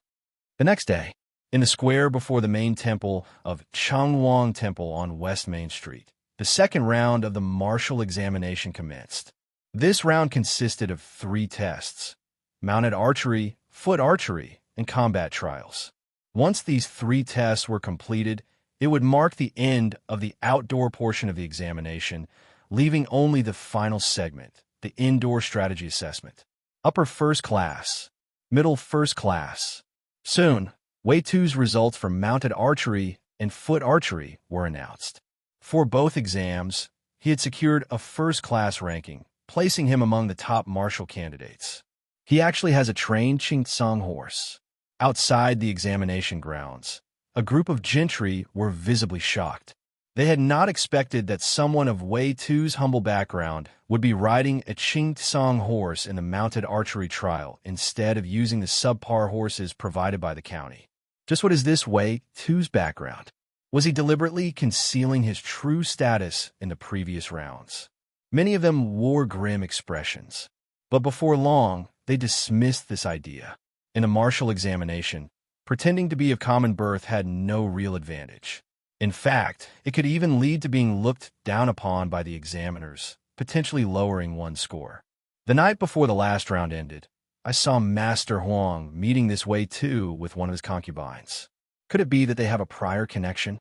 The next day, in the square before the main temple of Changwang Temple on West Main Street, the second round of the martial examination commenced. This round consisted of 3 tests: mounted archery, foot archery, and combat trials. Once these 3 tests were completed, it would mark the end of the outdoor portion of the examination, leaving only the final segment, the indoor strategy assessment. Upper first class, middle first class. Soon, Wei Tu's results for mounted archery and foot archery were announced. For both exams, he had secured a first-class ranking, placing him among the top martial candidates. He actually has a trained Qingtsong horse. Outside the examination grounds, a group of gentry were visibly shocked. They had not expected that someone of Wei Tu's humble background would be riding a Qingtsong horse in the mounted archery trial instead of using the subpar horses provided by the county. Just what is this Wei Tu's background? Was he deliberately concealing his true status in the previous rounds? Many of them wore grim expressions, but before long, they dismissed this idea. In a martial examination, pretending to be of common birth had no real advantage. In fact, it could even lead to being looked down upon by the examiners, potentially lowering one's score. The night before the last round ended, I saw Master Huang meeting this Wei Tu with one of his concubines. Could it be that they have a prior connection?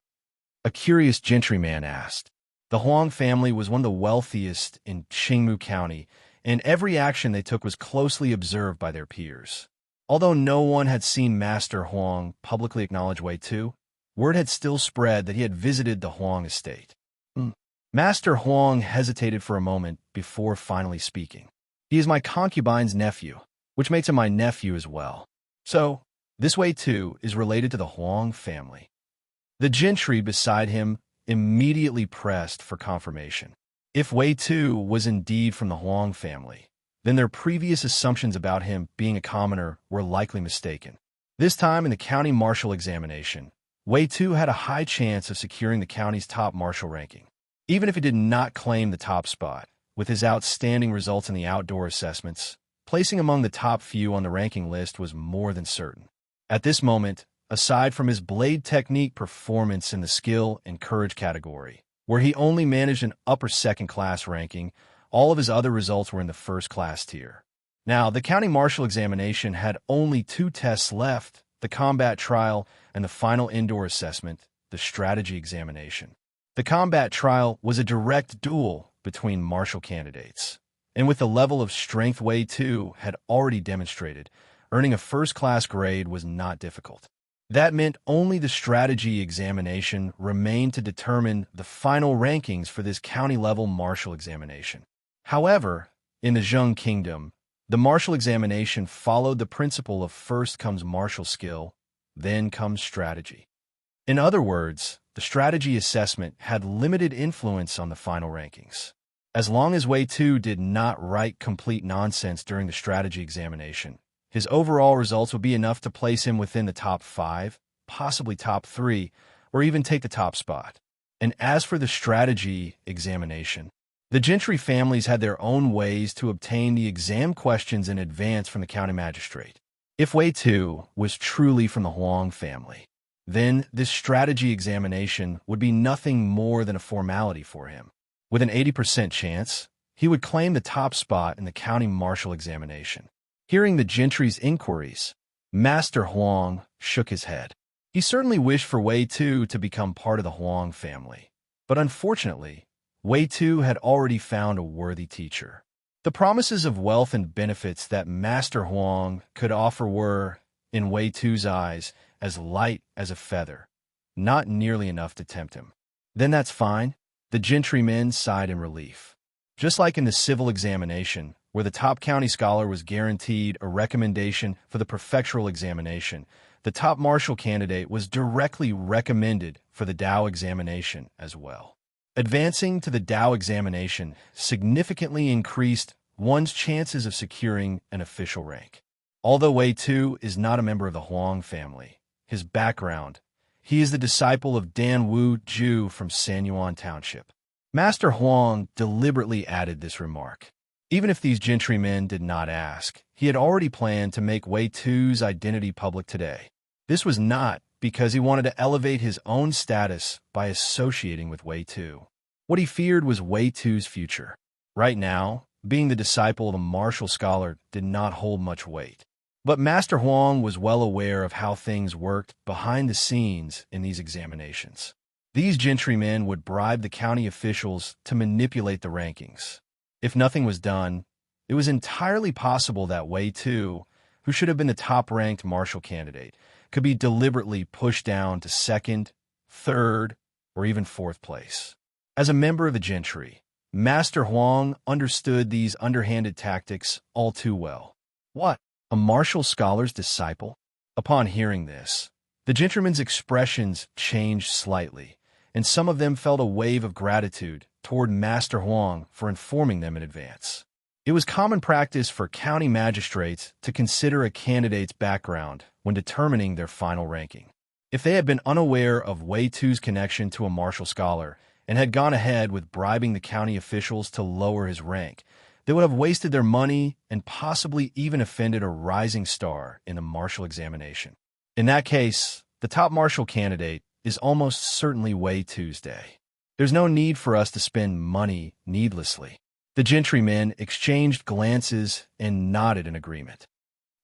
A curious gentryman asked. The Huang family was one of the wealthiest in Qingmu County, and every action they took was closely observed by their peers. Although no one had seen Master Huang publicly acknowledge Wei Tu, word had still spread that he had visited the Huang estate. Master Huang hesitated for a moment before finally speaking. He is my concubine's nephew, which makes him my nephew as well. So, this Wei Tu is related to the Huang family. The gentry beside him immediately pressed for confirmation. If Wei Tu was indeed from the Huang family, then their previous assumptions about him being a commoner were likely mistaken. This time in the county martial examination, Wei Tu had a high chance of securing the county's top martial ranking. Even if he did not claim the top spot, with his outstanding results in the outdoor assessments, placing among the top few on the ranking list was more than certain. At this moment, aside from his blade technique performance in the skill and courage category, where he only managed an upper second-class ranking, all of his other results were in the first-class tier. Now, the county martial examination had only 2 tests left, the combat trial and the final indoor assessment, the strategy examination. The combat trial was a direct duel between martial candidates, and with the level of strength Wei Tu had already demonstrated, earning a first-class grade was not difficult. That meant only the strategy examination remained to determine the final rankings for this county-level martial examination. However, in the Zheng Kingdom, the martial examination followed the principle of first comes martial skill, then comes strategy. In other words, the strategy assessment had limited influence on the final rankings. As long as Wei Tu did not write complete nonsense during the strategy examination, his overall results would be enough to place him within the top 5, possibly top 3, or even take the top spot. And as for the strategy examination, the gentry families had their own ways to obtain the exam questions in advance from the county magistrate. If Wei Tu was truly from the Huang family, then this strategy examination would be nothing more than a formality for him. With an 80% chance, he would claim the top spot in the county martial examination. Hearing the gentry's inquiries, Master Huang shook his head. He certainly wished for Wei Tu to become part of the Huang family, but unfortunately, Wei Tu had already found a worthy teacher. The promises of wealth and benefits that Master Huang could offer were, in Wei Tu's eyes, as light as a feather, not nearly enough to tempt him. Then that's fine, the gentrymen sighed in relief. Just like in the civil examination, where the top county scholar was guaranteed a recommendation for the prefectural examination, the top martial candidate was directly recommended for the Dao examination as well. Advancing to the Dao examination significantly increased one's chances of securing an official rank. Although Wei Tu is not a member of the Huang family, his background, he is the disciple of Dan Wu Ju from Sanyuan Township. Master Huang deliberately added this remark. Even if these gentrymen did not ask, he had already planned to make Wei Tu's identity public today. This was not because he wanted to elevate his own status by associating with Wei Tu. What he feared was Wei Tu's future. Right now, being the disciple of a martial scholar did not hold much weight. But Master Huang was well aware of how things worked behind the scenes in these examinations. These gentrymen would bribe the county officials to manipulate the rankings. If nothing was done, it was entirely possible that Wei Tu, who should have been the top-ranked martial candidate, could be deliberately pushed down to second, third, or even fourth place. As a member of the gentry, Master Huang understood these underhanded tactics all too well. What? A martial scholar's disciple? Upon hearing this, the gentrymen's expressions changed slightly, and some of them felt a wave of gratitude toward Master Huang for informing them in advance. It was common practice for county magistrates to consider a candidate's background when determining their final ranking. If they had been unaware of Wei Tu's connection to a martial scholar and had gone ahead with bribing the county officials to lower his rank, they would have wasted their money and possibly even offended a rising star in the martial examination. In that case, the top martial candidate is almost certainly Wei Tu's day. There's no need for us to spend money needlessly. The gentrymen exchanged glances and nodded in agreement.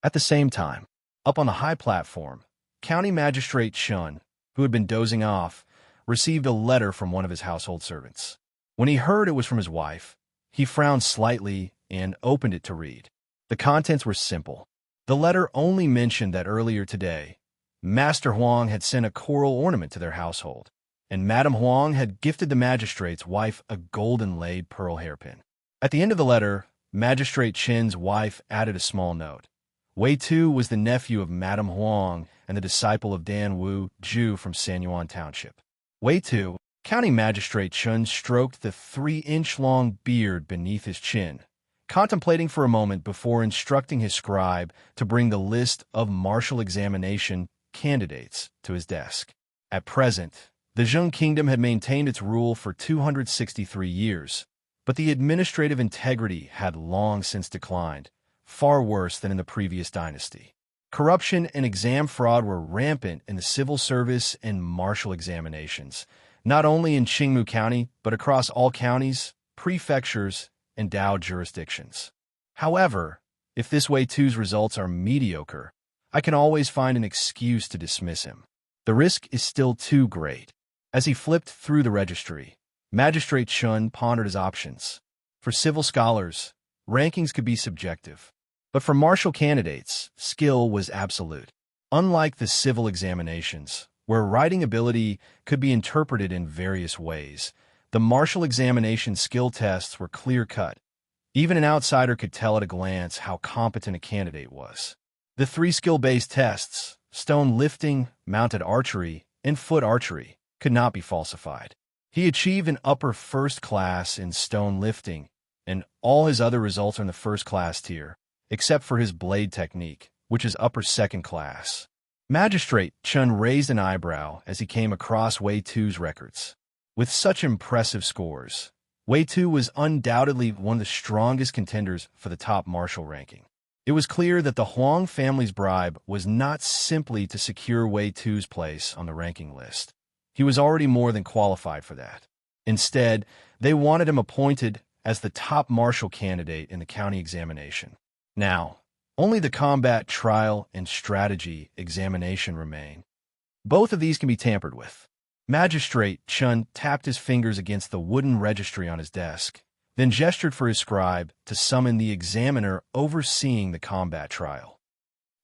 At the same time, up on the high platform, County Magistrate Chun, who had been dozing off, received a letter from one of his household servants. When he heard it was from his wife, he frowned slightly and opened it to read. The contents were simple. The letter only mentioned that earlier today, Master Huang had sent a coral ornament to their household, and Madame Huang had gifted the magistrate's wife a golden-laid pearl hairpin. At the end of the letter, Magistrate Chen's wife added a small note. Wei Tu was the nephew of Madame Huang and the disciple of Dan Wu Ju from Sanyuan Township. Wei Tu, County Magistrate Chun stroked the 3-inch-long beard beneath his chin, contemplating for a moment before instructing his scribe to bring the list of martial examination candidates to his desk. At present, the Zheng Kingdom had maintained its rule for 263 years, but the administrative integrity had long since declined, far worse than in the previous dynasty. Corruption and exam fraud were rampant in the civil service and martial examinations, not only in Qingmu County, but across all counties, prefectures, and Dao jurisdictions. However, if this Wei Tu's results are mediocre, I can always find an excuse to dismiss him. The risk is still too great. As he flipped through the registry, Magistrate Chun pondered his options. For civil scholars, rankings could be subjective. But for martial candidates, skill was absolute. Unlike the civil examinations, where writing ability could be interpreted in various ways, the martial examination skill tests were clear-cut. Even an outsider could tell at a glance how competent a candidate was. The 3 skill-based tests, stone lifting, mounted archery, and foot archery, could not be falsified. He achieved an upper first class in stone lifting, and all his other results are in the first class tier, except for his blade technique, which is upper second class. Magistrate Chun raised an eyebrow as he came across Wei Tu's records. With such impressive scores, Wei Tu was undoubtedly one of the strongest contenders for the top martial ranking. It was clear that the Huang family's bribe was not simply to secure Wei Tu's place on the ranking list. He was already more than qualified for that. Instead, they wanted him appointed as the top martial candidate in the county examination. Now, only the combat trial and strategy examination remain. Both of these can be tampered with. Magistrate Chun tapped his fingers against the wooden registry on his desk, then gestured for his scribe to summon the examiner overseeing the combat trial.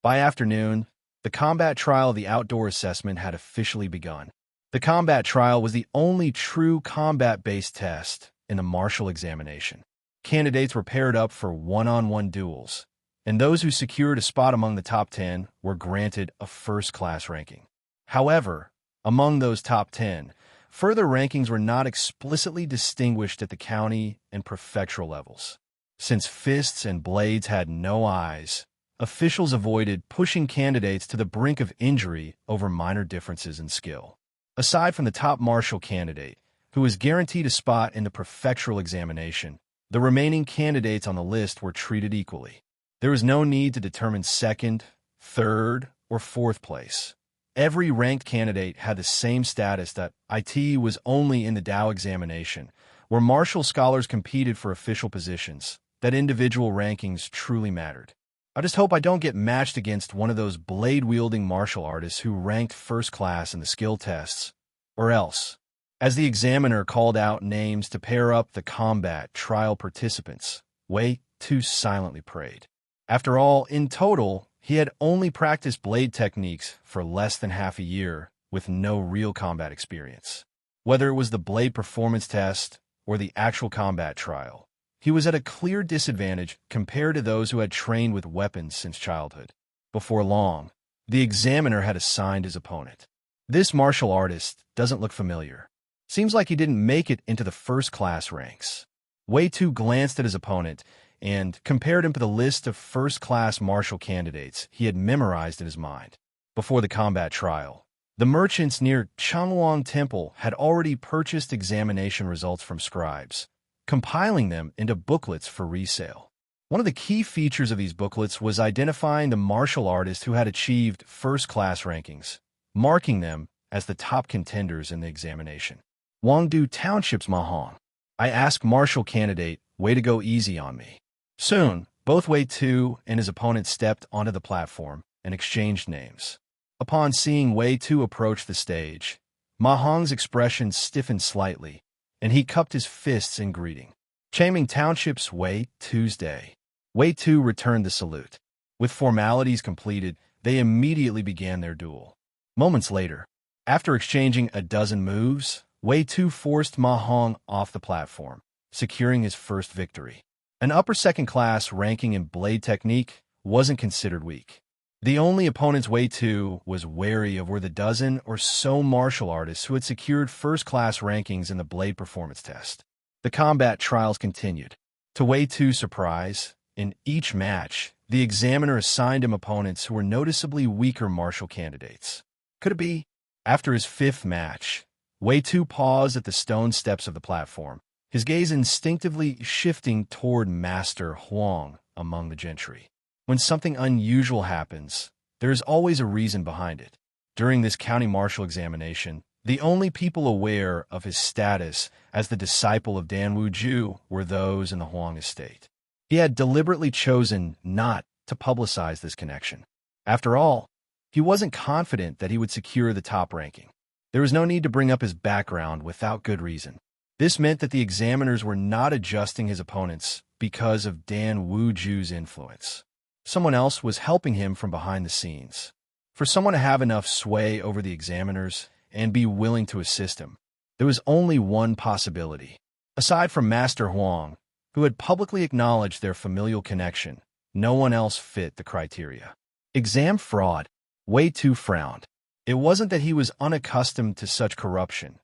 By afternoon, the combat trial of the outdoor assessment had officially begun. The combat trial was the only true combat-based test in the martial examination. Candidates were paired up for one-on-one duels, and those who secured a spot among the top 10 were granted a first-class ranking. However, among those top 10, further rankings were not explicitly distinguished at the county and prefectural levels. Since fists and blades had no eyes, officials avoided pushing candidates to the brink of injury over minor differences in skill. Aside from the top martial candidate, who was guaranteed a spot in the prefectural examination, the remaining candidates on the list were treated equally. There was no need to determine second, third, or fourth place. Every ranked candidate had the same status. That it was only in the Dao examination, where martial scholars competed for official positions, that individual rankings truly mattered. I just hope I don't get matched against one of those blade-wielding martial artists who ranked first class in the skill tests, or else. As the examiner called out names to pair up the combat trial participants, Wei Tu silently prayed. After all, in total, he had only practiced blade techniques for less than half a year, with no real combat experience. Whether it was the blade performance test or the actual combat trial, he was at a clear disadvantage compared to those who had trained with weapons since childhood. Before long, the examiner had assigned his opponent. This martial artist doesn't look familiar. Seems like he didn't make it into the first-class ranks. Wei Tu glanced at his opponent and compared him to the list of first-class martial candidates he had memorized in his mind. Before the combat trial, the merchants near Changluang Temple had already purchased examination results from scribes, compiling them into booklets for resale. One of the key features of these booklets was identifying the martial artist who had achieved first-class rankings, marking them as the top contenders in the examination. Wangdu Township's Mahong. I asked martial candidate Wei to go easy on me. Soon, both Wei Tu and his opponent stepped onto the platform and exchanged names. Upon seeing Wei Tu approach the stage, Mahong's expression stiffened slightly, and he cupped his fists in greeting. Changming Township's Wei Tuesday. Wei Tu returned the salute. With formalities completed, they immediately began their duel. Moments later, after exchanging a dozen moves, Wei Tu forced Mahong off the platform, securing his first victory. An upper second-class ranking in blade technique wasn't considered weak. The only opponents Wei Tu was wary of were the dozen or so martial artists who had secured first-class rankings in the blade performance test. The combat trials continued. To Wei Tu's surprise, in each match, the examiner assigned him opponents who were noticeably weaker martial candidates. Could it be? After his fifth match, Wei Tu paused at the stone steps of the platform, his gaze instinctively shifting toward Master Huang among the gentry. When something unusual happens, there is always a reason behind it. During this county martial examination, the only people aware of his status as the disciple of Dan Wuju were those in the Huang estate. He had deliberately chosen not to publicize this connection. After all, he wasn't confident that he would secure the top ranking. There was no need to bring up his background without good reason. This meant that the examiners were not adjusting his opponents because of Dan Wuju's influence. Someone else was helping him from behind the scenes. For someone to have enough sway over the examiners and be willing to assist him, there was only one possibility. Aside from Master Huang, who had publicly acknowledged their familial connection, no one else fit the criteria. Exam fraud. Wei Tu frowned. It wasn't that he was unaccustomed to such corruption.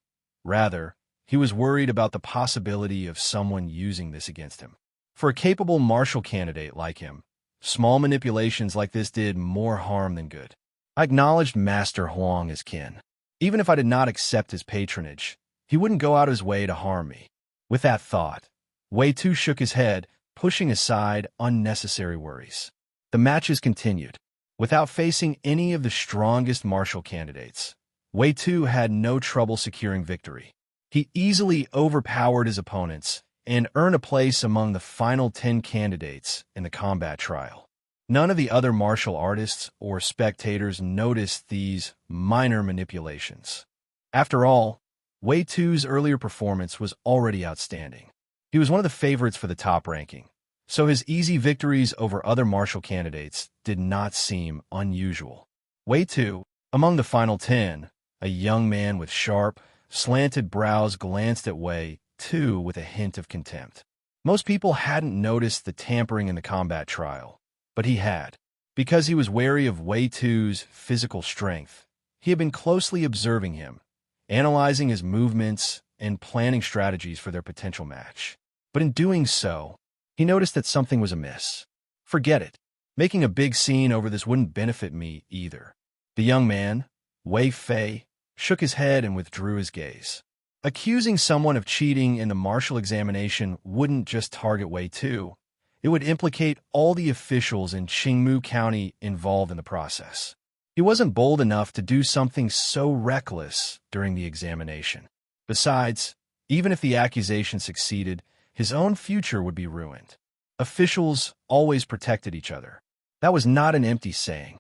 Rather, he was worried about the possibility of someone using this against him. For a capable martial candidate like him, small manipulations like this did more harm than good. I acknowledged Master Huang as kin. Even if I did not accept his patronage, he wouldn't go out of his way to harm me. With that thought, Wei Tu shook his head, pushing aside unnecessary worries. The matches continued. Without facing any of the strongest martial candidates, Wei Tu had no trouble securing victory. He easily overpowered his opponents and earned a place among the final 10 candidates in the combat trial. None of the other martial artists or spectators noticed these minor manipulations. After all, Wei Tu's earlier performance was already outstanding. He was one of the favorites for the top ranking, so his easy victories over other martial candidates did not seem unusual. Wei Tu, among the final 10, a young man with sharp, slanted brows, glanced at Wei Tu with a hint of contempt. Most people hadn't noticed the tampering in the combat trial, but he had. Because he was wary of Wei Tu's physical strength, he had been closely observing him, analyzing his movements and planning strategies for their potential match. But in doing so, he noticed that something was amiss. Forget it. Making a big scene over this wouldn't benefit me either. The young man, Wei Fei, shook his head and withdrew his gaze. Accusing someone of cheating in the martial examination wouldn't just target Wei Tu. It would implicate all the officials in Qingmu County involved in the process. He wasn't bold enough to do something so reckless during the examination. Besides, even if the accusation succeeded, his own future would be ruined. Officials always protected each other. That was not an empty saying.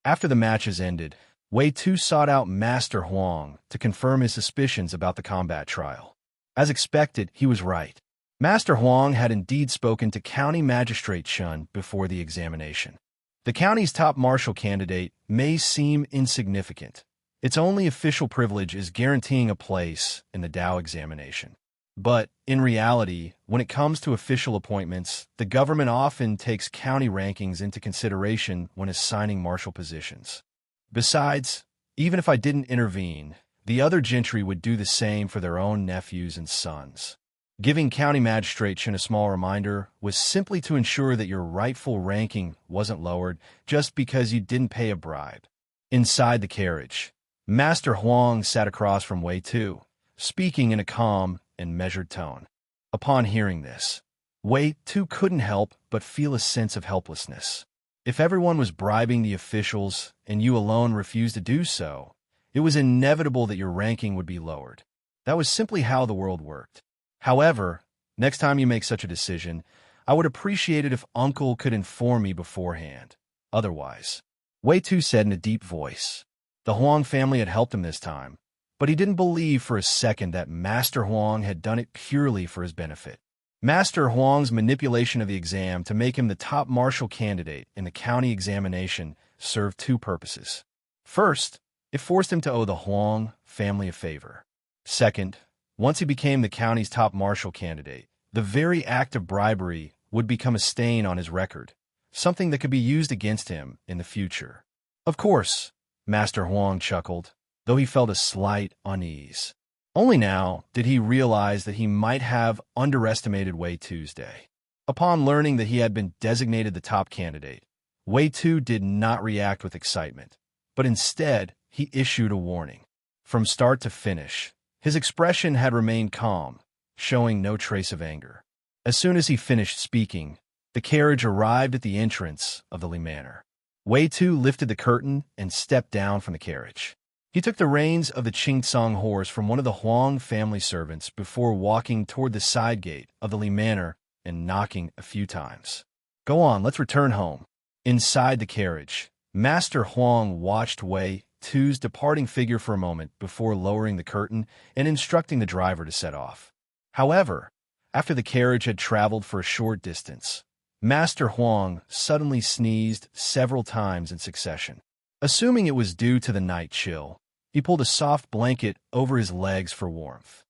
After the matches ended, Wei Tu sought out Master Huang to confirm his suspicions about the combat trial. As expected, he was right. Master Huang had indeed spoken to County Magistrate Chun before the examination. The county's top martial candidate may seem insignificant. Its only official privilege is guaranteeing a place in the Dao examination. But, in reality, when it comes to official appointments, the government often takes county rankings into consideration when assigning martial positions. Besides, even if I didn't intervene, the other gentry would do the same for their own nephews and sons. Giving County Magistrate Chen a small reminder was simply to ensure that your rightful ranking wasn't lowered just because you didn't pay a bribe. Inside the carriage, Master Huang sat across from Wei Tu, speaking in a calm and measured tone. Upon hearing this, Wei Tu couldn't help but feel a sense of helplessness. If everyone was bribing the officials and you alone refused to do so, it was inevitable that your ranking would be lowered. That was simply how the world worked. However, next time you make such a decision, I would appreciate it if Uncle could inform me beforehand. Otherwise, Wei Tu said in a deep voice. The Huang family had helped him this time, but he didn't believe for a second that Master Huang had done it purely for his benefit. Master Huang's manipulation of the exam to make him the top martial candidate in the county examination served two purposes. First, it forced him to owe the Huang family a favor. Second, once he became the county's top martial candidate, the very act of bribery would become a stain on his record, something that could be used against him in the future. Of course, Master Huang chuckled, though he felt a slight unease. Only now did he realize that he might have underestimated Wei Tu's day. Upon learning that he had been designated the top candidate, Wei Tu did not react with excitement, but instead he issued a warning. From start to finish, his expression had remained calm, showing no trace of anger. As soon as he finished speaking, the carriage arrived at the entrance of the Li Manor. Wei Tu lifted the curtain and stepped down from the carriage. He took the reins of the Qingcong horse from one of the Huang family servants before walking toward the side gate of the Li Manor and knocking a few times. Go on, let's return home. Inside the carriage, Master Huang watched Wei Tu's departing figure for a moment before lowering the curtain and instructing the driver to set off. However, after the carriage had traveled for a short distance, Master Huang suddenly sneezed several times in succession. Assuming it was due to the night chill, he pulled a soft blanket over his legs for warmth.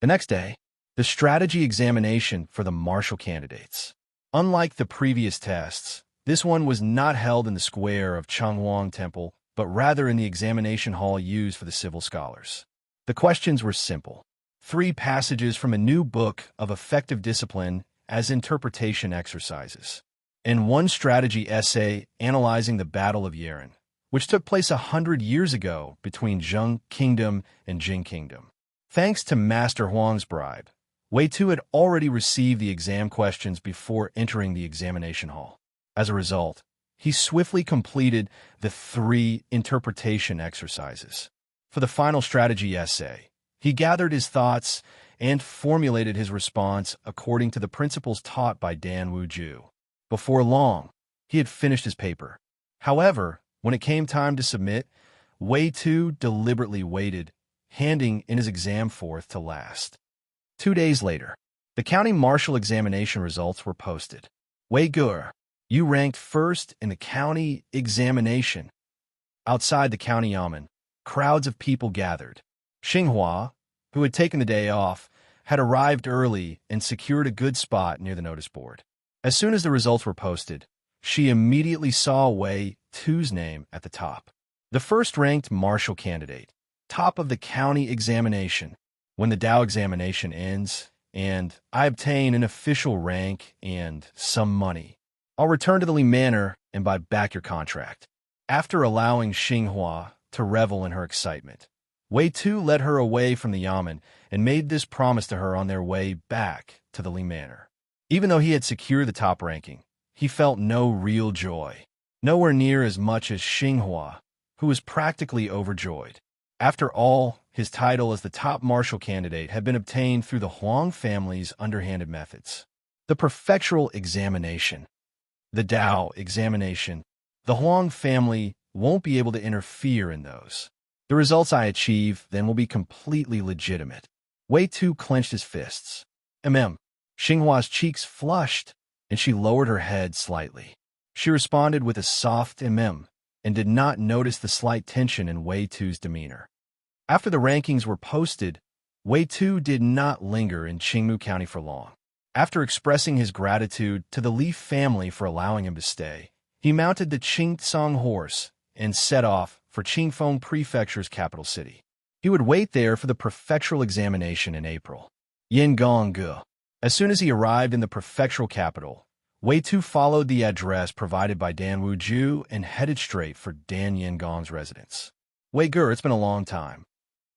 The next day, the strategy examination for the martial candidates. Unlike the previous tests, this one was not held in the square of Changhuang Temple, but rather in the examination hall used for the civil scholars. The questions were simple. 3 passages from a new book of effective discipline as interpretation exercises, and 1 strategy essay analyzing the Battle of Yeren, which took place 100 years ago between Zheng Kingdom and Jing Kingdom. Thanks to Master Huang's bribe, Wei Tu had already received the exam questions before entering the examination hall. As a result, he swiftly completed the 3 interpretation exercises. For the final strategy essay, he gathered his thoughts and formulated his response according to the principles taught by Dan Wuju. Before long, he had finished his paper. However, when it came time to submit, Wei Tu deliberately waited, handing in his exam forth to last. 2 days later, the county martial examination results were posted. Wei Gur, you ranked first in the county examination. Outside the county yamen, crowds of people gathered. Xinghua, who had taken the day off, had arrived early and secured a good spot near the notice board. As soon as the results were posted, she immediately saw Wei Tu's name at the top. The first-ranked martial candidate, top of the county examination. When the Dao examination ends, and I obtain an official rank and some money, I'll return to the Li Manor and buy back your contract. After allowing Xinghua to revel in her excitement, Wei Tu led her away from the Yamen and made this promise to her on their way back to the Li Manor. Even though he had secured the top ranking, he felt no real joy, nowhere near as much as Xinghua, who was practically overjoyed. After all, his title as the top martial candidate had been obtained through the Huang family's underhanded methods. The prefectural examination. The Dao examination. The Huang family won't be able to interfere in those. The results I achieve then will be completely legitimate. Wei Tu clenched his fists. Xinghua's cheeks flushed, and she lowered her head slightly. She responded with a soft and did not notice the slight tension in Wei Tu's demeanor. After the rankings were posted, Wei Tu did not linger in Qingmu County for long. After expressing his gratitude to the Li family for allowing him to stay, he mounted the Qingtsong horse and set off for Qingfeng Prefecture's capital city. He would wait there for the prefectural examination in April. Yingong. As soon as he arrived in the prefectural capital, Wei Tu followed the address provided by Dan Wuju and headed straight for Dan Yingong's residence. Wei Gur, it's been a long time.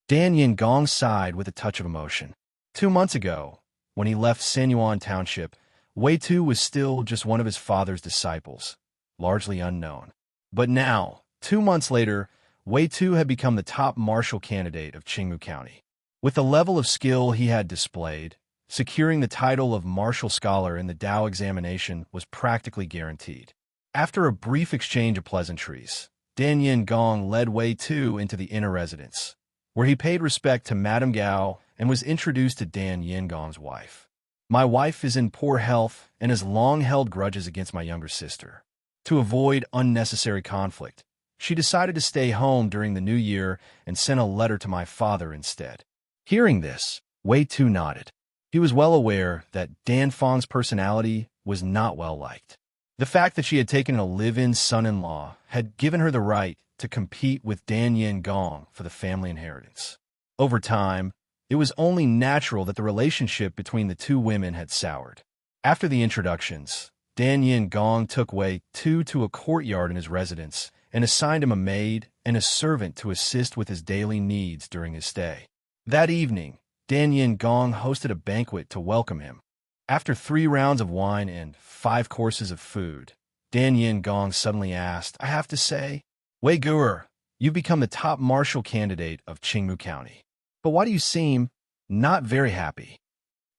Dan Yingong sighed with a touch of emotion. 2 months ago, when he left Sanyuan Township, Wei Tu was still just one of his father's disciples, largely unknown. But now, 2 months later, Wei Tu had become the top martial candidate of Qingmu County. With the level of skill he had displayed, securing the title of martial scholar in the Dao examination was practically guaranteed. After a brief exchange of pleasantries, Dan Yingong led Wei Tu into the inner residence, where he paid respect to Madame Gao and was introduced to Dan Yingong's wife. My wife is in poor health and has long held grudges against my younger sister. To avoid unnecessary conflict, she decided to stay home during the new year and sent a letter to my father instead. Hearing this, Wei Tu nodded. He was well aware that Dan Fang's personality was not well liked. The fact that she had taken a live-in son-in-law had given her the right to compete with Dan Yingong for the family inheritance. Over time, it was only natural that the relationship between the two women had soured. After the introductions, Dan Yingong took Wei Tu to a courtyard in his residence and assigned him a maid and a servant to assist with his daily needs during his stay. That evening, Dan Yingong hosted a banquet to welcome him. After 3 rounds of wine and 5 courses of food, Dan Yingong suddenly asked, I have to say, Wei Gur, you've become the top martial candidate of Qingmu County. But why do you seem not very happy?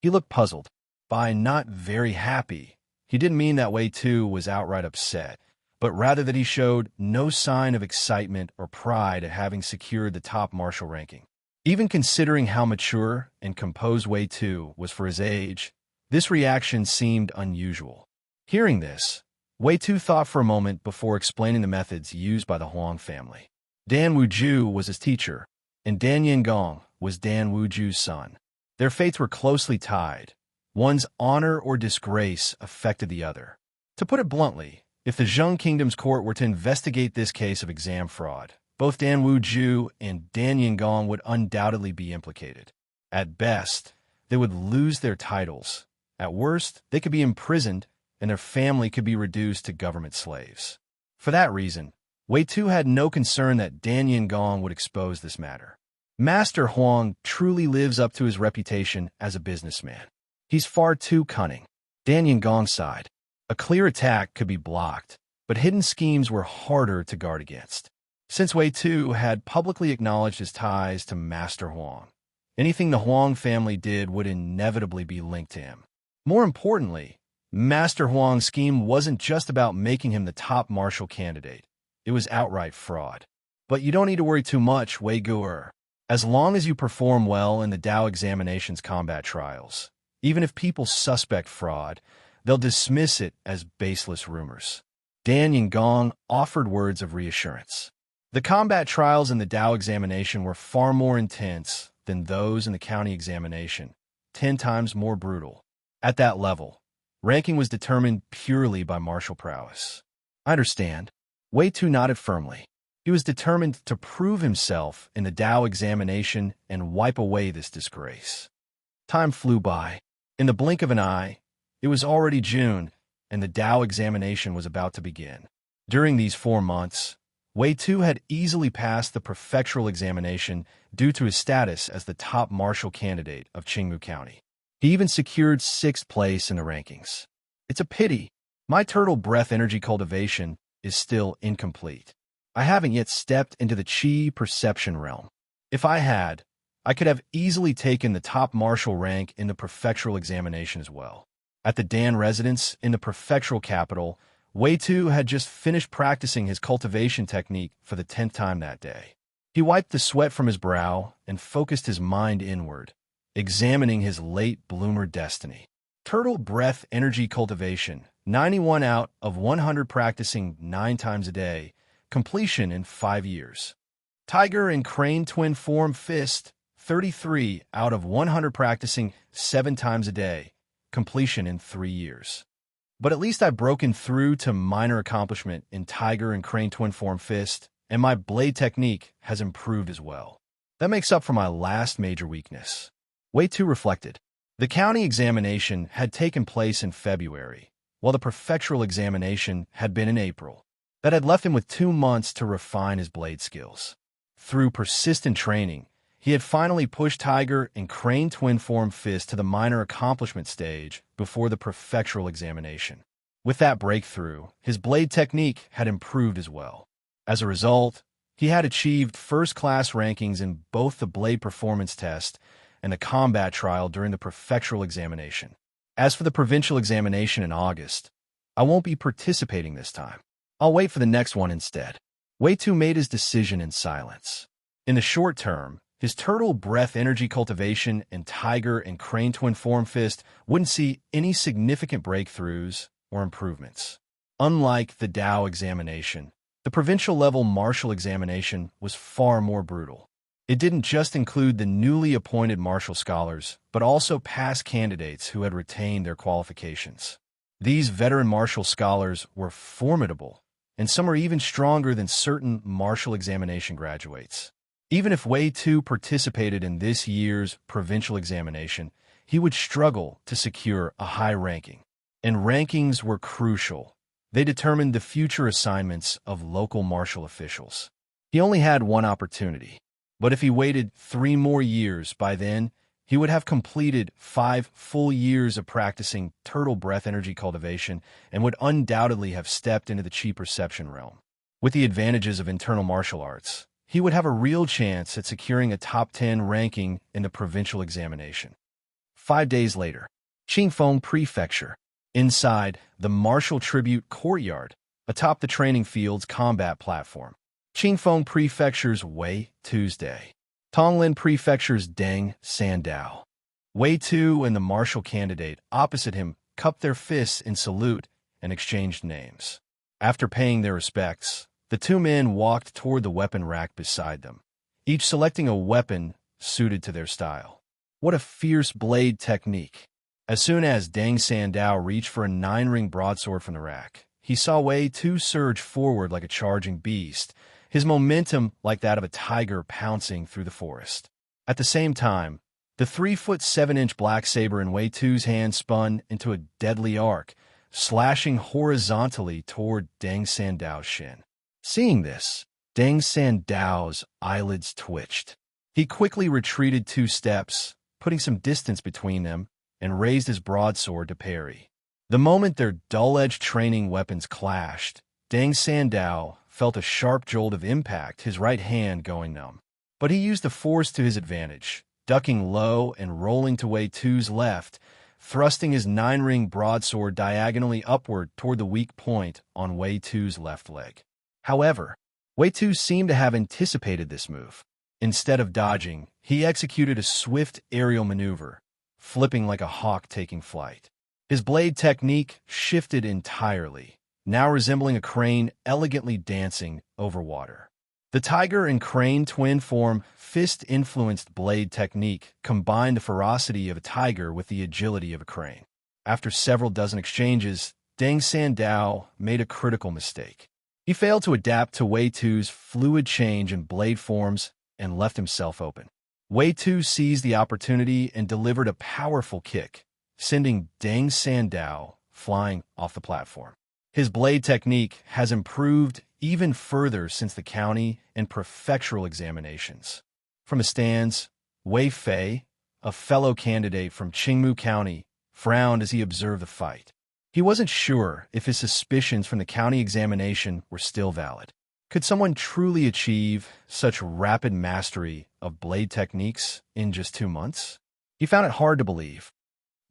He looked puzzled. By not very happy, he didn't mean that Wei Tu was outright upset, but rather that he showed no sign of excitement or pride at having secured the top martial ranking. Even considering how mature and composed Wei Tu was for his age, this reaction seemed unusual. Hearing this, Wei Tu thought for a moment before explaining the methods used by the Huang family. Dan Wuju was his teacher, and Dan Yingong was Dan Wuju's son. Their fates were closely tied. One's honor or disgrace affected the other. To put it bluntly, if the Zheng Kingdom's court were to investigate this case of exam fraud, both Dan Wuju and Dan Yingong would undoubtedly be implicated. At best, they would lose their titles. At worst, they could be imprisoned, and their family could be reduced to government slaves. For that reason, Wei Tu had no concern that Dan Yingong would expose this matter. Master Huang truly lives up to his reputation as a businessman. He's far too cunning. Dan Yingong sighed. A clear attack could be blocked, but hidden schemes were harder to guard against. Since Wei Tu had publicly acknowledged his ties to Master Huang, anything the Huang family did would inevitably be linked to him. More importantly, Master Huang's scheme wasn't just about making him the top martial candidate. It was outright fraud. But you don't need to worry too much, Wei Gur. As long as you perform well in the Dao examination's combat trials, even if people suspect fraud, they'll dismiss it as baseless rumors. Dan Yingong offered words of reassurance. The combat trials in the Dao examination were far more intense than those in the county examination, 10 times more brutal. At that level, ranking was determined purely by martial prowess. I understand. Wei Tu nodded firmly. He was determined to prove himself in the Dao examination and wipe away this disgrace. Time flew by. In the blink of an eye, it was already June, and the Dao examination was about to begin. During these 4 months, Wei Tu had easily passed the prefectural examination due to his status as the top martial candidate of Qingmu County. He even secured 6th place in the rankings. It's a pity my turtle breath energy cultivation is still incomplete. I haven't yet stepped into the Qi perception realm. If I had, I could have easily taken the top martial rank in the prefectural examination as well. At the Dan residence in the prefectural capital, Wei Tu had just finished practicing his cultivation technique for the 10th time that day. He wiped the sweat from his brow and focused his mind inward, examining his late bloomer destiny. Turtle breath energy cultivation, 91 out of 100 practicing 9 times a day, completion in 5 years. Tiger and crane twin form fist, 33 out of 100 practicing 7 times a day, completion in 3 years. But at least I've broken through to minor accomplishment in Tiger and Crane Twin Form Fist, and my blade technique has improved as well. That makes up for my last major weakness. Wei Tu reflected. The county examination had taken place in February, while the prefectural examination had been in April. That had left him with 2 months to refine his blade skills. Through persistent training, he had finally pushed Tiger and Crane Twin Form Fist to the minor accomplishment stage before the prefectural examination. With that breakthrough, his blade technique had improved as well. As a result, he had achieved first-class rankings in both the blade performance test and the combat trial during the prefectural examination. As for the provincial examination in August, I won't be participating this time. I'll wait for the next one instead. Wei Tu made his decision in silence. In the short term, his turtle breath energy cultivation and Tiger and Crane Twin Form Fist wouldn't see any significant breakthroughs or improvements. Unlike the Dao examination, the provincial level martial examination was far more brutal. It didn't just include the newly appointed martial scholars, but also past candidates who had retained their qualifications. These veteran martial scholars were formidable, and some are even stronger than certain martial examination graduates. Even if Wei Tu participated in this year's provincial examination, he would struggle to secure a high ranking. And rankings were crucial. They determined the future assignments of local martial officials. He only had one opportunity, but if he waited 3 more years, by then, he would have completed 5 full years of practicing turtle breath energy cultivation and would undoubtedly have stepped into the Qi perception realm. With the advantages of internal martial arts, he would have a real chance at securing a top 10 ranking in the provincial examination. 5 days later, Qingfeng Prefecture, inside the Martial Tribute Courtyard, atop the training field's combat platform. Qingfeng Prefecture's Wei Tuesday. Tonglin Prefecture's Deng Sandao. Wei Tu and the martial candidate opposite him cupped their fists in salute and exchanged names. After paying their respects, the 2 men walked toward the weapon rack beside them, each selecting a weapon suited to their style. What a fierce blade technique! As soon as Deng Sandao reached for a 9-ring broadsword from the rack, he saw Wei Tu surge forward like a charging beast, his momentum like that of a tiger pouncing through the forest. At the same time, the 3-foot-7-inch black saber in Wei Tu's hand spun into a deadly arc, slashing horizontally toward Deng Sandao's shin. Seeing this, Deng Sandao's eyelids twitched. He quickly retreated 2 steps, putting some distance between them, and raised his broadsword to parry. The moment their dull-edged training weapons clashed, Deng Sandao felt a sharp jolt of impact, his right hand going numb. But he used the force to his advantage, ducking low and rolling to Wei Tu's left, thrusting his 9-ring broadsword diagonally upward toward the weak point on Wei Tu's left leg. However, Wei Tu seemed to have anticipated this move. Instead of dodging, he executed a swift aerial maneuver, flipping like a hawk taking flight. His blade technique shifted entirely, now resembling a crane elegantly dancing over water. The Tiger and Crane Twin Form Fist-influenced blade technique combined the ferocity of a tiger with the agility of a crane. After several dozen exchanges, Deng Sandao made a critical mistake. He failed to adapt to Wei Tu's fluid change in blade forms and left himself open. Wei Tu seized the opportunity and delivered a powerful kick, sending Deng Sandao flying off the platform. His blade technique has improved even further since the county and prefectural examinations. From the stands, Wei Tu, a fellow candidate from Qingmu County, frowned as he observed the fight. He wasn't sure if his suspicions from the county examination were still valid. Could someone truly achieve such rapid mastery of blade techniques in just 2 months? He found it hard to believe.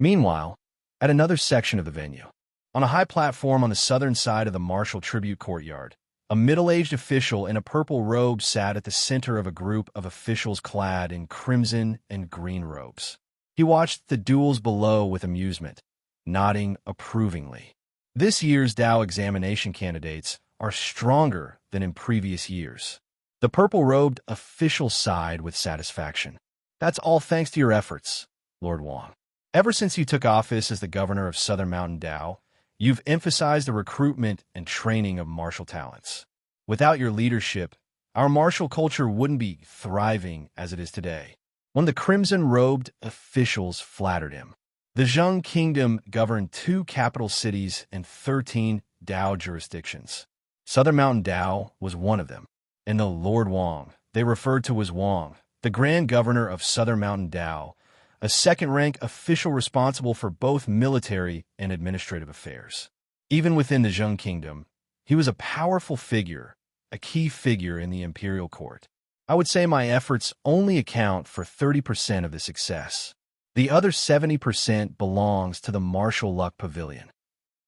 Meanwhile, at another section of the venue, on a high platform on the southern side of the martial tribute courtyard, a middle-aged official in a purple robe sat at the center of a group of officials clad in crimson and green robes. He watched the duels below with amusement, nodding approvingly. This year's Dao examination candidates are stronger than in previous years. The purple-robed official sighed with satisfaction. That's all thanks to your efforts, Lord Wang. Ever since you took office as the governor of Southern Mountain Dao, you've emphasized the recruitment and training of martial talents. Without your leadership, our martial culture wouldn't be thriving as it is today. One of the crimson-robed officials flattered him. The Zheng Kingdom governed 2 capital cities and 13 Dao jurisdictions. Southern Mountain Dao was one of them, and the Lord Wang, they referred to as Wang, the Grand Governor of Southern Mountain Dao, a second-rank official responsible for both military and administrative affairs. Even within the Zheng Kingdom, he was a powerful figure, a key figure in the imperial court. I would say my efforts only account for 30% of the success. The other 70% belongs to the martial luck pavilion.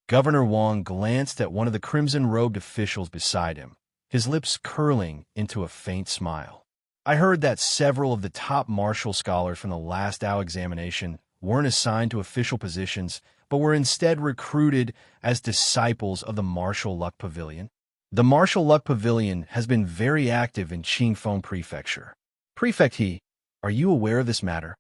Governor Wang glanced at one of the crimson-robed officials beside him, his lips curling into a faint smile. I heard that several of the top martial scholars from the last Dao examination weren't assigned to official positions, but were instead recruited as disciples of the Martial Luck Pavilion. The Martial Luck Pavilion has been very active in Qingfeng Prefecture. Prefect He, are you aware of this matter?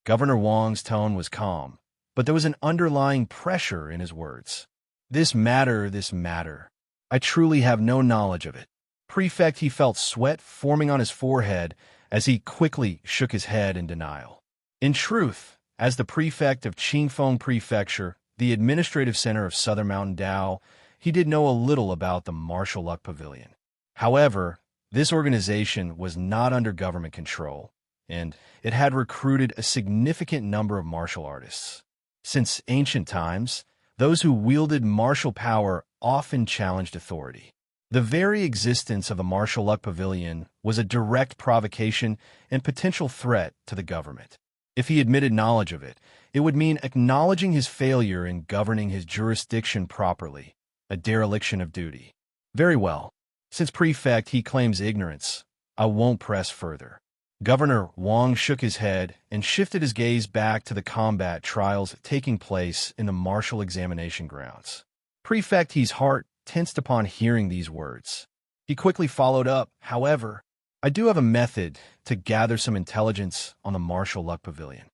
Governor Wang's tone was calm, but there was an underlying pressure in his words. This matter. I truly have no knowledge of it. Prefect He felt sweat forming on his forehead as he quickly shook his head in denial. In truth, as the prefect of Qingfeng Prefecture, the administrative center of Southern Mountain Dao, he did know a little about the Martial Luck Pavilion. However, this organization was not under government control, and it had recruited a significant number of martial artists. Since ancient times, those who wielded martial power often challenged authority. The very existence of the Martial Luck Pavilion was a direct provocation and potential threat to the government. If he admitted knowledge of it, it would mean acknowledging his failure in governing his jurisdiction properly, a dereliction of duty. Very well. Since Prefect He claims ignorance, I won't press further. Governor Wang shook his head and shifted his gaze back to the combat trials taking place in the martial examination grounds. Prefect He's heart tensed upon hearing these words. He quickly followed up, however, I do have a method to gather some intelligence on the Martial Luck Pavilion.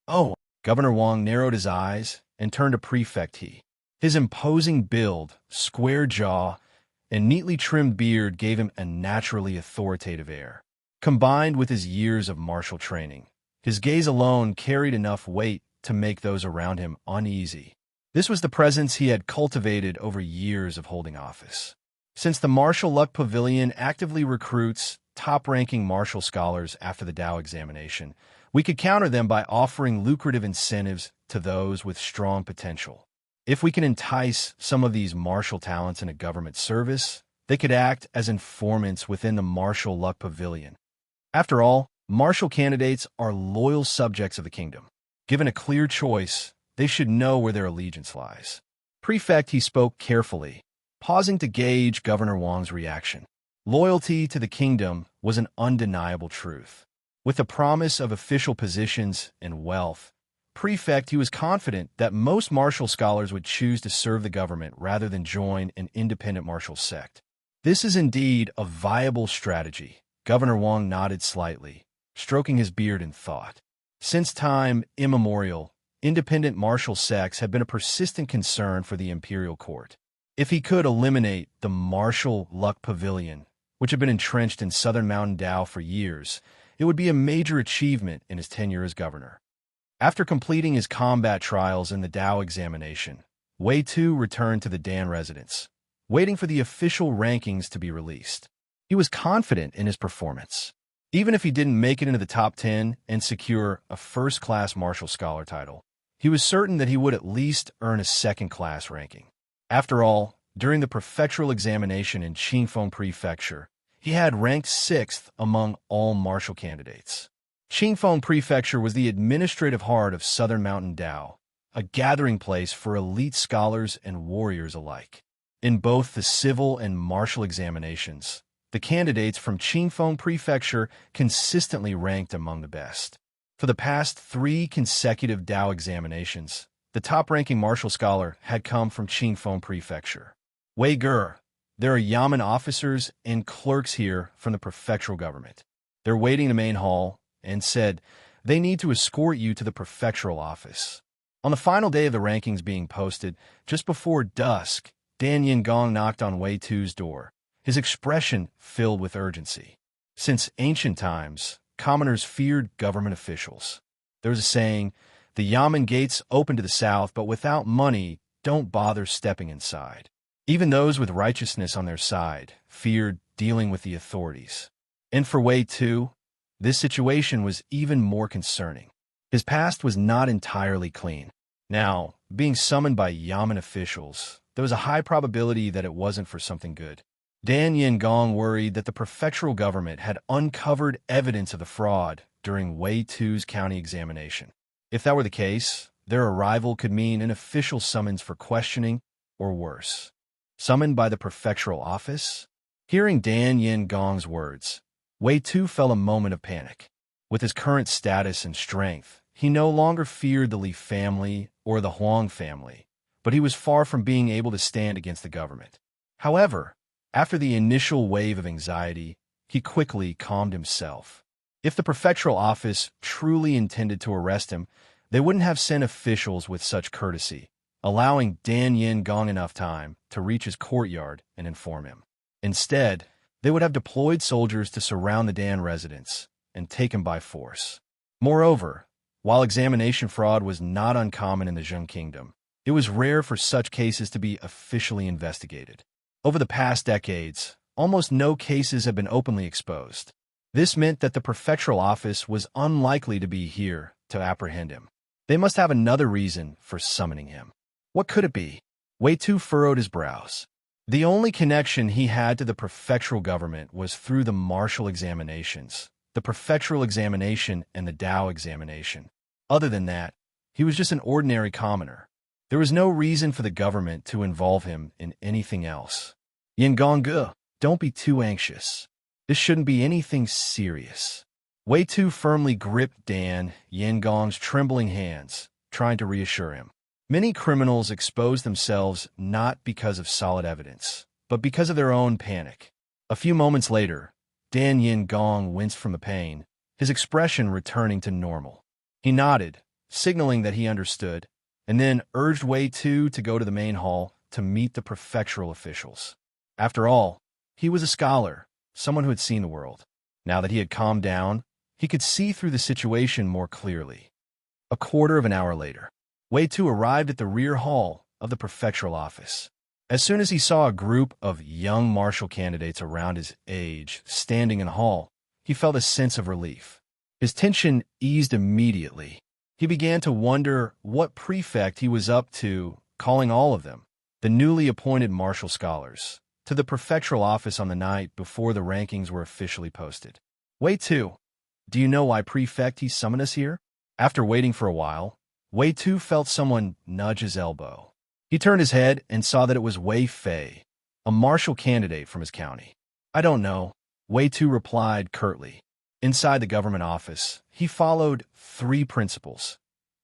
Oh, Governor Wang narrowed his eyes and turned to Prefect He. His imposing build, square jaw, and neatly trimmed beard gave him a naturally authoritative air. Combined with his years of martial training, his gaze alone carried enough weight to make those around him uneasy. This was the presence he had cultivated over years of holding office. Since the Martial Luck Pavilion actively recruits top-ranking martial scholars after the Dao examination, we could counter them by offering lucrative incentives to those with strong potential. If we can entice some of these martial talents into government service, they could act as informants within the Martial Luck Pavilion. After all, martial candidates are loyal subjects of the kingdom. Given a clear choice, they should know where their allegiance lies. Prefect He spoke carefully, pausing to gauge Governor Wang's reaction. Loyalty to the kingdom was an undeniable truth. With the promise of official positions and wealth, Prefect He was confident that most martial scholars would choose to serve the government rather than join an independent martial sect. This is indeed a viable strategy. Governor Wang nodded slightly, stroking his beard in thought. Since time immemorial, independent martial sects have been a persistent concern for the imperial court. If he could eliminate the Martial Luck Pavilion, which had been entrenched in Southern Mountain Dao for years, it would be a major achievement in his tenure as governor. After completing his combat trials in the Dao examination, Wei Tu returned to the Dan residence, waiting for the official rankings to be released. He was confident in his performance. Even if he didn't make it into the top 10 and secure a first-class martial scholar title, he was certain that he would at least earn a second-class ranking. After all, during the prefectural examination in Qingfeng Prefecture, he had ranked 6th among all martial candidates. Qingfeng Prefecture was the administrative heart of Southern Mountain Dao, a gathering place for elite scholars and warriors alike. In both the civil and martial examinations, the candidates from Qingfeng Prefecture consistently ranked among the best. For the past 3 consecutive Dao examinations, the top-ranking martial scholar had come from Qingfeng Prefecture. Wei Ger, there are Yamen officers and clerks here from the prefectural government. They're waiting in the main hall and said they need to escort you to the prefectural office. On the final day of the rankings being posted, just before dusk, Dan Yingong knocked on Wei Tu's door, his expression filled with urgency. Since ancient times, commoners feared government officials. There was a saying, the Yamen gates open to the south, but without money, don't bother stepping inside. Even those with righteousness on their side feared dealing with the authorities. And for Wei Tu, this situation was even more concerning. His past was not entirely clean. Now, being summoned by Yamen officials, there was a high probability that it wasn't for something good. Dan Yingong worried that the prefectural government had uncovered evidence of the fraud during Wei Tu's county examination. If that were the case, their arrival could mean an official summons for questioning, or worse, summoned by the prefectural office? Hearing Dan Yingong's words, Wei Tu felt a moment of panic. With his current status and strength, he no longer feared the Li family or the Huang family, but he was far from being able to stand against the government. However, after the initial wave of anxiety, he quickly calmed himself. If the prefectural office truly intended to arrest him, they wouldn't have sent officials with such courtesy, allowing Dan Yingong enough time to reach his courtyard and inform him. Instead, they would have deployed soldiers to surround the Dan residence and take him by force. Moreover, while examination fraud was not uncommon in the Zheng Kingdom, it was rare for such cases to be officially investigated. Over the past decades, almost no cases have been openly exposed. This meant that the prefectural office was unlikely to be here to apprehend him. They must have another reason for summoning him. What could it be? Wei Tu furrowed his brows. The only connection he had to the prefectural government was through the martial examinations, the prefectural examination and the Dao examination. Other than that, he was just an ordinary commoner. There was no reason for the government to involve him in anything else. Yingong, don't be too anxious. This shouldn't be anything serious. Wei Tu firmly gripped Dan Yingong's trembling hands, trying to reassure him. Many criminals expose themselves not because of solid evidence, but because of their own panic. A few moments later, Dan Yingong winced from the pain, his expression returning to normal. He nodded, signaling that he understood, and then urged Wei Tu to go to the main hall to meet the prefectural officials. After all, he was a scholar, someone who had seen the world. Now that he had calmed down, he could see through the situation more clearly. A quarter of an hour later, Wei Tu arrived at the rear hall of the prefectural office. As soon as he saw a group of young martial candidates around his age standing in the hall, he felt a sense of relief. His tension eased immediately. He began to wonder what prefect he was up to, calling all of them, the newly appointed martial scholars, to the prefectural office on the night before the rankings were officially posted. Wei Tu, do you know why prefect he summoned us here? After waiting for a while, Wei Tu felt someone nudge his elbow. He turned his head and saw that it was Wei Fei, a martial candidate from his county. I don't know, Wei Tu replied curtly. Inside the government office, he followed 3 principles: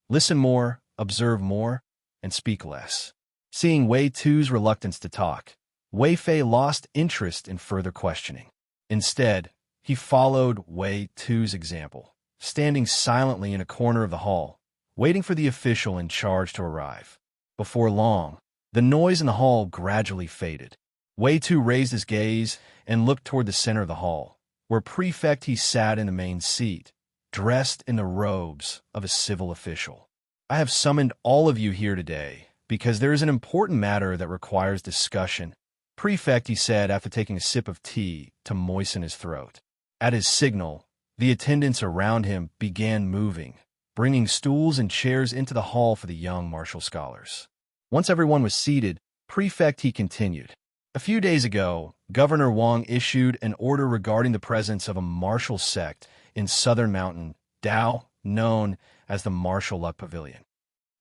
listen more, observe more, and speak less. Seeing Wei Tu's reluctance to talk, Wei Fei lost interest in further questioning. Instead, he followed Wei Tu's example, standing silently in a corner of the hall, waiting for the official in charge to arrive. Before long, the noise in the hall gradually faded. Wei Tu raised his gaze and looked toward the center of the hall, where prefect he sat in the main seat, dressed in the robes of a civil official. I have summoned all of you here today because there is an important matter that requires discussion. Prefect, he said after taking a sip of tea to moisten his throat. At his signal, the attendants around him began moving, bringing stools and chairs into the hall for the young martial scholars. Once everyone was seated, Prefect, he continued. A few days ago, Governor Wang issued an order regarding the presence of a martial sect in Southern Mountain, Dao, known as the Martial Luck Pavilion.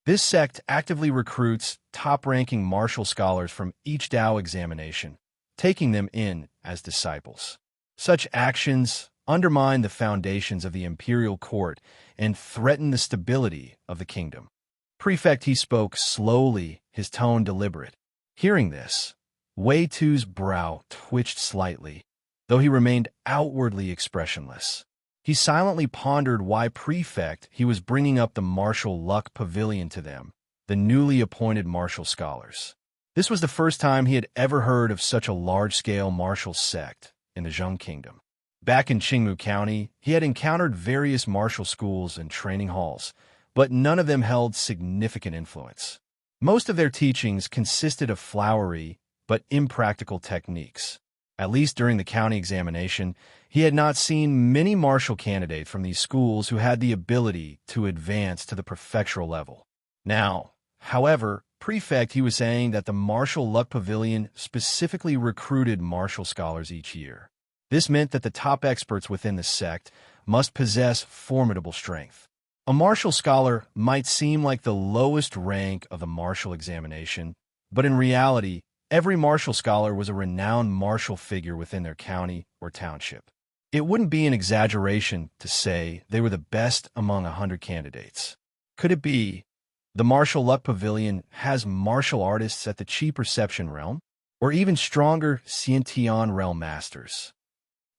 This sect actively recruits top-ranking martial scholars from each Dao examination, taking them in as disciples. Such actions undermine the foundations of the imperial court and threaten the stability of the kingdom. Prefect, he spoke slowly, his tone deliberate. Hearing this, Wei Tu's brow twitched slightly, though he remained outwardly expressionless. He silently pondered why Prefect he was bringing up the Martial Luck Pavilion to them, the newly appointed martial scholars. This was the first time he had ever heard of such a large-scale martial sect in the Zheng Kingdom. Back in Qingmu County, he had encountered various martial schools and training halls, but none of them held significant influence. Most of their teachings consisted of flowery but impractical techniques. At least during the county examination, he had not seen many martial candidates from these schools who had the ability to advance to the prefectural level. Now, however, Prefect he was saying that the Martial Luck Pavilion specifically recruited martial scholars each year. This meant that the top experts within the sect must possess formidable strength. A martial scholar might seem like the lowest rank of the martial examination, but in reality, every martial scholar was a renowned martial figure within their county or township. It wouldn't be an exaggeration to say they were the best among 100 candidates. Could it be the Martial Luck Pavilion has martial artists at the Qi Perception realm, or even stronger Xiantian realm masters?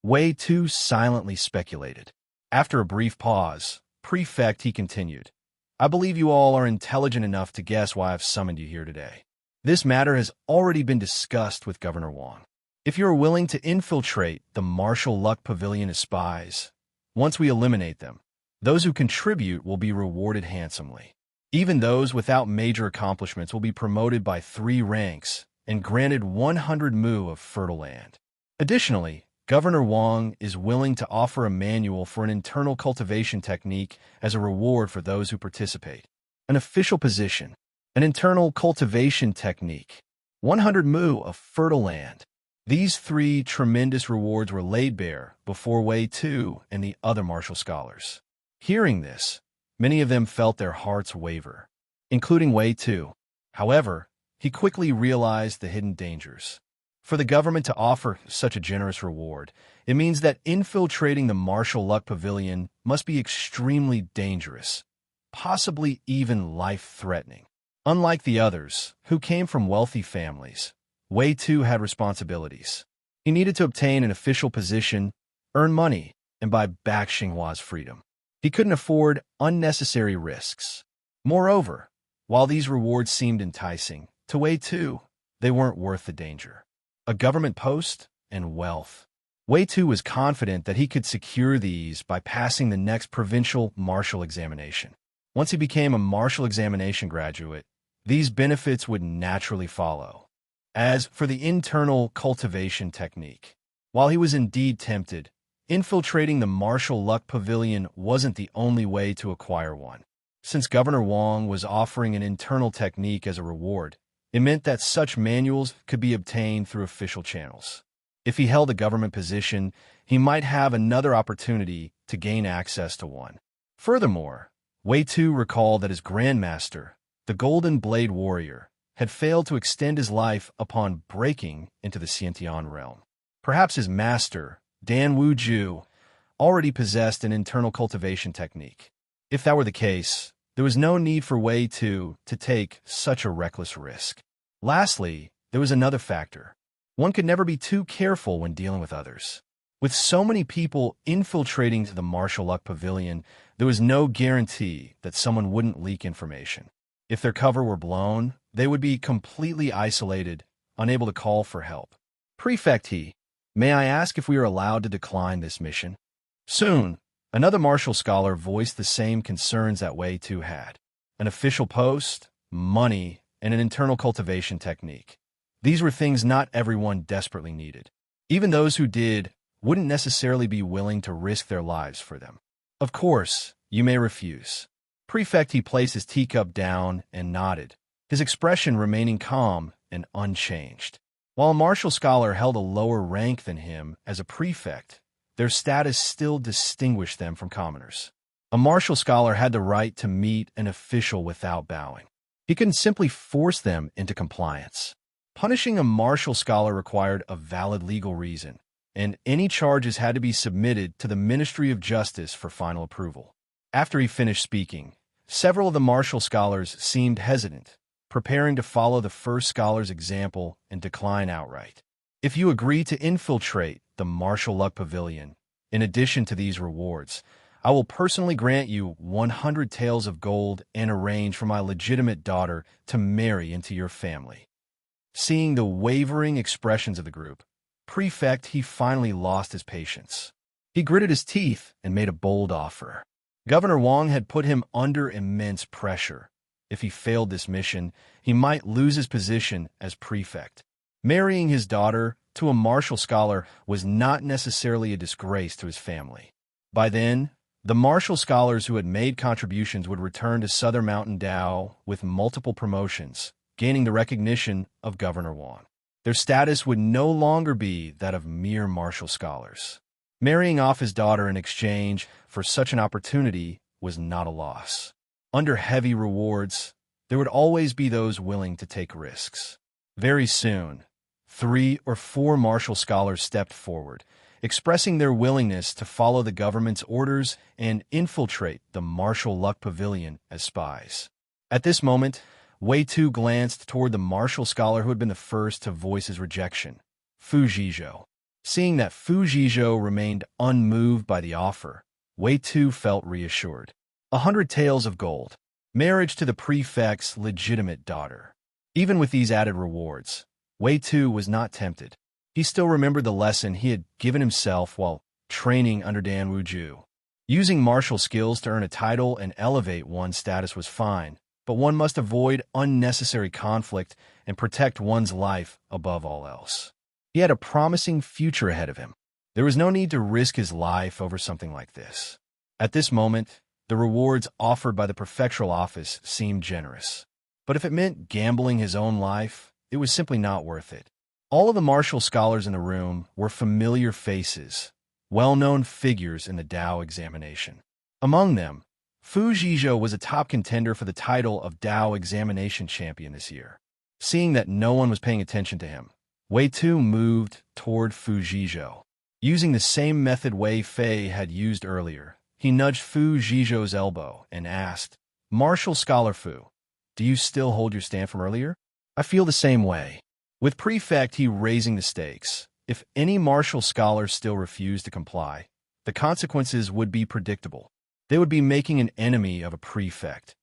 Wei Tu silently speculated. After a brief pause, Prefect he continued, I believe you all are intelligent enough to guess why I've summoned you here today. This matter has already been discussed with Governor Wang. If you are willing to infiltrate the Martial Luck Pavilion as spies, once we eliminate them, those who contribute will be rewarded handsomely. Even those without major accomplishments will be promoted by 3 ranks and granted 100 mu of fertile land. Additionally, Governor Wang is willing to offer a manual for an internal cultivation technique as a reward for those who participate. An official position, an internal cultivation technique, 100 mu of fertile land. These 3 tremendous rewards were laid bare before Wei Tu and the other martial scholars. Hearing this, many of them felt their hearts waver, including Wei Tu. However, he quickly realized the hidden dangers. For the government to offer such a generous reward, it means that infiltrating the Martial Luck Pavilion must be extremely dangerous, possibly even life-threatening. Unlike the others, who came from wealthy families, Wei Tu had responsibilities. He needed to obtain an official position, earn money, and buy back Xinghua's freedom. He couldn't afford unnecessary risks. Moreover, while these rewards seemed enticing, to Wei Tu, they weren't worth the danger. A government post and wealth. Wei Tu was confident that he could secure these by passing the next provincial martial examination. Once he became a martial examination graduate, these benefits would naturally follow. As for the internal cultivation technique, while he was indeed tempted, infiltrating the Martial Luck Pavilion wasn't the only way to acquire one. Since Governor Wang was offering an internal technique as a reward, it meant that such manuals could be obtained through official channels. If he held a government position, he might have another opportunity to gain access to one. Furthermore, Wei Tu recalled that his grandmaster, the Golden Blade Warrior, had failed to extend his life upon breaking into the Xiantian realm. Perhaps his master, Dan Wuju, already possessed an internal cultivation technique. If that were the case, there was no need for Wei Tu to take such a reckless risk. Lastly, there was another factor. One could never be too careful when dealing with others. With so many people infiltrating the Martial Luck Pavilion, there was no guarantee that someone wouldn't leak information. If their cover were blown, they would be completely isolated, unable to call for help. Prefect he, may I ask if we are allowed to decline this mission? Soon, another martial scholar voiced the same concerns that Wei Tu had. An official post, money, and an internal cultivation technique. These were things not everyone desperately needed. Even those who did wouldn't necessarily be willing to risk their lives for them. Of course, you may refuse. Prefect, he placed his teacup down and nodded, his expression remaining calm and unchanged. While a martial scholar held a lower rank than him as a prefect, their status still distinguished them from commoners. A martial scholar had the right to meet an official without bowing. He couldn't simply force them into compliance. Punishing a martial scholar required a valid legal reason, and any charges had to be submitted to the Ministry of Justice for final approval. After he finished speaking, several of the martial scholars seemed hesitant, preparing to follow the first scholar's example and decline outright. If you agree to infiltrate the Martial Luck Pavilion, in addition to these rewards, I will personally grant you 100 taels of gold and arrange for my legitimate daughter to marry into your family. Seeing the wavering expressions of the group, Prefect, he finally lost his patience. He gritted his teeth and made a bold offer. Governor Wang had put him under immense pressure. If he failed this mission, he might lose his position as prefect. Marrying his daughter to a martial scholar was not necessarily a disgrace to his family. By then, the martial scholars who had made contributions would return to Southern Mountain Dao with multiple promotions, gaining the recognition of Governor Wang. Their status would no longer be that of mere martial scholars. Marrying off his daughter in exchange for such an opportunity was not a loss. Under heavy rewards, there would always be those willing to take risks. Very soon, 3 or 4 martial scholars stepped forward, expressing their willingness to follow the government's orders and infiltrate the Martial Luck Pavilion as spies. At this moment, Wei Tu glanced toward the martial scholar who had been the first to voice his rejection, Fu Zhizhou. Seeing that Fu Zhizhou remained unmoved by the offer, Wei Tu felt reassured. 100 taels of gold, marriage to the prefect's legitimate daughter. Even with these added rewards, Wei Tu was not tempted. He still remembered the lesson he had given himself while training under Dan Wuju. Using martial skills to earn a title and elevate one's status was fine, but one must avoid unnecessary conflict and protect one's life above all else. He had a promising future ahead of him. There was no need to risk his life over something like this. At this moment, the rewards offered by the prefectural office seemed generous. But if it meant gambling his own life, it was simply not worth it. All of the martial scholars in the room were familiar faces, well-known figures in the Dao examination. Among them, Fu Zhizhou was a top contender for the title of Dao examination champion this year. Seeing that no one was paying attention to him, Wei Tu moved toward Fu Zhizhou. Using the same method Wei Fei had used earlier, he nudged Fu Zhizhou's elbow and asked, "Martial Scholar Fu, do you still hold your stand from earlier?" "I feel the same way." With Prefect, he raising the stakes. If any martial scholars still refused to comply, the consequences would be predictable. They would be making an enemy of a prefect,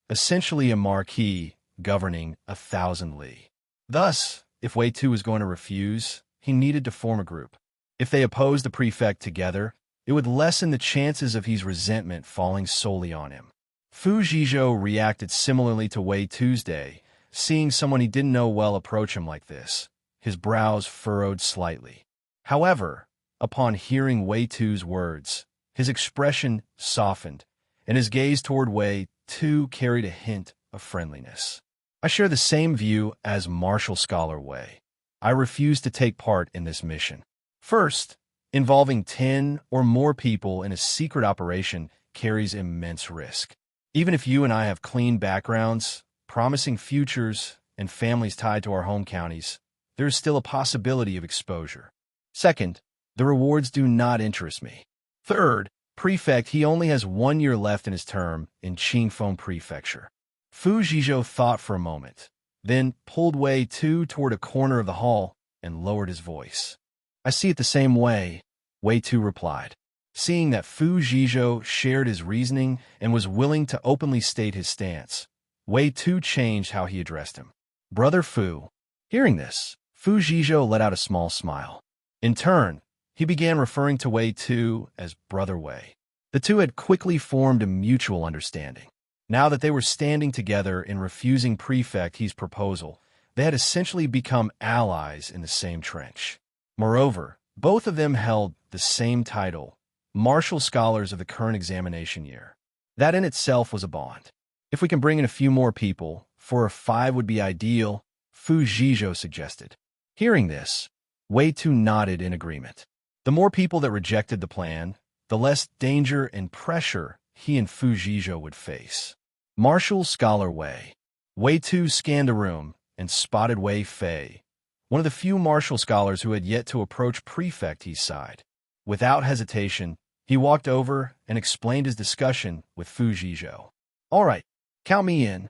essentially a marquis governing 1,000 li. Thus, if Wei Tu was going to refuse, he needed to form a group. If they opposed the prefect together, it would lessen the chances of his resentment falling solely on him. Fu Zhizhou reacted similarly to Wei Tu's day, seeing someone he didn't know well approach him like this. His brows furrowed slightly. However, upon hearing Wei Tu's words, his expression softened, and his gaze toward Wei Tu carried a hint of friendliness. "I share the same view as Martial Scholar Wei. I refuse to take part in this mission. First, involving 10 or more people in a secret operation carries immense risk. Even if you and I have clean backgrounds, promising futures, and families tied to our home counties, there is still a possibility of exposure. Second, the rewards do not interest me. Third, Prefect, he only has 1 year left in his term in Qingfeng Prefecture." Fu Zhizhou thought for a moment, then pulled Wei Tu toward a corner of the hall and lowered his voice. "I see it the same way," Wei Tu replied. Seeing that Fu Zhizhou shared his reasoning and was willing to openly state his stance, Wei Tu changed how he addressed him. "Brother Fu." Hearing this, Fu Zhizhou let out a small smile. In turn, he began referring to Wei Tu as Brother Wei. The two had quickly formed a mutual understanding. Now that they were standing together in refusing Prefect He's proposal, they had essentially become allies in the same trench. Moreover, both of them held the same title, Martial Scholars of the current examination year. That in itself was a bond. If we can bring in a few more people, 4 or 5 would be ideal, Fu Zhizhou suggested. Hearing this, Wei Tu nodded in agreement. The more people that rejected the plan, the less danger and pressure he and Fu Zhizhou would face. Martial Scholar Wei Tu scanned the room and spotted Wei Fei, one of the few martial scholars who had yet to approach Prefect He's side. Without hesitation, he walked over and explained his discussion with Fu Zhizhou. All right, count me in.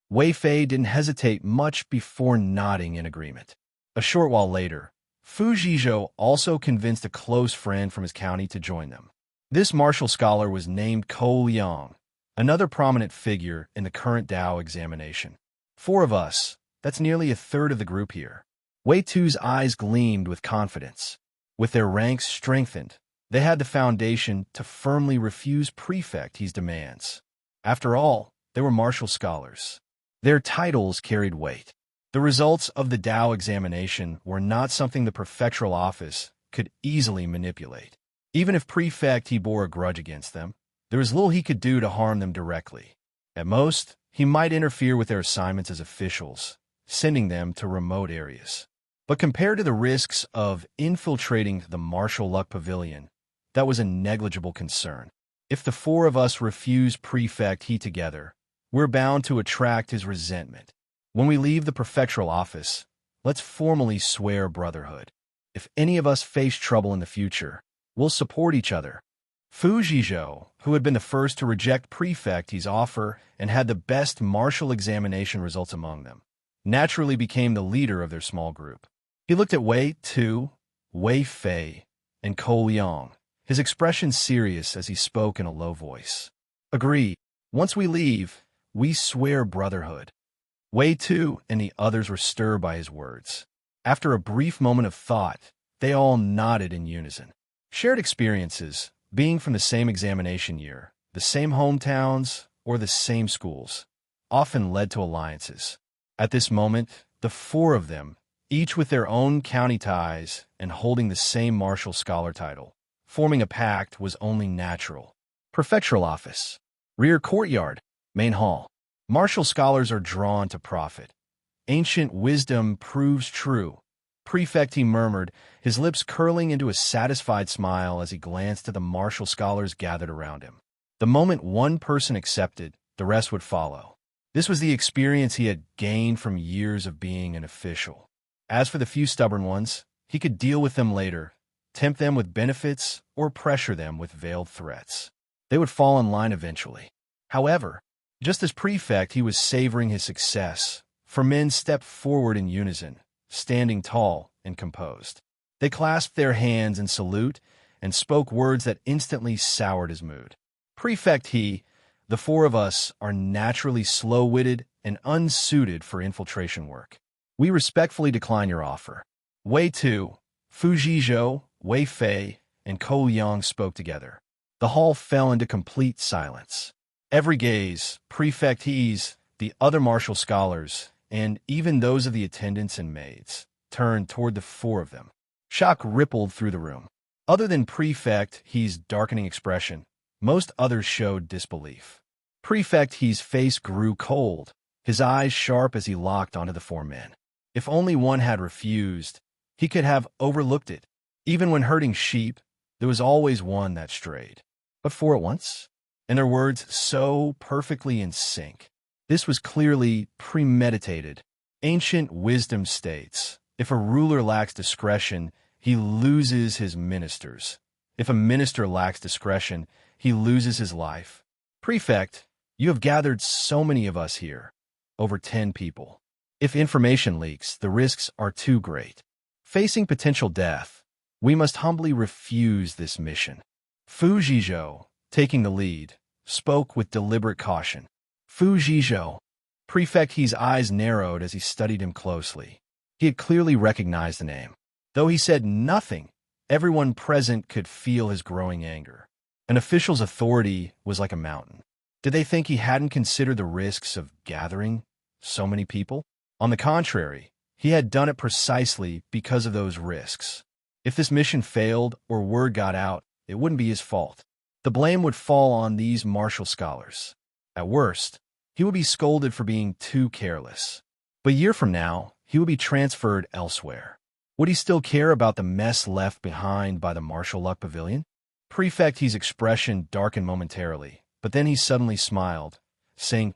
Wei Fei didn't hesitate much before nodding in agreement. A short while later, Fu Zhizhou also convinced a close friend from his county to join them. This martial scholar was named Ko Liang, another prominent figure in the current Dao examination. 4 of us, that's nearly a third of the group here. Wei Tu's eyes gleamed with confidence. With their ranks strengthened, they had the foundation to firmly refuse Prefect He's demands. After all, they were martial scholars. Their titles carried weight. The results of the Dao examination were not something the prefectural office could easily manipulate. Even if Prefect He bore a grudge against them, there was little he could do to harm them directly. At most, he might interfere with their assignments as officials, sending them to remote areas. But compared to the risks of infiltrating the Martial Luck Pavilion, that was a negligible concern. If the 4 of us refuse Prefect He together, we're bound to attract his resentment. When we leave the prefectural office, let's formally swear brotherhood. If any of us face trouble in the future, we'll support each other. Fu Zhizhou, who had been the first to reject Prefect He's offer and had the best martial examination results among them, naturally became the leader of their small group. He looked at Wei Tu, Wei Fei, and Ko Liang, his expression serious as he spoke in a low voice. Agreed. Once we leave, we swear brotherhood. Wei Tu and the others were stirred by his words. After a brief moment of thought, they all nodded in unison. Shared experiences, being from the same examination year, the same hometowns, or the same schools, often led to alliances. At this moment, the 4 of them, each with their own county ties and holding the same martial scholar title, forming a pact was only natural. Prefectural office, rear courtyard, main hall. Martial scholars are drawn to profit. Ancient wisdom proves true. Prefect He murmured, his lips curling into a satisfied smile as he glanced at the martial scholars gathered around him. The moment one person accepted, the rest would follow. This was the experience he had gained from years of being an official. As for the few stubborn ones, he could deal with them later, tempt them with benefits, or pressure them with veiled threats. They would fall in line eventually. However, just as Prefect He was savoring his success, 4 men stepped forward in unison, standing tall and composed. They clasped their hands in salute and spoke words that instantly soured his mood. Prefect He, the 4 of us are naturally slow-witted and unsuited for infiltration work. We respectfully decline your offer. Wei Tu, Fu Zhizhou, Wei Fei, and Ko Liang spoke together. The hall fell into complete silence. Every gaze, Prefect He's, the other martial scholars, and even those of the attendants and maids, turned toward the 4 of them. Shock rippled through the room. Other than Prefect He's darkening expression, most others showed disbelief. Prefect He's face grew cold, his eyes sharp as he locked onto the 4 men. If only one had refused, he could have overlooked it. Even when herding sheep, there was always one that strayed. But 4 at once? And their words so perfectly in sync. This was clearly premeditated. Ancient wisdom states, if a ruler lacks discretion, he loses his ministers. If a minister lacks discretion, he loses his life. Prefect, you have gathered so many of us here, over 10 people. If information leaks, the risks are too great. Facing potential death, we must humbly refuse this mission. Fu Zhizhou, taking the lead, spoke with deliberate caution. Fu Zhizhou. Prefect He's eyes narrowed as he studied him closely. He had clearly recognized the name. Though he said nothing, everyone present could feel his growing anger. An official's authority was like a mountain. Did they think he hadn't considered the risks of gathering so many people? On the contrary, he had done it precisely because of those risks. If this mission failed or word got out, it wouldn't be his fault. The blame would fall on these martial scholars. At worst, he would be scolded for being too careless. But a year from now, he would be transferred elsewhere. Would he still care about the mess left behind by the martial luck pavilion? Prefect He's expression darkened momentarily, but then he suddenly smiled, saying,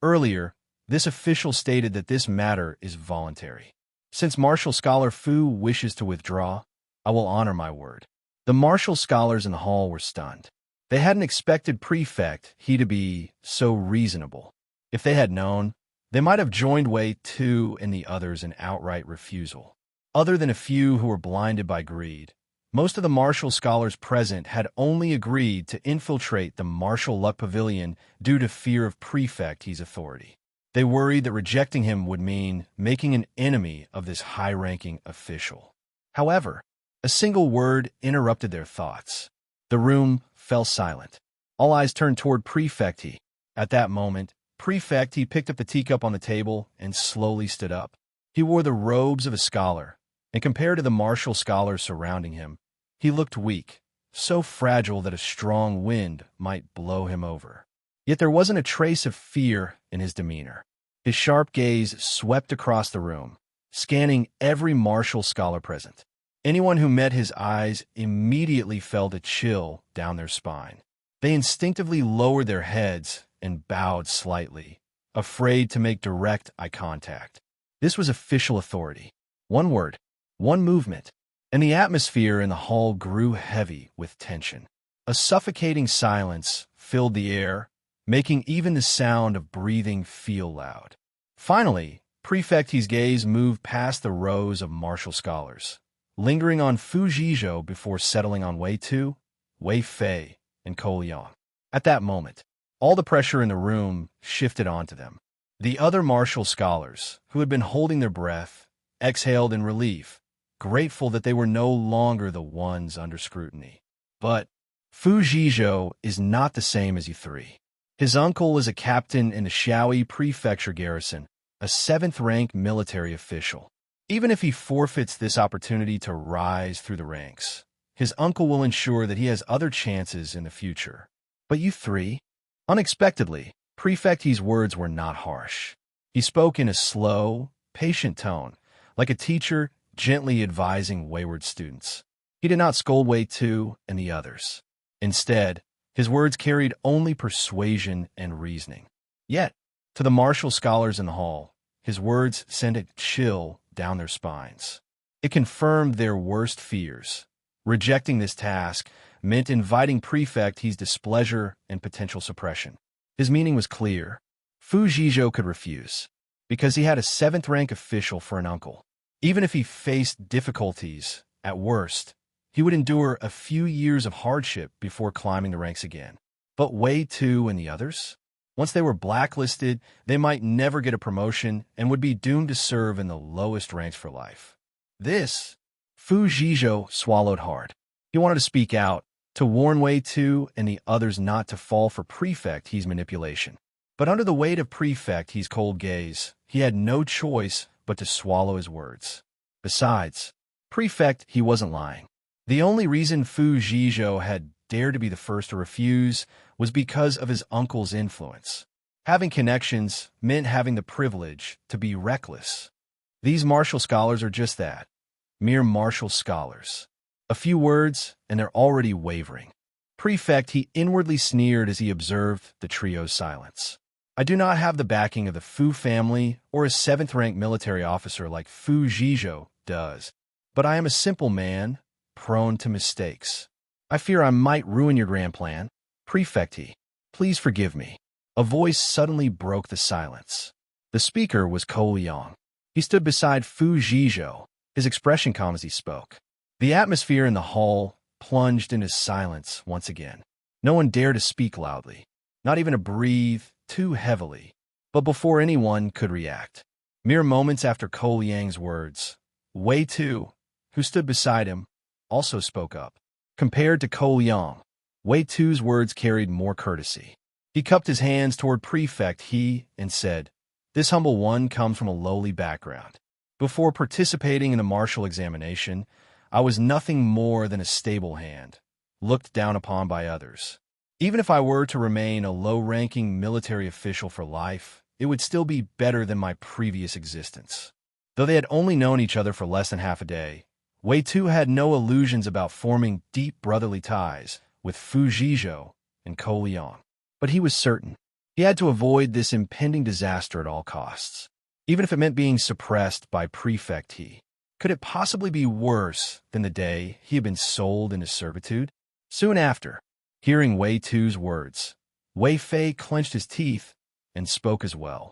"Earlier, this official stated that this matter is voluntary. Since martial scholar Fu wishes to withdraw, I will honor my word." The martial scholars in the hall were stunned. They hadn't expected Prefect He to be so reasonable. If they had known, they might have joined Wei Tu and the others in outright refusal. Other than a few who were blinded by greed, most of the martial scholars present had only agreed to infiltrate the martial luck pavilion due to fear of Prefect He's authority. They worried that rejecting him would mean making an enemy of this high-ranking official. However, a single word interrupted their thoughts. The room fell silent. All eyes turned toward Prefect He. At that moment, Prefect He picked up the teacup on the table and slowly stood up. He wore the robes of a scholar, and compared to the martial scholars surrounding him, he looked weak, so fragile that a strong wind might blow him over. Yet there wasn't a trace of fear in his demeanor. His sharp gaze swept across the room, scanning every martial scholar present. Anyone who met his eyes immediately felt a chill down their spine. They instinctively lowered their heads and bowed slightly, afraid to make direct eye contact. This was official authority. One word, one movement, and the atmosphere in the hall grew heavy with tension. A suffocating silence filled the air, making even the sound of breathing feel loud. Finally, Prefect He's gaze moved past the rows of martial scholars, lingering on Fu Zhizhou before settling on Wei Tu, Wei Fei, and Ko Liang. At that moment, all the pressure in the room shifted onto them. The other martial scholars, who had been holding their breath, exhaled in relief, grateful that they were no longer the ones under scrutiny. But Fu Zhizhou is not the same as you three. His uncle is a captain in the Shaoi Prefecture garrison, a 7th-rank military official. Even if he forfeits this opportunity to rise through the ranks, his uncle will ensure that he has other chances in the future. But you three? Unexpectedly, Prefect He's words were not harsh. He spoke in a slow, patient tone, like a teacher gently advising wayward students. He did not scold Wei Tu and the others. Instead, his words carried only persuasion and reasoning. Yet, to the martial scholars in the hall, his words sent a chill down their spines. It confirmed their worst fears. Rejecting this task meant inviting Prefect He's displeasure and potential suppression. His meaning was clear. Fu Zhizhou could refuse, because he had a 7th-rank official for an uncle. Even if he faced difficulties, at worst, he would endure a few years of hardship before climbing the ranks again. But Wei Tu and the others? Once they were blacklisted, they might never get a promotion and would be doomed to serve in the lowest ranks for life. This, Fu Zhizhou swallowed hard. He wanted to speak out, to warn Wei Tu and the others not to fall for Prefect He's manipulation. But under the weight of Prefect He's cold gaze, he had no choice but to swallow his words. Besides, Prefect He wasn't lying. The only reason Fu Zhizhou had dared to be the first to refuse was because of his uncle's influence. Having connections meant having the privilege to be reckless. These martial scholars are just that, mere martial scholars. A few words, and they're already wavering. Prefect He inwardly sneered as he observed the trio's silence. I do not have the backing of the Fu family or a 7th-rank military officer like Fu Zhizhou does, but I am a simple man, prone to mistakes. I fear I might ruin your grand plan. Prefect He, please forgive me. A voice suddenly broke the silence. The speaker was Ko Liang. He stood beside Fu Zhizhou, his expression calm as he spoke. The atmosphere in the hall plunged into silence once again. No one dared to speak loudly, not even to breathe too heavily. But before anyone could react, mere moments after Ko Liang's words, Wei Tu, who stood beside him, also spoke up. Compared to Ko Liang, Wei Tu's words carried more courtesy. He cupped his hands toward Prefect He and said, "This humble one comes from a lowly background. Before participating in the martial examination, I was nothing more than a stable hand, looked down upon by others. Even if I were to remain a low-ranking military official for life, it would still be better than my previous existence." Though they had only known each other for less than half a day, Wei Tu had no illusions about forming deep brotherly ties with Fu Zhizhou and Ko Liang. But he was certain he had to avoid this impending disaster at all costs, even if it meant being suppressed by Prefect He. Could it possibly be worse than the day he had been sold into servitude? Soon after, hearing Wei Tu's words, Wei Fei clenched his teeth and spoke as well,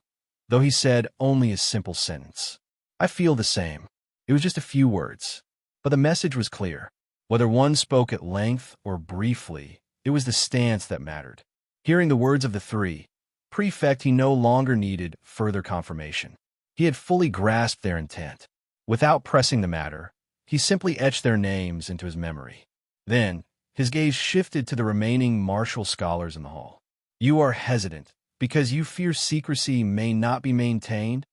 though he said only a simple sentence. "I feel the same." It was just a few words, but the message was clear. Whether one spoke at length or briefly, it was the stance that mattered. Hearing the words of the three, Prefect He no longer needed further confirmation. He had fully grasped their intent. Without pressing the matter, he simply etched their names into his memory. Then, his gaze shifted to the remaining martial scholars in the hall. "You are hesitant because you fear secrecy may not be maintained?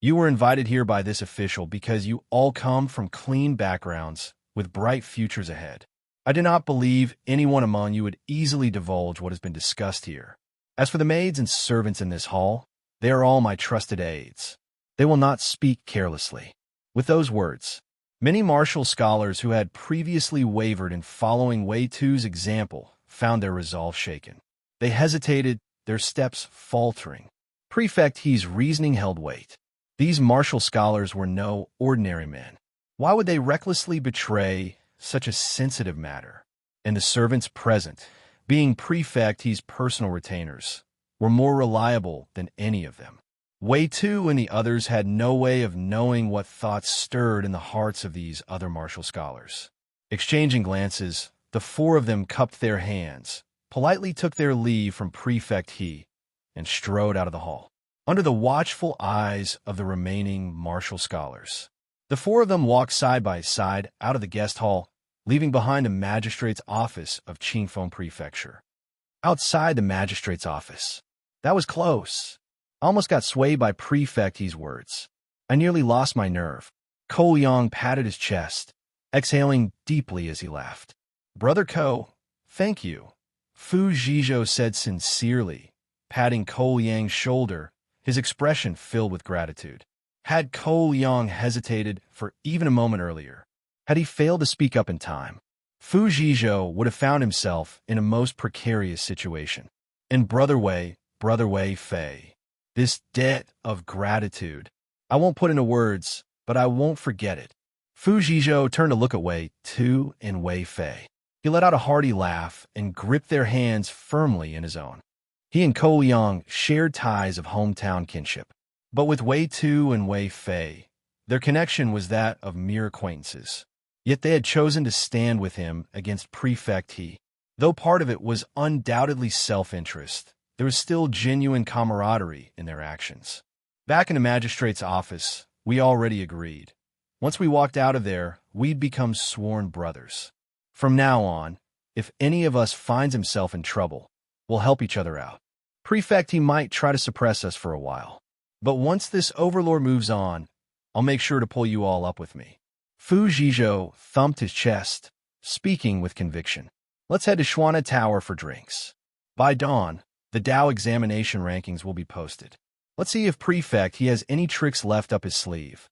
You were invited here by this official because you all come from clean backgrounds with bright futures ahead. I do not believe anyone among you would easily divulge what has been discussed here. As for the maids and servants in this hall, they are all my trusted aides. They will not speak carelessly." With those words, many martial scholars who had previously wavered in following Wei Tu's example found their resolve shaken. They hesitated, their steps faltering. Prefect He's reasoning held weight. These martial scholars were no ordinary men. Why would they recklessly betray such a sensitive matter? And the servants present, being Prefect He's personal retainers, were more reliable than any of them. Wei Tu and the others had no way of knowing what thoughts stirred in the hearts of these other martial scholars. Exchanging glances, the four of them cupped their hands, politely took their leave from Prefect He, and strode out of the hall, under the watchful eyes of the remaining martial scholars. The four of them walked side by side out of the guest hall, leaving behind the magistrate's office of Qingfeng Prefecture. Outside the magistrate's office. That was close. I almost got swayed by Prefect He's words. I nearly lost my nerve. Ko Liang patted his chest, exhaling deeply as he laughed. "Brother Ko, thank you," Fu Zhizhou said sincerely, patting Ko Liang's shoulder, his expression filled with gratitude. Had Ko Liang hesitated for even a moment earlier, had he failed to speak up in time, Fu Zhizhou would have found himself in a most precarious situation. And Brother Wei Fei, this debt of gratitude, I won't put into words, but I won't forget it. Fu Zhizhou turned to look at Wei Tu and Wei Fei. He let out a hearty laugh and gripped their hands firmly in his own. He and Ko Liang shared ties of hometown kinship. But with Wei Tu and Wei Fei, their connection was that of mere acquaintances. Yet they had chosen to stand with him against Prefect He. Though part of it was undoubtedly self-interest, there was still genuine camaraderie in their actions. Back in the magistrate's office, we already agreed. Once we walked out of there, we'd become sworn brothers. From now on, if any of us finds himself in trouble, we'll help each other out. Prefect He might try to suppress us for a while. But once this overlord moves on, I'll make sure to pull you all up with me. Fu Zhizhou thumped his chest, speaking with conviction. Let's head to Shuana Tower for drinks. By dawn, the Dao examination rankings will be posted. Let's see if Prefect He has any tricks left up his sleeve.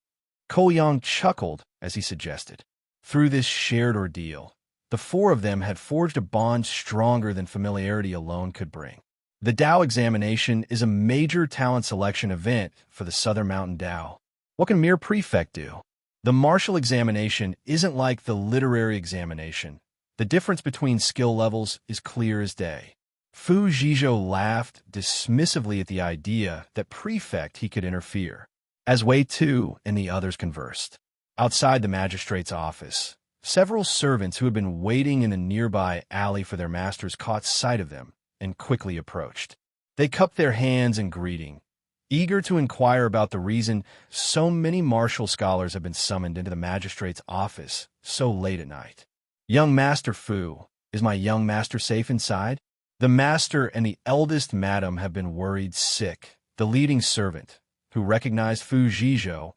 Ko Liang chuckled as he suggested. Through this shared ordeal, the four of them had forged a bond stronger than familiarity alone could bring. The Dao examination is a major talent selection event for the Southern Mountain Dao. What can mere prefect do? The martial examination isn't like the literary examination. The difference between skill levels is clear as day. Fu Zhizhou laughed dismissively at the idea that Prefect He could interfere, as Wei Tu and the others conversed. Outside the magistrate's office, several servants who had been waiting in the nearby alley for their masters caught sight of them and quickly approached. They cupped their hands in greeting, eager to inquire about the reason so many martial scholars have been summoned into the magistrate's office so late at night. "Young Master Fu, is my young master safe inside?" The master and the eldest madam have been worried sick. The leading servant, who recognized Fu Zhizhou,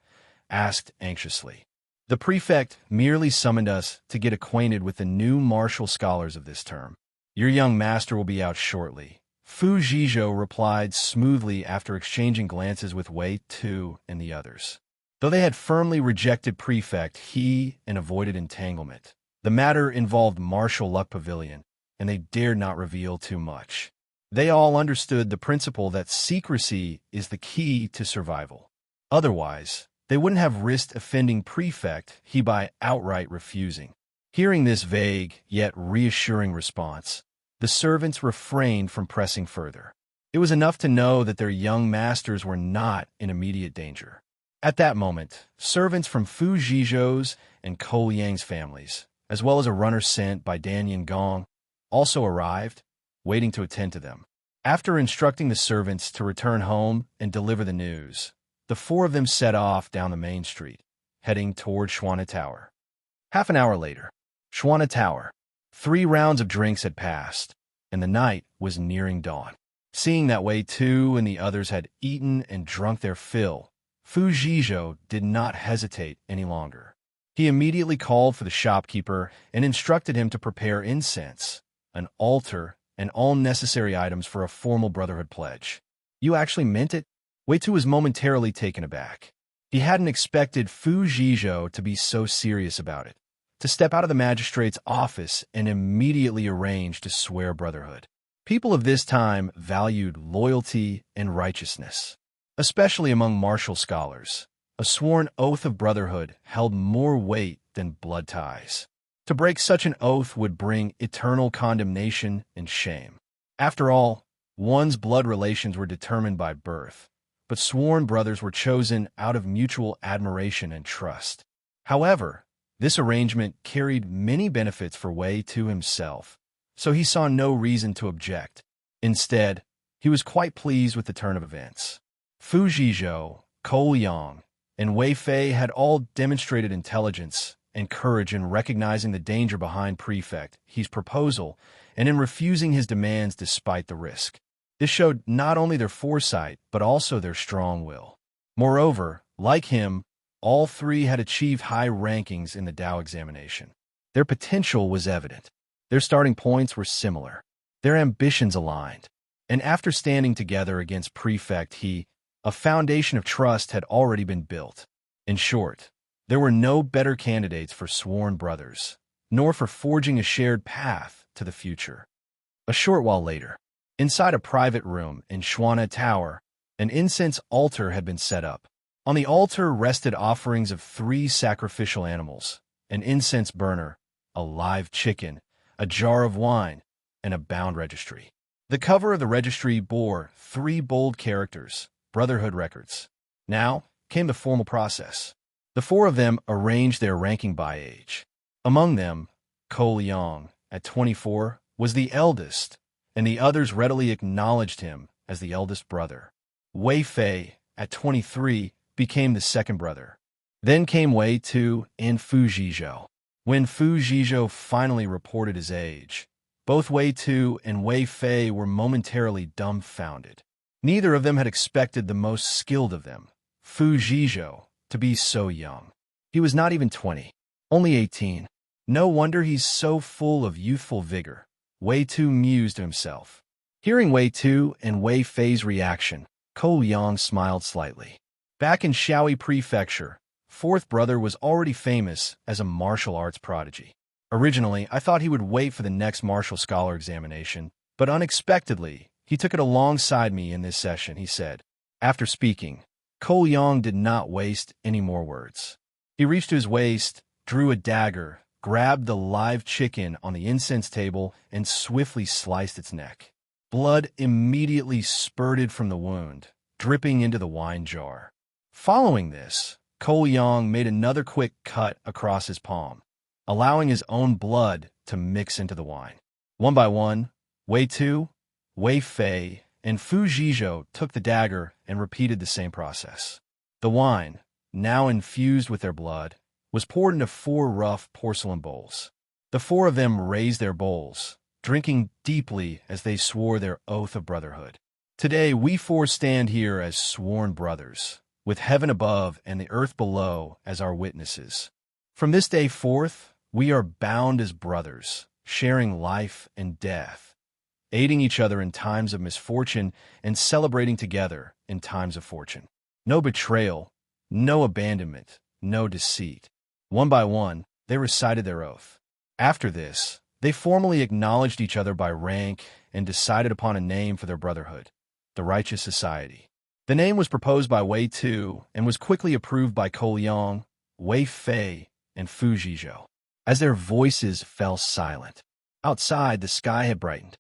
asked anxiously. The prefect merely summoned us to get acquainted with the new martial scholars of this term. Your young master will be out shortly. Fu Zhizhou replied smoothly after exchanging glances with Wei Tu and the others. Though they had firmly rejected prefect and avoided entanglement, the matter involved martial luck pavilion, and they dared not reveal too much. They all understood the principle that secrecy is the key to survival. Otherwise, they wouldn't have risked offending prefect by outright refusing. Hearing this vague yet reassuring response, the servants refrained from pressing further. It was enough to know that their young masters were not in immediate danger. At that moment, servants from Fu Zhizhou's and Ko Yang's families, as well as a runner sent by Dan Gong, also arrived, waiting to attend to them. After instructing the servants to return home and deliver the news, the four of them set off down the main street, heading toward Xuana Tower. Half an hour later, Xuana Tower. 3 rounds of drinks had passed, and the night was nearing dawn. Seeing that Wei Tu and the others had eaten and drunk their fill, Fu Zhizhou did not hesitate any longer. He immediately called for the shopkeeper and instructed him to prepare incense, an altar, and all necessary items for a formal brotherhood pledge. You actually meant it? Wei Tu was momentarily taken aback. He hadn't expected Fu Zhizhou to be so serious about it, to step out of the magistrate's office and immediately arrange to swear brotherhood. People of this time valued loyalty and righteousness, especially among martial scholars. A sworn oath of brotherhood held more weight than blood ties. To break such an oath would bring eternal condemnation and shame. After all, one's blood relations were determined by birth, but sworn brothers were chosen out of mutual admiration and trust. However, this arrangement carried many benefits for Wei Tu himself, so he saw no reason to object. Instead, he was quite pleased with the turn of events. Fu Zhizhou, Ko Yang, and Wei Fei had all demonstrated intelligence and courage in recognizing the danger behind prefect He's proposal and in refusing his demands despite the risk. This showed not only their foresight, but also their strong will. Moreover, like him, all 3 had achieved high rankings in the Dao examination. Their potential was evident. Their starting points were similar. Their ambitions aligned. And after standing together against prefect a foundation of trust had already been built. In short, there were no better candidates for sworn brothers, nor for forging a shared path to the future. A short while later, inside a private room in Xuana Tower, an incense altar had been set up. On the altar rested offerings of 3 sacrificial animals, an incense burner, a live chicken, a jar of wine, and a bound registry. The cover of the registry bore 3 bold characters, Brotherhood records. Now came the formal process. The 4 of them arranged their ranking by age. Among them, Ko Yang, at 24, was the eldest, and the others readily acknowledged him as the eldest brother. Wei Fei, at 23, became the second brother. Then came Wei Tu and Fu Zhizhou. When Fu Zhizhou finally reported his age, both Wei Tu and Wei Fei were momentarily dumbfounded. Neither of them had expected the most skilled of them, Fu Zhizhou, to be so young. He was not even 20, only 18. No wonder he's so full of youthful vigor, Wei Tu mused to himself. Hearing Wei Tu and Wei Fei's reaction, Ko Yang smiled slightly. Back in Shaoyi Prefecture, 4th brother was already famous as a martial arts prodigy. Originally, I thought he would wait for the next martial scholar examination, but unexpectedly, he took it alongside me in this session, he said. After speaking, Ko Yang did not waste any more words. He reached to his waist, drew a dagger, grabbed the live chicken on the incense table, and swiftly sliced its neck. Blood immediately spurted from the wound, dripping into the wine jar. Following this, Ko Yang made another quick cut across his palm, allowing his own blood to mix into the wine. One by one, Wei Tu, Wei Fei, and Fu Zhizhou took the dagger and repeated the same process. The wine, now infused with their blood, was poured into 4 rough porcelain bowls. The 4 of them raised their bowls, drinking deeply as they swore their oath of brotherhood. Today, we four stand here as sworn brothers, with heaven above and the earth below as our witnesses. From this day forth, we are bound as brothers, sharing life and death, aiding each other in times of misfortune and celebrating together in times of fortune. No betrayal, no abandonment, no deceit. One by one, they recited their oath. After this, they formally acknowledged each other by rank and decided upon a name for their brotherhood, the Righteous Society. The name was proposed by Wei Tu and was quickly approved by Cole Yang, Wei Fei, and Fu Zhizhou. As their voices fell silent, outside the sky had brightened.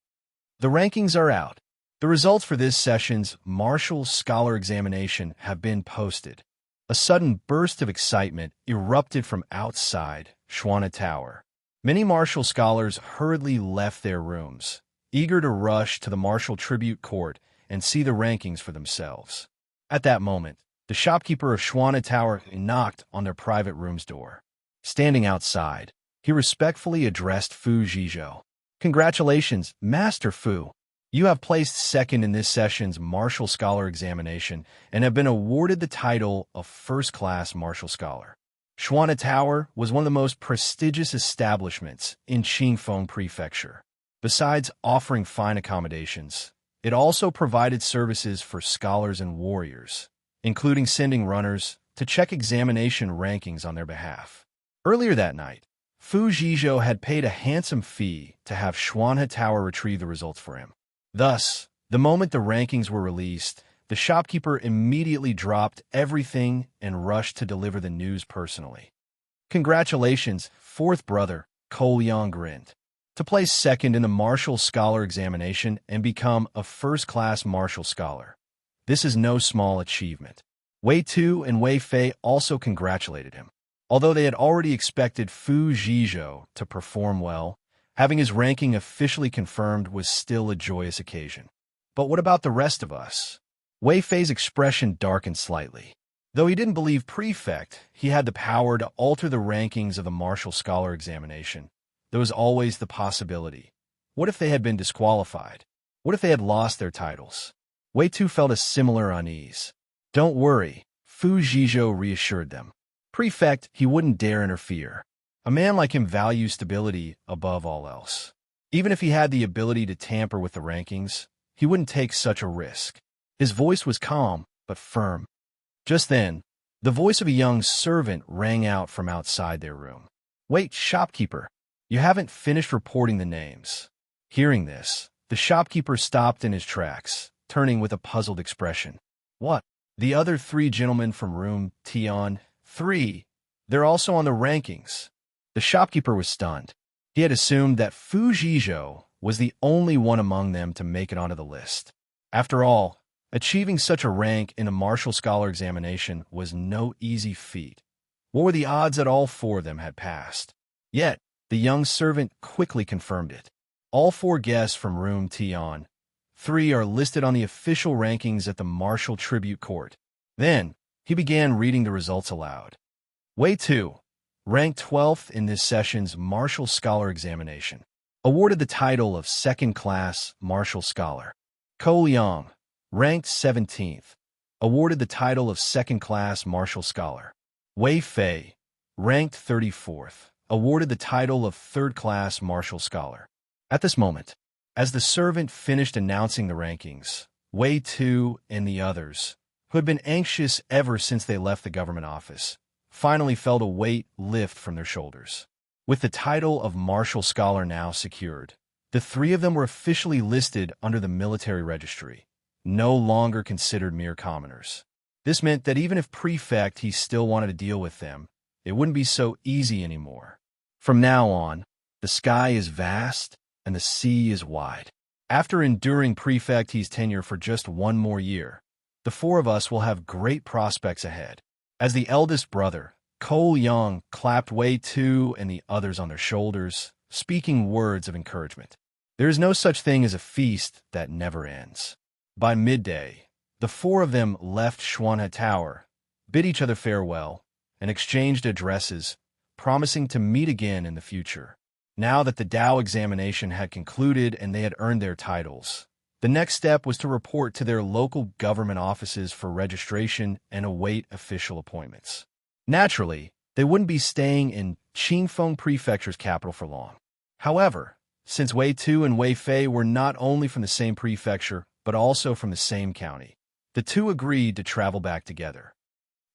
The rankings are out. The results for this session's Martial Scholar Examination have been posted. A sudden burst of excitement erupted from outside Xuana Tower. Many martial scholars hurriedly left their rooms, eager to rush to the martial tribute court and see the rankings for themselves. At that moment, the shopkeeper of Xuana Tower knocked on their private room's door. Standing outside, he respectfully addressed Fu Zhizhou. "Congratulations, Master Fu. You have placed second in this session's Martial Scholar Examination and have been awarded the title of First-Class Martial Scholar." Xuana Tower was one of the most prestigious establishments in Qingfeng Prefecture. Besides offering fine accommodations, it also provided services for scholars and warriors, including sending runners to check examination rankings on their behalf. Earlier that night, Fu Zhizhou had paid a handsome fee to have Xuana Tower retrieve the results for him. Thus, the moment the rankings were released, the shopkeeper immediately dropped everything and rushed to deliver the news personally. "Congratulations, fourth brother," Cole Yang grinned. "To place second in the Martial Scholar Examination and become a first-class martial scholar. This is no small achievement." Wei Tu and Wei Fei also congratulated him. Although they had already expected Fu Zhizhou to perform well, having his ranking officially confirmed was still a joyous occasion. But what about the rest of us? Wei Fei's expression darkened slightly. Though he didn't believe Prefect he had the power to alter the rankings of the Martial Scholar Examination, there was always the possibility. What if they had been disqualified? What if they had lost their titles? Wei Tu felt a similar unease. "Don't worry," Fu Zhizhou reassured them. "Prefect, he wouldn't dare interfere. A man like him values stability above all else. Even if he had the ability to tamper with the rankings, he wouldn't take such a risk." His voice was calm, but firm. Just then, the voice of a young servant rang out from outside their room. "Wait, shopkeeper, you haven't finished reporting the names." Hearing this, the shopkeeper stopped in his tracks, turning with a puzzled expression. "What? The other three gentlemen from room Tion 3, they're also on the rankings." The shopkeeper was stunned. He had assumed that Fu Zhizhou was the only one among them to make it onto the list. After all, achieving such a rank in a martial scholar examination was no easy feat. What were the odds that all four of them had passed? Yet, the young servant quickly confirmed it. All four guests from room Tion 3 are listed on the official rankings at the Martial Tribute Court. Then, he began reading the results aloud. Wei Tu, ranked 12th in this session's Martial Scholar Examination, awarded the title of Second-Class Martial Scholar. Cole Yang, ranked 17th, awarded the title of Second-Class Martial Scholar. Wei Fei, ranked 34th, awarded the title of Third-Class Martial Scholar. At this moment, as the servant finished announcing the rankings, Wei Tu and the others, who had been anxious ever since they left the government office, finally felt a weight lift from their shoulders. With the title of Martial Scholar now secured, the three of them were officially listed under the military registry, no longer considered mere commoners. This meant that even if Prefect he still wanted to deal with them, it wouldn't be so easy anymore. From now on, the sky is vast and the sea is wide. After enduring Prefect he's tenure for just one more year, the four of us will have great prospects ahead. As the eldest brother, Cole Yang clapped Wei Tu and the others on their shoulders, speaking words of encouragement. There is no such thing as a feast that never ends. By midday, the four of them left Xuana Tower, bid each other farewell, and exchanged addresses, promising to meet again in the future. Now that the Tao examination had concluded and they had earned their titles, the next step was to report to their local government offices for registration and await official appointments. Naturally, they wouldn't be staying in Qingfeng Prefecture's capital for long. However, since Wei Tu and Wei Fei were not only from the same prefecture, but also from the same county, the two agreed to travel back together.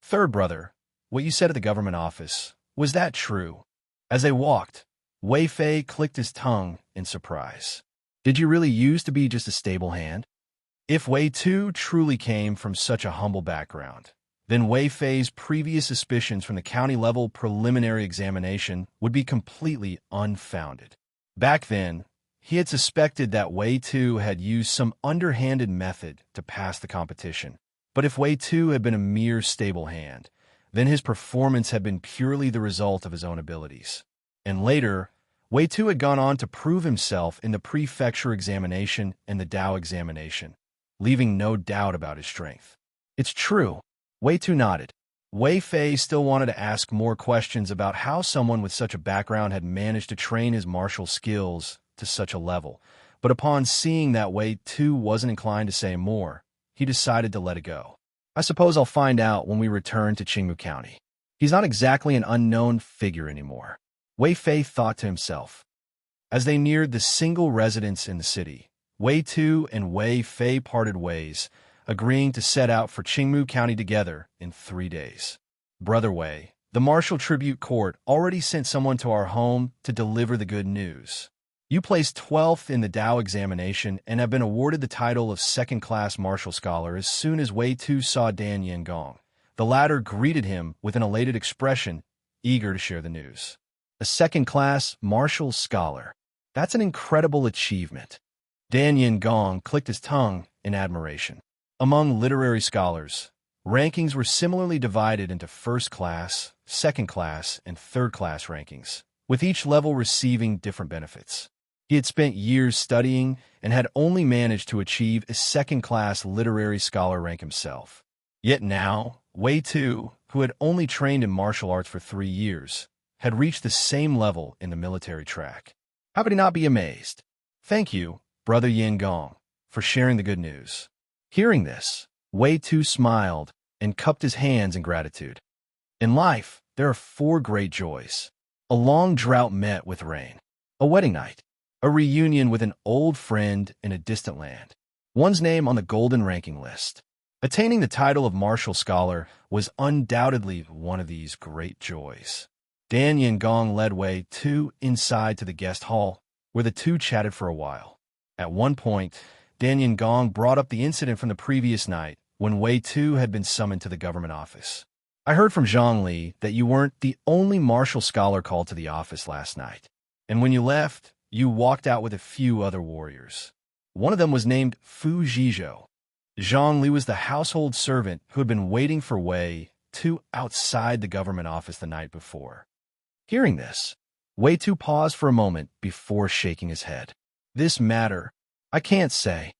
Third brother, what you said at the government office, was that true? As they walked, Wei Fei clicked his tongue in surprise. Did you really used to be just a stable hand? If Wei Tu truly came from such a humble background, then Wei Fei's previous suspicions from the county-level preliminary examination would be completely unfounded. Back then, he had suspected that Wei Tu had used some underhanded method to pass the competition. But if Wei Tu had been a mere stable hand, then his performance had been purely the result of his own abilities. And later, Wei Tu had gone on to prove himself in the prefecture examination and the Tao examination, leaving no doubt about his strength. It's true. Wei Tu nodded. Wei Fei still wanted to ask more questions about how someone with such a background had managed to train his martial skills to such a level, but upon seeing that Wei Tu wasn't inclined to say more, he decided to let it go. I suppose I'll find out when we return to Qingmu County. He's not exactly an unknown figure anymore, Wei Fei thought to himself. As they neared the single residence in the city, Wei Tu and Wei Fei parted ways, agreeing to set out for Qingmu County together in 3 days. Brother Wei, the Martial Tribute Court already sent someone to our home to deliver the good news. You placed 12th in the Tao examination and have been awarded the title of second-class martial scholar as soon as Wei Tu saw Dan Yingong. The latter greeted him with an elated expression, eager to share the news. A second-class martial scholar. That's an incredible achievement. Dan Yingong clicked his tongue in admiration. Among literary scholars, rankings were similarly divided into first-class, second-class, and third-class rankings, with each level receiving different benefits. He had spent years studying and had only managed to achieve a second-class literary scholar rank himself. Yet now, Wei Tu, who had only trained in martial arts for 3 years, had reached the same level in the military track. How could he not be amazed? Thank you, Brother Yingong, for sharing the good news. Hearing this, Wei Tu smiled and cupped his hands in gratitude. In life, there are 4 great joys. A long drought met with rain, a wedding night, a reunion with an old friend in a distant land, one's name on the golden ranking list. Attaining the title of martial scholar was undoubtedly one of these great joys. Dan Yingong led Wei Tu inside to the guest hall, where the two chatted for a while. At one point, Dan Yingong brought up the incident from the previous night when Wei Tu had been summoned to the government office. I heard from Zhongli that you weren't the only martial scholar called to the office last night, and when you left, you walked out with a few other warriors. One of them was named Fu Zhizhou. Zhongli was the household servant who had been waiting for Wei Tu outside the government office the night before. Hearing this, Wei Tu paused for a moment before shaking his head. This matter, I can't say.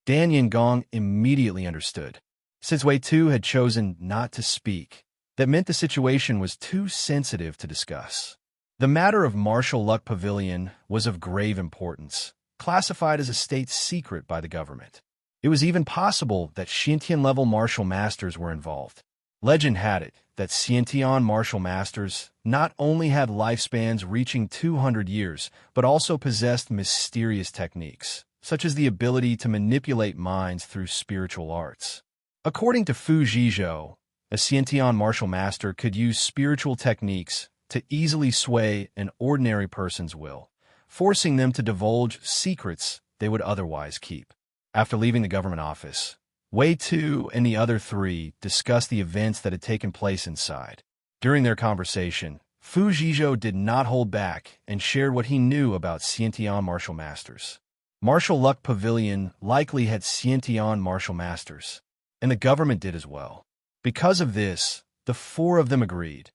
Dan Yingong immediately understood. Since Wei Tu had chosen not to speak, that meant the situation was too sensitive to discuss. The matter of Martial Luck Pavilion was of grave importance, classified as a state secret by the government. It was even possible that Xiantian-level martial masters were involved. Legend had it that Xiantian martial masters not only had lifespans reaching 200 years, but also possessed mysterious techniques, such as the ability to manipulate minds through spiritual arts. According to Fu Zhizhou, a Xiantian martial master could use spiritual techniques to easily sway an ordinary person's will, forcing them to divulge secrets they would otherwise keep. After leaving the government office, Wei Tu and the other 3 discussed the events that had taken place inside. During their conversation, Fu Zhizhou did not hold back and shared what he knew about Xiantian martial masters. Martial Luck Pavilion likely had Xiantian martial masters, and the government did as well. Because of this, the 4 of them agreed.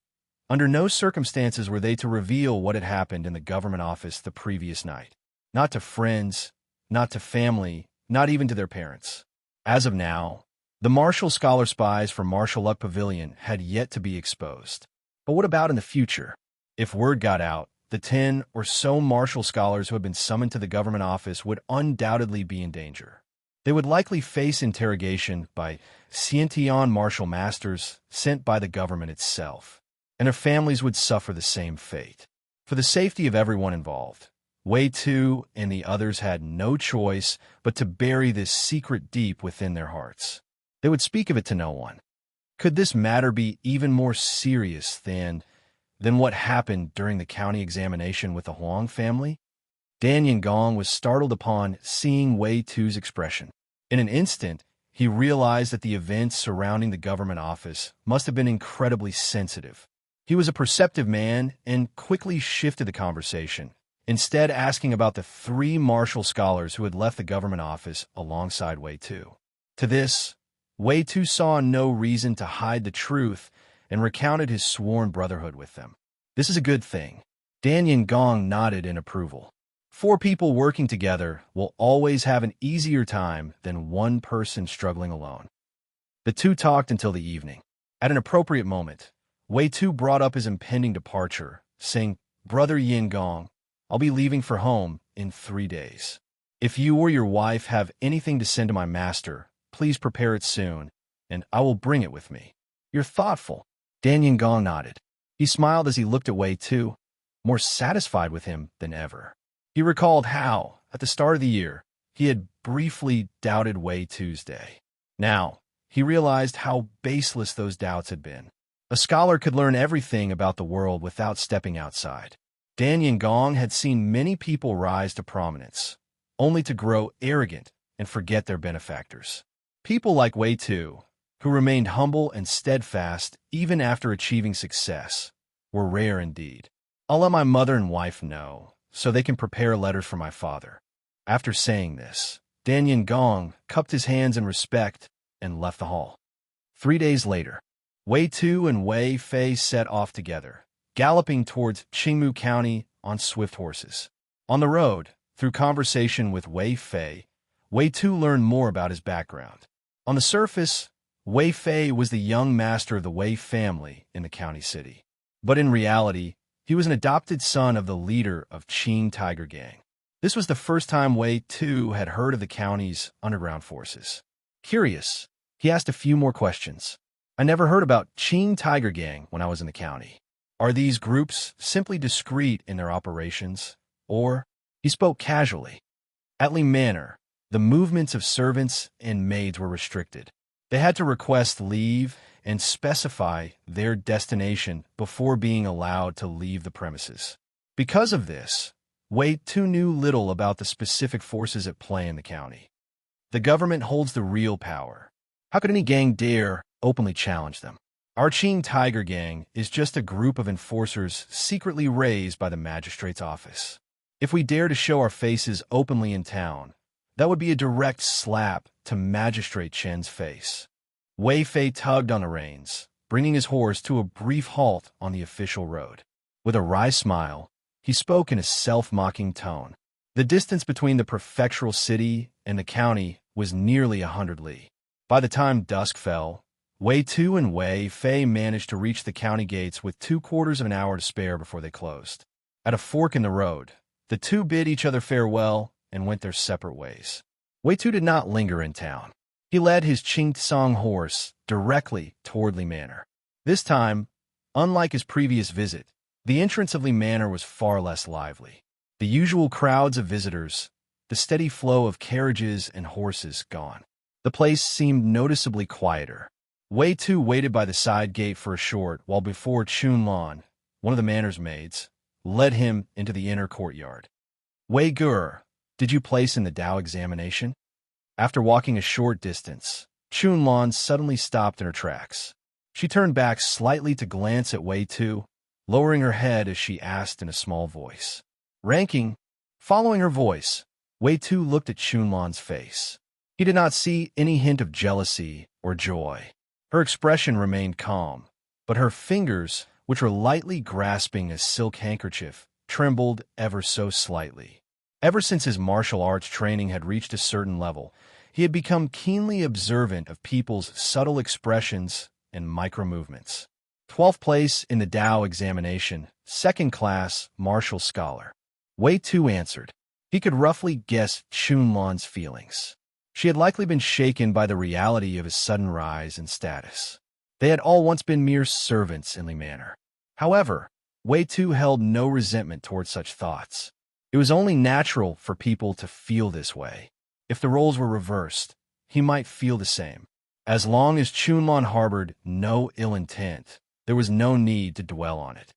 Under no circumstances were they to reveal what had happened in the government office the previous night. Not to friends, not to family, not even to their parents. As of now, the martial scholar spies for Martial Luck Pavilion had yet to be exposed. But what about in the future? If word got out the 10 or so martial scholars who had been summoned to the government office would undoubtedly be in danger. They would likely face interrogation by Xiantian martial masters sent by the government itself, and their families would suffer the same fate. For the safety of everyone involved, Wei Tu and the others had no choice but to bury this secret deep within their hearts. They would speak of it to no one. Could this matter be even more serious than what happened during the county examination with the Huang family? Dan Yingong was startled upon seeing Wei Tu's expression. In an instant, he realized that the events surrounding the government office must have been incredibly sensitive. He was a perceptive man and quickly shifted the conversation, instead asking about the 3 martial scholars who had left the government office alongside Wei Tu. To this, Wei Tu saw no reason to hide the truth and recounted his sworn brotherhood with them. This is a good thing. Dan Yingong nodded in approval. 4 people working together will always have an easier time than one person struggling alone. The two talked until the evening. At an appropriate moment, Wei Tu brought up his impending departure, saying, "Brother Yingong, I'll be leaving for home in 3 days. If you or your wife have anything to send to my master, please prepare it soon, and I will bring it with me." "You're thoughtful." Dan Yingong nodded. He smiled as he looked at Wei Tu, more satisfied with him than ever. He recalled how, at the start of the year, he had briefly doubted Wei Tu's day. Now, he realized how baseless those doubts had been. A scholar could learn everything about the world without stepping outside. Dan Yingong had seen many people rise to prominence, only to grow arrogant and forget their benefactors. People like Wei Tu, who remained humble and steadfast even after achieving success, were rare indeed. "I'll let my mother and wife know, so they can prepare letters for my father." After saying this, Dan Yingong cupped his hands in respect and left the hall. 3 days later, Wei Tu and Wei Fei set off together, galloping towards Qingmu County on swift horses. On the road, through conversation with Wei Fei, Wei Tu learned more about his background. On the surface, Wei Fei was the young master of the Wei family in the county city. But in reality, he was an adopted son of the leader of Qing Tiger Gang. This was the first time Wei Tu had heard of the county's underground forces. Curious, he asked a few more questions. "I never heard about Qing Tiger Gang when I was in the county. Are these groups simply discreet in their operations, or?" He spoke casually. At Li Manor, the movements of servants and maids were restricted. They had to request leave and specify their destination before being allowed to leave the premises. Because of this, Wei Tu knew little about the specific forces at play in the county. The government holds the real power. How could any gang dare openly challenge them? Our Qing Tiger Gang is just a group of enforcers secretly raised by the magistrate's office. If we dare to show our faces openly in town, that would be a direct slap to Magistrate Chen's face. Wei Fei tugged on the reins, bringing his horse to a brief halt on the official road. With a wry smile, he spoke in a self-mocking tone. The distance between the prefectural city and the county was nearly 100 li. By the time dusk fell, Wei Tu and Wei Fei managed to reach the county gates with 3/4 of an hour to spare before they closed. At a fork in the road, the two bid each other farewell and went their separate ways. Wei Tu did not linger in town. He led his Qingtsong horse directly toward Li Manor. This time, unlike his previous visit, the entrance of Li Manor was far less lively. The usual crowds of visitors, the steady flow of carriages and horses gone. The place seemed noticeably quieter. Wei Tu waited by the side gate for a short while before Chun Lan, one of the manor's maids, led him into the inner courtyard. "Wei Gur, did you place in the Dao examination?" After walking a short distance, Chun Lan suddenly stopped in her tracks. She turned back slightly to glance at Wei Tu, lowering her head as she asked in a small voice. Ranking, following her voice, Wei Tu looked at Chun Lan's face. He did not see any hint of jealousy or joy. Her expression remained calm, but her fingers, which were lightly grasping a silk handkerchief, trembled ever so slightly. Ever since his martial arts training had reached a certain level, he had become keenly observant of people's subtle expressions and micro-movements. 12th place in the Tao examination, second class, martial scholar. Wei Tu answered. He could roughly guess Chunlan's feelings. She had likely been shaken by the reality of his sudden rise in status. They had all once been mere servants in Li Manor. However, Wei Tu held no resentment toward such thoughts. It was only natural for people to feel this way. If the roles were reversed, he might feel the same. As long as Chunlan harbored no ill intent, there was no need to dwell on it.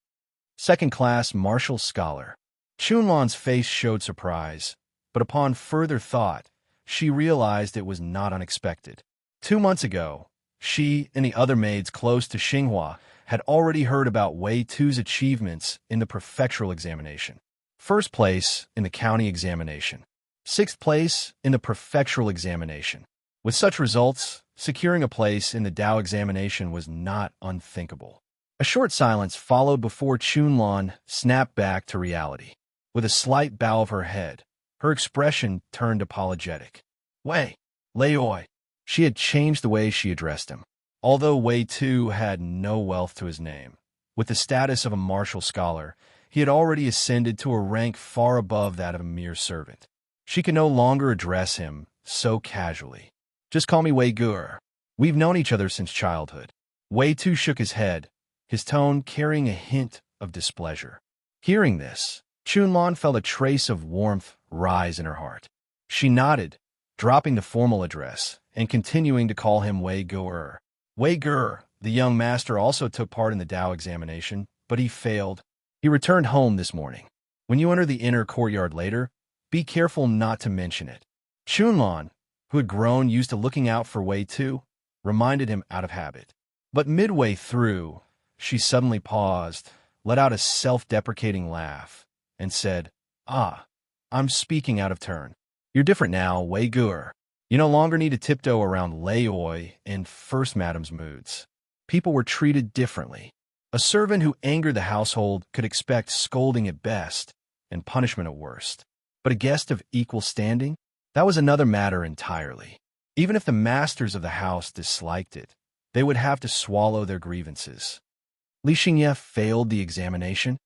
Second-class martial scholar. Chunlan's face showed surprise, but upon further thought, she realized it was not unexpected. 2 months ago, she and the other maids close to Xinghua had already heard about Wei Tu's achievements in the prefectural examination. First place in the county examination. 6th place in the prefectural examination. With such results, securing a place in the Tao examination was not unthinkable. A short silence followed before Chunlan snapped back to reality. With a slight bow of her head, her expression turned apologetic. Wei, Leoi. She had changed the way she addressed him. Although Wei Tu had no wealth to his name, with the status of a martial scholar, he had already ascended to a rank far above that of a mere servant. She could no longer address him so casually. Just call me Wei Gur. We've known each other since childhood. Wei Tu shook his head, his tone carrying a hint of displeasure. Hearing this, Chunlan felt a trace of warmth rise in her heart. She nodded, dropping the formal address and continuing to call him Wei Gur. Wei Gur, the young master, also took part in the Tao examination, but he failed. He returned home this morning. When you enter the inner courtyard later, be careful not to mention it. Chunlan, who had grown used to looking out for Wei Tu, reminded him out of habit. But midway through, she suddenly paused, let out a self-deprecating laugh, and said, I'm speaking out of turn. You're different now, Wei Gur. You no longer need to tiptoe around Leoi and First Madam's moods. People were treated differently. A servant who angered the household could expect scolding at best and punishment at worst. But a guest of equal standing? That was another matter entirely. Even if the masters of the house disliked it, they would have to swallow their grievances. Li Xingye failed the examination.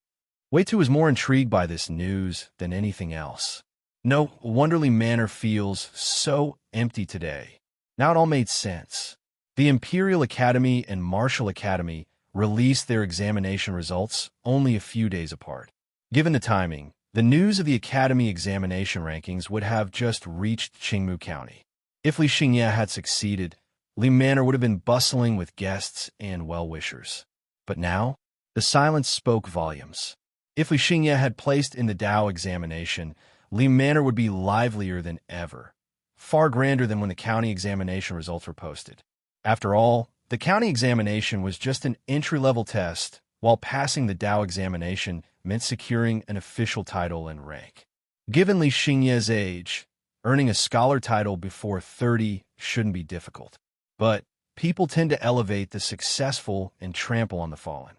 Wei Tu was more intrigued by this news than anything else. No wonder Li Manor feels so empty today. Now it all made sense. The Imperial Academy and Martial Academy released their examination results only a few days apart. Given the timing, the news of the Academy examination rankings would have just reached Qingmu County. If Li Xingye had succeeded, Li Manor would have been bustling with guests and well-wishers. But now, the silence spoke volumes. If Li Xingye had placed in the Tao examination, Li Manor would be livelier than ever, far grander than when the county examination results were posted. After all, the county examination was just an entry-level test, while passing the Tao examination meant securing an official title and rank. Given Li Xingye's age, earning a scholar title before 30 shouldn't be difficult. But people tend to elevate the successful and trample on the fallen.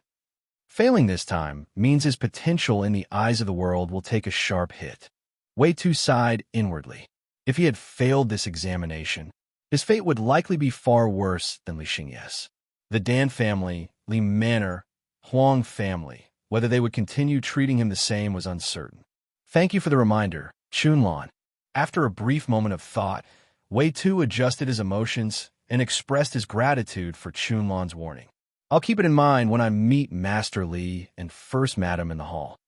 Failing this time means his potential in the eyes of the world will take a sharp hit. Wei Tu sighed inwardly. If he had failed this examination, his fate would likely be far worse than Li Xingye's. The Dan family, Li Manor, Huang family, whether they would continue treating him the same was uncertain. Thank you for the reminder, Chunlan. After a brief moment of thought, Wei Tu adjusted his emotions and expressed his gratitude for Chunlan's warning. I'll keep it in mind when I meet Master Li and First Madam in the hall.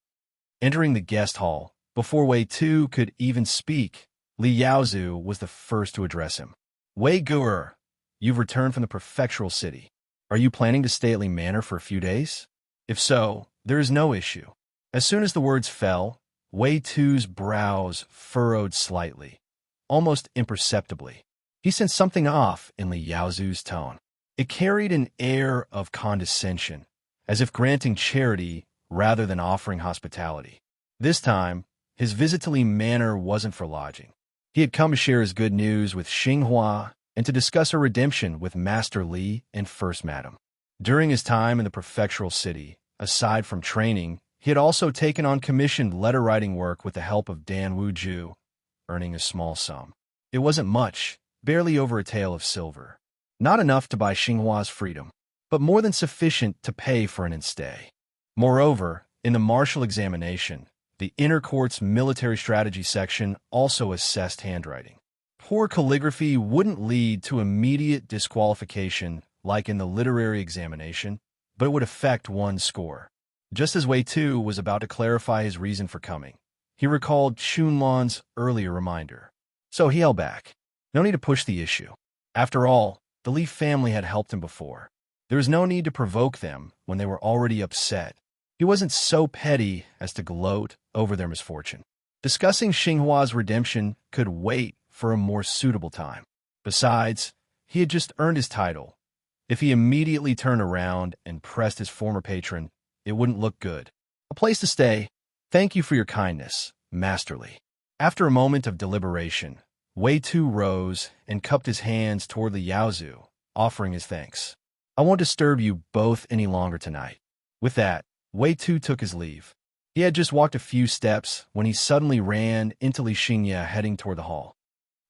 Entering the guest hall, before Wei Tu could even speak, Li Yaozu was the first to address him. Wei Gur, you've returned from the prefectural city. Are you planning to stay at Li Manor for a few days? If so, there is no issue. As soon as the words fell, Wei Tu's brows furrowed slightly, almost imperceptibly. He sensed something off in Li Yaozu's tone. It carried an air of condescension, as if granting charity rather than offering hospitality. This time, his visit to Li Manor wasn't for lodging. He had come to share his good news with Xinghua and to discuss her redemption with Master Li and First Madam. During his time in the prefectural city, aside from training, he had also taken on commissioned letter-writing work with the help of Dan Wuju, earning a small sum. It wasn't much, barely over a tael of silver. Not enough to buy Xinghua's freedom, but more than sufficient to pay for an stay. Moreover, in the martial examination, the inner court's military strategy section also assessed handwriting. Poor calligraphy wouldn't lead to immediate disqualification like in the literary examination, but it would affect one's score. Just as Wei Tu was about to clarify his reason for coming, he recalled Xunlan's earlier reminder. So he held back. No need to push the issue. After all, the Li family had helped him before. There was no need to provoke them when they were already upset. He wasn't so petty as to gloat over their misfortune. Discussing Xinghua's redemption could wait for a more suitable time. Besides, he had just earned his title. If he immediately turned around and pressed his former patron, it wouldn't look good. A place to stay. Thank you for your kindness, Master Li. After a moment of deliberation, Wei Tu rose and cupped his hands toward Li Yaozu, offering his thanks. I won't disturb you both any longer tonight. With that, Wei Tu took his leave. He had just walked a few steps when he suddenly ran into Li Xingye heading toward the hall.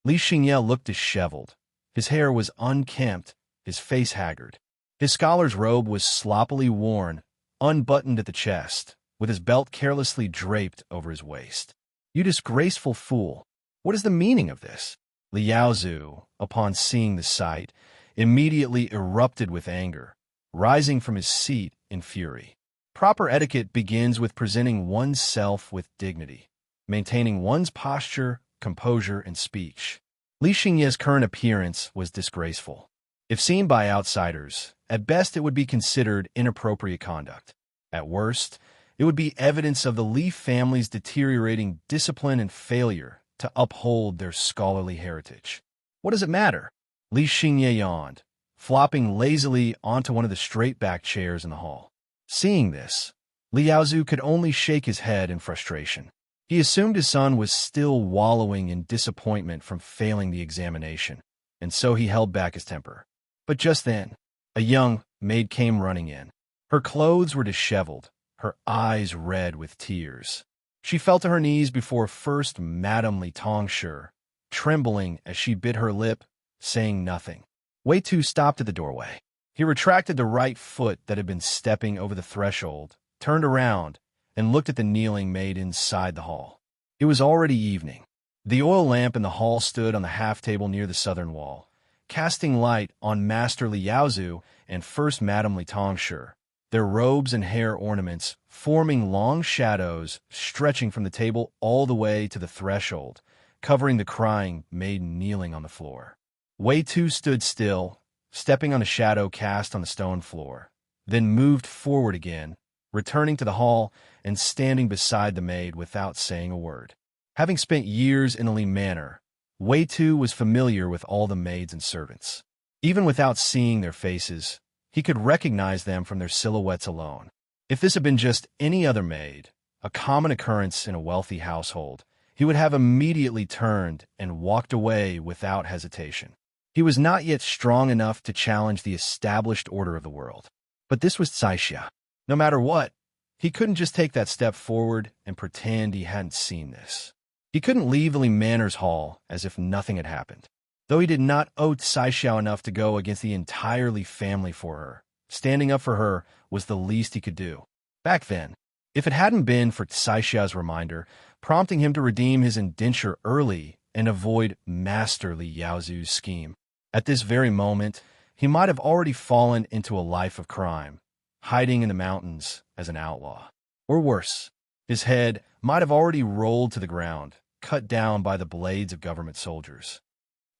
Li Xingye looked disheveled. His hair was unkempt, his face haggard. His scholar's robe was sloppily worn, unbuttoned at the chest, with his belt carelessly draped over his waist. You disgraceful fool! What is the meaning of this? Li Yaozu, upon seeing the sight, immediately erupted with anger, rising from his seat in fury. Proper etiquette begins with presenting oneself with dignity, maintaining one's posture, composure, and speech. Li Xingye's current appearance was disgraceful. If seen by outsiders, at best it would be considered inappropriate conduct. At worst, it would be evidence of the Li family's deteriorating discipline and failure to uphold their scholarly heritage. What does it matter? Li Xingye yawned, flopping lazily onto one of the straight-back chairs in the hall. Seeing this, Li Yaozu could only shake his head in frustration. He assumed his son was still wallowing in disappointment from failing the examination, and so he held back his temper. But just then, a young maid came running in. Her clothes were disheveled, her eyes red with tears. She fell to her knees before First Madame Li Tongshi, trembling as she bit her lip, saying nothing. Wei Tu stopped at the doorway. He retracted the right foot that had been stepping over the threshold, turned around, and looked at the kneeling maid inside the hall. It was already evening. The oil lamp in the hall stood on the half-table near the southern wall, casting light on Master Li Yaozu and First Madame Li Tongshi, their robes and hair ornaments forming long shadows stretching from the table all the way to the threshold, covering the crying maiden kneeling on the floor. Wei Tu stood still, stepping on a shadow cast on the stone floor, then moved forward again, returning to the hall and standing beside the maid without saying a word. Having spent years in the Li manor, Wei Tu was familiar with all the maids and servants. Even without seeing their faces, he could recognize them from their silhouettes alone. If this had been just any other maid, a common occurrence in a wealthy household, he would have immediately turned and walked away without hesitation. He was not yet strong enough to challenge the established order of the world. But this was Caixia. No matter what, he couldn't just take that step forward and pretend he hadn't seen this. He couldn't leave the Li Manor's hall as if nothing had happened. Though he did not owe Caixia enough to go against the entire Li family for her, standing up for her was the least he could do. Back then, if it hadn't been for Caixia's reminder, prompting him to redeem his indenture early and avoid Master Li Yaozu's scheme, at this very moment, he might have already fallen into a life of crime, hiding in the mountains as an outlaw. Or worse, his head might have already rolled to the ground, cut down by the blades of government soldiers.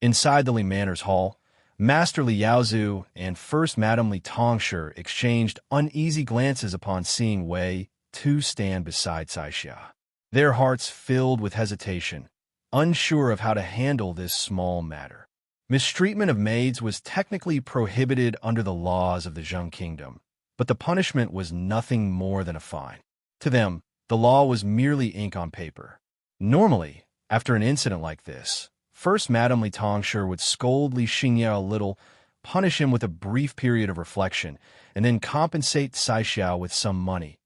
Inside the Li Manor's hall, Master Li Yaozu and First Madame Li Tongshi exchanged uneasy glances upon seeing Wei Tu stand beside Caixia. Their hearts filled with hesitation, unsure of how to handle this small matter. Mistreatment of maids was technically prohibited under the laws of the Zheng Kingdom, but the punishment was nothing more than a fine. To them, the law was merely ink on paper. Normally, after an incident like this, First Madame Li Tongshi would scold Li Xingye a little, punish him with a brief period of reflection, and then compensate Caixia with some money,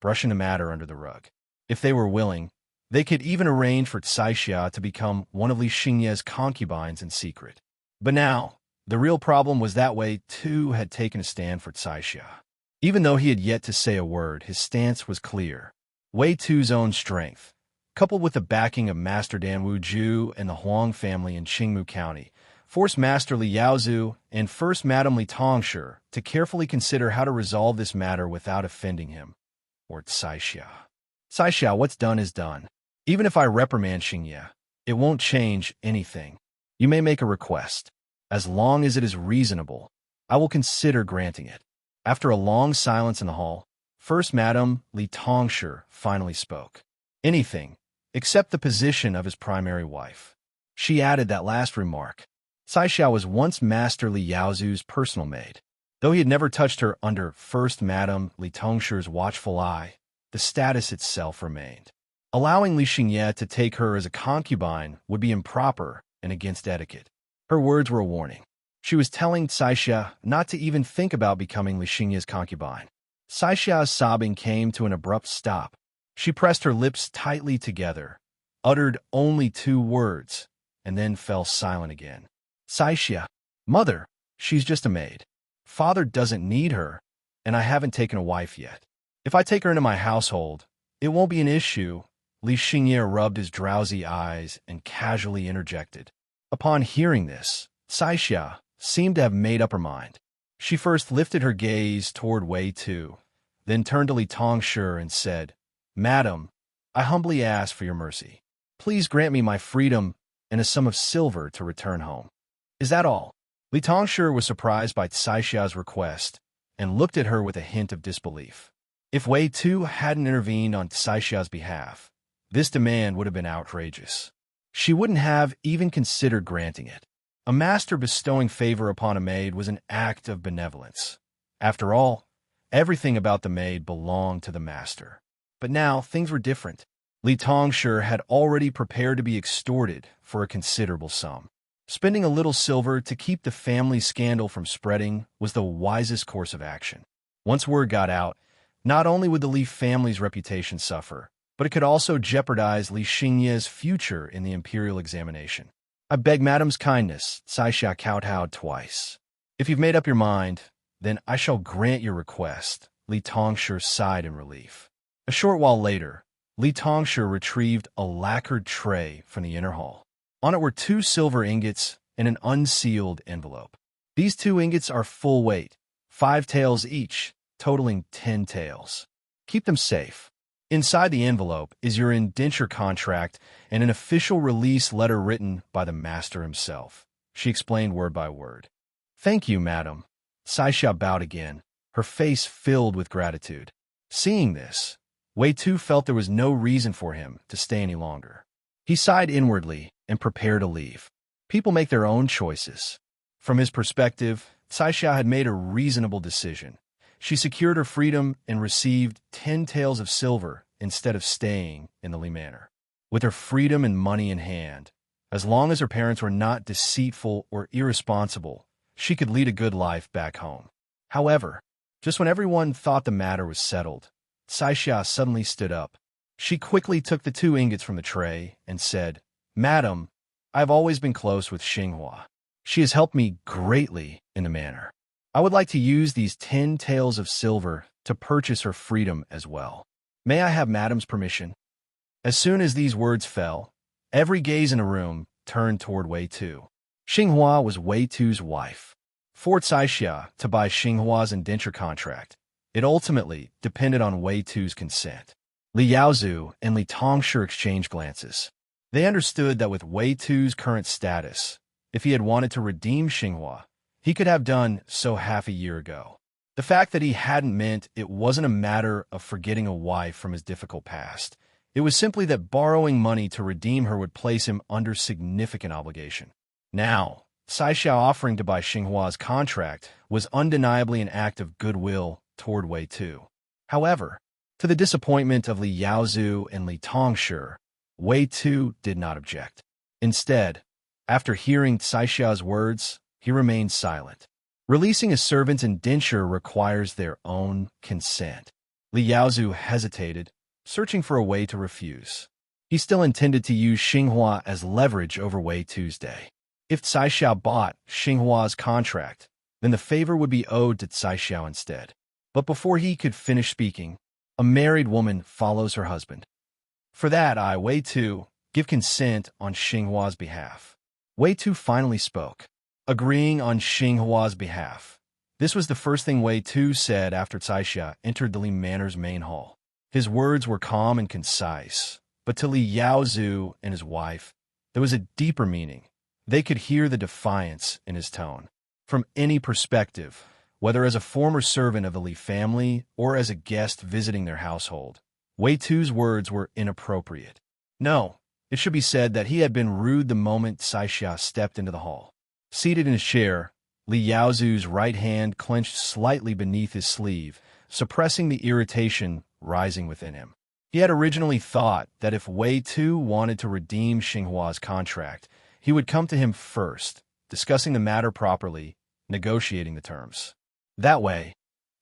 brushing the matter under the rug. If they were willing, they could even arrange for Caixia to become one of Li Xingye's concubines in secret. But now, The real problem was that Wei Tu had taken a stand for Caixia. Even though he had yet to say a word, his stance was clear. Wei Tu's own strength, coupled with the backing of Master Dan Wuju and the Huang family in Qingmu County, forced Master Li Yaozu and First Madam Li Tongshi to carefully consider how to resolve this matter without offending him, or Caixia. Caixia, what's done is done. Even if I reprimand Xingye, it won't change anything. You may make a request. As long as it is reasonable, I will consider granting it. After a long silence in the hall, First Madam Li Tongshi finally spoke. Anything, except the position of his primary wife. She added that last remark. Caixia was once Master Li Yaozu's personal maid. Though he had never touched her under First Madam Li Tongshi's watchful eye, the status itself remained. Allowing Li Xingye to take her as a concubine would be improper and against etiquette. Her words were a warning. She was telling Caixia not to even think about becoming Li Xingye's concubine. Caixia's sobbing came to an abrupt stop. She pressed her lips tightly together, uttered only 2 words, and then fell silent again. Caixia, mother, she's just a maid. Father doesn't need her, and I haven't taken a wife yet. If I take her into my household, it won't be an issue. Li Xingye rubbed his drowsy eyes and casually interjected. Upon hearing this, Caixia seemed to have made up her mind. She first lifted her gaze toward Wei Tu, then turned to Li Tongshi and said, Madam, I humbly ask for your mercy. Please grant me my freedom and a sum of silver to return home. Is that all? Li Tongshi was surprised by Caixia's request and looked at her with a hint of disbelief. If Wei Tu hadn't intervened on Caixia's behalf, this demand would have been outrageous. She wouldn't have even considered granting it. A master bestowing favor upon a maid was an act of benevolence. After all, everything about the maid belonged to the master. But now things were different. Li Tongshi had already prepared to be extorted for a considerable sum. Spending a little silver to keep the family scandal from spreading was the wisest course of action. Once word got out, not only would the Li family's reputation suffer, but it could also jeopardize Li Xingye's future in the imperial examination. I beg Madam's kindness, Caixia kowtowed twice. If you've made up your mind, then I shall grant your request, Li Tongshi sighed in relief. A short while later, Li Tongshi retrieved a lacquered tray from the inner hall. On it were 2 silver ingots and an unsealed envelope. These 2 ingots are full weight, 5 taels each, totaling 10 taels. Keep them safe. Inside the envelope is your indenture contract and an official release letter written by the master himself. She explained word by word. Thank you, madam. Caixia bowed again, her face filled with gratitude. Seeing this, Wei Tu felt there was no reason for him to stay any longer. He sighed inwardly and prepared to leave. People make their own choices. From his perspective, Caixia had made a reasonable decision. She secured her freedom and received 10 taels of silver instead of staying in the Li Manor. With her freedom and money in hand, as long as her parents were not deceitful or irresponsible, she could lead a good life back home. However, just when everyone thought the matter was settled, Caixia suddenly stood up. She quickly took the 2 ingots from the tray and said, Madam, I have always been close with Xinghua. She has helped me greatly in the manor. I would like to use these 10 taels of silver to purchase her freedom as well. May I have Madam's permission? As soon as these words fell, every gaze in the room turned toward Wei Tu. Xinghua was Wei Tu's wife. For Caixia to buy Xinghua's indenture contract, it ultimately depended on Wei Tu's consent. Li Yaozu and Li Tongshi exchanged glances. They understood that with Wei Tu's current status, if he had wanted to redeem Xinghua, he could have done so half a year ago. The fact that he hadn't meant it wasn't a matter of forgetting a wife from his difficult past. It was simply that borrowing money to redeem her would place him under significant obligation. Now, Caixia offering to buy Xinghua's contract was undeniably an act of goodwill toward Wei Tu. However, to the disappointment of Li Yaozu and Li Tongshi, Wei Tu did not object. Instead, after hearing Caixia's words, he remained silent. Releasing a servant's indenture requires their own consent. Li Yaozu hesitated, searching for a way to refuse. He still intended to use Xinghua as leverage over Wei Tu's day. If Cai Xiao bought Xinghua's contract, then the favor would be owed to Cai Xiao instead. But before he could finish speaking, a married woman follows her husband. For that, I, Wei Tu, give consent on Xinghua's behalf. Wei Tu finally spoke, agreeing on Xinghua's behalf. This was the first thing Wei Tu said after Cai Xia entered the Li Manor's main hall. His words were calm and concise, but to Li Yaozu and his wife, there was a deeper meaning. They could hear the defiance in his tone. From any perspective, whether as a former servant of the Li family or as a guest visiting their household, Wei Tu's words were inappropriate. No, it should be said that he had been rude the moment Cai Xia stepped into the hall. Seated in his chair, Li Yaozu's right hand clenched slightly beneath his sleeve, suppressing the irritation rising within him. He had originally thought that if Wei Tu wanted to redeem Xinghua's contract, he would come to him first, discussing the matter properly, negotiating the terms. That way,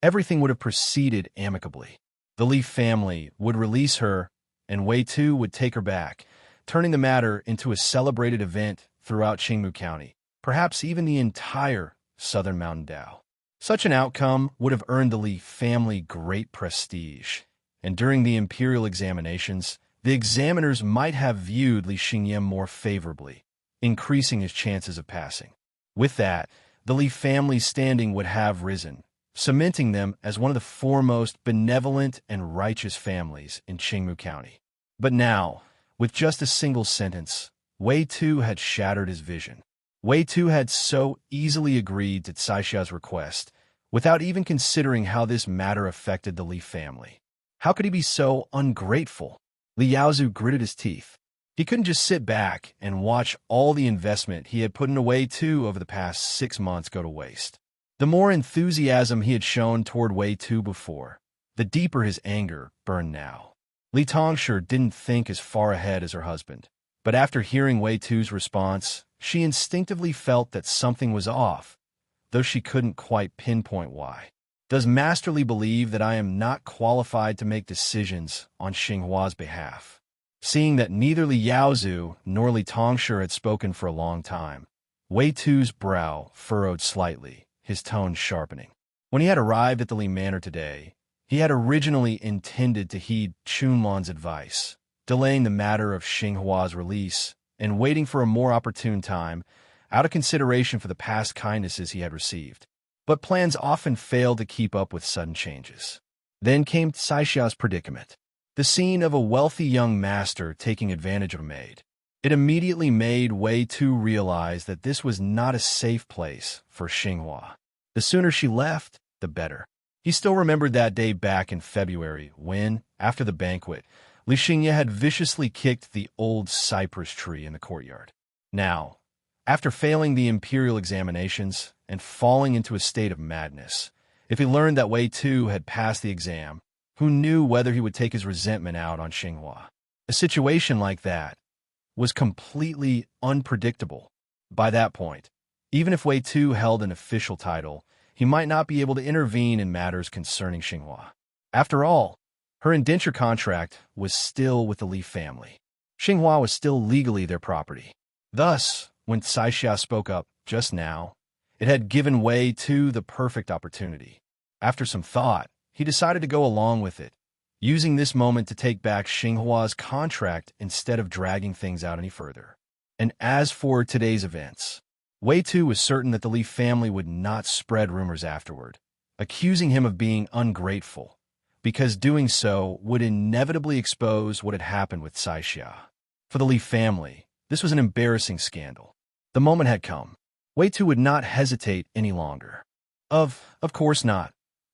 everything would have proceeded amicably. The Li family would release her, and Wei Tu would take her back, turning the matter into a celebrated event throughout Qingmu County, perhaps even the entire southern Mountain Dao. Such an outcome would have earned the Li family great prestige, and during the imperial examinations, the examiners might have viewed Li Xingye more favorably, increasing his chances of passing. With that, the Li family's standing would have risen, cementing them as one of the foremost benevolent and righteous families in Qingmu County. But now, with just a single sentence, Wei Tu had shattered his vision. Wei Tu had so easily agreed to Cai Xiao's request, without even considering how this matter affected the Li family. How could he be so ungrateful? Li Yaozu gritted his teeth. He couldn't just sit back and watch all the investment he had put into Wei Tu over the past 6 months go to waste. The more enthusiasm he had shown toward Wei Tu before, the deeper his anger burned now. Li Tongshi didn't think as far ahead as her husband, but after hearing Wei Tu's response, she instinctively felt that something was off, though she couldn't quite pinpoint why. Does Master Li believe that I am not qualified to make decisions on Xinghua's behalf? Seeing that neither Li Yaozu nor Li Tongshi had spoken for a long time, Wei Tu's brow furrowed slightly, his tone sharpening. When he had arrived at the Li Manor today, he had originally intended to heed Chunlan's advice, delaying the matter of Xinghua's release and waiting for a more opportune time, out of consideration for the past kindnesses he had received. But plans often failed to keep up with sudden changes. Then came Cai Xiao's predicament, the scene of a wealthy young master taking advantage of a maid. It immediately made Wei Tu realize that this was not a safe place for Xinghua. The sooner she left, the better. He still remembered that day back in February when, after the banquet, Li Xingye had viciously kicked the old cypress tree in the courtyard. Now, after failing the imperial examinations and falling into a state of madness, if he learned that Wei Tu had passed the exam, who knew whether he would take his resentment out on Xinghua? A situation like that was completely unpredictable. By that point, even if Wei Tu held an official title, he might not be able to intervene in matters concerning Xinghua. After all, her indenture contract was still with the Li family. Xinghua was still legally their property. Thus, when Cai Xia spoke up just now, it had given Wei Tu the perfect opportunity. After some thought, he decided to go along with it, using this moment to take back Xinghua's contract instead of dragging things out any further. And as for today's events, Wei Tu was certain that the Li family would not spread rumors afterward, accusing him of being ungrateful, because doing so would inevitably expose what had happened with Cai Xia. For the Li family, this was an embarrassing scandal. The moment had come. Wei Tu would not hesitate any longer. Of course not.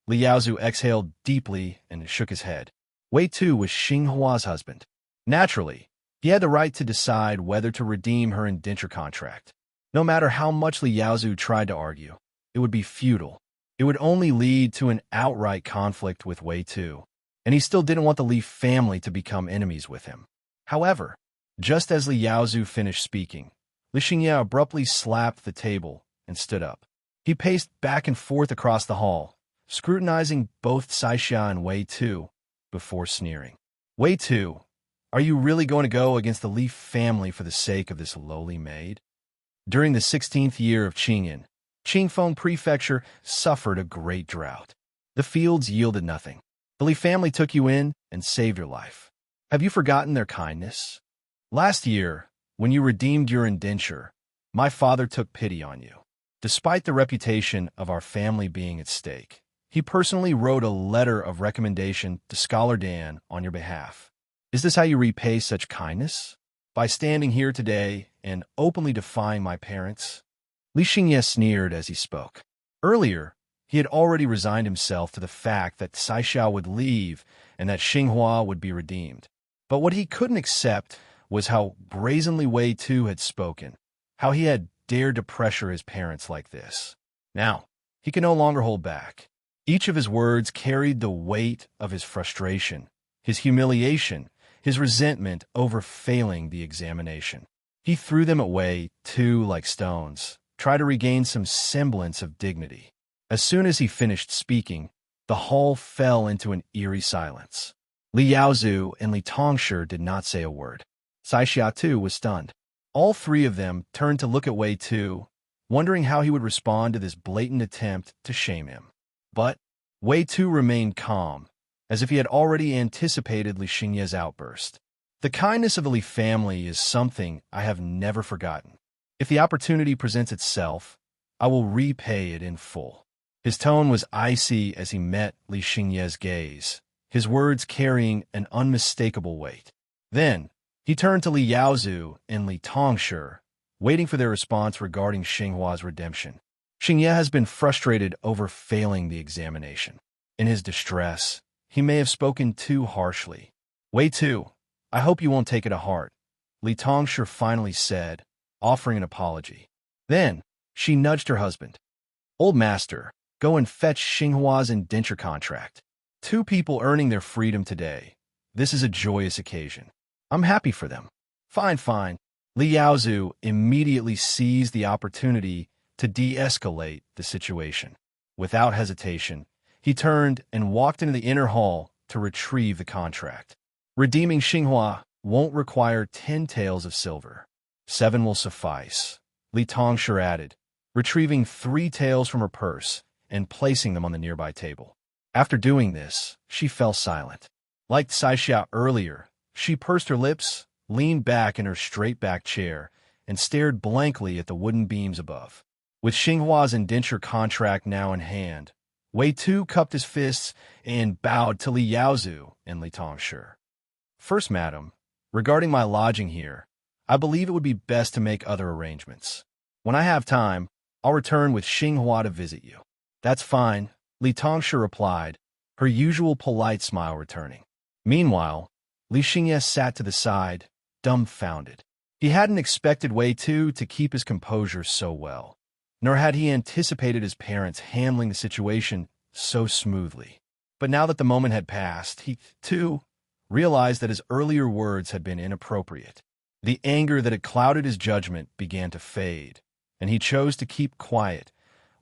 Li Yaozu exhaled deeply and shook his head. Wei Tu was Xinghua's husband. Naturally, he had the right to decide whether to redeem her indenture contract. No matter how much Li Yaozu tried to argue, it would be futile. It would only lead to an outright conflict with Wei Tu, and he still didn't want the Li family to become enemies with him. However, just as Li Yaozu finished speaking, Li Xingye abruptly slapped the table and stood up. He paced back and forth across the hall, scrutinizing both Cai Xia and Wei Tu, before sneering. Wei Tu, are you really going to go against the Li family for the sake of this lowly maid? During the 16th year of Qingyan, Qingfeng Prefecture suffered a great drought. The fields yielded nothing. The Li family took you in and saved your life. Have you forgotten their kindness? Last year, when you redeemed your indenture, my father took pity on you. Despite the reputation of our family being at stake, he personally wrote a letter of recommendation to Scholar Dan on your behalf. Is this how you repay such kindness? By standing here today and openly defying my parents? Li Xingye sneered as he spoke. Earlier, he had already resigned himself to the fact that Sai Xiao would leave and that Xinghua would be redeemed. But what he couldn't accept was how brazenly Wei Tu had spoken, how he had dared to pressure his parents like this. Now, he could no longer hold back. Each of his words carried the weight of his frustration, his humiliation, his resentment over failing the examination. He threw them at Wei Tu like stones, tried to regain some semblance of dignity. As soon as he finished speaking, the hall fell into an eerie silence. Li Yaozu and Li Tongshi did not say a word. Sai Xia too was stunned. All three of them turned to look at Wei Tu, wondering how he would respond to this blatant attempt to shame him. But Wei Tu remained calm, as if he had already anticipated Li Xingye's outburst. The kindness of the Li family is something I have never forgotten. If the opportunity presents itself, I will repay it in full. His tone was icy as he met Li Xingye's gaze, his words carrying an unmistakable weight. Then, he turned to Li Yaozu and Li Tongshi, waiting for their response regarding Xinghua's redemption. Xingye has been frustrated over failing the examination. In his distress, he may have spoken too harshly. Wei Tu, I hope you won't take it to heart, Li Tongshi finally said, offering an apology. Then, she nudged her husband. Old master, go and fetch Xinghua's indenture contract. 2 people earning their freedom today. This is a joyous occasion. I'm happy for them. Fine, fine. Li Yaozu immediately seized the opportunity to de-escalate the situation. Without hesitation, he turned and walked into the inner hall to retrieve the contract. Redeeming Xinghua won't require 10 taels of silver. 7 will suffice, Li Tongshi added, retrieving 3 taels from her purse and placing them on the nearby table. After doing this, she fell silent. Like Sai Xia earlier, she pursed her lips, leaned back in her straight-backed chair, and stared blankly at the wooden beams above. With Xinghua's indenture contract now in hand, Wei Tu cupped his fists and bowed to Li Yaozu and Li Tongshi. First, madam, regarding my lodging here, I believe it would be best to make other arrangements. When I have time, I'll return with Xinghua to visit you. That's fine, Li Tongshi replied, her usual polite smile returning. Meanwhile, Li Xingye sat to the side, dumbfounded. He hadn't expected Wei Tu to keep his composure so well, nor had he anticipated his parents handling the situation so smoothly. But now that the moment had passed, he, too, realized that his earlier words had been inappropriate. The anger that had clouded his judgment began to fade, and he chose to keep quiet,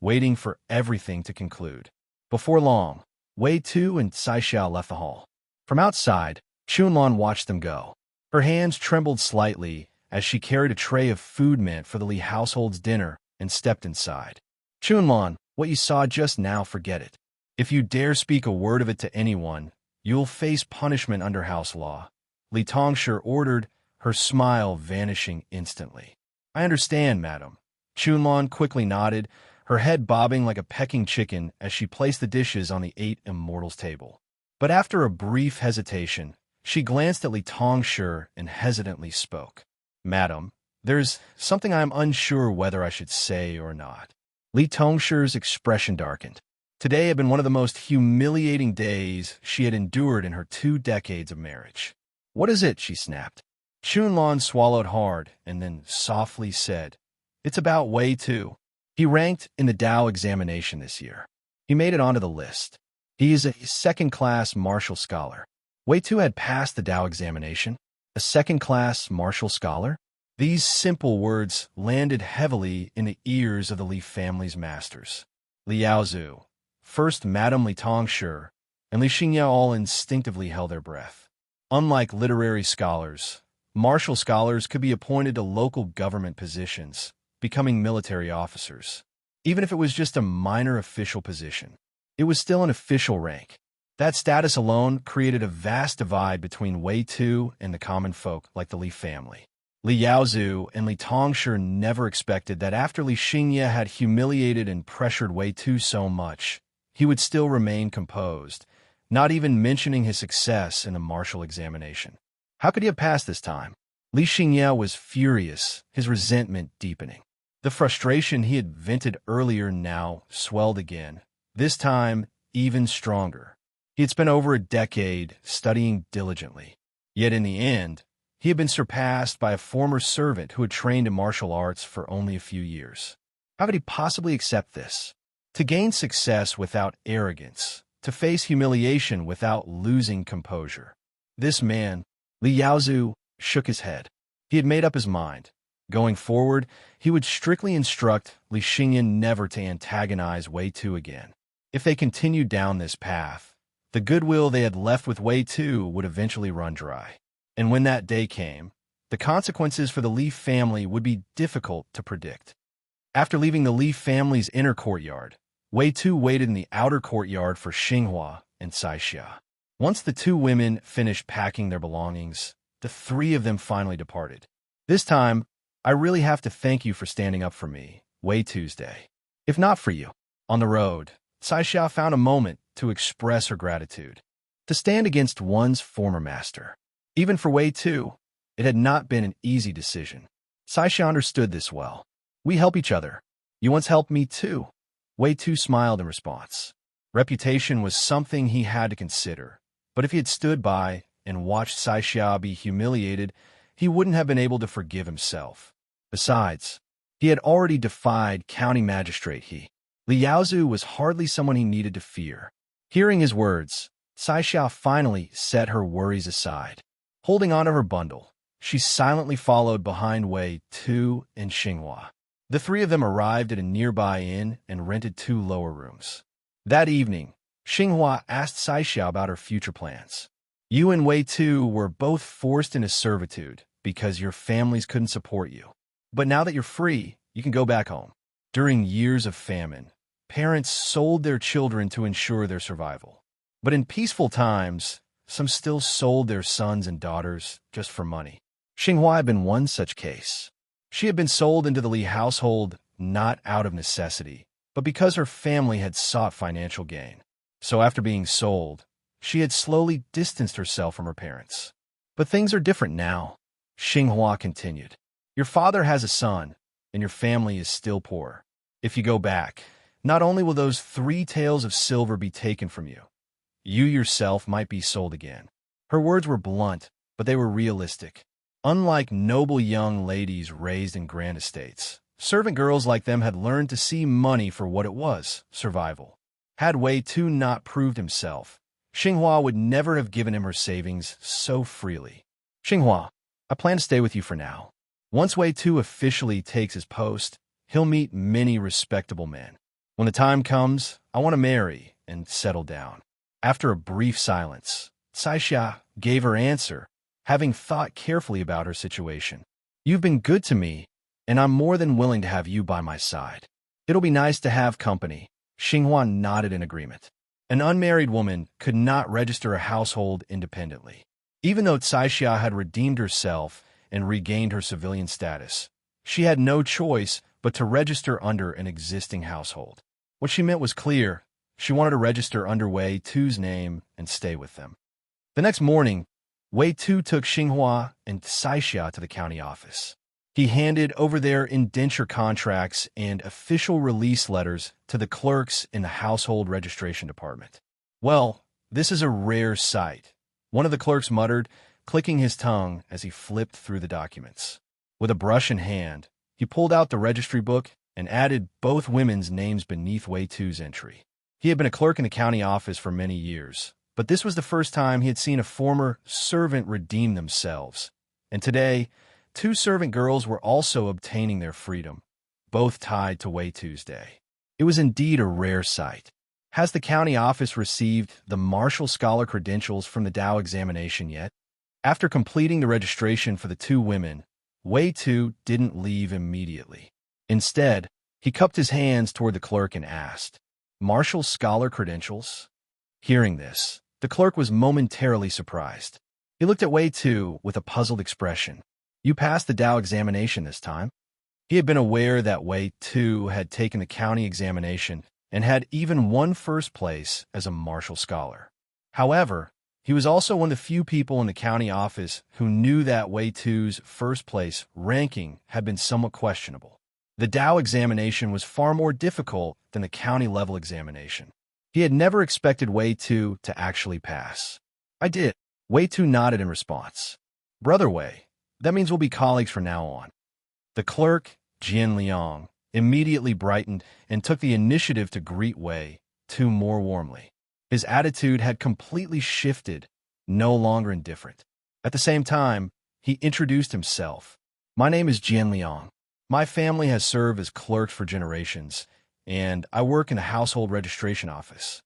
waiting for everything to conclude. Before long, Wei Tu and Sai Xiao left the hall. From outside, Chunlan watched them go. Her hands trembled slightly as she carried a tray of food meant for the Li household's dinner and stepped inside. Chunlan, what you saw just now, forget it. If you dare speak a word of it to anyone, you'll face punishment under house law, Li Tongshi ordered, her smile vanishing instantly. I understand, madam. Chunlan quickly nodded, her head bobbing like a pecking chicken as she placed the dishes on the 8 Immortals table. But after a brief hesitation, she glanced at Li Tongshi and hesitantly spoke. Madam, there's something I am unsure whether I should say or not. Li Tongshi's expression darkened. Today had been one of the most humiliating days she had endured in her 2 decades of marriage. What is it? She snapped. Chunlan swallowed hard and then softly said, It's about Wei Tu. He ranked in the Dao examination this year. He made it onto the list. He is a second-class martial scholar. Wei Tu had passed the Dao examination. A second-class martial scholar? These simple words landed heavily in the ears of the Li family's masters. Li Yaozu, first Madame Li Tongshi, and Li Xingye all instinctively held their breath. Unlike literary scholars, martial scholars could be appointed to local government positions, becoming military officers. Even if it was just a minor official position, it was still an official rank. That status alone created a vast divide between Wei Tu and the common folk like the Li family. Li Yaozu and Li Tongshi never expected that after Li Xingye had humiliated and pressured Wei Tu so much, he would still remain composed, not even mentioning his success in a martial examination. How could he have passed this time? Li Xingye was furious, his resentment deepening. The frustration he had vented earlier now swelled again, this time even stronger. He had spent over a decade studying diligently. Yet in the end, he had been surpassed by a former servant who had trained in martial arts for only a few years. How could he possibly accept this? To gain success without arrogance, to face humiliation without losing composure. This man, Li Yaozu, shook his head. He had made up his mind. Going forward, he would strictly instruct Li Xingye never to antagonize Wei Tu again. If they continued down this path, the goodwill they had left with Wei Tu would eventually run dry. And when that day came, the consequences for the Li family would be difficult to predict. After leaving the Li family's inner courtyard, Wei Tu waited in the outer courtyard for Xinghua and Saixia. Once the two women finished packing their belongings, the three of them finally departed. This time, I really have to thank you for standing up for me, Wei Tuesday. If not for you. On the road, Saixia found a moment to express her gratitude. To stand against one's former master. Even for Wei Tu, it had not been an easy decision. Saixia understood this well. We help each other. You once helped me too. Wei Tu smiled in response. Reputation was something he had to consider, but if he had stood by and watched Saixia be humiliated, he wouldn't have been able to forgive himself. Besides, he had already defied county magistrate Li Yaozu was hardly someone he needed to fear. Hearing his words, Saixia finally set her worries aside. Holding onto her bundle, she silently followed behind Wei Tu and Xinghua. The three of them arrived at a nearby inn and rented 2 lower rooms. That evening, Xinghua asked Saixia about her future plans. You and Wei Tu were both forced into servitude because your families couldn't support you. But now that you're free, you can go back home. During years of famine, parents sold their children to ensure their survival. But in peaceful times, some still sold their sons and daughters just for money. Xinghua had been one such case. She had been sold into the Li household not out of necessity, but because her family had sought financial gain. So after being sold, she had slowly distanced herself from her parents. But things are different now, Xinghua continued. Your father has a son, and your family is still poor. If you go back, not only will those 3 taels of silver be taken from you, you yourself might be sold again. Her words were blunt, but they were realistic. Unlike noble young ladies raised in grand estates, servant girls like them had learned to see money for what it was, survival. Had Wei Tu not proved himself, Xinghua would never have given him her savings so freely. Xinghua, I plan to stay with you for now. Once Wei Tu officially takes his post, he'll meet many respectable men. When the time comes, I want to marry and settle down. After a brief silence, Saixia gave her answer, having thought carefully about her situation. You've been good to me, and I'm more than willing to have you by my side. It'll be nice to have company. Xinghua nodded in agreement. An unmarried woman could not register a household independently. Even though Saixia had redeemed herself and regained her civilian status, she had no choice but to register under an existing household. What she meant was clear. She wanted to register under Wei Tu's name and stay with them. The next morning, Wei Tu took Xinghua and Saixia to the county office. He handed over their indenture contracts and official release letters to the clerks in the household registration department. Well, this is a rare sight, one of the clerks muttered, clicking his tongue as he flipped through the documents. With a brush in hand, he pulled out the registry book and added both women's names beneath Wei Tu's entry. He had been a clerk in the county office for many years, but this was the first time he had seen a former servant redeem themselves. And today, 2 servant girls were also obtaining their freedom, both tied to Wei Tuesday. It was indeed a rare sight. Has the county office received the martial scholar credentials from the Tao examination yet? After completing the registration for the 2 women, Wei Tu didn't leave immediately. Instead, he cupped his hands toward the clerk and asked, "Martial scholar credentials?" Hearing this, the clerk was momentarily surprised. He looked at Wei Tu with a puzzled expression. "You passed the Dao examination this time?" He had been aware that Wei Tu had taken the county examination and had even won first place as a martial scholar. However, he was also one of the few people in the county office who knew that Wei Tu's first place ranking had been somewhat questionable. The Dao examination was far more difficult than the county-level examination. He had never expected Wei Tu to actually pass. "I did." Wei Tu nodded in response. "Brother Wei, that means we'll be colleagues from now on." The clerk, Jian Liang, immediately brightened and took the initiative to greet Wei Tu more warmly. His attitude had completely shifted, no longer indifferent. At the same time, he introduced himself. "My name is Jian Liang. My family has served as clerks for generations, and I work in the household registration office."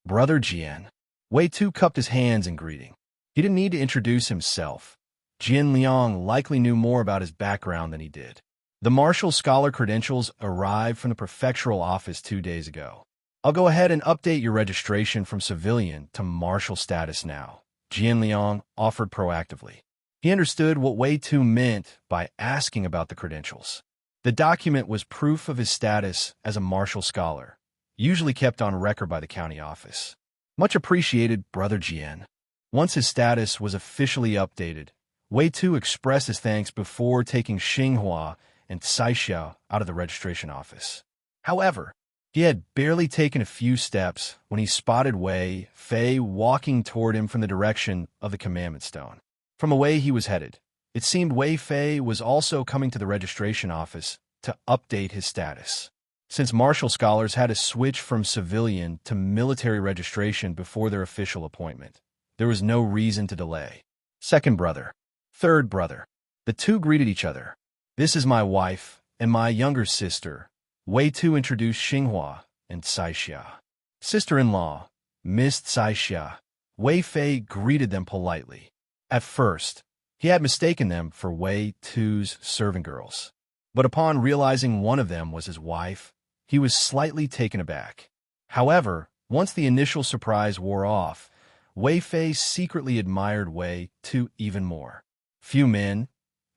"Brother Jian." Wei Tu cupped his hands in greeting. He didn't need to introduce himself. Jian Liang likely knew more about his background than he did. "The martial scholar credentials arrived from the prefectural office 2 days ago. I'll go ahead and update your registration from civilian to martial status now," Jian Liang offered proactively. He understood what Wei Tu meant by asking about the credentials. The document was proof of his status as a martial scholar, usually kept on record by the county office. "Much appreciated, Brother Jian." Once his status was officially updated, Wei Tu expressed his thanks before taking Xinghua and Saixia out of the registration office. However, he had barely taken a few steps when he spotted Wei Fei walking toward him from the direction of the Commandment Stone. From the way he was headed, it seemed Wei Fei was also coming to the registration office to update his status. Since martial scholars had to switch from civilian to military registration before their official appointment, there was no reason to delay. "Second brother." "Third brother." The two greeted each other. "This is my wife and my younger sister." Wei Tu introduced Xinghua and Saixia. "Sister-in-law, Miss Saixia." Wei Fei greeted them politely. At first, he had mistaken them for Wei Tu's servant girls. But upon realizing one of them was his wife, he was slightly taken aback. However, once the initial surprise wore off, Wei Fei secretly admired Wei Tu even more. Few men,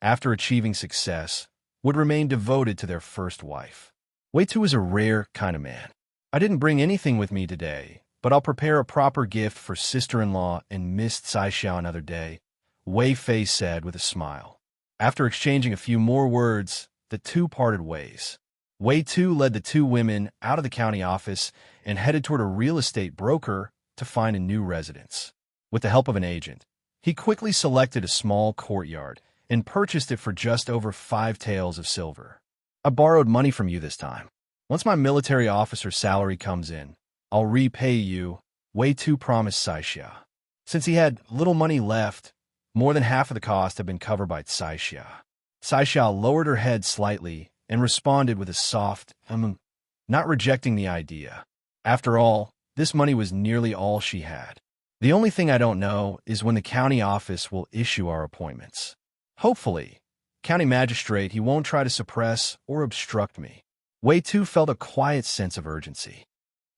after achieving success, would remain devoted to their first wife. Wei Tu is a rare kind of man. "I didn't bring anything with me today, but I'll prepare a proper gift for sister-in-law and Miss Saixia another day," Wei Fei said with a smile. After exchanging a few more words, the two parted ways. Wei Tu led the two women out of the county office and headed toward a real estate broker to find a new residence. With the help of an agent, he quickly selected a small courtyard and purchased it for just over 5 taels of silver. "I borrowed money from you this time. Once my military officer's salary comes in, I'll repay you," Wei Tu promised Saixia. Since he had little money left, more than half of the cost had been covered by Saixia. Saixia lowered her head slightly and responded with a soft, not rejecting the idea. After all, this money was nearly all she had. "The only thing I don't know is when the county office will issue our appointments. Hopefully, county magistrate, he won't try to suppress or obstruct me." Wei Tu felt a quiet sense of urgency.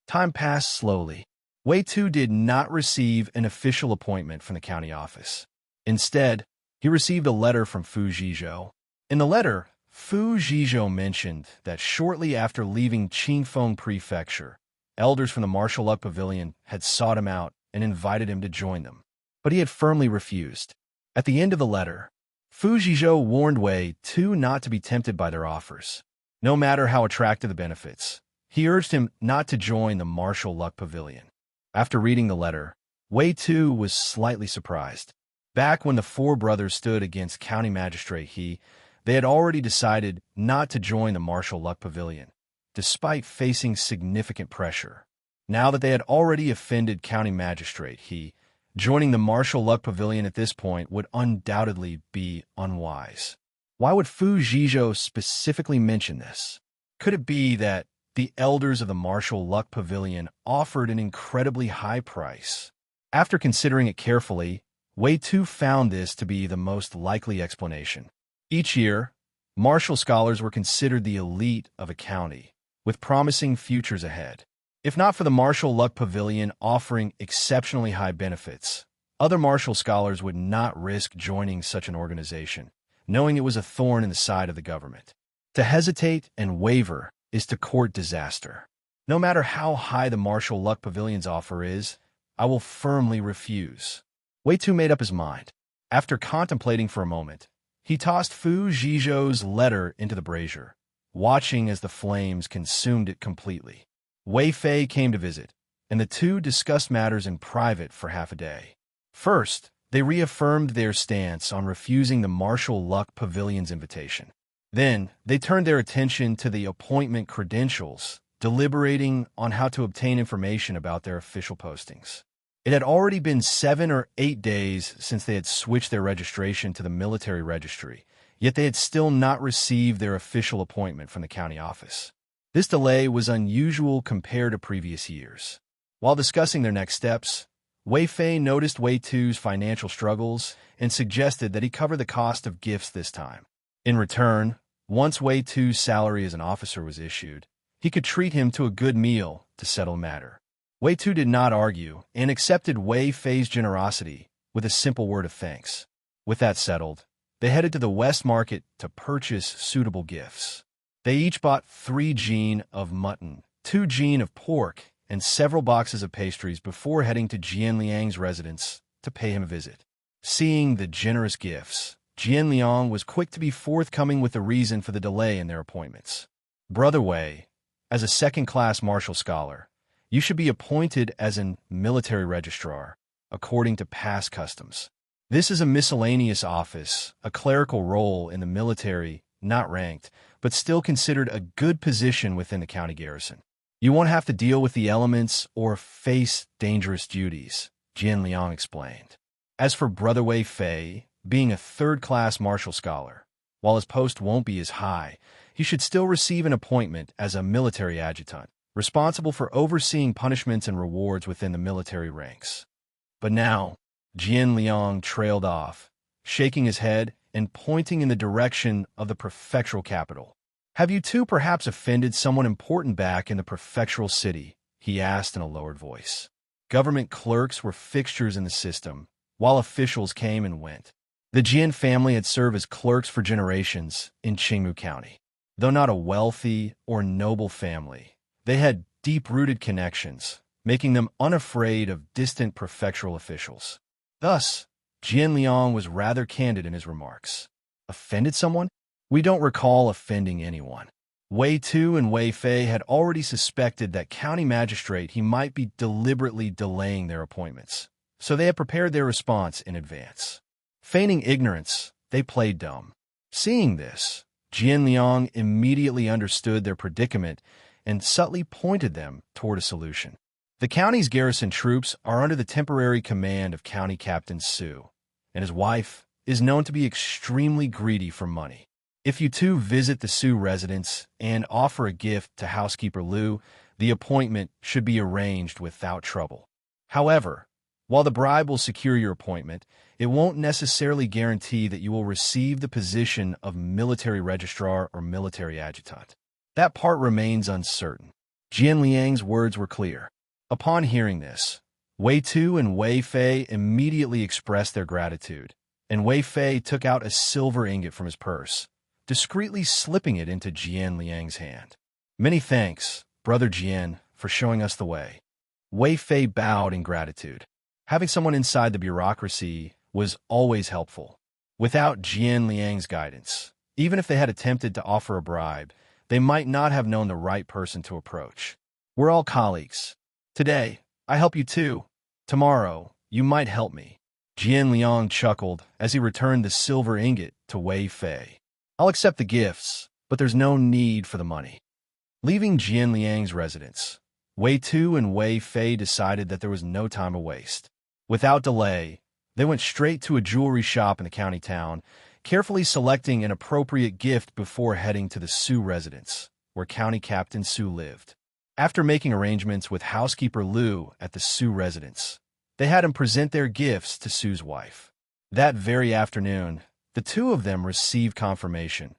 Time passed slowly. Wei Tu did not receive an official appointment from the county office. Instead, he received a letter from Fu Zhizhou. In the letter, Fu Zhizhou mentioned that shortly after leaving Qingfeng Prefecture, elders from the Martial Luck Pavilion had sought him out and invited him to join them. But he had firmly refused. At the end of the letter, Fu Zhizhou warned Wei Tu not to be tempted by their offers. No matter how attractive the benefits, he urged him not to join the Martial Luck Pavilion. After reading the letter, Wei Tu was slightly surprised. Back when the four brothers stood against County Magistrate they had already decided not to join the Martial Luck Pavilion, despite facing significant pressure. Now that they had already offended County Magistrate joining the Martial Luck Pavilion at this point would undoubtedly be unwise. Why would Fu Zhizhou specifically mention this? Could it be that the elders of the Martial Luck Pavilion offered an incredibly high price? After considering it carefully, Wei Tu found this to be the most likely explanation. Each year, Martial scholars were considered the elite of a county, with promising futures ahead. If not for the Martial Luck Pavilion offering exceptionally high benefits, other martial scholars would not risk joining such an organization, knowing it was a thorn in the side of the government. To hesitate and waver is to court disaster. No matter how high the Martial Luck Pavilion's offer is, I will firmly refuse. Wei Tu made up his mind. After contemplating for a moment, he tossed Fu Zhizhou's letter into the brazier, watching as the flames consumed it completely. Wei Fei came to visit, and the two discussed matters in private for half a day. First, they reaffirmed their stance on refusing the Martial Luck Pavilion's invitation. Then, they turned their attention to the appointment credentials, deliberating on how to obtain information about their official postings. It had already been 7 or 8 days since they had switched their registration to the military registry, yet they had still not received their official appointment from the county office. This delay was unusual compared to previous years. While discussing their next steps, Wei Fei noticed Wei Tu's financial struggles and suggested that he cover the cost of gifts this time. In return, once Wei Tu's salary as an officer was issued, he could treat him to a good meal to settle the matter. Wei Tu did not argue and accepted Wei Fei's generosity with a simple word of thanks. With that settled, they headed to the West Market to purchase suitable gifts. They each bought 3 jin of mutton, 2 jin of pork, and several boxes of pastries before heading to Jian Liang's residence to pay him a visit. Seeing the generous gifts, Jian Liang was quick to be forthcoming with the reason for the delay in their appointments. Brother Wei, as a second-class martial scholar, you should be appointed as an military registrar, according to past customs. This is a miscellaneous office, a clerical role in the military, not ranked, but still considered a good position within the county garrison. You won't have to deal with the elements or face dangerous duties, Jian Liang explained. As for Brother Wei Fei, being a third-class martial scholar, while his post won't be as high, he should still receive an appointment as a military adjutant, responsible for overseeing punishments and rewards within the military ranks. But now, Jian Liang trailed off, shaking his head and pointing in the direction of the prefectural capital. Have you two perhaps offended someone important back in the prefectural city? He asked in a lowered voice. Government clerks were fixtures in the system, while officials came and went. The Jian family had served as clerks for generations in Qingmu County. Though not a wealthy or noble family, they had deep-rooted connections, making them unafraid of distant prefectural officials. Thus, Jian Liang was rather candid in his remarks. Offended someone? We don't recall offending anyone. Wei Tu and Wei Fei had already suspected that county magistrate he might be deliberately delaying their appointments, so they had prepared their response in advance. Feigning ignorance, they played dumb. Seeing this, Jian Liang immediately understood their predicament and subtly pointed them toward a solution. The county's garrison troops are under the temporary command of County Captain Su, and his wife is known to be extremely greedy for money. If you two visit the Su residence and offer a gift to housekeeper Liu, the appointment should be arranged without trouble. However, while the bribe will secure your appointment, it won't necessarily guarantee that you will receive the position of military registrar or military adjutant. That part remains uncertain. Jian Liang's words were clear. Upon hearing this, Wei Tu and Wei Fei immediately expressed their gratitude, and Wei Fei took out a silver ingot from his purse, discreetly slipping it into Jian Liang's hand. Many thanks, Brother Jian, for showing us the way. Wei Fei bowed in gratitude. Having someone inside the bureaucracy was always helpful. Without Jian Liang's guidance, even if they had attempted to offer a bribe, they might not have known the right person to approach. We're all colleagues. Today, I help you too. Tomorrow, you might help me. Jian Liang chuckled as he returned the silver ingot to Wei Fei. I'll accept the gifts, but there's no need for the money. Leaving Jian Liang's residence, Wei Tu and Wei Fei decided that there was no time to waste. Without delay, they went straight to a jewelry shop in the county town, carefully selecting an appropriate gift before heading to the Su residence, where County Captain Su lived. After making arrangements with housekeeper Liu at the Su residence, they had him present their gifts to Su's wife. That very afternoon, the two of them received confirmation,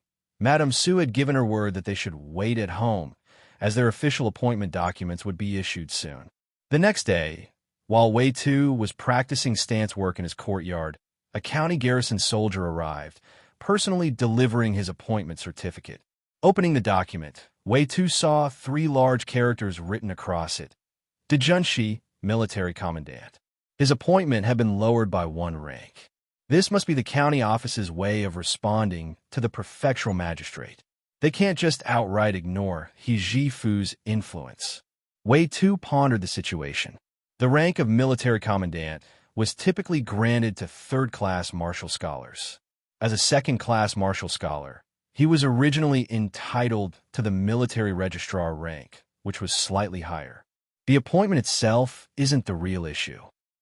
Madame Su had given her word that they should wait at home, as their official appointment documents would be issued soon. The next day, while Wei Tu was practicing stance work in his courtyard, a county garrison soldier arrived, personally delivering his appointment certificate. Opening the document, Wei Tu saw 3 large characters written across it. Dejunshi, military commandant. His appointment had been lowered by 1 rank. This must be the county office's way of responding to the prefectural magistrate. They can't just outright ignore He Jifu's influence. Wei Tu pondered the situation. The rank of military commandant was typically granted to 3rd-class martial scholars. As a 2nd-class martial scholar, he was originally entitled to the military registrar rank, which was slightly higher. The appointment itself isn't the real issue.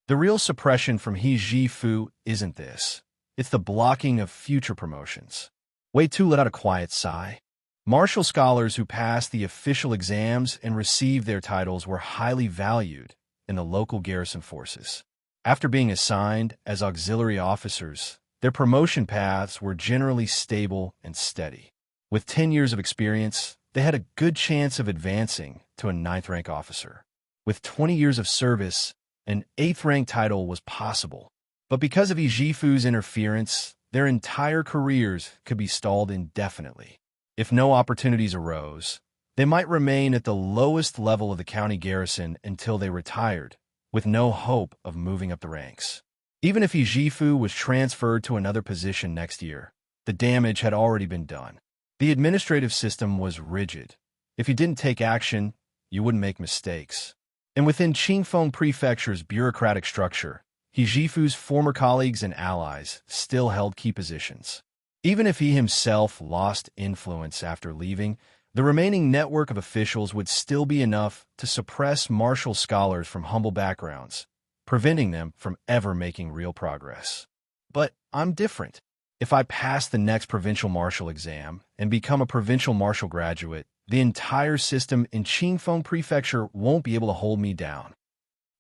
The real suppression from He Jifu isn't this. It's the blocking of future promotions. Wei Tu let out a quiet sigh. Martial scholars who passed the official exams and received their titles were highly valued in the local garrison forces. After being assigned as auxiliary officers, their promotion paths were generally stable and steady. With 10 years of experience, they had a good chance of advancing to a 9th-rank officer. With 20 years of service, an 8th-rank title was possible. But because of He Jifu's interference, their entire careers could be stalled indefinitely. If no opportunities arose, they might remain at the lowest level of the county garrison until they retired, with no hope of moving up the ranks. Even if He Jifu was transferred to another position next year, the damage had already been done. The administrative system was rigid. If you didn't take action, you wouldn't make mistakes. And within Qingfeng Prefecture's bureaucratic structure, He Jifu's former colleagues and allies still held key positions. Even if he himself lost influence after leaving, the remaining network of officials would still be enough to suppress martial scholars from humble backgrounds, preventing them from ever making real progress. But I'm different. If I pass the next provincial martial exam and become a provincial martial graduate, the entire system in Qingfeng Prefecture won't be able to hold me down.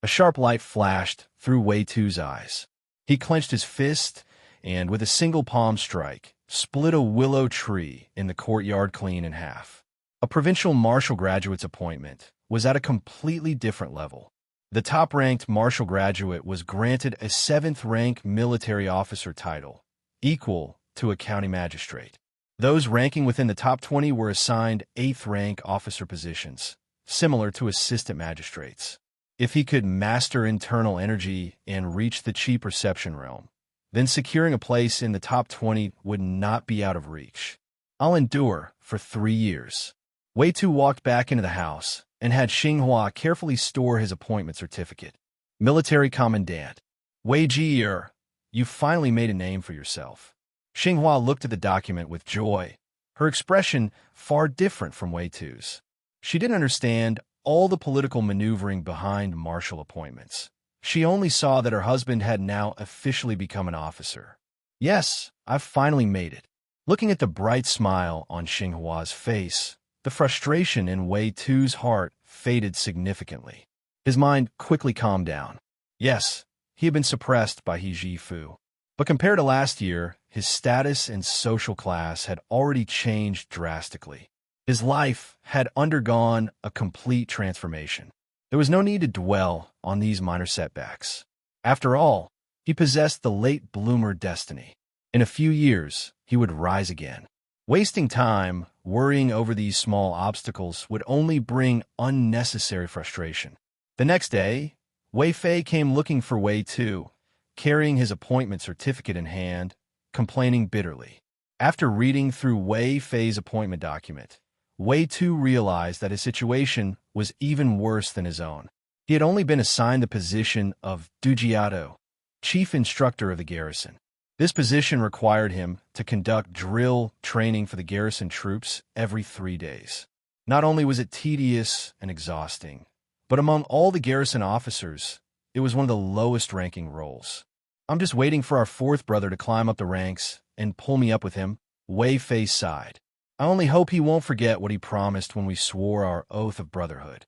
A sharp light flashed through Wei Tu's eyes. He clenched his fist and, with a single palm strike, split a willow tree in the courtyard clean in half. A provincial martial graduate's appointment was at a completely different level. The top-ranked martial graduate was granted a 7th-rank military officer title, equal to a county magistrate. Those ranking within the top 20 were assigned 8th-rank officer positions, similar to assistant magistrates. If he could master internal energy and reach the chi perception realm, then securing a place in the top 20 would not be out of reach. I'll endure for 3 years. Wei Tu walked back into the house and had Xinghua carefully store his appointment certificate. Military Commandant. Wei Ji, you finally made a name for yourself. Xinghua looked at the document with joy, her expression far different from Wei Tu's. She didn't understand all the political maneuvering behind martial appointments. She only saw that her husband had now officially become an officer. Yes, I've finally made it. Looking at the bright smile on Xinghua's face, the frustration in Wei Tu's heart faded significantly. His mind quickly calmed down. Yes, he had been suppressed by He Jifu. But compared to last year, his status and social class had already changed drastically. His life had undergone a complete transformation. There was no need to dwell on these minor setbacks. After all, he possessed the late bloomer destiny. In a few years, he would rise again. Wasting time worrying over these small obstacles would only bring unnecessary frustration. The next day, Wei Fei came looking for Wei Tu, carrying his appointment certificate in hand, complaining bitterly. After reading through Wei Fei's appointment document, Wei Tu realized that his situation was even worse than his own. He had only been assigned the position of Dujiado, chief instructor of the garrison. This position required him to conduct drill training for the garrison troops every 3 days. Not only was it tedious and exhausting, but among all the garrison officers, it was one of the lowest-ranking roles. I'm just waiting for our 4th brother to climb up the ranks and pull me up with him, Wei Fei sighed. I only hope he won't forget what he promised when we swore our oath of brotherhood.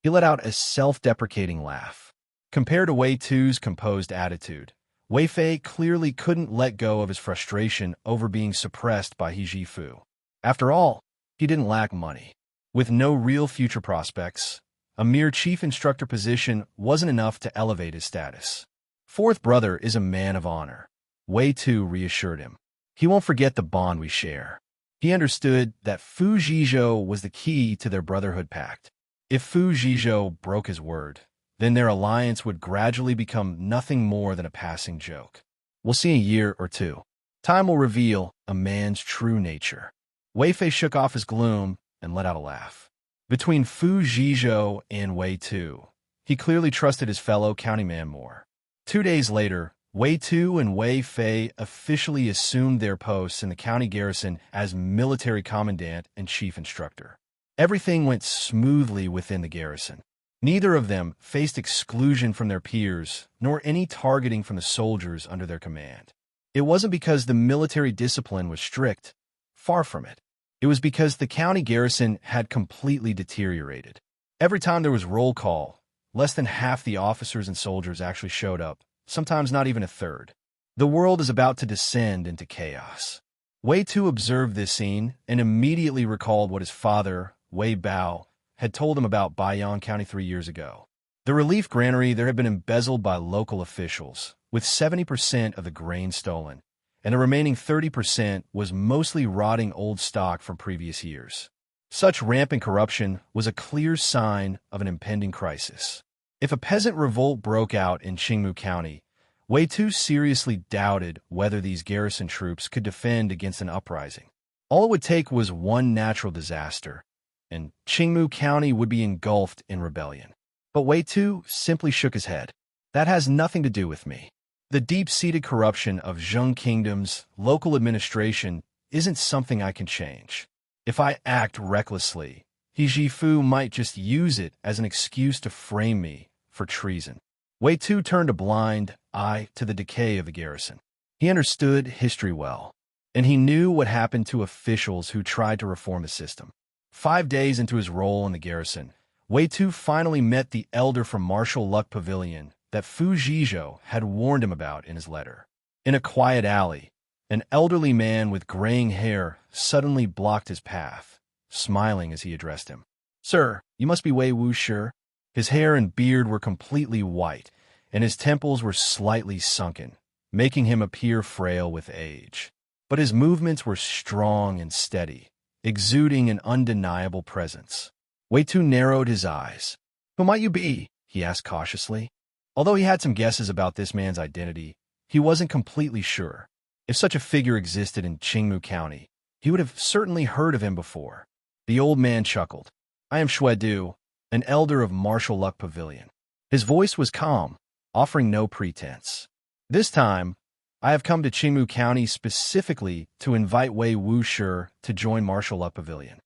He let out a self-deprecating laugh. Compared to Wei Tu's composed attitude, Wei Fei clearly couldn't let go of his frustration over being suppressed by He Jifu. After all, he didn't lack money. With no real future prospects, a mere chief instructor position wasn't enough to elevate his status. Fourth brother is a man of honor, Wei Tu reassured him. He won't forget the bond we share. He understood that Fu Zhizhou was the key to their brotherhood pact. If Fu Zhizhou broke his word, then their alliance would gradually become nothing more than a passing joke. We'll see in a year or two. Time will reveal a man's true nature. Wei Fei shook off his gloom and let out a laugh. Between Fu Zhizhou and Wei Tu, he clearly trusted his fellow countyman more. 2 days later, Wei Tu and Wei Fei officially assumed their posts in the county garrison as military commandant and chief instructor. Everything went smoothly within the garrison. Neither of them faced exclusion from their peers, nor any targeting from the soldiers under their command. It wasn't because the military discipline was strict. Far from it. It was because the county garrison had completely deteriorated. Every time there was roll call, less than half the officers and soldiers actually showed up, sometimes not even a third. The world is about to descend into chaos. Wei Tu observed this scene and immediately recalled what his father, Wei Bao, had told him about Baiyang County 3 years ago. The relief granary there had been embezzled by local officials, with 70% of the grain stolen, and the remaining 30% was mostly rotting old stock from previous years. Such rampant corruption was a clear sign of an impending crisis. If a peasant revolt broke out in Qingmu County, Wei Tu seriously doubted whether these garrison troops could defend against an uprising. All it would take was one natural disaster, and Qingmu County would be engulfed in rebellion. But Wei Tu simply shook his head. That has nothing to do with me. The deep-seated corruption of Zheng Kingdom's local administration isn't something I can change. If I act recklessly, He Jifu might just use it as an excuse to frame me for treason. Wei Tu turned a blind eye to the decay of the garrison. He understood history well, and he knew what happened to officials who tried to reform the system. 5 days into his role in the garrison, Wei Tu finally met the elder from Martial Luck Pavilion that Fu Zhizhou had warned him about in his letter. In a quiet alley, an elderly man with graying hair suddenly blocked his path, smiling as he addressed him. "Sir, you must be Wei Wu Shi." His hair and beard were completely white, and his temples were slightly sunken, making him appear frail with age. But his movements were strong and steady, exuding an undeniable presence. Wei Tu narrowed his eyes. "Who might you be?" he asked cautiously. Although he had some guesses about this man's identity, he wasn't completely sure. If such a figure existed in Qingmu County, he would have certainly heard of him before. The old man chuckled. "I am Xuedu, an elder of Martial Luck Pavilion." His voice was calm, offering no pretense. "This time, I have come to Qingmu County specifically to invite Wei Wu Shi to join Martial Luck Pavilion.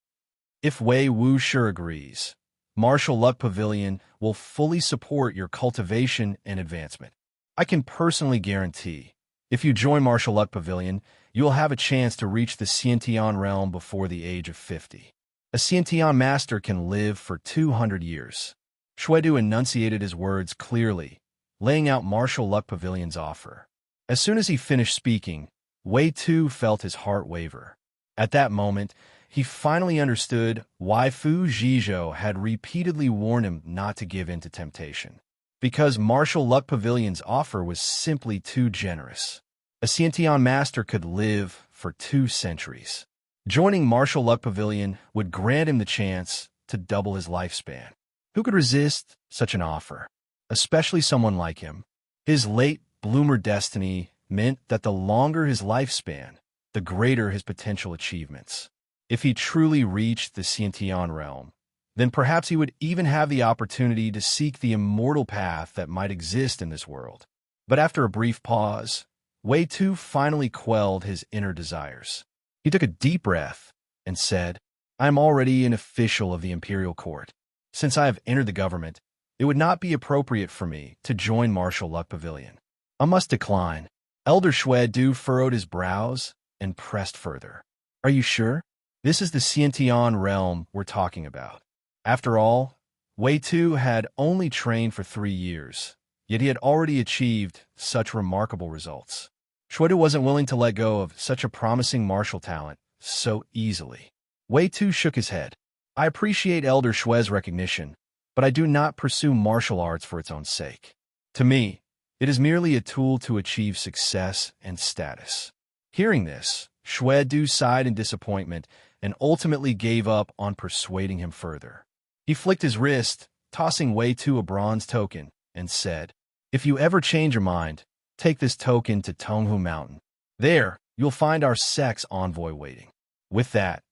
If Wei Wu Shi agrees, Martial Luck Pavilion will fully support your cultivation and advancement. I can personally guarantee, if you join Martial Luck Pavilion, you will have a chance to reach the Xiantian realm before the age of 50. A Xiantian master can live for 200 years. Xuedu enunciated his words clearly, laying out Martial Luck Pavilion's offer. As soon as he finished speaking, Wei Tu felt his heart waver. At that moment, he finally understood why Fu Zhizhou had repeatedly warned him not to give in to temptation. Because Martial Luck Pavilion's offer was simply too generous. A Xiantian master could live for 2 centuries. Joining Martial Luck Pavilion would grant him the chance to double his lifespan. Who could resist such an offer? Especially someone like him. His late bloomer destiny meant that the longer his lifespan, the greater his potential achievements. If he truly reached the Xiantian realm, then perhaps he would even have the opportunity to seek the immortal path that might exist in this world. But after a brief pause, Wei Tu finally quelled his inner desires. He took a deep breath and said, "I am already an official of the imperial court. Since I have entered the government, it would not be appropriate for me to join Martial Luck Pavilion. I must decline." Elder Xuedu furrowed his brows and pressed further. "Are you sure? This is the Xiantian realm we're talking about." After all, Wei Tu had only trained for 3 years, yet he had already achieved such remarkable results. Xuedu wasn't willing to let go of such a promising martial talent so easily. Wei Tu shook his head. I appreciate Elder Shue's recognition, but I do not pursue martial arts for its own sake. To me, it is merely a tool to achieve success and status. Hearing this, Wei Tu sighed in disappointment and ultimately gave up on persuading him further. He flicked his wrist, tossing Wei Tu a bronze token, and said, "If you ever change your mind, take this token to Tonghu Mountain. There, you'll find our sex envoy waiting." With that,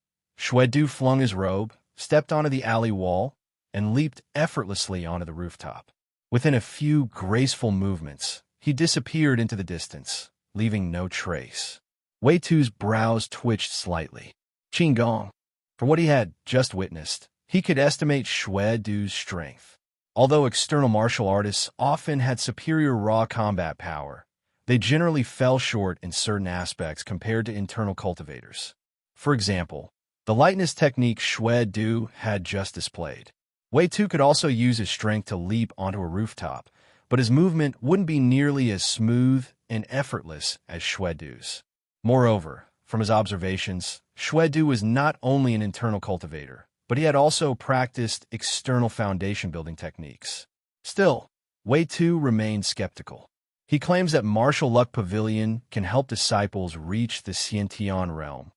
Wei Tu flung his robe, stepped onto the alley wall, and leaped effortlessly onto the rooftop. Within a few graceful movements, he disappeared into the distance, leaving no trace. Wei Tu's brows twitched slightly. Qin Gong. For what he had just witnessed, he could estimate Wei Tu's strength. Although external martial artists often had superior raw combat power, they generally fell short in certain aspects compared to internal cultivators. For example, the lightness technique Wei Tu had just displayed. Wei Tu could also use his strength to leap onto a rooftop, but his movement wouldn't be nearly as smooth and effortless as Wei Tu's. Moreover, from his observations, Wei Tu was not only an internal cultivator, but he had also practiced external foundation-building techniques. Still, Wei Tu remained skeptical. He claims that Martial Luck Pavilion can help disciples reach the Xiantian realm,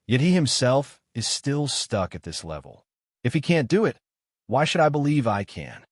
yet he himself is still stuck at this level. If he can't do it, why should I believe I can?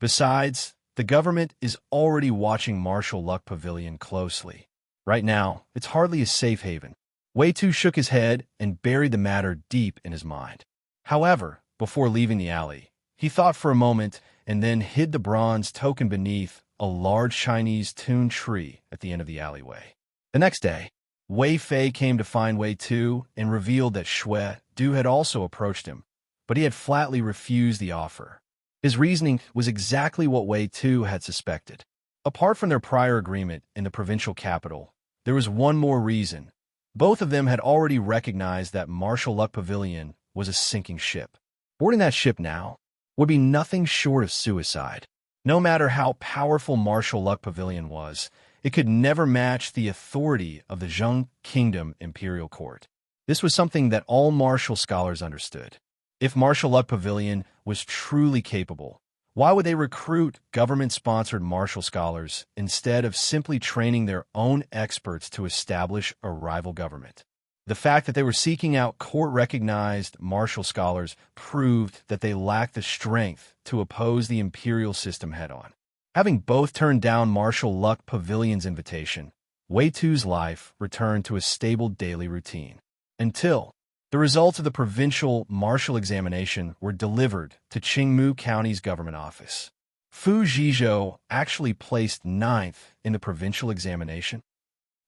Besides, the government is already watching Martial Luck Pavilion closely. Right now, it's hardly a safe haven. Wei Tu shook his head and buried the matter deep in his mind. However, before leaving the alley, he thought for a moment and then hid the bronze token beneath a large Chinese tun tree at the end of the alleyway. The next day, Wei Fei came to find Wei Tu and revealed that Wei Tu had also approached him, but he had flatly refused the offer. His reasoning was exactly what Wei Tu had suspected. Apart from their prior agreement in the provincial capital, there was one more reason. Both of them had already recognized that Martial Luck Pavilion was a sinking ship. Boarding that ship now would be nothing short of suicide. No matter how powerful Martial Luck Pavilion was, it could never match the authority of the Zheng Kingdom Imperial Court. This was something that all martial scholars understood. If Martial Luck Pavilion was truly capable, why would they recruit government-sponsored martial scholars instead of simply training their own experts to establish a rival government? The fact that they were seeking out court-recognized martial scholars proved that they lacked the strength to oppose the imperial system head-on. Having both turned down Martial Luck Pavilion's invitation, Wei Tu's life returned to a stable daily routine. Until the results of the provincial martial examination were delivered to Qingmu County's government office. Fu Zhizhou actually placed 9th in the provincial examination.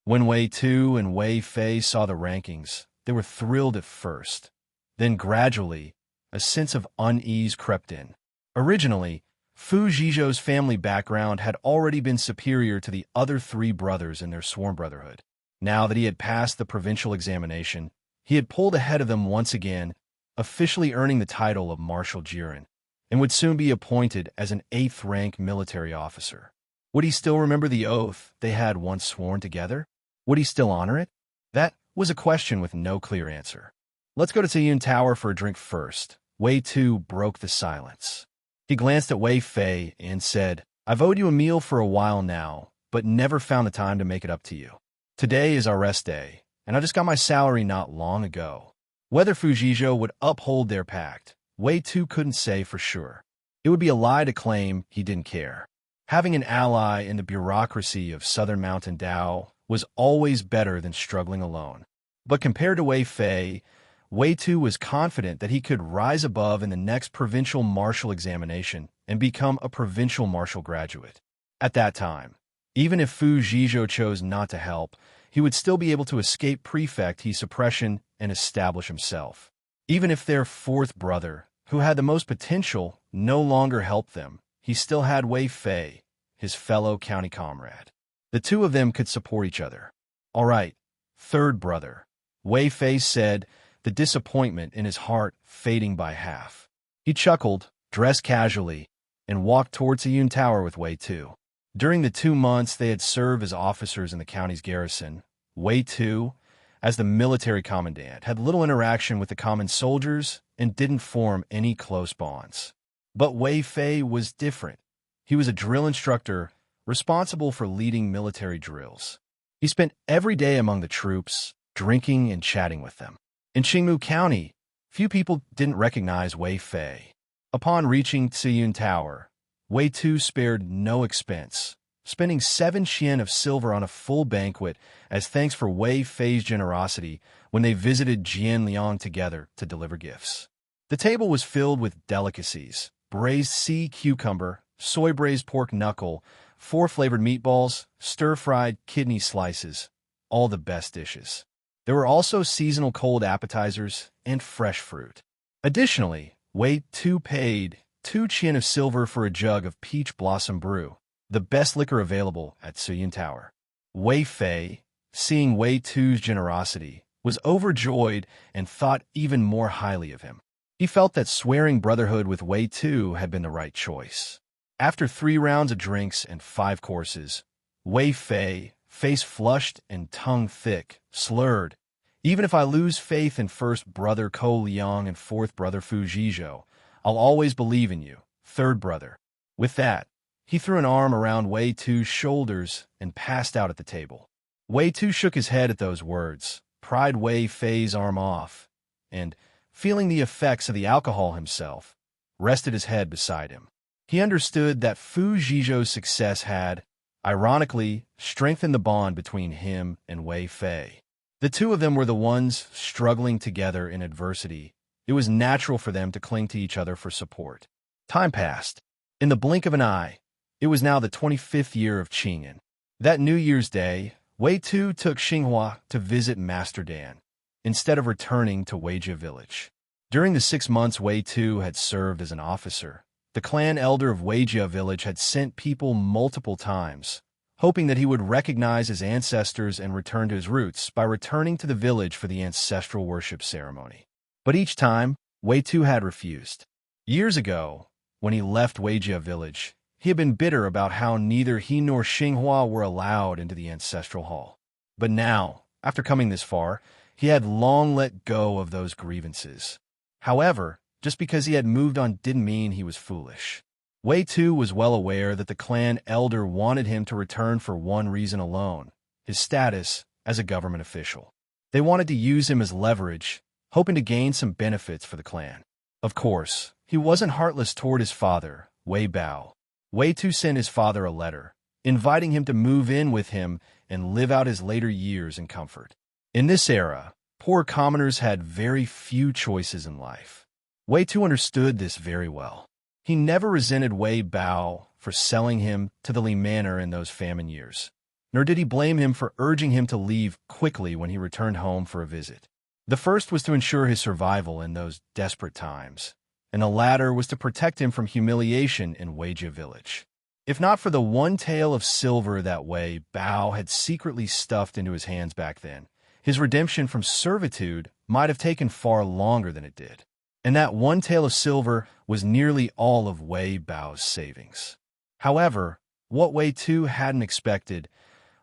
When Wei Tu and Wei Fei saw the rankings, they were thrilled at first. Then gradually, a sense of unease crept in. Originally, Fu Zhizhou's family background had already been superior to the other 3 brothers in their sworn brotherhood. Now that he had passed the provincial examination, he had pulled ahead of them once again, officially earning the title of Marshal Jiren, and would soon be appointed as an 8th-rank military officer. Would he still remember the oath they had once sworn together? Would he still honor it? That was a question with no clear answer. "Let's go to Tiyun Tower for a drink first." Wei Tu broke the silence. He glanced at Wei Fei and said, "I've owed you a meal for a while now, but never found the time to make it up to you. Today is our rest day, and I just got my salary not long ago." Whether Fu Zhizhou would uphold their pact, Wei Tu couldn't say for sure. It would be a lie to claim he didn't care. Having an ally in the bureaucracy of Southern Mountain Dao was always better than struggling alone. But compared to Wei Fei, Wei Tu was confident that he could rise above in the next provincial martial examination and become a provincial martial graduate. At that time, even if Fu Zhizhou chose not to help, he would still be able to escape prefect suppression and establish himself. Even if their 4th brother, who had the most potential, no longer helped them, he still had Wei Fei, his fellow county comrade. The 2 of them could support each other. "All right, 3rd brother," Wei Fei said, the disappointment in his heart fading by half. He chuckled, dressed casually, and walked towards Tiyun Tower with Wei Tu. During the 2 months they had served as officers in the county's garrison, Wei Tu, as the military commandant, had little interaction with the common soldiers and didn't form any close bonds. But Wei Fei was different. He was a drill instructor responsible for leading military drills. He spent every day among the troops, drinking and chatting with them. In Qingmu County, few people didn't recognize Wei Fei. Upon reaching Tsiyun Tower, Wei Tu spared no expense, spending 7 yen of silver on a full banquet as thanks for Wei Fei's generosity when they visited Jianliang together to deliver gifts. The table was filled with delicacies: braised sea cucumber, soy-braised pork knuckle, 4-flavored meatballs, stir-fried kidney slices, all the best dishes. There were also seasonal cold appetizers and fresh fruit. Additionally, Wei Tu paid 2 yen of silver for a jug of peach blossom brew, the best liquor available at Tsiyun Tower. Wei Fei, seeing Wei Tu's generosity, was overjoyed and thought even more highly of him. He felt that swearing brotherhood with Wei Tu had been the right choice. After 3 rounds of drinks and 5 courses, Wei Fei, face flushed and tongue thick, slurred, "Even if I lose faith in first brother Ko Liang and fourth brother Fu Zhizhou, I'll always believe in you, third brother." With that, he threw an arm around Wei Tu's shoulders and passed out at the table. Wei Tu shook his head at those words, pried Wei Fei's arm off, and, feeling the effects of the alcohol himself, rested his head beside him. He understood that Fu Zhizhou's success had, ironically, strengthened the bond between him and Wei Fei. The two of them were the ones struggling together in adversity. It was natural for them to cling to each other for support. Time passed. In the blink of an eye, it was now the 25th year of Qing'an. That New Year's Day, Wei Tu took Xinghua to visit Master Dan, instead of returning to Weijia village. During the 6 months Wei Tu had served as an officer, the clan elder of Weijia village had sent people multiple times, hoping that he would recognize his ancestors and return to his roots by returning to the village for the ancestral worship ceremony. But each time, Wei Tu had refused. Years ago, when he left Weijia village, he had been bitter about how neither he nor Xinghua were allowed into the ancestral hall. But now, after coming this far, he had long let go of those grievances. However, just because he had moved on didn't mean he was foolish. Wei Tu was well aware that the clan elder wanted him to return for one reason alone: his status as a government official. They wanted to use him as leverage, hoping to gain some benefits for the clan. Of course, he wasn't heartless toward his father, Wei Bao. Wei Tu sent his father a letter, inviting him to move in with him and live out his later years in comfort. In this era, poor commoners had very few choices in life. Wei Tu understood this very well. He never resented Wei Bao for selling him to the Li Manor in those famine years, nor did he blame him for urging him to leave quickly when he returned home for a visit. The first was to ensure his survival in those desperate times, and the latter was to protect him from humiliation in Weijia village. If not for the 1 tael of silver that Wei Bao had secretly stuffed into his hands back then, his redemption from servitude might have taken far longer than it did. And that 1 tael of silver was nearly all of Wei Bao's savings. However, what Wei Tu hadn't expected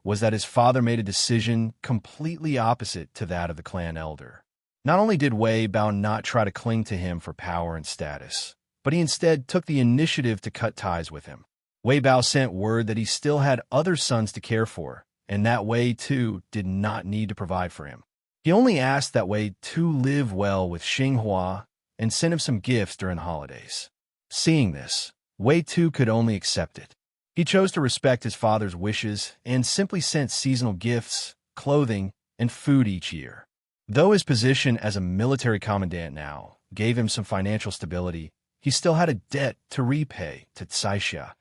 was that his father made a decision completely opposite to that of the clan elder. Not only did Wei Bao not try to cling to him for power and status, but he instead took the initiative to cut ties with him. Wei Bao sent word that he still had other sons to care for, and that Wei Tu did not need to provide for him. He only asked that Wei Tu live well with Xinghua and sent him some gifts during holidays. Seeing this, Wei Tu could only accept it. He chose to respect his father's wishes and simply sent seasonal gifts, clothing, and food each year. Though his position as a military commandant now gave him some financial stability, he still had a debt to repay to Tsaixia.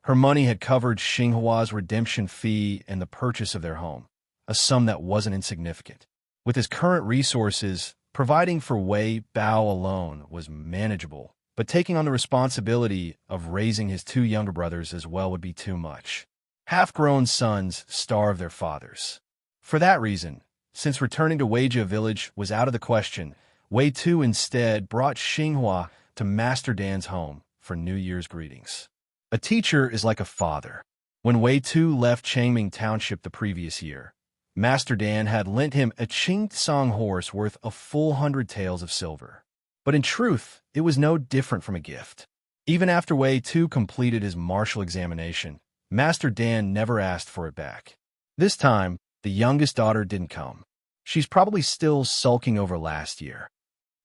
Her money had covered Xinghua's redemption fee and the purchase of their home, a sum that wasn't insignificant. With his current resources, providing for Wei Bao alone was manageable, but taking on the responsibility of raising his 2 younger brothers as well would be too much. Half-grown sons starve their fathers. For that reason, since returning to Weijia village was out of the question, Wei Tu instead brought Xinghua to Master Dan's home for New Year's greetings. A teacher is like a father. When Wei Tu left Changming Township the previous year, Master Dan had lent him a Qing horse worth a full 100 taels of silver. But in truth, it was no different from a gift. Even after Wei Tu completed his martial examination, Master Dan never asked for it back. This time, the youngest daughter didn't come. She's probably still sulking over last year.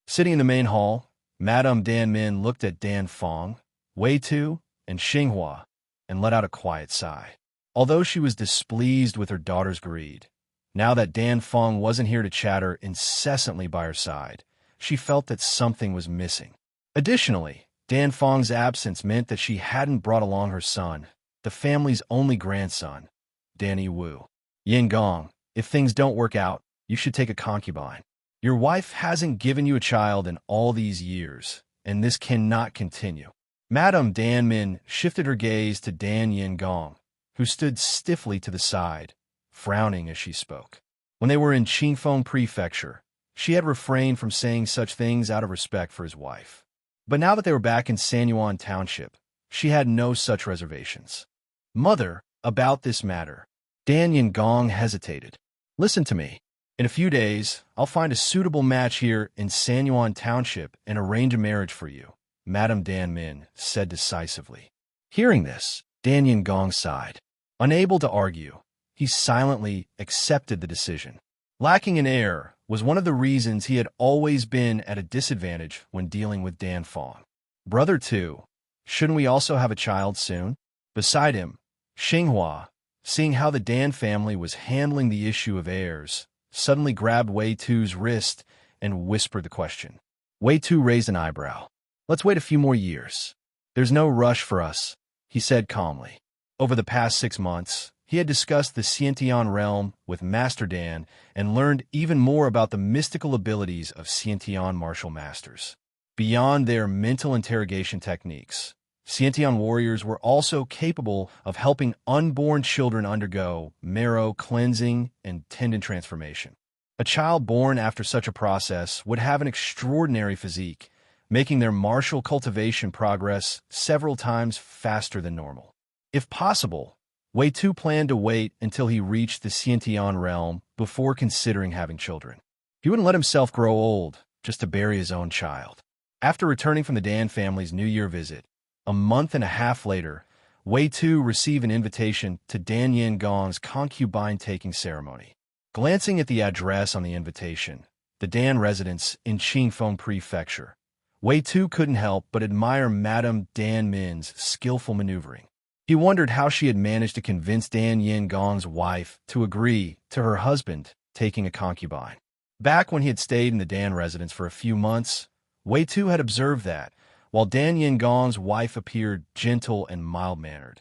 Sitting in the main hall, Madame Dan Min looked at Dan Fong, Wei Tu, and Xinghua, and let out a quiet sigh. Although she was displeased with her daughter's greed, now that Dan Fong wasn't here to chatter incessantly by her side, she felt that something was missing. Additionally, Dan Fong's absence meant that she hadn't brought along her son, the family's only grandson, Danny Wu. Yin Gong, if things don't work out, you should take a concubine. Your wife hasn't given you a child in all these years, and this cannot continue. Madame Dan Min shifted her gaze to Dan Yin Gong, who stood stiffly to the side, frowning as she spoke. When they were in Qingfeng Prefecture, she had refrained from saying such things out of respect for his wife. But now that they were back in Sanyuan Township, she had no such reservations. Mother, about this matter. Dan Yin Gong hesitated. Listen to me. In a few days, I'll find a suitable match here in Sanyuan Township and arrange a marriage for you, Madame Dan Min said decisively. Hearing this, Dan Yin Gong sighed. Unable to argue, he silently accepted the decision. Lacking in air was one of the reasons he had always been at a disadvantage when dealing with Dan Fong. Brother Tu, shouldn't we also have a child soon? Beside him, Xinghua, seeing how the Dan family was handling the issue of heirs, suddenly grabbed Wei Tu's wrist and whispered the question. Wei Tu raised an eyebrow. Let's wait a few more years. There's no rush for us, he said calmly. Over the past 6 months, he had discussed the Xiantian realm with Master Dan and learned even more about the mystical abilities of Xiantian martial masters. Beyond their mental interrogation techniques, Xiantian warriors were also capable of helping unborn children undergo marrow cleansing and tendon transformation. A child born after such a process would have an extraordinary physique, making their martial cultivation progress several times faster than normal. If possible, Wei Tu planned to wait until he reached the Xiantian realm before considering having children. He wouldn't let himself grow old just to bury his own child. After returning from the Dan family's New Year visit, a month and a half later, Wei Tu received an invitation to Dan Yin Gong's concubine-taking ceremony. Glancing at the address on the invitation, the Dan residence in Qingfeng Prefecture, Wei Tu couldn't help but admire Madame Dan Min's skillful maneuvering. He wondered how she had managed to convince Dan Yin Gong's wife to agree to her husband taking a concubine. Back when he had stayed in the Dan residence for a few months, Wei Tu had observed that, while Dan Yin Gong's wife appeared gentle and mild-mannered,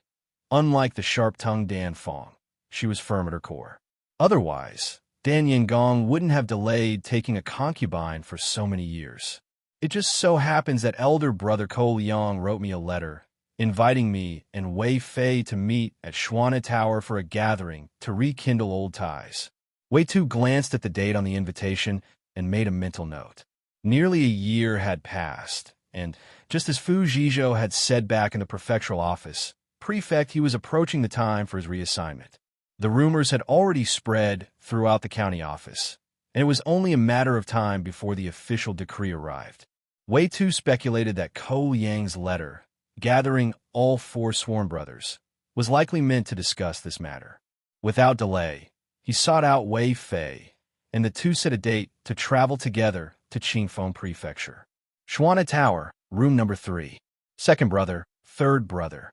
unlike the sharp-tongued Dan Fong, she was firm at her core. Otherwise, Dan Yin Gong wouldn't have delayed taking a concubine for so many years. It just so happens that elder brother Ko Liang wrote me a letter inviting me and Wei Fei to meet at Xuana Tower for a gathering to rekindle old ties. Wei Tu glanced at the date on the invitation and made a mental note. Nearly a year had passed, and just as Fu Zhizhou had said back in the prefectural office, prefect, he was approaching the time for his reassignment. The rumors had already spread throughout the county office, and it was only a matter of time before the official decree arrived. Wei Tu speculated that Ko Liang's letter, gathering all 4 sworn brothers, was likely meant to discuss this matter. Without delay, he sought out Wei Fei, and the two set a date to travel together to Qingfeng Prefecture. Xuana Tower, room number 3. Second brother, third brother.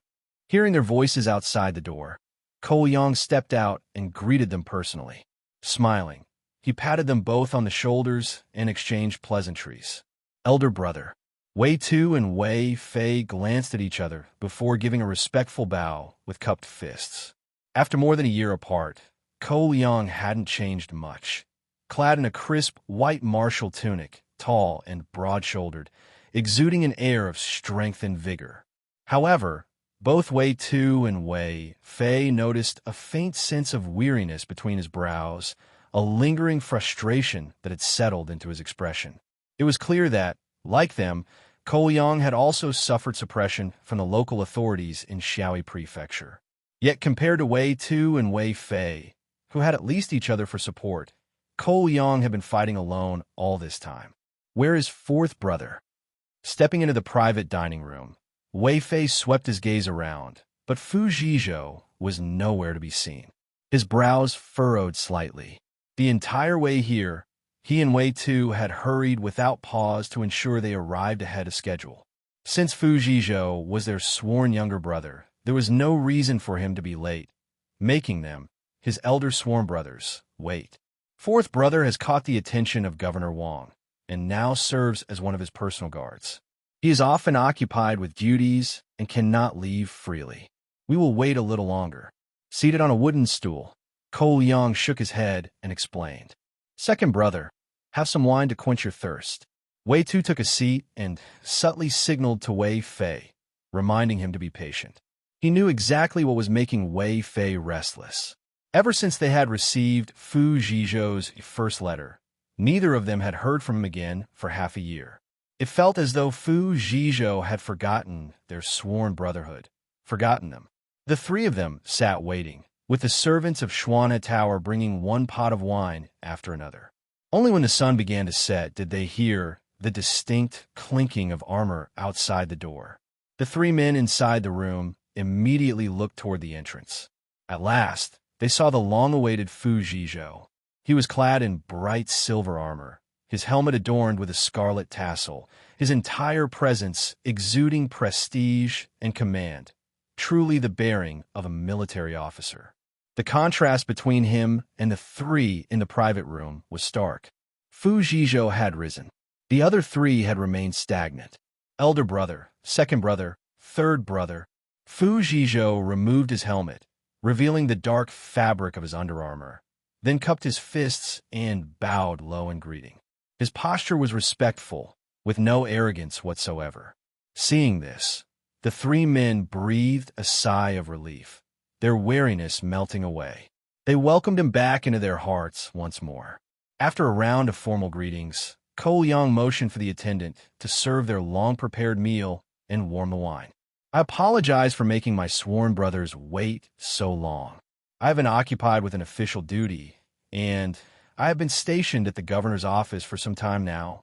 Hearing their voices outside the door, Ko Liang stepped out and greeted them personally. Smiling, he patted them both on the shoulders and exchanged pleasantries. Elder brother, Wei Tu and Wei Fei glanced at each other before giving a respectful bow with cupped fists. After more than a year apart, Ko Liang hadn't changed much. Clad in a crisp white martial tunic, tall and broad-shouldered, exuding an air of strength and vigor. However, both Wei Tu and Wei Fei noticed a faint sense of weariness between his brows, a lingering frustration that had settled into his expression. It was clear that, like them, Ko Liang had also suffered suppression from the local authorities in Xiaoyi Prefecture. Yet compared to Wei Tu and Wei Fei, who had at least each other for support. Cole Yang had been fighting alone all this time. Where is fourth brother? Stepping into the private dining room, Wei Fei swept his gaze around, but Fu Zhizhou was nowhere to be seen. His brows furrowed slightly. The entire way here, he and Wei Tu had hurried without pause to ensure they arrived ahead of schedule. Since Fu Zhizhou was their sworn younger brother, there was no reason for him to be late, making them, his elder sworn brothers, wait. Fourth brother has caught the attention of Governor Wang, and now serves as one of his personal guards. He is often occupied with duties and cannot leave freely. We will wait a little longer. Seated on a wooden stool, Cole Yang shook his head and explained. Second brother, have some wine to quench your thirst. Wei Tu took a seat and subtly signaled to Wei Fei, reminding him to be patient. He knew exactly what was making Wei Fei restless. Ever since they had received Fu Zhizhou's first letter, neither of them had heard from him again for half a year. It felt as though Fu Zhizhou had forgotten their sworn brotherhood, forgotten them. The three of them sat waiting, with the servants of Xuana Tower bringing one pot of wine after another. Only when the sun began to set did they hear the distinct clinking of armor outside the door. The three men inside the room immediately looked toward the entrance. At last, they saw the long-awaited Fu Zhizhou. He was clad in bright silver armor, his helmet adorned with a scarlet tassel, his entire presence exuding prestige and command, truly the bearing of a military officer. The contrast between him and the three in the private room was stark. Fu Zhizhou had risen. The other three had remained stagnant. Elder brother, second brother, third brother. Fu Zhizhou removed his helmet, revealing the dark fabric of his underarmor, then cupped his fists and bowed low in greeting. His posture was respectful, with no arrogance whatsoever. Seeing this, the three men breathed a sigh of relief, their weariness melting away. They welcomed him back into their hearts once more. After a round of formal greetings, Cole Yang motioned for the attendant to serve their long-prepared meal and warm the wine. I apologize for making my sworn brothers wait so long. I have been occupied with an official duty, and I have been stationed at the governor's office for some time now.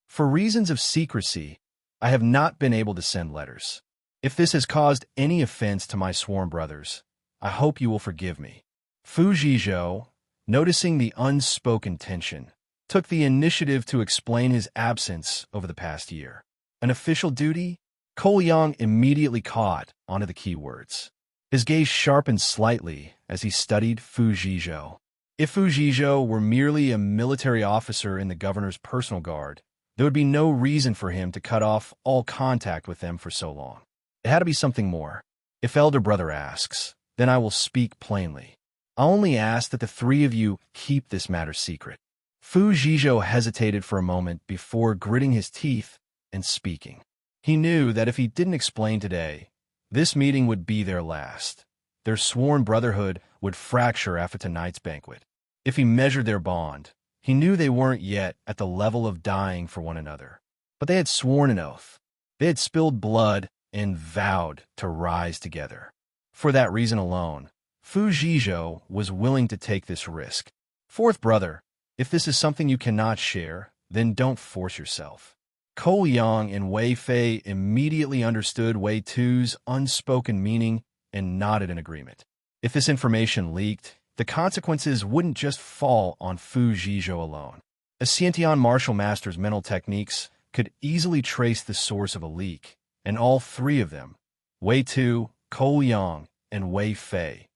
For reasons of secrecy, I have not been able to send letters. If this has caused any offense to my sworn brothers, I hope you will forgive me. Fu Zhizhou, noticing the unspoken tension, took the initiative to explain his absence over the past year. An official duty? Cole Yang immediately caught onto the key words. His gaze sharpened slightly as he studied Fu Zhizhou. If Fu Zhizhou were merely a military officer in the governor's personal guard, there would be no reason for him to cut off all contact with them for so long. It had to be something more. If elder brother asks, then I will speak plainly. I only ask that the three of you keep this matter secret. Fu Zhizhou hesitated for a moment before gritting his teeth and speaking. He knew that if he didn't explain today, this meeting would be their last. Their sworn brotherhood would fracture after tonight's banquet. If he measured their bond, he knew they weren't yet at the level of dying for one another. But they had sworn an oath. They had spilled blood and vowed to rise together. For that reason alone, Fu Zhizhou was willing to take this risk. Fourth brother, if this is something you cannot share, then don't force yourself. Cole Yang and Wei Fei immediately understood Wei Tu's unspoken meaning and nodded in agreement. If this information leaked, the consequences wouldn't just fall on Fu Zhizhou alone. A Xiantian martial master's mental techniques could easily trace the source of a leak, and all three of them, Wei Tu, Cole Yang, and Wei Fei,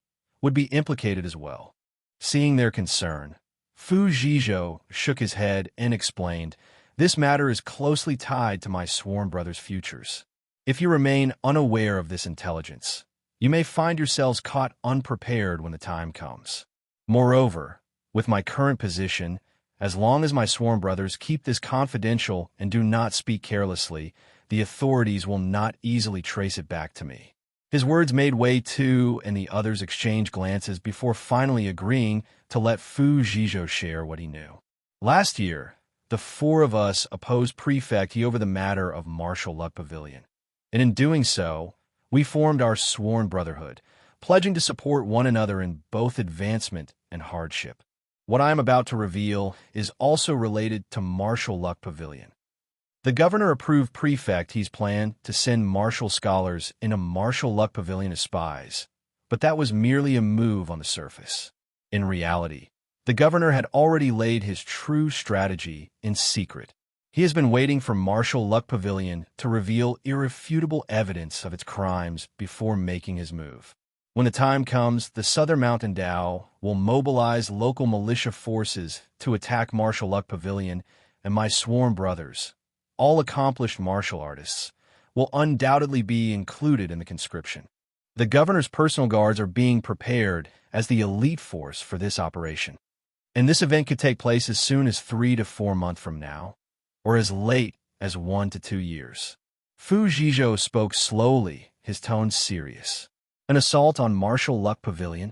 would be implicated as well. Seeing their concern, Fu Zhizhou shook his head and explained, "This matter is closely tied to my sworn brothers' futures. If you remain unaware of this intelligence, you may find yourselves caught unprepared when the time comes. Moreover, with my current position, as long as my sworn brothers keep this confidential and do not speak carelessly, the authorities will not easily trace it back to me." His words made Wei Tu and the others exchange glances before finally agreeing to let Fu Zhizhou share what he knew. Last year, the four of us opposed Prefect He over the matter of Martial Luck Pavilion. And in doing so, we formed our sworn brotherhood, pledging to support one another in both advancement and hardship. What I am about to reveal is also related to Martial Luck Pavilion. The governor-approved prefect he's planned to send martial scholars in a Martial Luck Pavilion as spies, but that was merely a move on the surface. In reality, the governor had already laid his true strategy in secret. He has been waiting for Martial Luck Pavilion to reveal irrefutable evidence of its crimes before making his move. When the time comes, the Southern Mountain Dao will mobilize local militia forces to attack Martial Luck Pavilion, and my sworn brothers, all accomplished martial artists, will undoubtedly be included in the conscription. The governor's personal guards are being prepared as the elite force for this operation. And this event could take place as soon as 3 to 4 months from now, or as late as 1 to 2 years. Fu Zhizhou spoke slowly, his tone serious. An assault on Martial Luck Pavilion?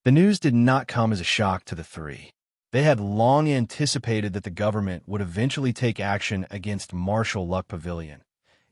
The news did not come as a shock to the three. They had long anticipated that the government would eventually take action against Martial Luck Pavilion.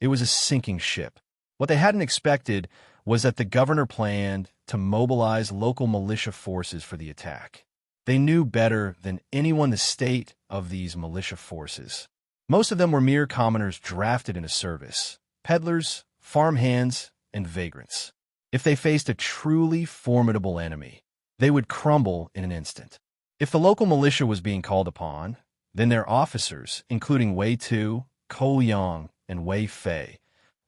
It was a sinking ship. What they hadn't expected was that the governor planned to mobilize local militia forces for the attack. They knew better than anyone the state of these militia forces. Most of them were mere commoners drafted into service, peddlers, farmhands, and vagrants. If they faced a truly formidable enemy, they would crumble in an instant. If the local militia was being called upon, then their officers, including Wei Tu, Ko Yang, and Wei Fei,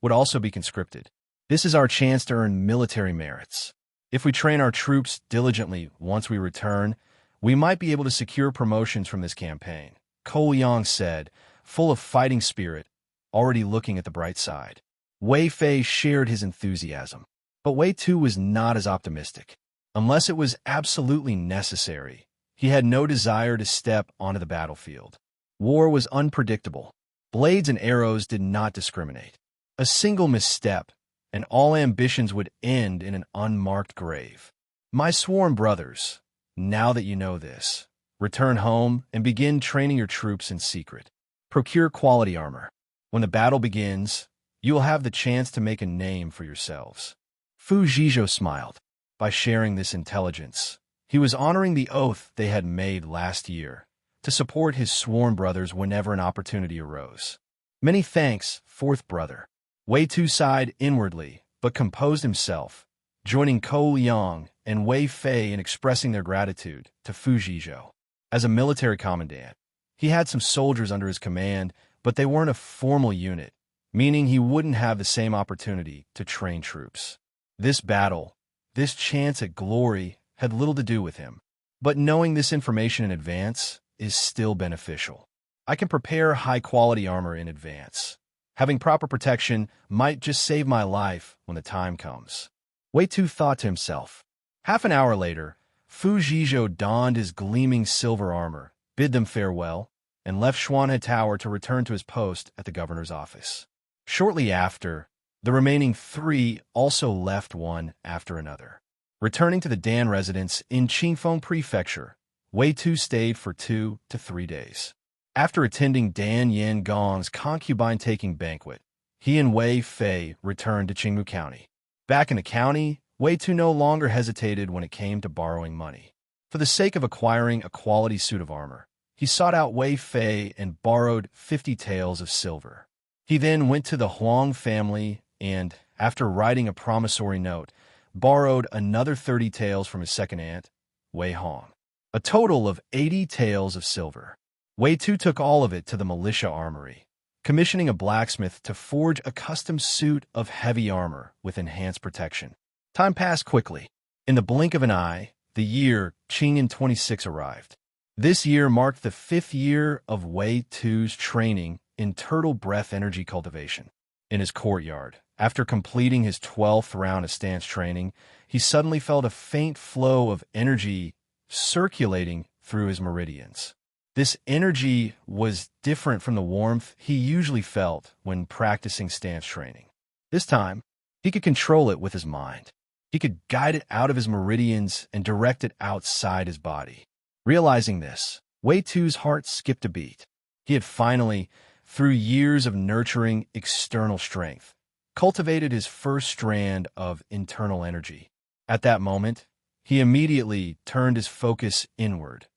would also be conscripted. This is our chance to earn military merits. If we train our troops diligently once we return, we might be able to secure promotions from this campaign, Ko Yang said, full of fighting spirit, already looking at the bright side. Wei Fei shared his enthusiasm, but Wei Tu was not as optimistic. Unless it was absolutely necessary, he had no desire to step onto the battlefield. War was unpredictable. Blades and arrows did not discriminate. A single misstep, and all ambitions would end in an unmarked grave. My sworn brothers, now that you know this, return home and begin training your troops in secret. Procure quality armor. When the battle begins, you will have the chance to make a name for yourselves. Fu Zhizhou smiled. By sharing this intelligence, he was honoring the oath they had made last year to support his sworn brothers whenever an opportunity arose. Many thanks, fourth brother. Wei Tu sighed inwardly, but composed himself, joining Ko Yang and Wei Fei in expressing their gratitude to Fu Zhizhou. As a military commandant, he had some soldiers under his command, but they weren't a formal unit, meaning he wouldn't have the same opportunity to train troops. This battle, this chance at glory, had little to do with him. But knowing this information in advance is still beneficial. I can prepare high-quality armor in advance. Having proper protection might just save my life when the time comes. Wei Tu thought to himself. Half an hour later, Fu Zhizhou donned his gleaming silver armor, bid them farewell, and left Xuanhe Tower to return to his post at the governor's office. Shortly after, the remaining three also left one after another. Returning to the Dan residence in Qingfeng Prefecture, Wei Tu stayed for 2 to 3 days. After attending Dan Yan Gong's concubine-taking banquet, he and Wei Fei returned to Qingmu County. Back in the county, Wei Tu no longer hesitated when it came to borrowing money. For the sake of acquiring a quality suit of armor, he sought out Wei Fei and borrowed 50 taels of silver. He then went to the Huang family and, after writing a promissory note, borrowed another 30 taels from his second aunt, Wei Hong. A total of 80 taels of silver. Wei Tu took all of it to the militia armory, commissioning a blacksmith to forge a custom suit of heavy armor with enhanced protection. Time passed quickly. In the blink of an eye, the year Qingyan 26 arrived. This year marked the 5th year of Wei Tu's training in turtle breath energy cultivation. In his courtyard, after completing his 12th round of stance training, he suddenly felt a faint flow of energy circulating through his meridians. This energy was different from the warmth he usually felt when practicing stance training. This time, he could control it with his mind. He could guide it out of his meridians and direct it outside his body. Realizing this, Wei Tu's heart skipped a beat. He had finally, through years of nurturing external strength, cultivated his first strand of internal energy. At that moment, he immediately turned his focus inward,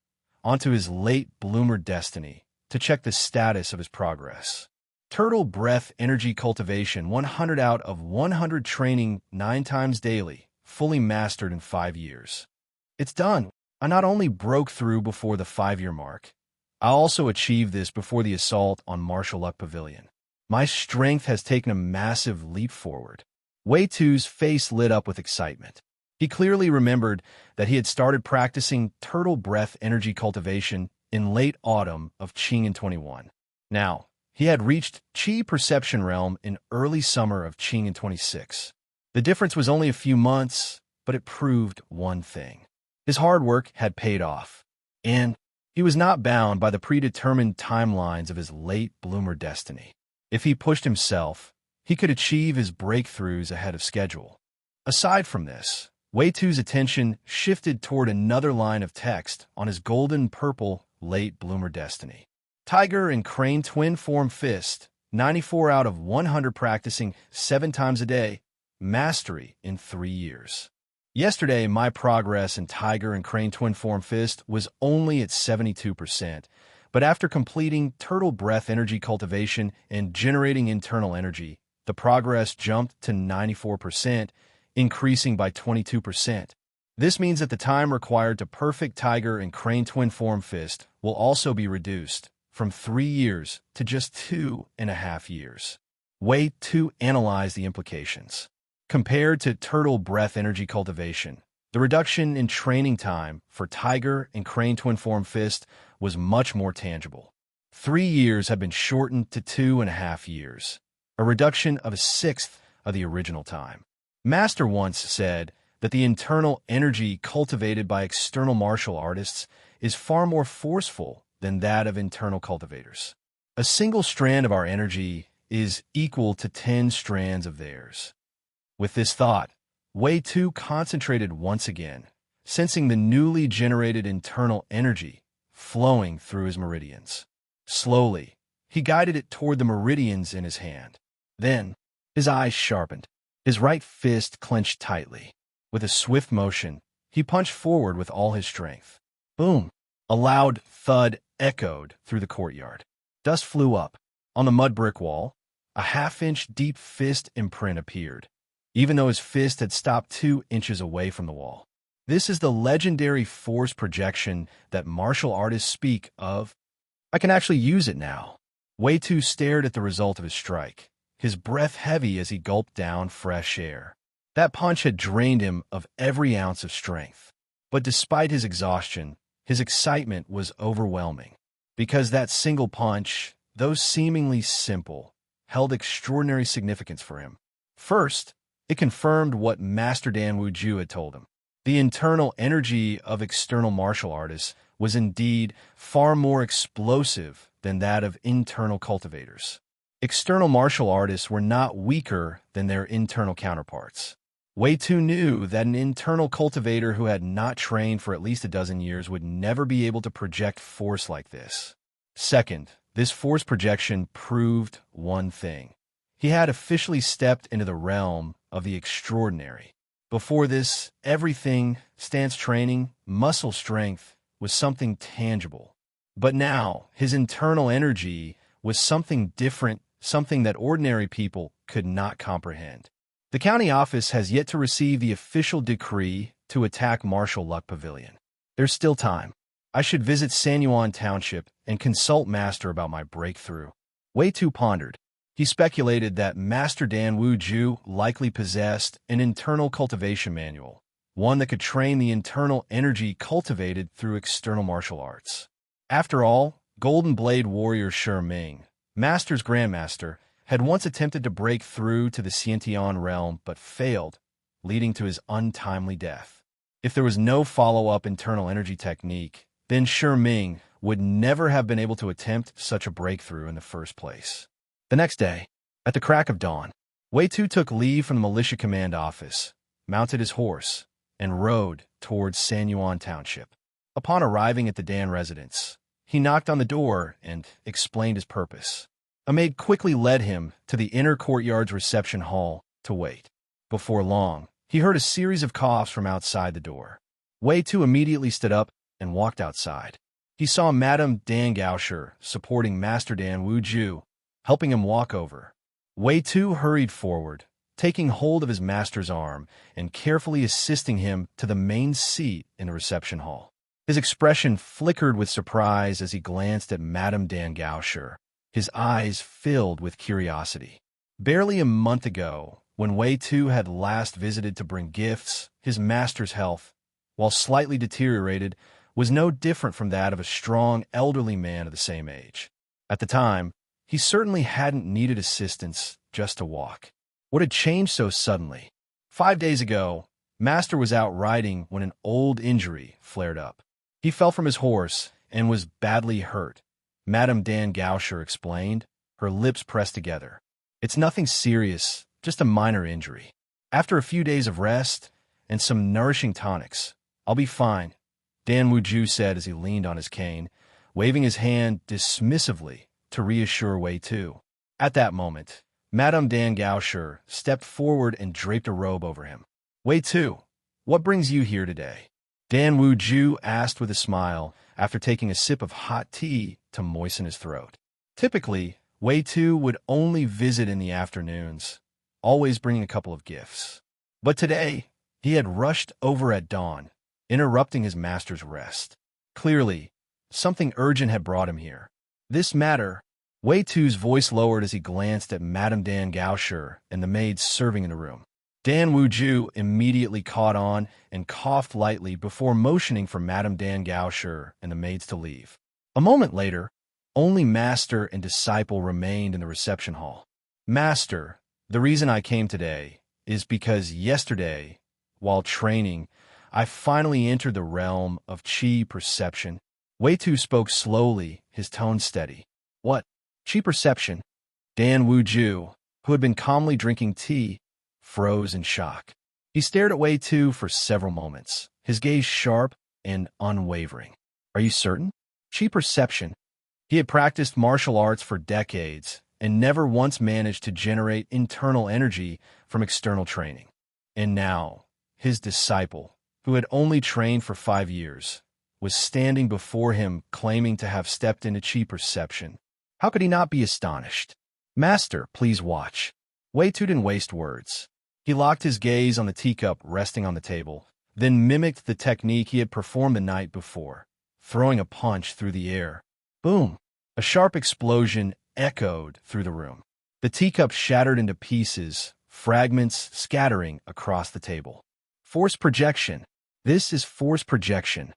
onto his late bloomer destiny, to check the status of his progress. Turtle breath energy cultivation 100 out of 100 training 9 times daily, fully mastered in 5 years. It's done. I not only broke through before the 5-year mark, I also achieved this before the assault on Martial Luck Pavilion. My strength has taken a massive leap forward. Wei Tu's face lit up with excitement. He clearly remembered that he had started practicing turtle breath energy cultivation in late autumn of Qing in 21. Now, he had reached Qi perception realm in early summer of Qing in 26. The difference was only a few months, but it proved one thing. His hard work had paid off, and he was not bound by the predetermined timelines of his late bloomer destiny. If he pushed himself, he could achieve his breakthroughs ahead of schedule. Aside from this, Wei Tu's attention shifted toward another line of text on his golden-purple late bloomer destiny. Tiger and Crane twin form fist, 94 out of 100 practicing 7 times a day, mastery in 3 years. Yesterday, my progress in Tiger and Crane twin form fist was only at 72%, but after completing turtle breath energy cultivation and generating internal energy, the progress jumped to 94%, increasing by 22%. This means that the time required to perfect Tiger and Crane twin form fist will also be reduced from 3 years to just 2.5 years. Wei Tu analyzed the implications. Compared to turtle breath energy cultivation, the reduction in training time for Tiger and Crane twin form fist was much more tangible. 3 years had been shortened to 2.5 years, a reduction of a sixth of the original time. Master once said that the internal energy cultivated by external martial artists is far more forceful than that of internal cultivators. A single strand of our energy is equal to 10 strands of theirs. With this thought, Wei Tu concentrated once again, sensing the newly generated internal energy flowing through his meridians. Slowly, he guided it toward the meridians in his hand. Then, his eyes sharpened. His right fist clenched tightly. With a swift motion, he punched forward with all his strength. Boom! A loud thud echoed through the courtyard. Dust flew up. On the mud brick wall, a half-inch deep fist imprint appeared, even though his fist had stopped 2 inches away from the wall. This is the legendary force projection that martial artists speak of. I can actually use it now. Wei Tu stared at the result of his strike, his breath heavy as he gulped down fresh air. That punch had drained him of every ounce of strength. But despite his exhaustion, his excitement was overwhelming, because that single punch, though seemingly simple, held extraordinary significance for him. First, it confirmed what Master Dan Wuju had told him. The internal energy of external martial artists was indeed far more explosive than that of internal cultivators. External martial artists were not weaker than their internal counterparts. Wei Tu knew that an internal cultivator who had not trained for at least a dozen years would never be able to project force like this. Second, this force projection proved one thing. He had officially stepped into the realm of the extraordinary. Before this, everything, stance training, muscle strength, was something tangible. But now, his internal energy was something different, something that ordinary people could not comprehend. The county office has yet to receive the official decree to attack Martial Luck Pavilion. There's still time. I should visit Sanyuan Township and consult Master about my breakthrough. Wei Tu pondered. He speculated that Master Dan Wuju likely possessed an internal cultivation manual, one that could train the internal energy cultivated through external martial arts. After all, Golden Blade warrior Shi Ming, Master's grandmaster, had once attempted to break through to the Xiantian realm but failed, leading to his untimely death. If there was no follow-up internal energy technique, then Shi Ming would never have been able to attempt such a breakthrough in the first place. The next day, at the crack of dawn, Wei Tu took leave from the militia command office, mounted his horse, and rode towards Sanyuan Township. Upon arriving at the Dan residence, he knocked on the door and explained his purpose. A maid quickly led him to the inner courtyard's reception hall to wait. Before long, he heard a series of coughs from outside the door. Wei Tu immediately stood up and walked outside. He saw Madame Dan Gaosher supporting Master Dan Wuju, helping him walk over. Wei Tu hurried forward, taking hold of his master's arm and carefully assisting him to the main seat in the reception hall. His expression flickered with surprise as he glanced at Madame Dan Gaosher, his eyes filled with curiosity. Barely a month ago, when Wei Tu had last visited to bring gifts, his master's health, while slightly deteriorated, was no different from that of a strong, elderly man of the same age. At the time, he certainly hadn't needed assistance just to walk. What had changed so suddenly? 5 days ago, Master was out riding when an old injury flared up. He fell from his horse and was badly hurt, Madame Dan Gaosher explained, her lips pressed together. It's nothing serious, just a minor injury. After a few days of rest and some nourishing tonics, I'll be fine, Dan Wuju said as he leaned on his cane, waving his hand dismissively to reassure Wei Tu. At that moment, Madame Dan Gaosher stepped forward and draped a robe over him. Wei Tu, what brings you here today? Dan Wuju asked with a smile after taking a sip of hot tea to moisten his throat. Typically, Wei Tu would only visit in the afternoons, always bringing a couple of gifts. But today, he had rushed over at dawn, interrupting his master's rest. Clearly, something urgent had brought him here. This matter, Wei Tu's voice lowered as he glanced at Madame Dan Gaosher and the maids serving in the room. Dan Wuju immediately caught on and coughed lightly before motioning for Madame Dan Gaosher and the maids to leave. A moment later, only Master and disciple remained in the reception hall. Master, the reason I came today is because yesterday, while training, I finally entered the realm of Qi perception. Wei Tu spoke slowly, his tone steady. What? Qi perception? Dan Wuju, who had been calmly drinking tea, froze in shock. He stared at Wei Tu for several moments, his gaze sharp and unwavering. Are you certain? Qi perception. He had practiced martial arts for decades and never once managed to generate internal energy from external training. And now, his disciple, who had only trained for 5 years, was standing before him claiming to have stepped into Qi perception. How could he not be astonished? Master, please watch. Wei Tu didn't waste words. He locked his gaze on the teacup resting on the table, then mimicked the technique he had performed the night before, throwing a punch through the air. Boom! A sharp explosion echoed through the room. The teacup shattered into pieces, fragments scattering across the table. Force projection. This is force projection.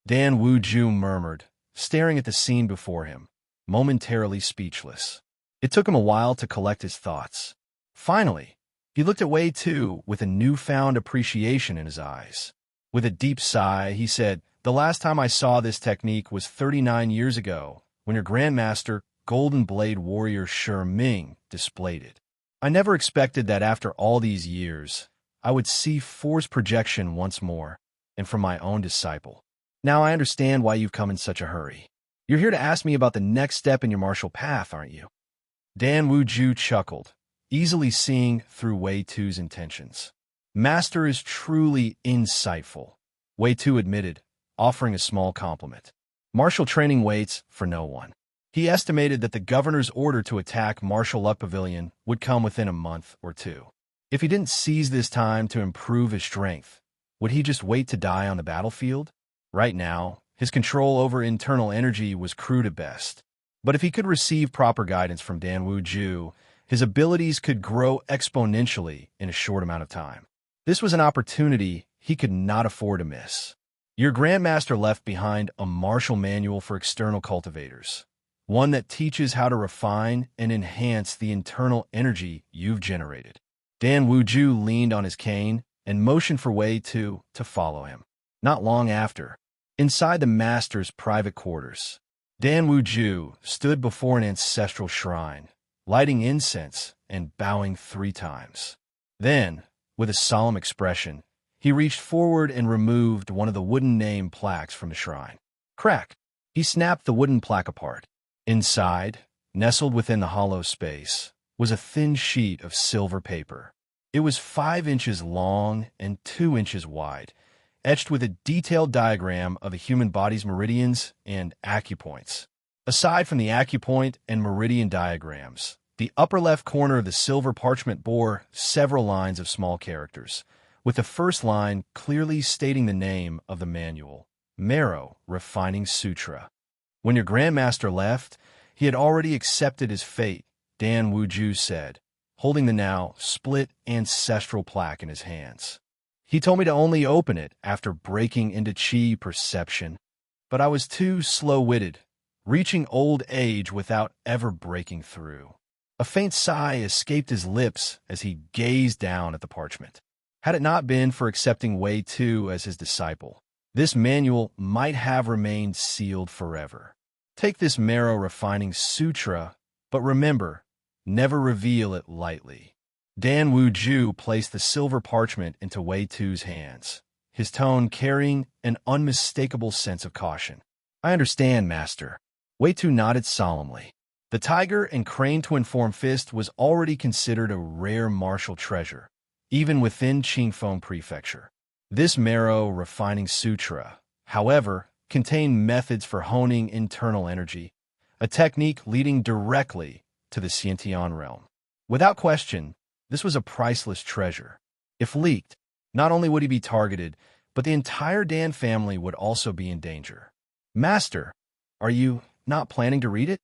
Dan Wuju murmured, staring at the scene before him, momentarily speechless. It took him a while to collect his thoughts. Finally, he looked at Wei Tu with a newfound appreciation in his eyes. With a deep sigh, he said, The last time I saw this technique was 39 years ago, when your Grandmaster, Golden Blade Warrior Shi Ming, displayed it. I never expected that after all these years, I would see force projection once more, and from my own disciple. Now I understand why you've come in such a hurry. You're here to ask me about the next step in your martial path, aren't you? Dan Wuju chuckled, easily seeing through Wei Tu's intentions. Master is truly insightful, Wei Tu admitted, offering a small compliment. Martial training waits for no one. He estimated that the governor's order to attack Martial Luck Pavilion would come within a month or two. If he didn't seize this time to improve his strength, would he just wait to die on the battlefield? Right now, his control over internal energy was crude at best. But if he could receive proper guidance from Dan Wuju, his abilities could grow exponentially in a short amount of time. This was an opportunity he could not afford to miss. Your Grandmaster left behind a martial manual for external cultivators, one that teaches how to refine and enhance the internal energy you've generated. Dan Wuju leaned on his cane and motioned for Wei Tu to follow him. Not long after, inside the master's private quarters, Dan Wuju stood before an ancestral shrine, lighting incense and bowing 3 times. Then, with a solemn expression, he reached forward and removed one of the wooden name plaques from the shrine. Crack! He snapped the wooden plaque apart. Inside, nestled within the hollow space, was a thin sheet of silver paper. It was 5 inches long and 2 inches wide, etched with a detailed diagram of the human body's meridians and acupoints. Aside from the acupoint and meridian diagrams, the upper left corner of the silver parchment bore several lines of small characters, with the first line clearly stating the name of the manual, Marrow Refining Sutra. When your grandmaster left, he had already accepted his fate, Dan Wuju said, holding the now split ancestral plaque in his hands. He told me to only open it after breaking into chi perception, but I was too slow-witted, reaching old age without ever breaking through. A faint sigh escaped his lips as he gazed down at the parchment. Had it not been for accepting Wei Tu as his disciple, this manual might have remained sealed forever. Take this Marrow Refining Sutra, but remember, never reveal it lightly. Dan Wuju placed the silver parchment into Wei Tu's hands, his tone carrying an unmistakable sense of caution. I understand, Master. Wei Tu nodded solemnly. The tiger and crane twin-form fist was already considered a rare martial treasure, even within Qingfeng Prefecture. This Marrow Refining Sutra, however, contained methods for honing internal energy, a technique leading directly to the Xiantian realm. Without question, this was a priceless treasure. If leaked, not only would he be targeted, but the entire Dan family would also be in danger. Master, are you not planning to read it?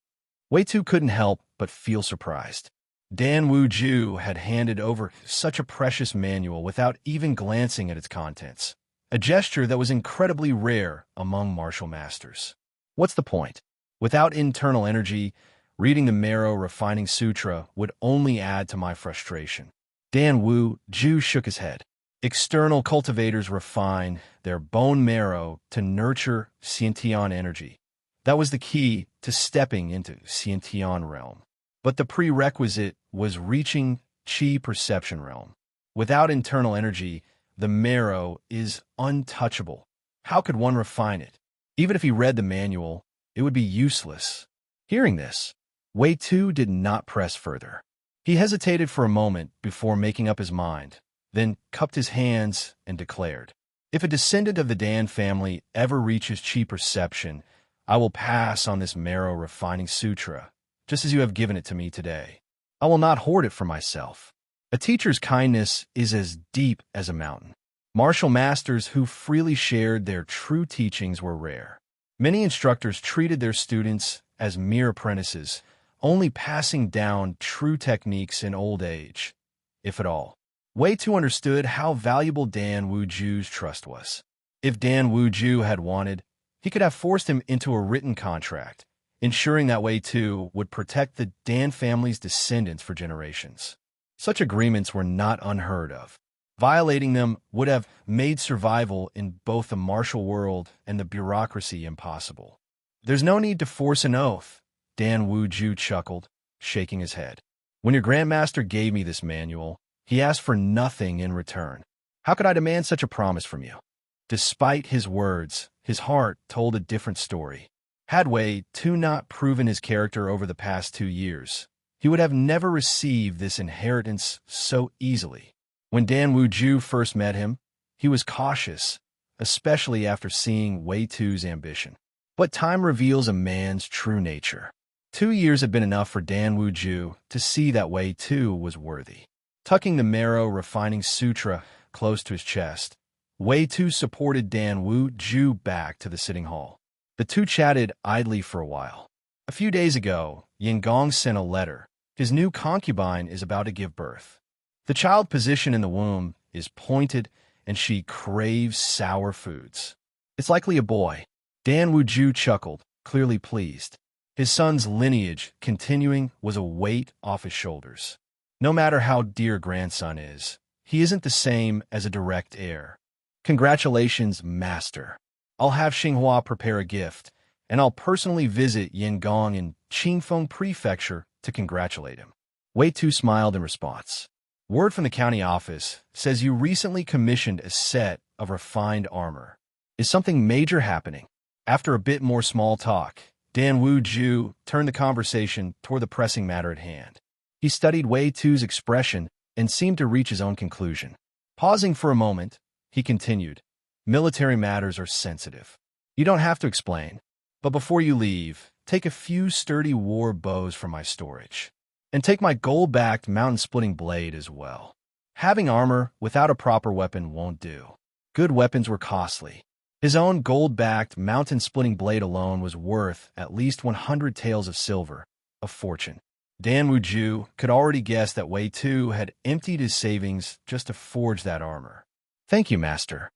Wei Tu couldn't help but feel surprised. Dan Wuju had handed over such a precious manual without even glancing at its contents, a gesture that was incredibly rare among martial masters. What's the point? Without internal energy, reading the Marrow Refining Sutra would only add to my frustration. Dan Wuju shook his head. External cultivators refine their bone marrow to nurture Xiantian energy. That was the key to stepping into Xiantian realm. But the prerequisite was reaching Qi perception realm. Without internal energy, the marrow is untouchable. How could one refine it? Even if he read the manual, it would be useless. Hearing this, Wei Tu did not press further. He hesitated for a moment before making up his mind, then cupped his hands and declared, "If a descendant of the Dan family ever reaches Qi perception, I will pass on this Marrow Refining Sutra, just as you have given it to me today. I will not hoard it for myself." A teacher's kindness is as deep as a mountain. Martial masters who freely shared their true teachings were rare. Many instructors treated their students as mere apprentices, only passing down true techniques in old age, if at all. Wei Tu understood how valuable Dan Wuju's trust was. If Dan Wuju had wanted, he could have forced him into a written contract, ensuring that Wei Tu would protect the Dan family's descendants for generations. Such agreements were not unheard of. Violating them would have made survival in both the martial world and the bureaucracy impossible. "There's no need to force an oath," Dan Wuju chuckled, shaking his head. "When your grandmaster gave me this manual, he asked for nothing in return. How could I demand such a promise from you?" Despite his words, his heart told a different story. Had Wei Tu not proven his character over the past 2 years, he would have never received this inheritance so easily. When Dan Wuju first met him, he was cautious, especially after seeing Wei Tu's ambition. But time reveals a man's true nature. 2 years had been enough for Dan Wuju to see that Wei Tu was worthy. Tucking the Marrow Refining Sutra close to his chest, Wei Tu supported Dan Wuju back to the sitting hall. The two chatted idly for a while. A few days ago, Yingong sent a letter. His new concubine is about to give birth. The child position in the womb is pointed, and she craves sour foods. It's likely a boy. Dan Wuju chuckled, clearly pleased. His son's lineage continuing was a weight off his shoulders. No matter how dear grandson is, he isn't the same as a direct heir. Congratulations, Master. I'll have Xinghua prepare a gift, and I'll personally visit Yingong in Qingfeng Prefecture to congratulate him. Wei Tu smiled in response. Word from the county office says you recently commissioned a set of refined armor. Is something major happening? After a bit more small talk, Dan Wuju turned the conversation toward the pressing matter at hand. He studied Wei Tu's expression and seemed to reach his own conclusion. Pausing for a moment, he continued, "Military matters are sensitive. You don't have to explain. But before you leave, take a few sturdy war bows from my storage. And take my gold-backed mountain-splitting blade as well. Having armor without a proper weapon won't do. Good weapons were costly. His own gold-backed mountain-splitting blade alone was worth at least 100 taels of silver, a fortune. Dan Wuju could already guess that Wei Tu had emptied his savings just to forge that armor. "Thank you, master."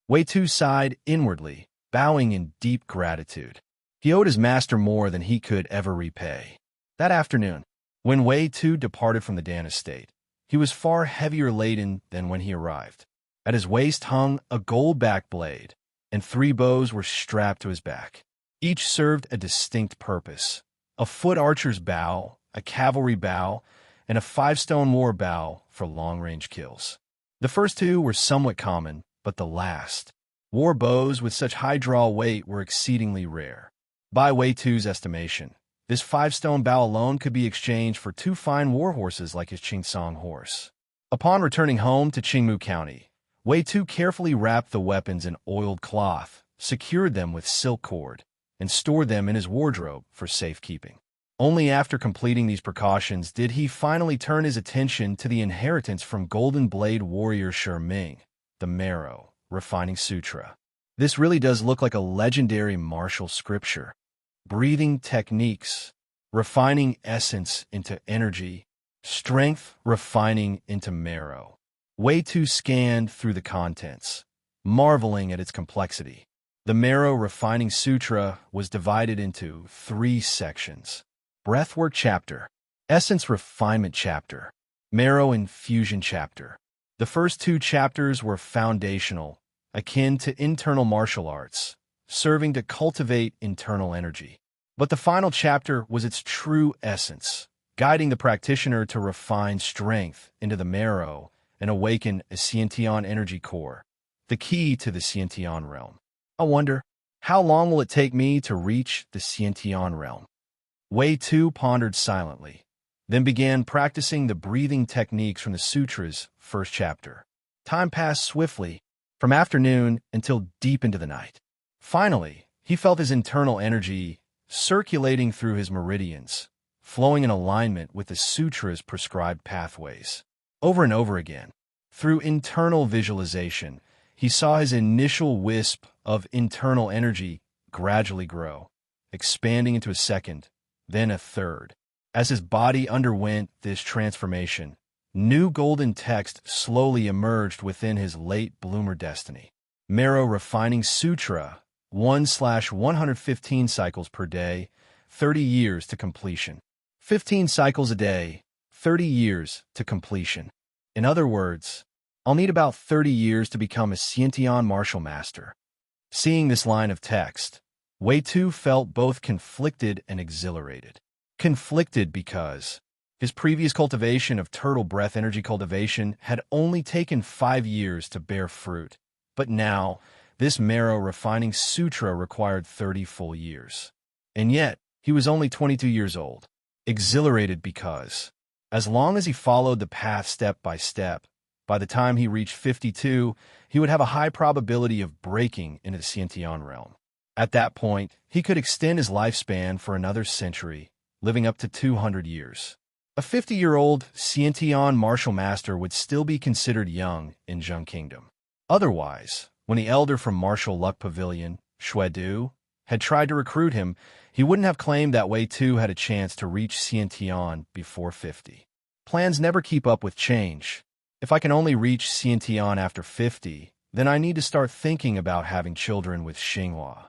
Wei Tu sighed inwardly, bowing in deep gratitude. He owed his master more than he could ever repay. That afternoon, when Wei Tu departed from the Dan estate, he was far heavier laden than when he arrived. At his waist hung a gold-backed blade, and 3 bows were strapped to his back. Each served a distinct purpose: a foot archer's bow, a cavalry bow, and a 5-stone war bow for long-range kills. The first 2 were somewhat common, but the last, war bows with such high draw weight, were exceedingly rare. By Wei Tu's estimation, this 5-stone bow alone could be exchanged for 2 fine war horses like his Qingsong horse. Upon returning home to Qingmu County, Wei Tu carefully wrapped the weapons in oiled cloth, secured them with silk cord, and stored them in his wardrobe for safekeeping. Only after completing these precautions did he finally turn his attention to the inheritance from Golden Blade warrior Shi Ming, the Marrow Refining Sutra. This really does look like a legendary martial scripture. Breathing techniques, refining essence into energy, strength refining into marrow. Wei Tu scanned through the contents, marveling at its complexity. The Marrow Refining Sutra was divided into 3 sections: Breathwork Chapter, Essence Refinement Chapter, Marrow Infusion Chapter. The first 2 chapters were foundational, akin to internal martial arts, serving to cultivate internal energy. But the final chapter was its true essence, guiding the practitioner to refine strength into the marrow and awaken a Xiantian energy core, the key to the Xiantian realm. I wonder, how long will it take me to reach the Xiantian realm? Wei Tu pondered silently, then began practicing the breathing techniques from the sutra's first chapter. Time passed swiftly, from afternoon until deep into the night. Finally, he felt his internal energy circulating through his meridians, flowing in alignment with the sutra's prescribed pathways. Over and over again, through internal visualization, he saw his initial wisp of internal energy gradually grow, expanding into a second, then a third. As his body underwent this transformation, new golden text slowly emerged within his late bloomer destiny. Marrow Refining Sutra, 1/115 cycles per day, 30 years to completion. 15 cycles a day, 30 years to completion. In other words, I'll need about 30 years to become a Xiantian martial master. Seeing this line of text, Wei Tu felt both conflicted and exhilarated. Conflicted because his previous cultivation of turtle breath energy cultivation had only taken 5 years to bear fruit, but now this Marrow Refining Sutra required 30 full years. And yet, he was only 22 years old. Exhilarated because, as long as he followed the path step by step, by the time he reached 52, he would have a high probability of breaking into the Xiantian realm. At that point, he could extend his lifespan for another century, living up to 200 years. A 50-year-old Xiantian martial master would still be considered young in Zheng Kingdom. Otherwise, when the elder from Martial Luck Pavilion, Wei Tu, had tried to recruit him, he wouldn't have claimed that Wei Tu had a chance to reach Xiantian before 50. Plans never keep up with change. If I can only reach Xiantian after 50, then I need to start thinking about having children with Xinhua.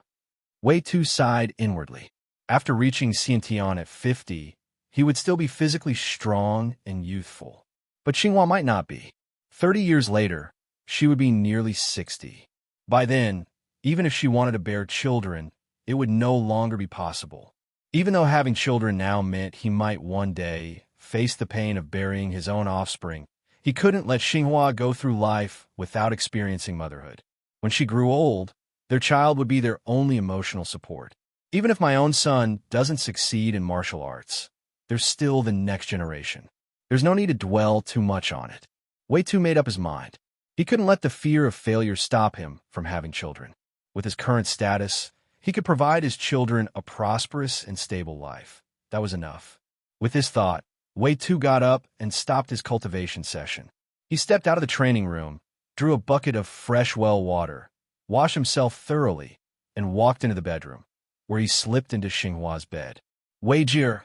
Wei Tu sighed inwardly. After reaching Xiantian at 50, he would still be physically strong and youthful. But Xinhua might not be. 30 years later, she would be nearly 60. By then, even if she wanted to bear children, it would no longer be possible. Even though having children now meant he might one day face the pain of burying his own offspring, he couldn't let Xinhua go through life without experiencing motherhood. When she grew old, their child would be their only emotional support. Even if my own son doesn't succeed in martial arts, there's still the next generation. There's no need to dwell too much on it. Wei Tu made up his mind. He couldn't let the fear of failure stop him from having children. With his current status, he could provide his children a prosperous and stable life. That was enough. With this thought, Wei Tu got up and stopped his cultivation session. He stepped out of the training room, drew a bucket of fresh well water, washed himself thoroughly, and walked into the bedroom, where he slipped into Xinghua's bed. Wei Jie,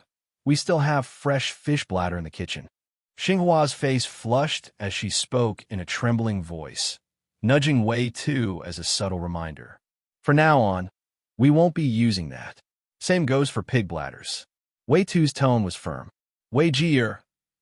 we still have fresh fish bladder in the kitchen. Xinghua's face flushed as she spoke in a trembling voice, nudging Wei Tu as a subtle reminder. For now on, we won't be using that. Same goes for pig bladders. Wei Tu's tone was firm. Wei Jie,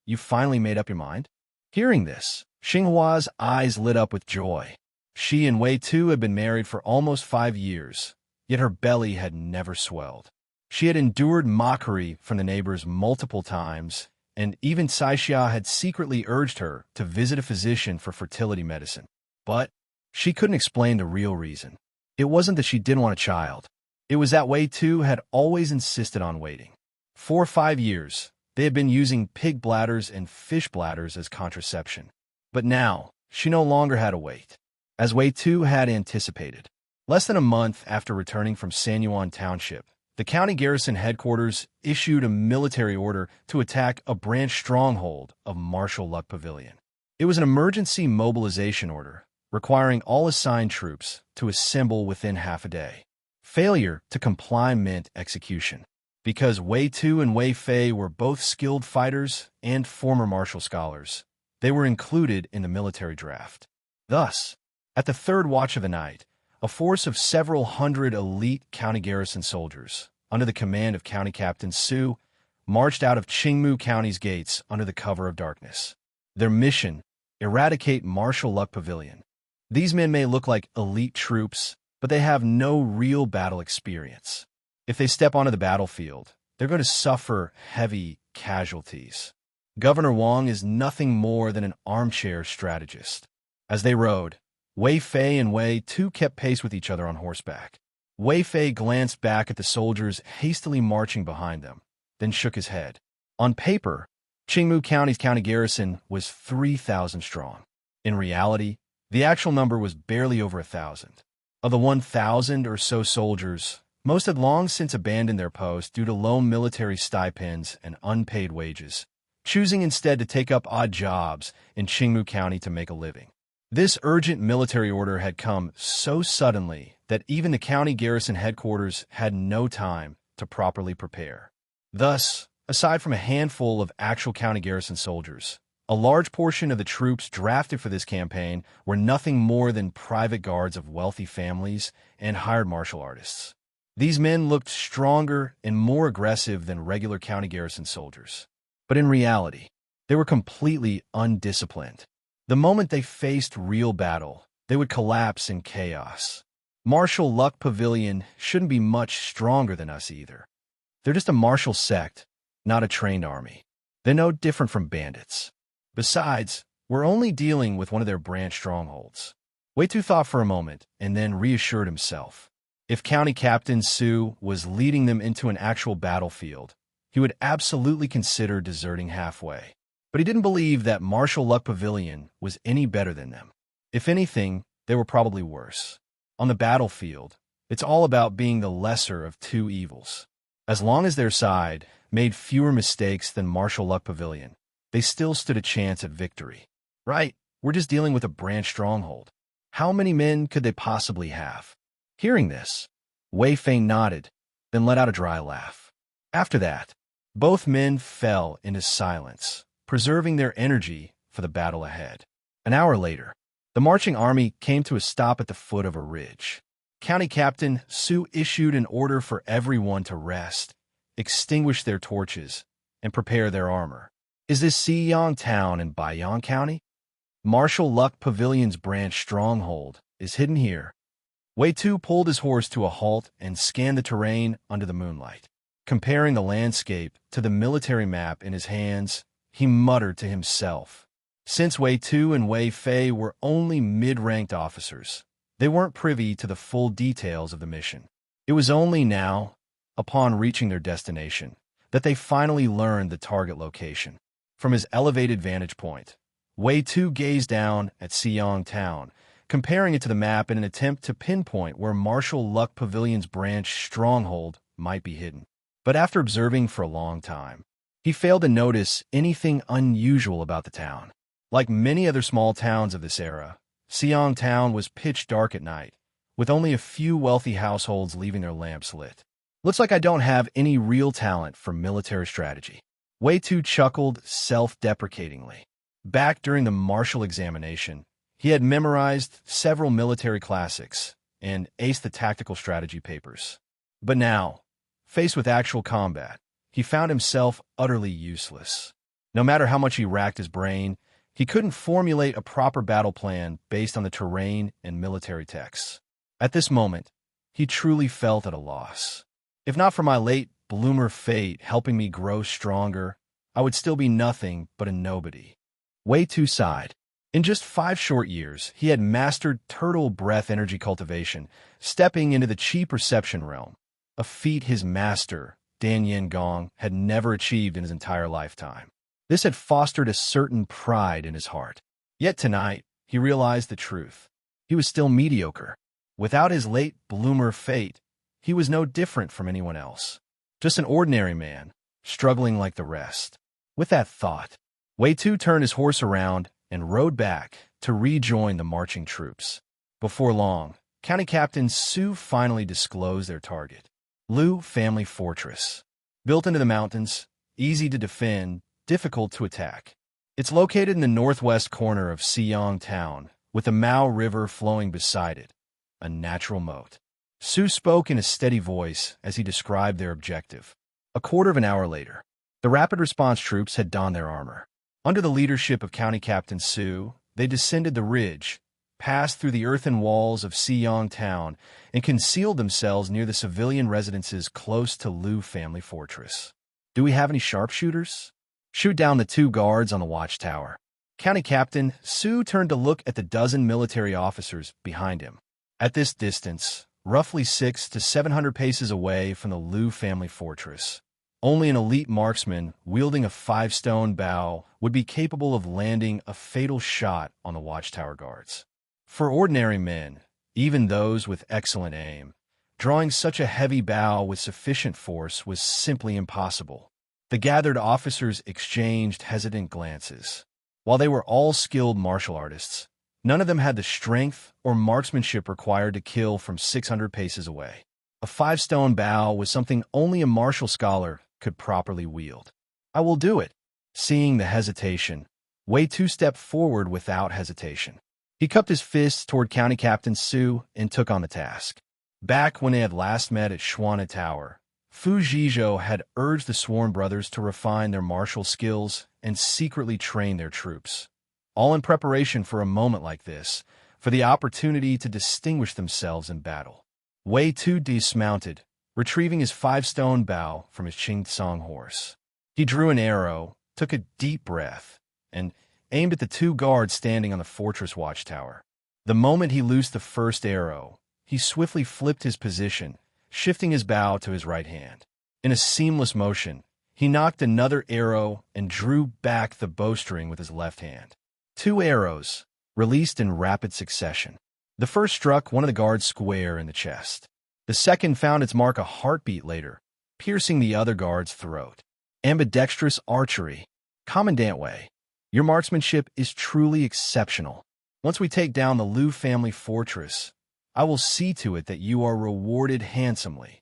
you finally made up your mind? Hearing this, Xinghua's eyes lit up with joy. She and Wei Tu had been married for almost 5 years, yet her belly had never swelled. She had endured mockery from the neighbors multiple times, and even Saixia had secretly urged her to visit a physician for fertility medicine. But she couldn't explain the real reason. It wasn't that she didn't want a child. It was that Wei Tu had always insisted on waiting. For 5 years, they had been using pig bladders and fish bladders as contraception. But now, she no longer had to wait. As Wei Tu had anticipated, less than a month after returning from Sanyuan Township, the county garrison headquarters issued a military order to attack a branch stronghold of Martial Luck Pavilion. It was an emergency mobilization order, requiring all assigned troops to assemble within half a day. Failure to comply meant execution. Because Wei Tu and Wei Fei were both skilled fighters and former martial scholars, they were included in the military draft. Thus, at the third watch of the night, a force of several hundred elite county garrison soldiers, under the command of County Captain Su, marched out of Qingmu County's gates under the cover of darkness. Their mission: eradicate Martial Luck Pavilion. These men may look like elite troops, but they have no real battle experience. If they step onto the battlefield, they're going to suffer heavy casualties. Governor Wang is nothing more than an armchair strategist. As they rode, Wei Fei and Wei Tu kept pace with each other on horseback. Wei Fei glanced back at the soldiers hastily marching behind them, then shook his head. On paper, Qingmu County's county garrison was 3,000 strong. In reality, the actual number was barely over 1,000. Of the 1,000 or so soldiers, most had long since abandoned their posts due to low military stipends and unpaid wages, choosing instead to take up odd jobs in Qingmu County to make a living. This urgent military order had come so suddenly that even the county garrison headquarters had no time to properly prepare. Thus, aside from a handful of actual county garrison soldiers, a large portion of the troops drafted for this campaign were nothing more than private guards of wealthy families and hired martial artists. These men looked stronger and more aggressive than regular county garrison soldiers. But in reality, they were completely undisciplined. The moment they faced real battle, they would collapse in chaos. Martial Luck Pavilion shouldn't be much stronger than us either. They're just a martial sect, not a trained army. They're no different from bandits. Besides, we're only dealing with one of their branch strongholds. Wei Tu thought for a moment and then reassured himself. If County Captain Su was leading them into an actual battlefield, he would absolutely consider deserting halfway. But he didn't believe that Martial Luck Pavilion was any better than them. If anything, they were probably worse. On the battlefield, it's all about being the lesser of two evils. As long as their side made fewer mistakes than Martial Luck Pavilion, they still stood a chance at victory. Right, we're just dealing with a branch stronghold. How many men could they possibly have? Hearing this, Wei Fei nodded, then let out a dry laugh. After that, both men fell into silence, preserving their energy for the battle ahead. An hour later, the marching army came to a stop at the foot of a ridge. County Captain Su issued an order for everyone to rest, extinguish their torches, and prepare their armor. Is this Xiyang Town in Baiyang County? Martial Luck Pavilion's branch stronghold is hidden here. Wei Tu pulled his horse to a halt and scanned the terrain under the moonlight. Comparing the landscape to the military map in his hands, he muttered to himself. Since Wei Tu and Wei Fei were only mid-ranked officers, they weren't privy to the full details of the mission. It was only now, upon reaching their destination, that they finally learned the target location. From his elevated vantage point, Wei Tu gazed down at Xiyang Town, comparing it to the map in an attempt to pinpoint where Marshal Luck Pavilion's branch stronghold might be hidden. But after observing for a long time, he failed to notice anything unusual about the town. Like many other small towns of this era, Xiyang Town was pitch dark at night, with only a few wealthy households leaving their lamps lit. Looks like I don't have any real talent for military strategy. Wei Tu chuckled self-deprecatingly. Back during the martial examination, he had memorized several military classics and aced the tactical strategy papers. But now, faced with actual combat, he found himself utterly useless. No matter how much he racked his brain, he couldn't formulate a proper battle plan based on the terrain and military texts. At this moment, he truly felt at a loss. If not for my late bloomer fate helping me grow stronger, I would still be nothing but a nobody. Wei Tu sighed. In just 5 short years, he had mastered turtle breath energy cultivation, stepping into the chi perception realm, a feat his master, Dan Yin Gong, had never achieved in his entire lifetime. This had fostered a certain pride in his heart. Yet tonight, he realized the truth. He was still mediocre. Without his late bloomer fate, he was no different from anyone else. Just an ordinary man, struggling like the rest. With that thought, Wei Tu turned his horse around and rode back to rejoin the marching troops. Before long, County Captain Su finally disclosed their target. Lu Family Fortress. Built into the mountains, easy to defend, difficult to attack. It's located in the northwest corner of Xiyang Town, with the Mao River flowing beside it, a natural moat. Su spoke in a steady voice as he described their objective. A quarter of an hour later, the rapid response troops had donned their armor. Under the leadership of County Captain Su, they descended the ridge, passed through the earthen walls of Xiyang Town, and concealed themselves near the civilian residences close to Lu Family Fortress. Do we have any sharpshooters? Shoot down the 2 guards on the watchtower. County Captain Su turned to look at the dozen military officers behind him. At this distance, roughly 600 to 700 paces away from the Lu Family Fortress, only an elite marksman wielding a 5-stone bow would be capable of landing a fatal shot on the watchtower guards. For ordinary men, even those with excellent aim, drawing such a heavy bow with sufficient force was simply impossible. The gathered officers exchanged hesitant glances. While they were all skilled martial artists, none of them had the strength or marksmanship required to kill from 600 paces away. A 5-stone bow was something only a martial scholar could properly wield. I will do it. Seeing the hesitation, Wei Tu stepped forward without hesitation. He cupped his fists toward County Captain Su and took on the task. Back when they had last met at Xuana Tower, Fu Zhizhou had urged the sworn brothers to refine their martial skills and secretly train their troops, all in preparation for a moment like this, for the opportunity to distinguish themselves in battle. Wei Tu dismounted, retrieving his 5-stone bow from his Qingtsong horse. He drew an arrow, took a deep breath, and aimed at the 2 guards standing on the fortress watchtower. The moment he loosed the first arrow, he swiftly flipped his position, shifting his bow to his right hand. In a seamless motion, he knocked another arrow and drew back the bowstring with his left hand. 2 arrows, released in rapid succession. The first struck one of the guards square in the chest. The second found its mark a heartbeat later, piercing the other guard's throat. Ambidextrous archery. Commandant Wei, your marksmanship is truly exceptional. Once we take down the Lu Family Fortress, I will see to it that you are rewarded handsomely.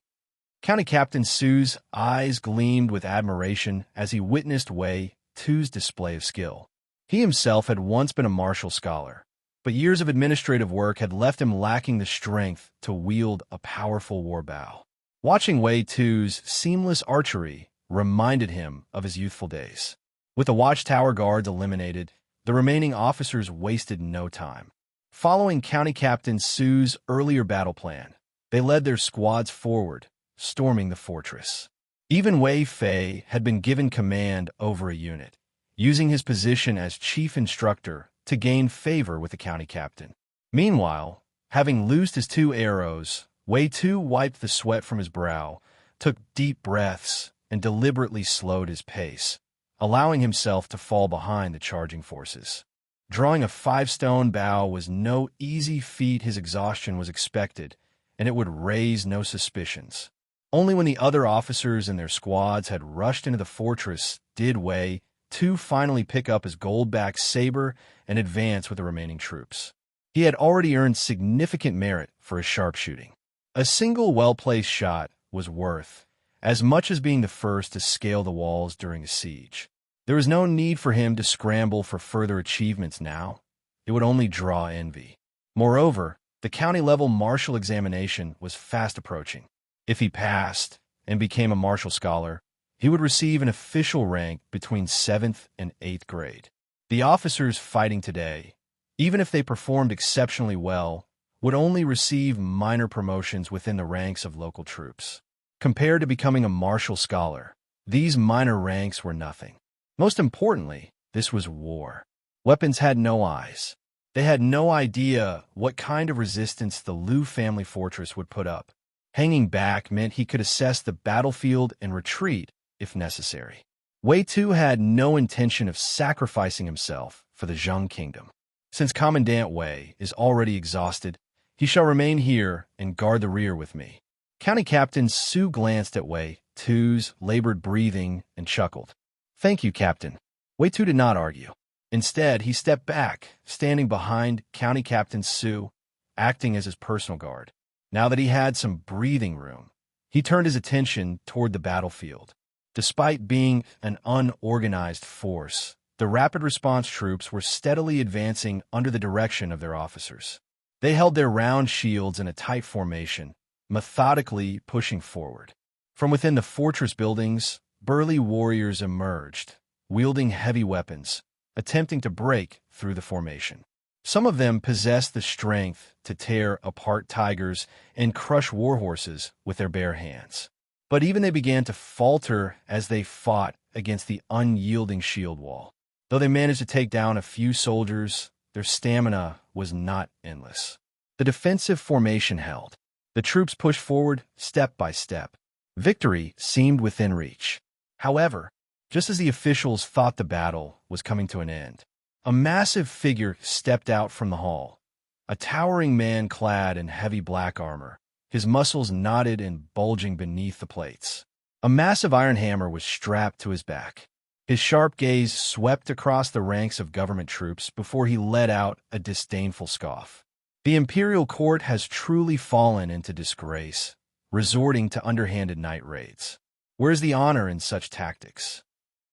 County Captain Su's eyes gleamed with admiration as he witnessed Wei Tu's display of skill. He himself had once been a martial scholar, but years of administrative work had left him lacking the strength to wield a powerful war bow. Watching Wei Tu's seamless archery reminded him of his youthful days. With the watchtower guards eliminated, the remaining officers wasted no time. Following County Captain Su's earlier battle plan, they led their squads forward, storming the fortress. Even Wei Fei had been given command over a unit, using his position as chief instructor to gain favor with the county captain. Meanwhile, having loosed his 2 arrows, Wei Tu wiped the sweat from his brow, took deep breaths, and deliberately slowed his pace, allowing himself to fall behind the charging forces. Drawing a 5-stone bow was no easy feat. His exhaustion was expected, and it would raise no suspicions. Only when the other officers and their squads had rushed into the fortress did Wei Tu finally pick up his gold-backed saber and advance with the remaining troops. He had already earned significant merit for his sharpshooting. A single well-placed shot was worth as much as being the first to scale the walls during a siege. There was no need for him to scramble for further achievements now. It would only draw envy. Moreover, the county-level martial examination was fast approaching. If he passed and became a martial scholar, he would receive an official rank between 7th and 8th grade. The officers fighting today, even if they performed exceptionally well, would only receive minor promotions within the ranks of local troops. Compared to becoming a martial scholar, these minor ranks were nothing. Most importantly, this was war. Weapons had no eyes. They had no idea what kind of resistance the Liu family fortress would put up. Hanging back meant he could assess the battlefield and retreat if necessary. Wei Tu had no intention of sacrificing himself for the Zheng kingdom. Since Commandant Wei is already exhausted, he shall remain here and guard the rear with me. County Captain Su glanced at Wei Tu's labored breathing and chuckled. Thank you, Captain. Wei Tu did not argue. Instead, he stepped back, standing behind County Captain Su, acting as his personal guard. Now that he had some breathing room, he turned his attention toward the battlefield. Despite being an unorganized force, the rapid response troops were steadily advancing under the direction of their officers. They held their round shields in a tight formation, methodically pushing forward. From within the fortress buildings, burly warriors emerged, wielding heavy weapons, attempting to break through the formation. Some of them possessed the strength to tear apart tigers and crush warhorses with their bare hands. But even they began to falter as they fought against the unyielding shield wall. Though they managed to take down a few soldiers, their stamina was not endless. The defensive formation held. The troops pushed forward step by step. Victory seemed within reach. However, just as the officials thought the battle was coming to an end, a massive figure stepped out from the hall. A towering man clad in heavy black armor, his muscles knotted and bulging beneath the plates. A massive iron hammer was strapped to his back. His sharp gaze swept across the ranks of government troops before he let out a disdainful scoff. The imperial court has truly fallen into disgrace, resorting to underhanded night raids. Where's the honor in such tactics?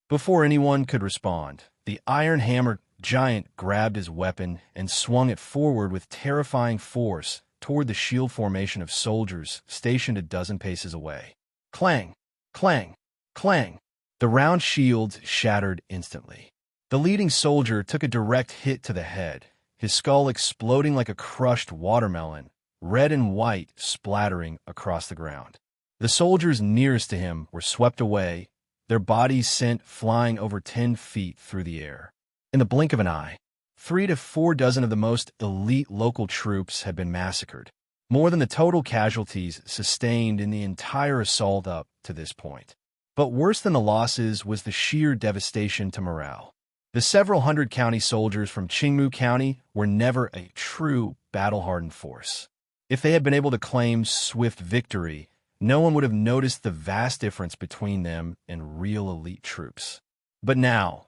Before anyone could respond, the iron-hammered giant grabbed his weapon and swung it forward with terrifying force toward the shield formation of soldiers stationed a dozen paces away. Clang! Clang! Clang! The round shields shattered instantly. The leading soldier took a direct hit to the head, his skull exploding like a crushed watermelon, red and white splattering across the ground. The soldiers nearest to him were swept away, their bodies sent flying over 10 feet through the air. In the blink of an eye, 3 to 4 dozen of the most elite local troops had been massacred, more than the total casualties sustained in the entire assault up to this point. But worse than the losses was the sheer devastation to morale. The several hundred county soldiers from Qingmu County were never a true battle-hardened force. If they had been able to claim swift victory, no one would have noticed the vast difference between them and real elite troops. But now,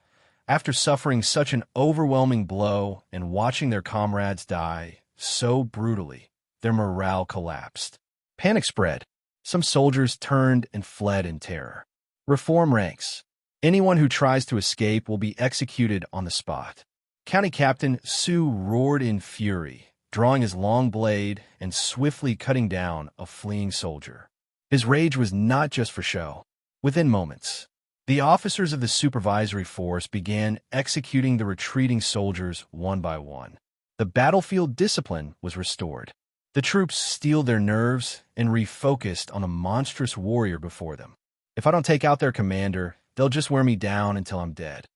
after suffering such an overwhelming blow and watching their comrades die so brutally, their morale collapsed. Panic spread. Some soldiers turned and fled in terror. Reform ranks. Anyone who tries to escape will be executed on the spot. County Captain Su roared in fury, drawing his long blade and swiftly cutting down a fleeing soldier. His rage was not just for show. Within moments, the officers of the supervisory force began executing the retreating soldiers one by one. The battlefield discipline was restored. The troops steeled their nerves and refocused on the monstrous warrior before them. If I don't take out their commander, they'll just wear me down until I'm dead.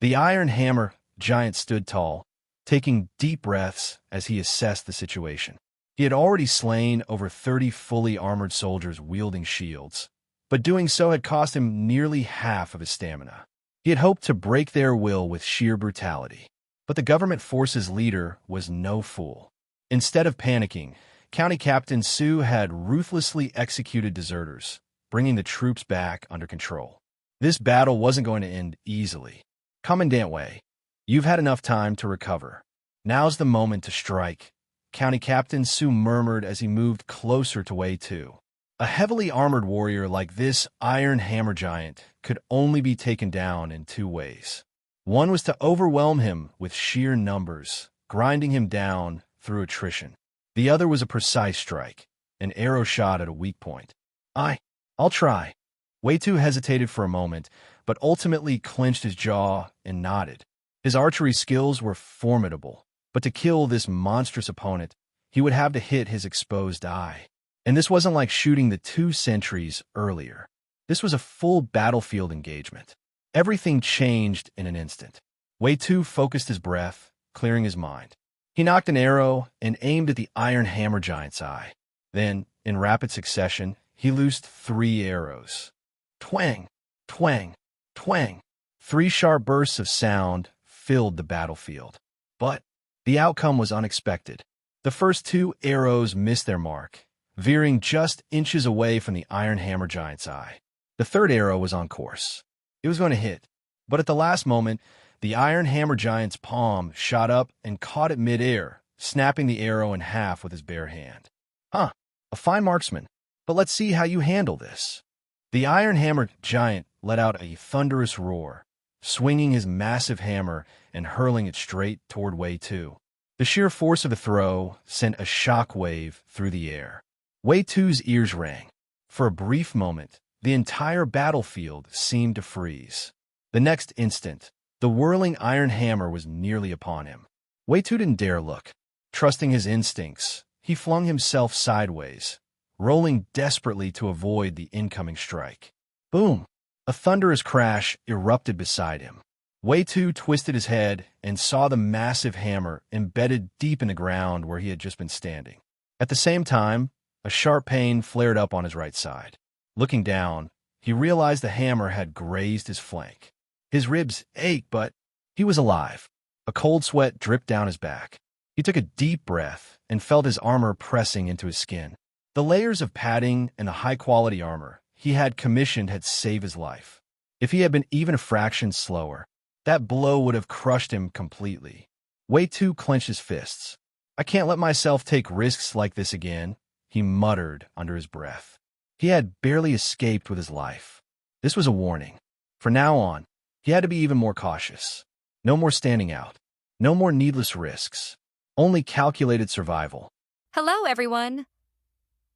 The iron hammer giant stood tall, taking deep breaths as he assessed the situation. He had already slain over 30 fully armored soldiers wielding shields, but doing so had cost him nearly half of his stamina. He had hoped to break their will with sheer brutality. But the government force's leader was no fool. Instead of panicking, County Captain Su had ruthlessly executed deserters, bringing the troops back under control. This battle wasn't going to end easily. Commandant Wei, you've had enough time to recover. Now's the moment to strike, County Captain Su murmured as he moved closer to Wei Tu. A heavily armored warrior like this iron hammer giant could only be taken down in two ways. One was to overwhelm him with sheer numbers, grinding him down through attrition. The other was a precise strike, an arrow shot at a weak point. I'll try. Wei Tu hesitated for a moment, but ultimately clenched his jaw and nodded. His archery skills were formidable, but to kill this monstrous opponent, he would have to hit his exposed eye. And this wasn't like shooting the 2 centuries earlier. This was a full battlefield engagement. Everything changed in an instant. Wei Tu focused his breath, clearing his mind. He knocked an arrow and aimed at the iron hammer giant's eye. Then, in rapid succession, he loosed 3 arrows. Twang, twang, twang. 3 sharp bursts of sound filled the battlefield. But the outcome was unexpected. The first 2 arrows missed their mark, veering just inches away from the iron hammer giant's eye. The 3rd arrow was on course. It was going to hit, but at the last moment, the iron hammer giant's palm shot up and caught it midair, snapping the arrow in half with his bare hand. A fine marksman, but let's see how you handle this. The iron hammer giant let out a thunderous roar, swinging his massive hammer and hurling it straight toward Wei Tu. The sheer force of the throw sent a shock wave through the air. Wei Tu's ears rang. For a brief moment, the entire battlefield seemed to freeze. The next instant, the whirling iron hammer was nearly upon him. Wei Tu didn't dare look. Trusting his instincts, he flung himself sideways, rolling desperately to avoid the incoming strike. Boom! A thunderous crash erupted beside him. Wei Tu twisted his head and saw the massive hammer embedded deep in the ground where he had just been standing. At the same time, a sharp pain flared up on his right side. Looking down, he realized the hammer had grazed his flank. His ribs ached, but he was alive. A cold sweat dripped down his back. He took a deep breath and felt his armor pressing into his skin. The layers of padding and the high-quality armor he had commissioned had saved his life. If he had been even a fraction slower, that blow would have crushed him completely. Wei Tu clenched his fists. I can't let myself take risks like this again, he muttered under his breath. He had barely escaped with his life. This was a warning. From now on, he had to be even more cautious. No more standing out. No more needless risks. Only calculated survival. Hello, everyone.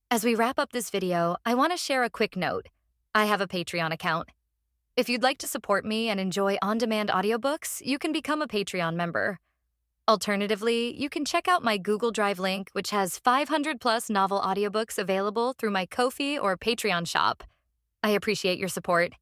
As we wrap up this video, I want to share a quick note. I have a Patreon account. If you'd like to support me and enjoy on-demand audiobooks, you can become a Patreon member. Alternatively, you can check out my Google Drive link, which has 500+ novel audiobooks available through my Ko-fi or Patreon shop. I appreciate your support.